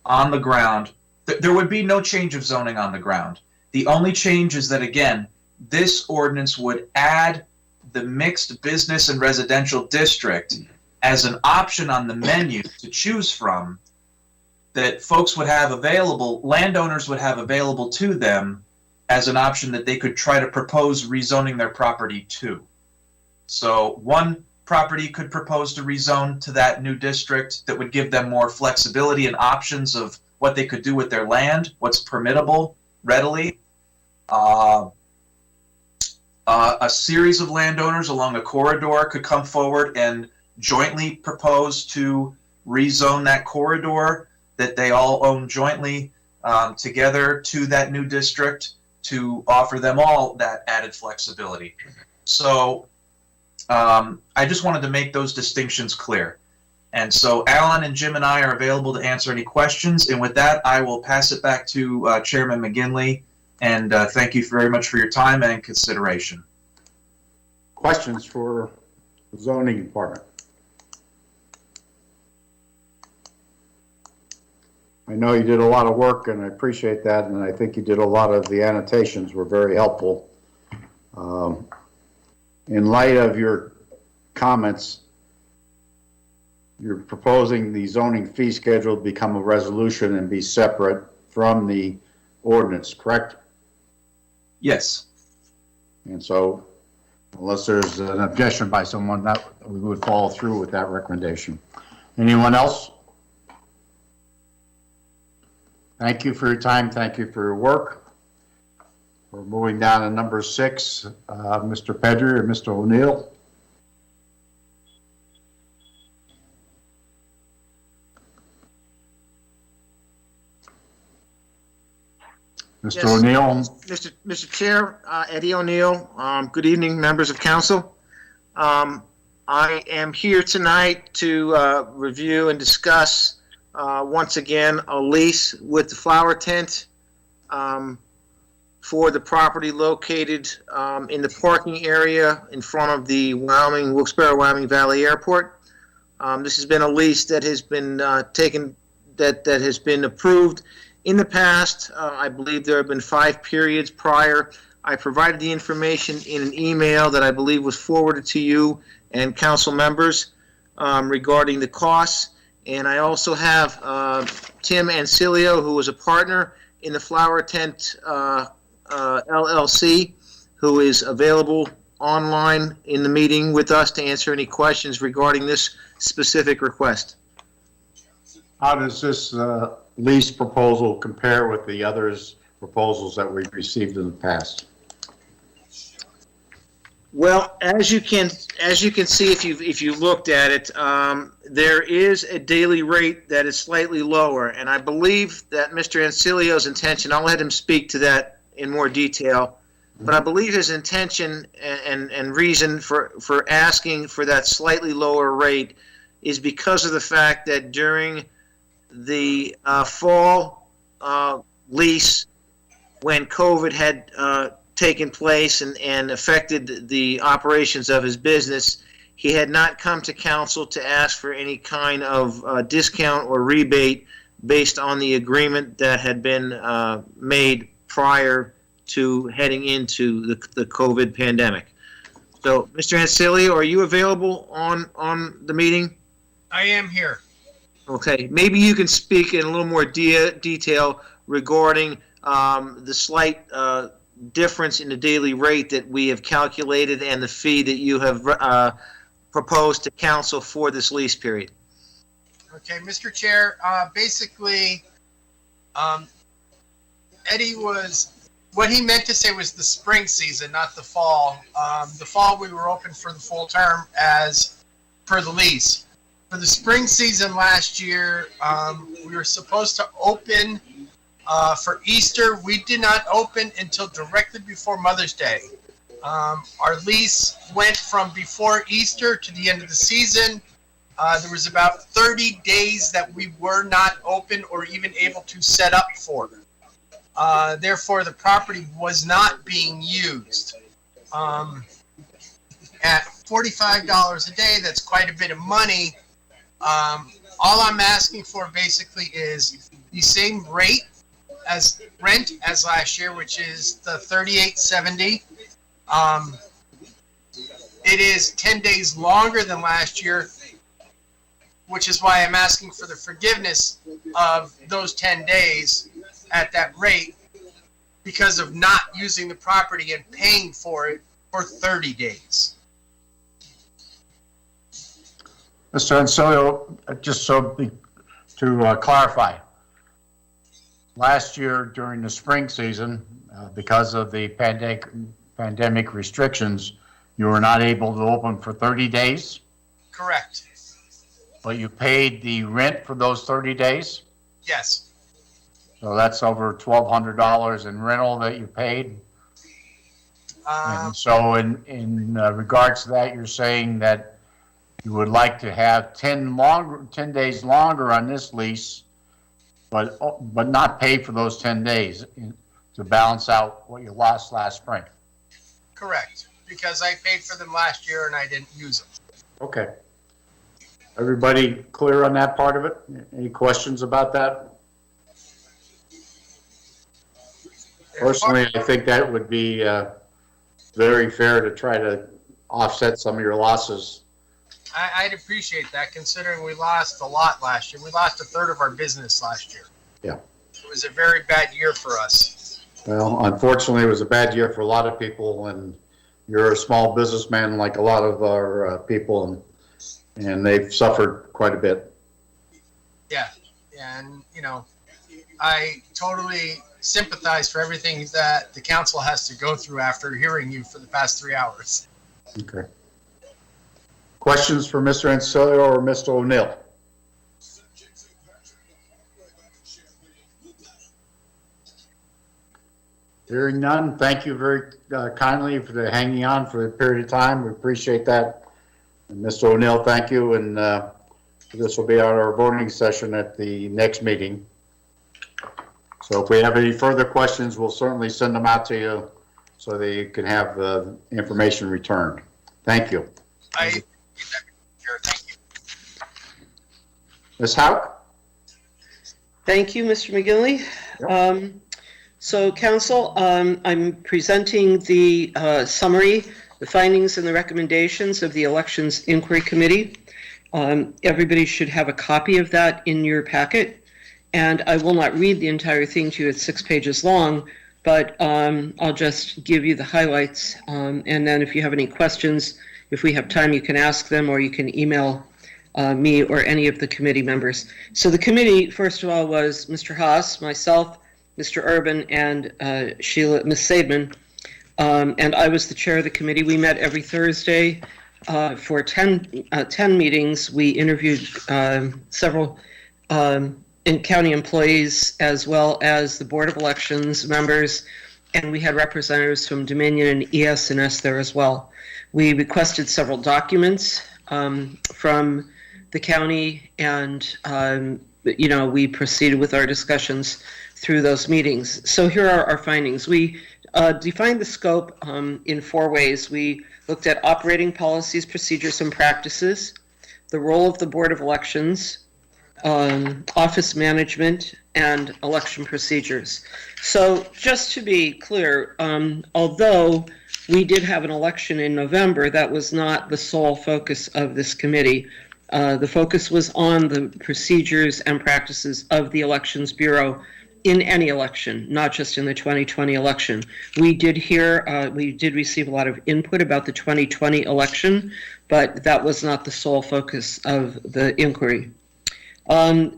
on the ground, there would be no change of zoning on the ground. The only change is that, again, this ordinance would add the mixed business and residential district as an option on the menu to choose from that folks would have available, landowners would have available to them as an option that they could try to propose rezoning their property to. So one property could propose to rezone to that new district that would give them more flexibility and options of what they could do with their land, what's permittable readily. A series of landowners along a corridor could come forward and jointly propose to rezone that corridor that they all own jointly together to that new district to offer them all that added flexibility. So I just wanted to make those distinctions clear. And so Alan and Jim and I are available to answer any questions. And with that, I will pass it back to Chairman McGinley And thank you very much for your time and consideration. Questions for the zoning department? I know you did a lot of work, and I appreciate that, and I think you did a lot of the annotations were very helpful. In light of your comments, you're proposing the zoning fee schedule become a resolution and be separate from the ordinance, correct? Yes. And so, unless there's an objection by someone, that we would follow through with that recommendation. Anyone else? Thank you for your time. Thank you for your work. We're moving down to number 6, Mr. Pedri or Mr. O'Neill. Mr. Yes. O'Neill. Mr. Chair, Eddie O'Neill. Good evening, members of council. I am here tonight to review and discuss once again a lease with the flower tent for the property located in the parking area in front of the Wilkes-Barre Wyoming Valley Airport. This has been a lease that has been that has been approved in the past. I believe there have been 5 periods prior. I provided the information in an email that I believe was forwarded to you and council members regarding the costs. And I also have Tim Ancilio, who is a partner in the Flower Tent LLC, who is available online in the meeting with us to answer any questions regarding this specific request. How does this lease proposal compare with the others proposals that we've received in the past? Well, as you can see if you looked at it, there is a daily rate that is slightly lower, and I believe that Mr. Ancilio's intention, I'll let him speak to that in more detail, but I believe his intention and reason for asking for that slightly lower rate is because of the fact that during the fall lease, when COVID had taken place and affected the operations of his business, he had not come to council to ask for any kind of discount or rebate based on the agreement that had been made prior to heading into the COVID pandemic. So, Mr. Ancilio, are you available on the meeting? I am here. Okay, maybe you can speak in a little more detail regarding the slight difference in the daily rate that we have calculated and the fee that you have proposed to council for this lease period. Okay, Mr. Chair, basically, Eddie what he meant to say was the spring season, not the fall. The fall we were open for the full term as per the lease. For the spring season last year, we were supposed to open for Easter. We did not open until directly before Mother's Day. Our lease went from before Easter to the end of the season. There was about 30 days that we were not open or even able to set up for. Therefore, the property was not being used. At $45 a day, that's quite a bit of money. All I'm asking for basically is the same rate as rent as last year, which is the $38.70. It is 10 days longer than last year, which is why I'm asking for the forgiveness of those 10 days at that rate because of not using the property and paying for it for 30 days. Mr. Ancilio, just to clarify, last year during the spring season, because of the pandemic restrictions, you were not able to open for 30 days? Correct. But you paid the rent for those 30 days? Yes. So that's over $1,200 in rental that you paid? And so in regards to that, you're saying that you would like to have 10 days longer on this lease, but not pay for those 10 days. to balance out what you lost last spring. Correct, because I paid for them last year and I didn't use them. Okay. Everybody clear on that part of it? Any questions about that? Personally, I think that would be very fair to try to offset some of your losses. I'd appreciate that, considering we lost a lot last year. We lost a third of our business last year. Yeah. It was a very bad year for us. Well, unfortunately, it was a bad year for a lot of people, and you're a small businessman like a lot of our people, and they've suffered quite a bit. Yeah, and I totally sympathize for everything that the council has to go through after hearing you for the past 3 hours. Okay. Questions for Mr. Ancilio or Mr. O'Neill? Hearing none, thank you very kindly for hanging on for a period of time. We appreciate that. And Mr. O'Neill, thank you. And this will be our voting session at the next meeting. So if we have any further questions, we'll certainly send them out to you so that you can have the information returned. Thank you. Thank you. Ms. Houck? Thank you, Mr. McGinley. Yep. So, Council, I'm presenting the summary, the findings and the recommendations of the Elections Inquiry Committee. Everybody should have a copy of that in your packet, and I will not read the entire thing to you. It's 6 pages long, but I'll just give you the highlights, and then if you have any questions, if we have time, you can ask them, or you can email me or any of the committee members. So the committee, first of all, was Mr. Haas, myself, Mr. Urban, and Ms. Saidman, and I was the chair of the committee. We met every Thursday for 10 meetings. We interviewed several county employees, as well as the Board of Elections members, and we had representatives from Dominion and ES&S there as well. We requested several documents from the county, and we proceeded with our discussions through those meetings. So here are our findings. We defined the scope in 4 ways. We looked at operating policies, procedures, and practices, the role of the Board of Elections, office management, and election procedures. So just to be clear, although we did have an election in November, that was not the sole focus of this committee. The focus was on the procedures and practices of the Elections Bureau in any election, not just in the 2020 election. We did receive a lot of input about the 2020 election, but that was not the sole focus of the inquiry.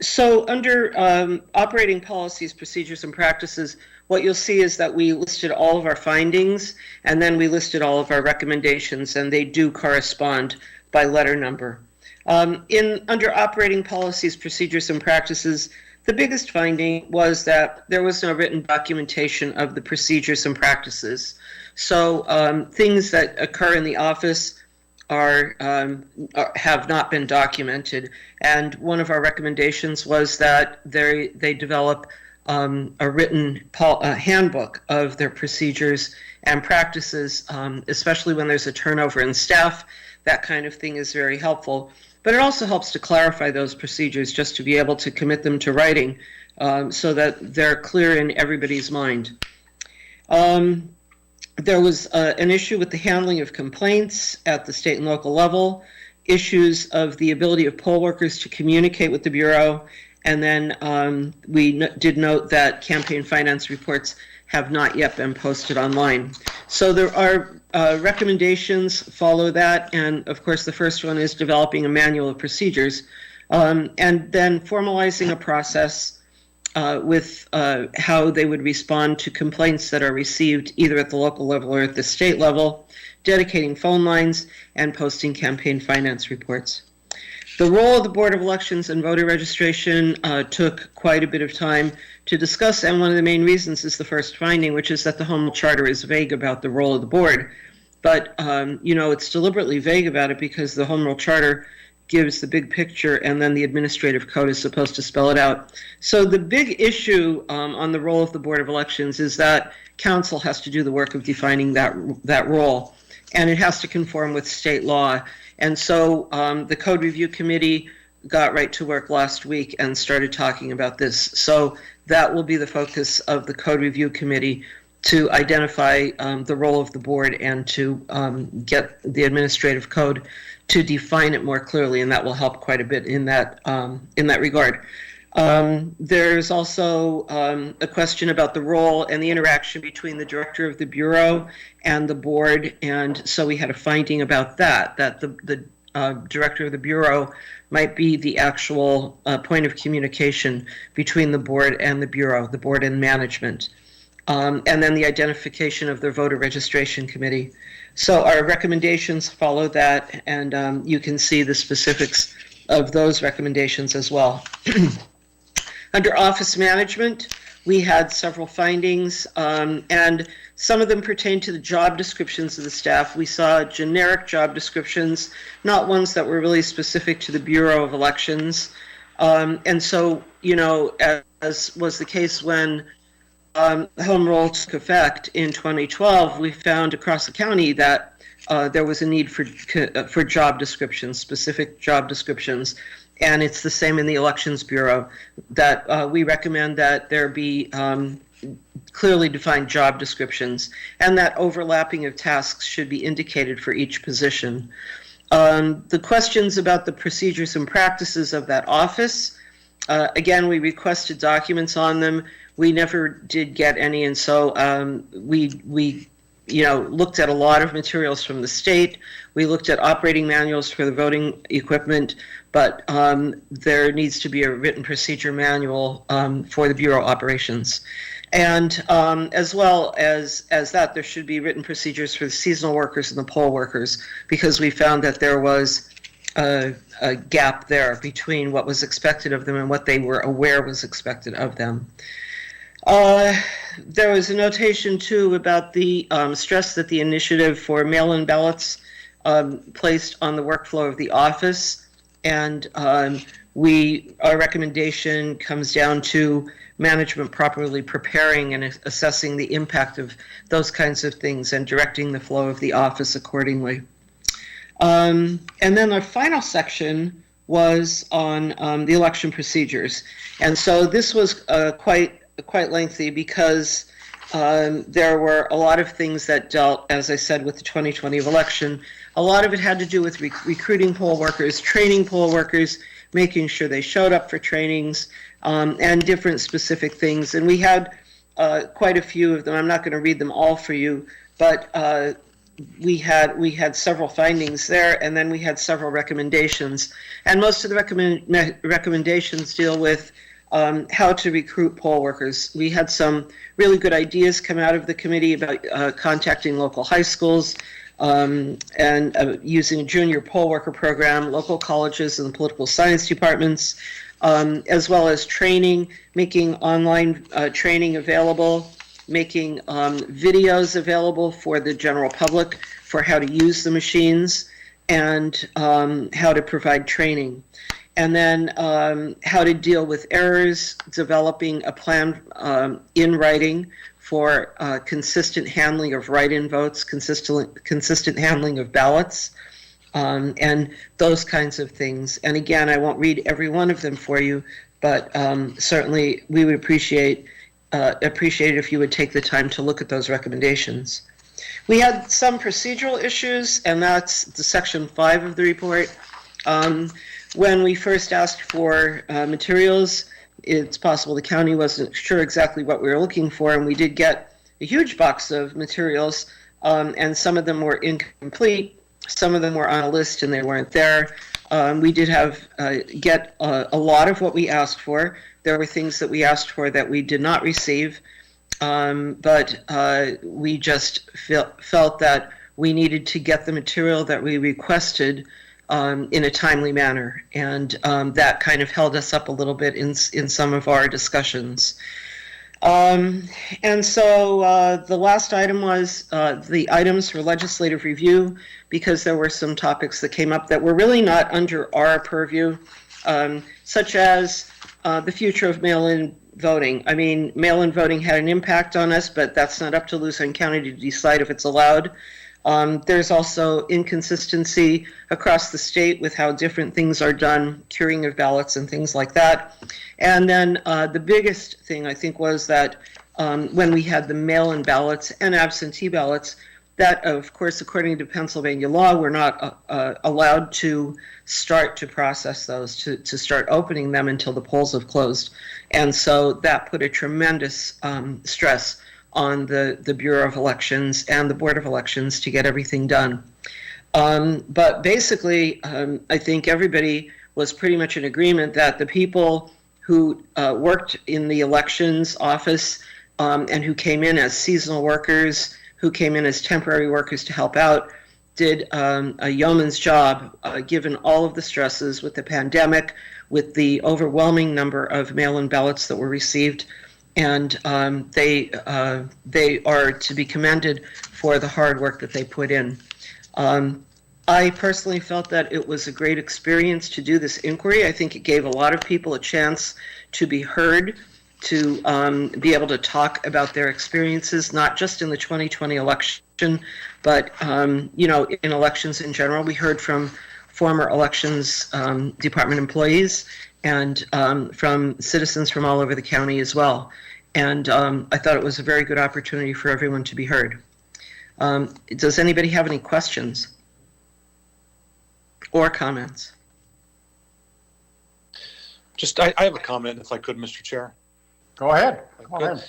So under operating policies, procedures, and practices, what you'll see is that we listed all of our findings, and then we listed all of our recommendations, and they do correspond by letter number. Under operating policies, procedures, and practices, the biggest finding was that there was no written documentation of the procedures and practices. So things that occur in the office have not been documented. And one of our recommendations was that they develop a written handbook of their procedures and practices, especially when there's a turnover in staff. That kind of thing is very helpful. But it also helps to clarify those procedures, just to be able to commit them to writing so that they're clear in everybody's mind. There was an issue with the handling of complaints at the state and local level, issues of the ability of poll workers to communicate with the Bureau, and then we did note that campaign finance reports have not yet been posted online. So there are recommendations follow that, and of course the first one is developing a manual of procedures, and then formalizing a process with how they would respond to complaints that are received either at the local level or at the state level, dedicating phone lines, and posting campaign finance reports. The role of the Board of Elections and voter registration took quite a bit of time to discuss, and one of the main reasons is the first finding, which is that the Home Rule Charter is vague about the role of the board. But, it's deliberately vague about it because the Home Rule Charter gives the big picture, and then the administrative code is supposed to spell it out. So the big issue on the role of the Board of Elections is that council has to do the work of defining that role, and it has to conform with state law. And so the Code Review Committee got right to work last week and started talking about this. So that will be the focus of the Code Review Committee, to identify the role of the board and to get the administrative code to define it more clearly, and that will help quite a bit in that regard. There's also a question about the role and the interaction between the director of the bureau and the board, and so we had a finding about that the director of the bureau might be the actual point of communication between the board and the bureau, the board and management. And then the identification of the voter registration committee. So our recommendations follow that, and you can see the specifics of those recommendations as well. Under office management, we had several findings, and some of them pertain to the job descriptions of the staff. We saw generic job descriptions, not ones that were really specific to the Bureau of Elections. And so, you know, as was the case when Home Rule took effect in 2012, we found across the county that there was a need for job descriptions, specific job descriptions, and it's the same in the Elections Bureau, that we recommend that there be clearly defined job descriptions, and that overlapping of tasks should be indicated for each position. The questions about the procedures and practices of that office, again, we requested documents on them. We never did get any, and so we looked at a lot of materials from the state. We looked at operating manuals for the voting equipment, but there needs to be a written procedure manual for the Bureau operations. And as well as that, there should be written procedures for the seasonal workers and the poll workers, because we found that there was a gap there between what was expected of them and what they were aware was expected of them. There was a notation, too, about the stress that the initiative for mail-in ballots placed on the workflow of the office, and our recommendation comes down to management properly preparing and assessing the impact of those kinds of things and directing the flow of the office accordingly. And then our final section was on the election procedures, and so this was quite lengthy, because there were a lot of things that dealt, as I said, with the 2020 election. A lot of it had to do with recruiting poll workers, training poll workers, making sure they showed up for trainings, and different specific things. And we had quite a few of them. I'm not going to read them all for you, but we had several findings there, and then we had several recommendations. And most of the recommendations deal with how to recruit poll workers. We had some really good ideas come out of the committee about contacting local high schools and using a junior poll worker program, local colleges and political science departments, as well as training, making online training available, making videos available for the general public for how to use the machines, and how to provide training. And then how to deal with errors, developing a plan in writing for consistent handling of write-in votes, consistent handling of ballots, and those kinds of things. And again, I won't read every one of them for you, but certainly we would appreciate it if you would take the time to look at those recommendations. We had some procedural issues, and that's the section 5 of the report. When we first asked for materials, it's possible the county wasn't sure exactly what we were looking for, and we did get a huge box of materials, and some of them were incomplete, some of them were on a list and they weren't there. We did get a lot of what we asked for. There were things that we asked for that we did not receive, but we just felt that we needed to get the material that we requested in a timely manner, and that kind of held us up a little bit in some of our discussions. And so the last item was the items for legislative review, because there were some topics that came up that were really not under our purview, such as the future of mail-in voting. I mean, mail-in voting had an impact on us, but that's not up to Luzerne County to decide if it's allowed. There's also inconsistency across the state with how different things are done, curing of ballots and things like that. And then the biggest thing, I think, was that when we had the mail-in ballots and absentee ballots, that, of course, according to Pennsylvania law, we're not allowed to start to process those, to start opening them until the polls have closed. And so that put a tremendous stress on the Bureau of Elections and the Board of Elections to get everything done. But basically, I think everybody was pretty much in agreement that the people who worked in the elections office and who came in as seasonal workers, who came in as temporary workers to help out, did a yeoman's job given all of the stresses with the pandemic, with the overwhelming number of mail-in ballots that were received. And they are to be commended for the hard work that they put in. I personally felt that it was a great experience to do this inquiry. I think it gave a lot of people a chance to be heard, to be able to talk about their experiences, not just in the 2020 election, but you know, in elections in general. We heard from former elections department employees and from citizens from all over the county as well. And I thought it was a very good opportunity for everyone to be heard. Does anybody have any questions or comments? Just, I have a comment, if I could, Mr. Chair. Go ahead. Go ahead.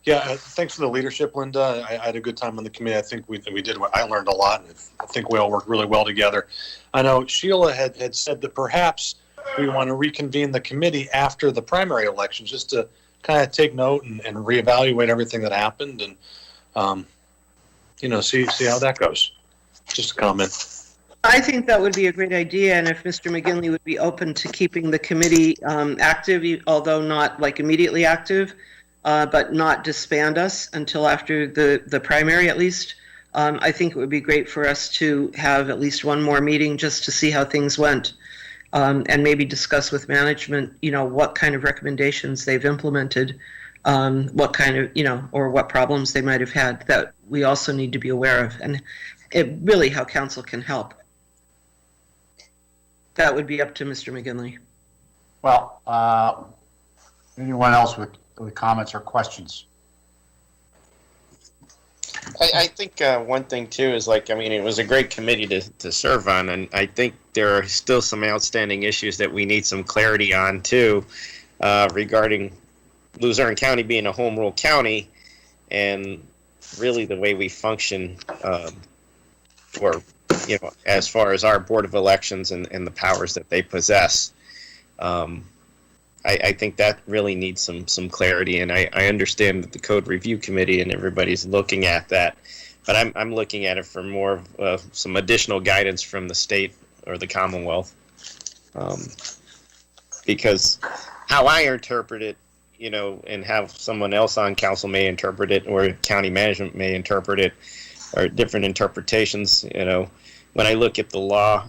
Yeah, thanks for the leadership, Linda. I had a good time on the committee. I think we did. I learned a lot. I think we all worked really well together. I know Sheila had said that perhaps we want to reconvene the committee after the primary election, just to kind of take note and reevaluate everything that happened, and you know, see how that goes. Just a comment. I think that would be a great idea, and if Mr. McGinley would be open to keeping the committee active, although not like immediately active, but not disband us until after the primary at least, I think it would be great for us to have at least one more meeting just to see how things went, and maybe discuss with management, you know, what kind of recommendations they've implemented, what kind of, you know, or what problems they might have had that we also need to be aware of, and really how council can help. That would be up to Mr. McGinley. Well, anyone else with comments or questions? I think one thing too is, like, I mean, it was a great committee to serve on, and I think there are still some outstanding issues that we need some clarity on too, regarding Luzerne County being a home rule county, and really the way we function, or, you know, as far as our Board of Elections and the powers that they possess. I think that really needs some clarity, and I understand that the Code Review Committee and everybody's looking at that, but I'm looking at it for more of some additional guidance from the state or the Commonwealth, because how I interpret it, you know, and how someone else on council may interpret it, or county management may interpret it, or different interpretations. You know, when I look at the law,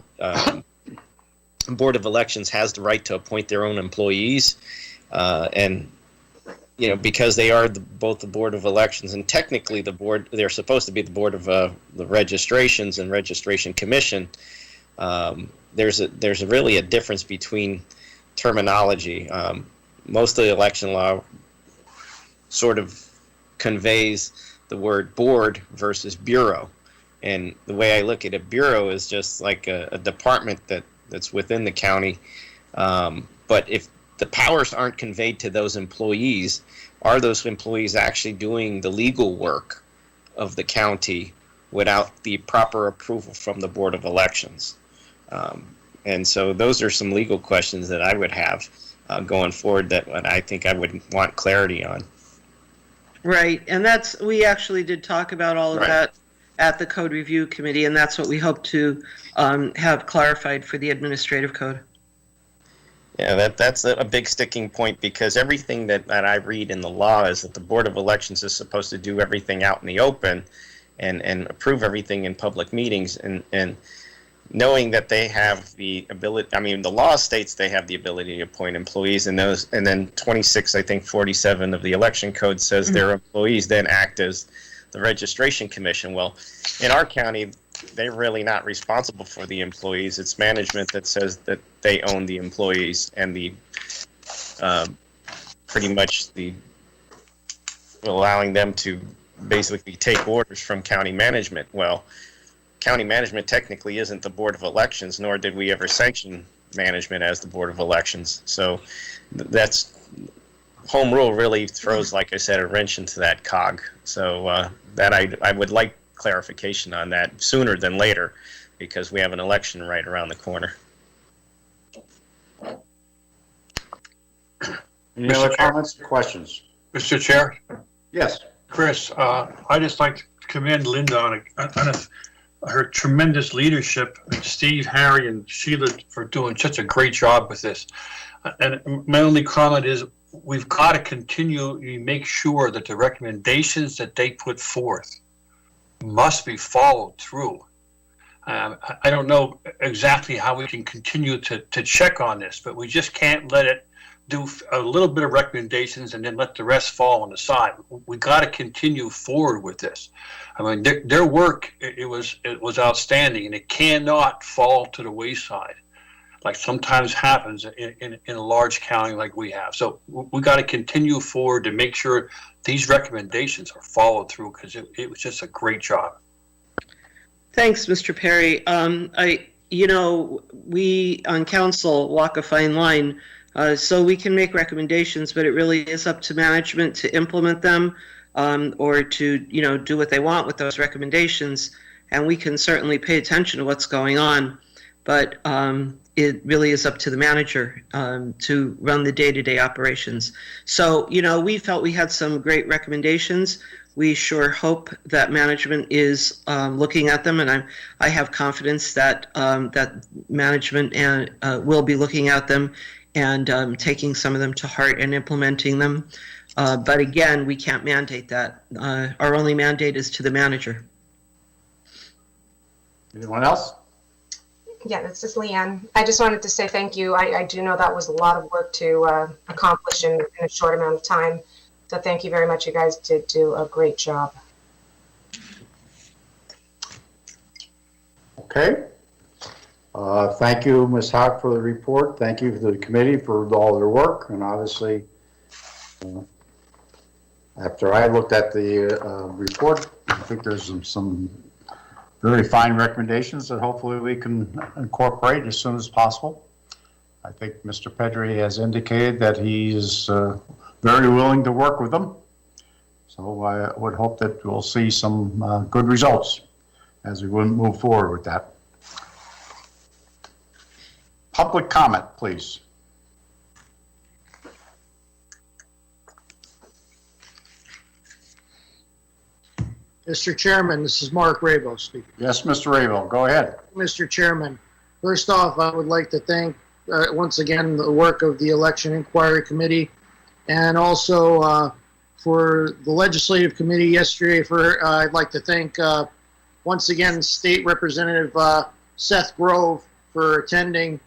Board of Elections has the right to appoint their own employees, and, you know, because they are both the Board of Elections and technically the board, they're supposed to be the Board of the Registrations and Registration Commission. There's really a difference between terminology. Most of the election law sort of conveys the word board versus bureau, and the way I look at a bureau is just like a department that's within the county, but if the powers aren't conveyed to those employees, are those employees actually doing the legal work of the county without the proper approval from the Board of Elections? And so those are some legal questions that I would have going forward that I think I would want clarity on. Right, and we actually did talk about all of that at the Code Review Committee, and that's what we hope to have clarified for the administrative code. Yeah, that's a big sticking point, because everything that I read in the law is that the Board of Elections is supposed to do everything out in the open and approve everything in public meetings, and knowing that they have the ability, I mean, the law states they have the ability to appoint employees, and then 47 of the election code says their employees then act as the registration commission. Well, in our county, they're really not responsible for the employees. It's management that says that they own the employees, and the pretty much allowing them to basically take orders from county management. Well, county management technically isn't the Board of Elections, nor did we ever sanction management as the Board of Elections. So that's home rule really throws, like I said, a wrench into that cog. So that I would like clarification on that sooner than later, because we have an election right around the corner. Any other comments or questions? Mr. Chair? Yes. Chris, I just like to commend Linda on her tremendous leadership, and Steve, Harry, and Sheila for doing such a great job with this. And my only comment is we've got to continue to make sure that the recommendations that they put forth must be followed through. I don't know exactly how we can continue to check on this, but we just can't let it do a little bit of recommendations and then let the rest fall on the side. We got to continue forward with this. I mean, their work, it was outstanding, and it cannot fall to the wayside, like sometimes happens in a large county like we have. So we got to continue forward to make sure these recommendations are followed through, because it was just a great job. Thanks, Mr. Perry. We on council walk a fine line. So we can make recommendations, but it really is up to management to implement them, or to, do what they want with those recommendations. And we can certainly pay attention to what's going on, but it really is up to the manager to run the day-to-day operations. So, we felt we had some great recommendations. We sure hope that management is looking at them, and I have confidence that that management will be looking at them and taking some of them to heart and implementing them. But again, we can't mandate that. Our only mandate is to the manager. Anyone else? Yeah, this is Leanne. I just wanted to say thank you. I do know that was a lot of work to accomplish in a short amount of time. So thank you very much. You guys did do a great job. Okay. Thank you, Ms. Hawk, for the report. Thank you to the committee for all their work. And obviously, after I looked at the report, I think there's some very fine recommendations that hopefully we can incorporate as soon as possible. I think Mr. Pedri has indicated that he is very willing to work with them. So I would hope that we'll see some good results as we move forward with that. Public comment, please. Mr. Chairman, this is Mark Rabo speaking. Yes, Mr. Rabo, go ahead. Mr. Chairman, first off, I would like to thank once again the work of the Election Inquiry Committee, and also for the Legislative Committee yesterday. I'd like to thank once again State Representative Seth Grove for attending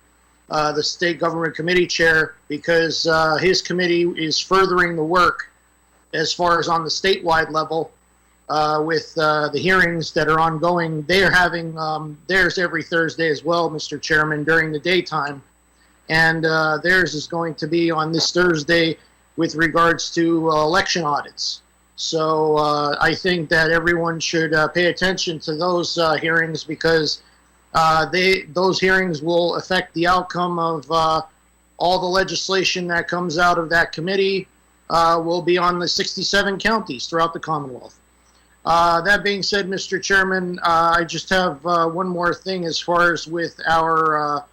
the State Government Committee Chair, because his committee is furthering the work as far as on the statewide level with the hearings that are ongoing. They are having theirs every Thursday as well, Mr. Chairman, during the daytime. And theirs is going to be on this Thursday with regards to election audits. So I think that everyone should pay attention to those hearings, because those hearings will affect the outcome of all the legislation that comes out of that committee. Will be on the 67 counties throughout the Commonwealth. That being said, Mr. Chairman, I just have one more thing as far as with our,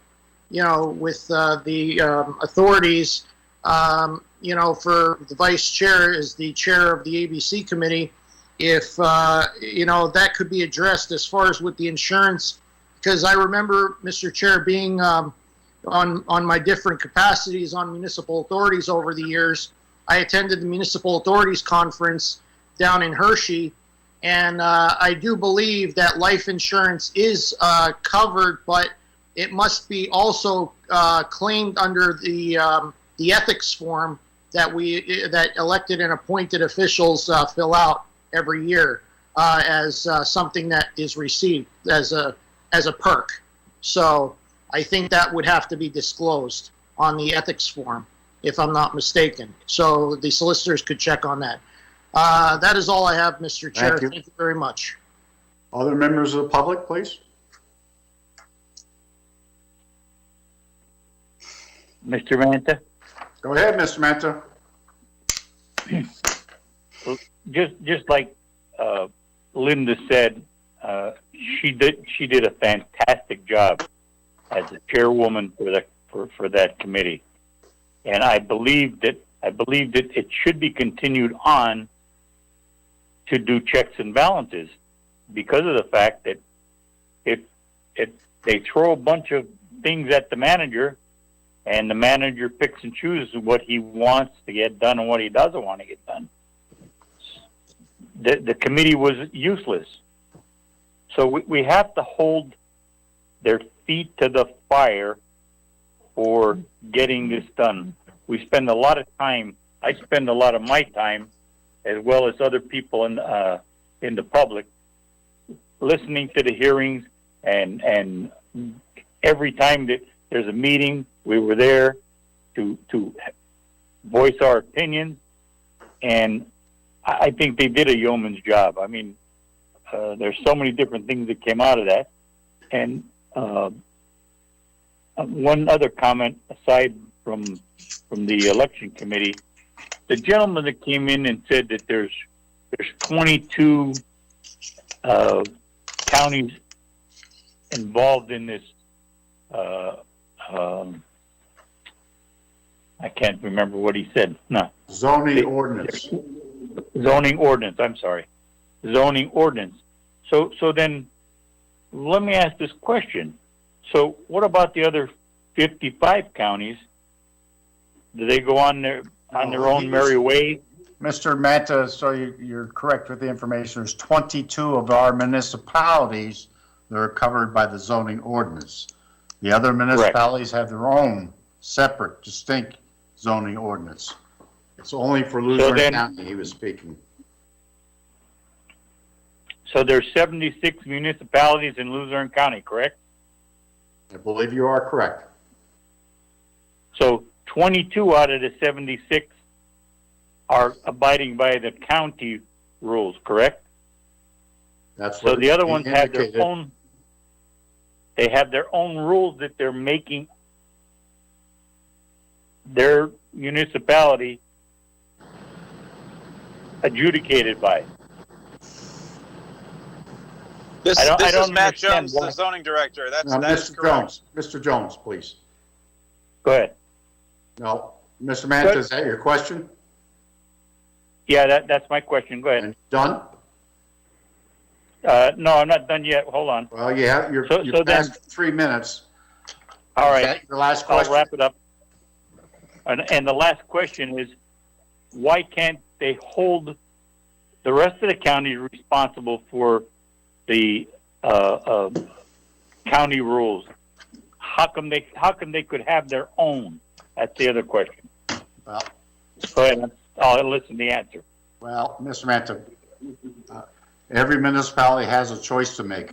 with the authorities, for the vice chair as the chair of the ABC committee, if, that could be addressed as far as with the insurance, because I remember, Mr. Chair, being on my different capacities on municipal authorities over the years, I attended the Municipal Authorities Conference down in Hershey, and I do believe that life insurance is covered, but it must be also claimed under the ethics form that elected and appointed officials fill out every year as something that is received as a perk. So I think that would have to be disclosed on the ethics form, if I'm not mistaken. So the solicitors could check on that. That is all I have, Mr. Chair. Thank you very much. Other members of the public, please. Mr. Manta? Go ahead, Mr. Manta. Just like Linda said, she did a fantastic job as the chairwoman for that committee, and I believe that it should be continued on to do checks and balances, because of the fact that if they throw a bunch of things at the manager, and the manager picks and chooses what he wants to get done and what he doesn't want to get done, the committee was useless. So we have to hold their feet to the fire for getting this done. We spend a lot of time, I spend a lot of my time, as well as other people in the public, listening to the hearings, and every time that there's a meeting, we were there to voice our opinions, and I think they did a yeoman's job. I mean, there's so many different things that came out of that. And one other comment, aside from the election committee, the gentleman that came in and said that there's 22 counties involved in this. I can't remember what he said. No. Zoning ordinance. Zoning ordinance. I'm sorry. Zoning ordinance. So then, let me ask this question. So what about the other 55 counties? Do they go on their own merry way? Mr. Manta, so you're correct with the information. There's 22 of our municipalities that are covered by the zoning ordinance. The other municipalities have their own separate, distinct zoning ordinance. It's only for Luzerne County he was speaking. So there's 76 municipalities in Luzerne County, correct? I believe you are correct. So 22 out of the 76 are abiding by the county rules, correct? That's so what the other ones have indicated. their own. They have their own rules that they're making their municipality adjudicated by. This I is don't Matt understand Jones, why. the zoning director. That is Mr. correct. Jones, Mr. Jones, please. Go ahead. No, Mr. Manta, is that your question? Yeah, that's my question. Go ahead. Done? No, I'm not done yet. Hold on. Well, yeah, you're So past 3 minutes. All right. Is that your last question? I'll wrap it up. And the last question is, why can't they hold the rest of the county responsible for the county rules? How come they could have their own? That's the other question. Well, go ahead. I'll listen to the answer. Well, Mr. Manta, every municipality has a choice to make.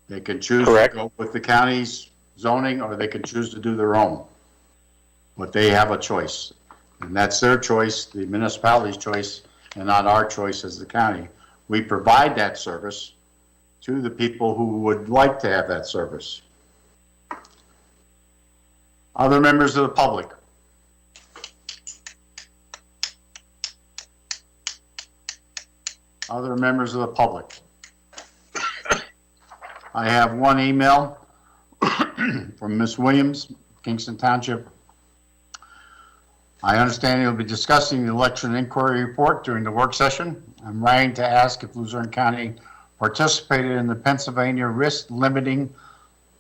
They can choose to go with the county's zoning, or they can choose to do their own. But they have a choice, and that's their choice, the municipality's choice, and not our choice as the county. We provide that service to the people who would like to have that service. Other members of the public? Other members of the public? I have one email from Ms. Williams, Kingston Township. I understand you'll be discussing the election inquiry report during the work session. I'm writing to ask if Luzerne County participated in the Pennsylvania risk limiting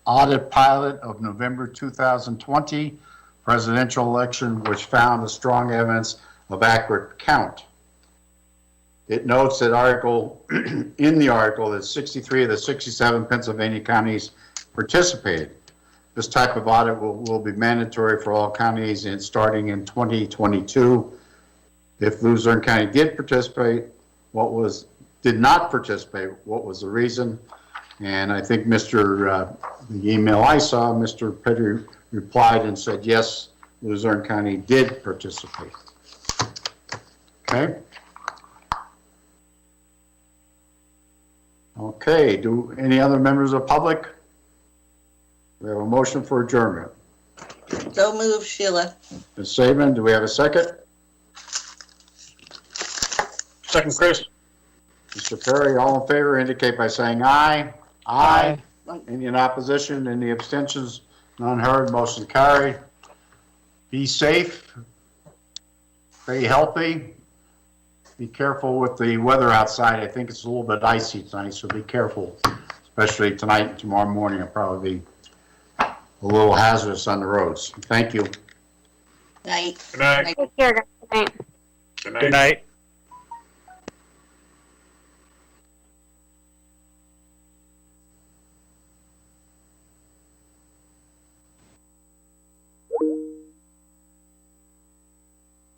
audit pilot of November 2020 presidential election, which found a strong evidence of accurate count. It notes that in the article that 63 of the 67 Pennsylvania counties participated. This type of audit will be mandatory for all counties and starting in 2022. If Luzerne County did not participate, what was the reason? And I think the email I saw, Mr. Petty replied and said, yes, Luzerne County did participate. Okay. Okay, do any other members of the public? We have a motion for adjournment. So move, Sheila. Ms. Saban, do we have a second? Second, Chris. Mr. Perry, all in favor indicate by saying aye. Aye. Any in opposition? Any abstentions? None heard. Motion carried. Be safe. Stay healthy. Be careful with the weather outside. I think it's a little bit icy tonight, so be careful. Especially tonight and tomorrow morning. It'll probably be a little hazardous on the roads. Thank you. Night. Good night. Take care, guys. Good night. Good night. Good night.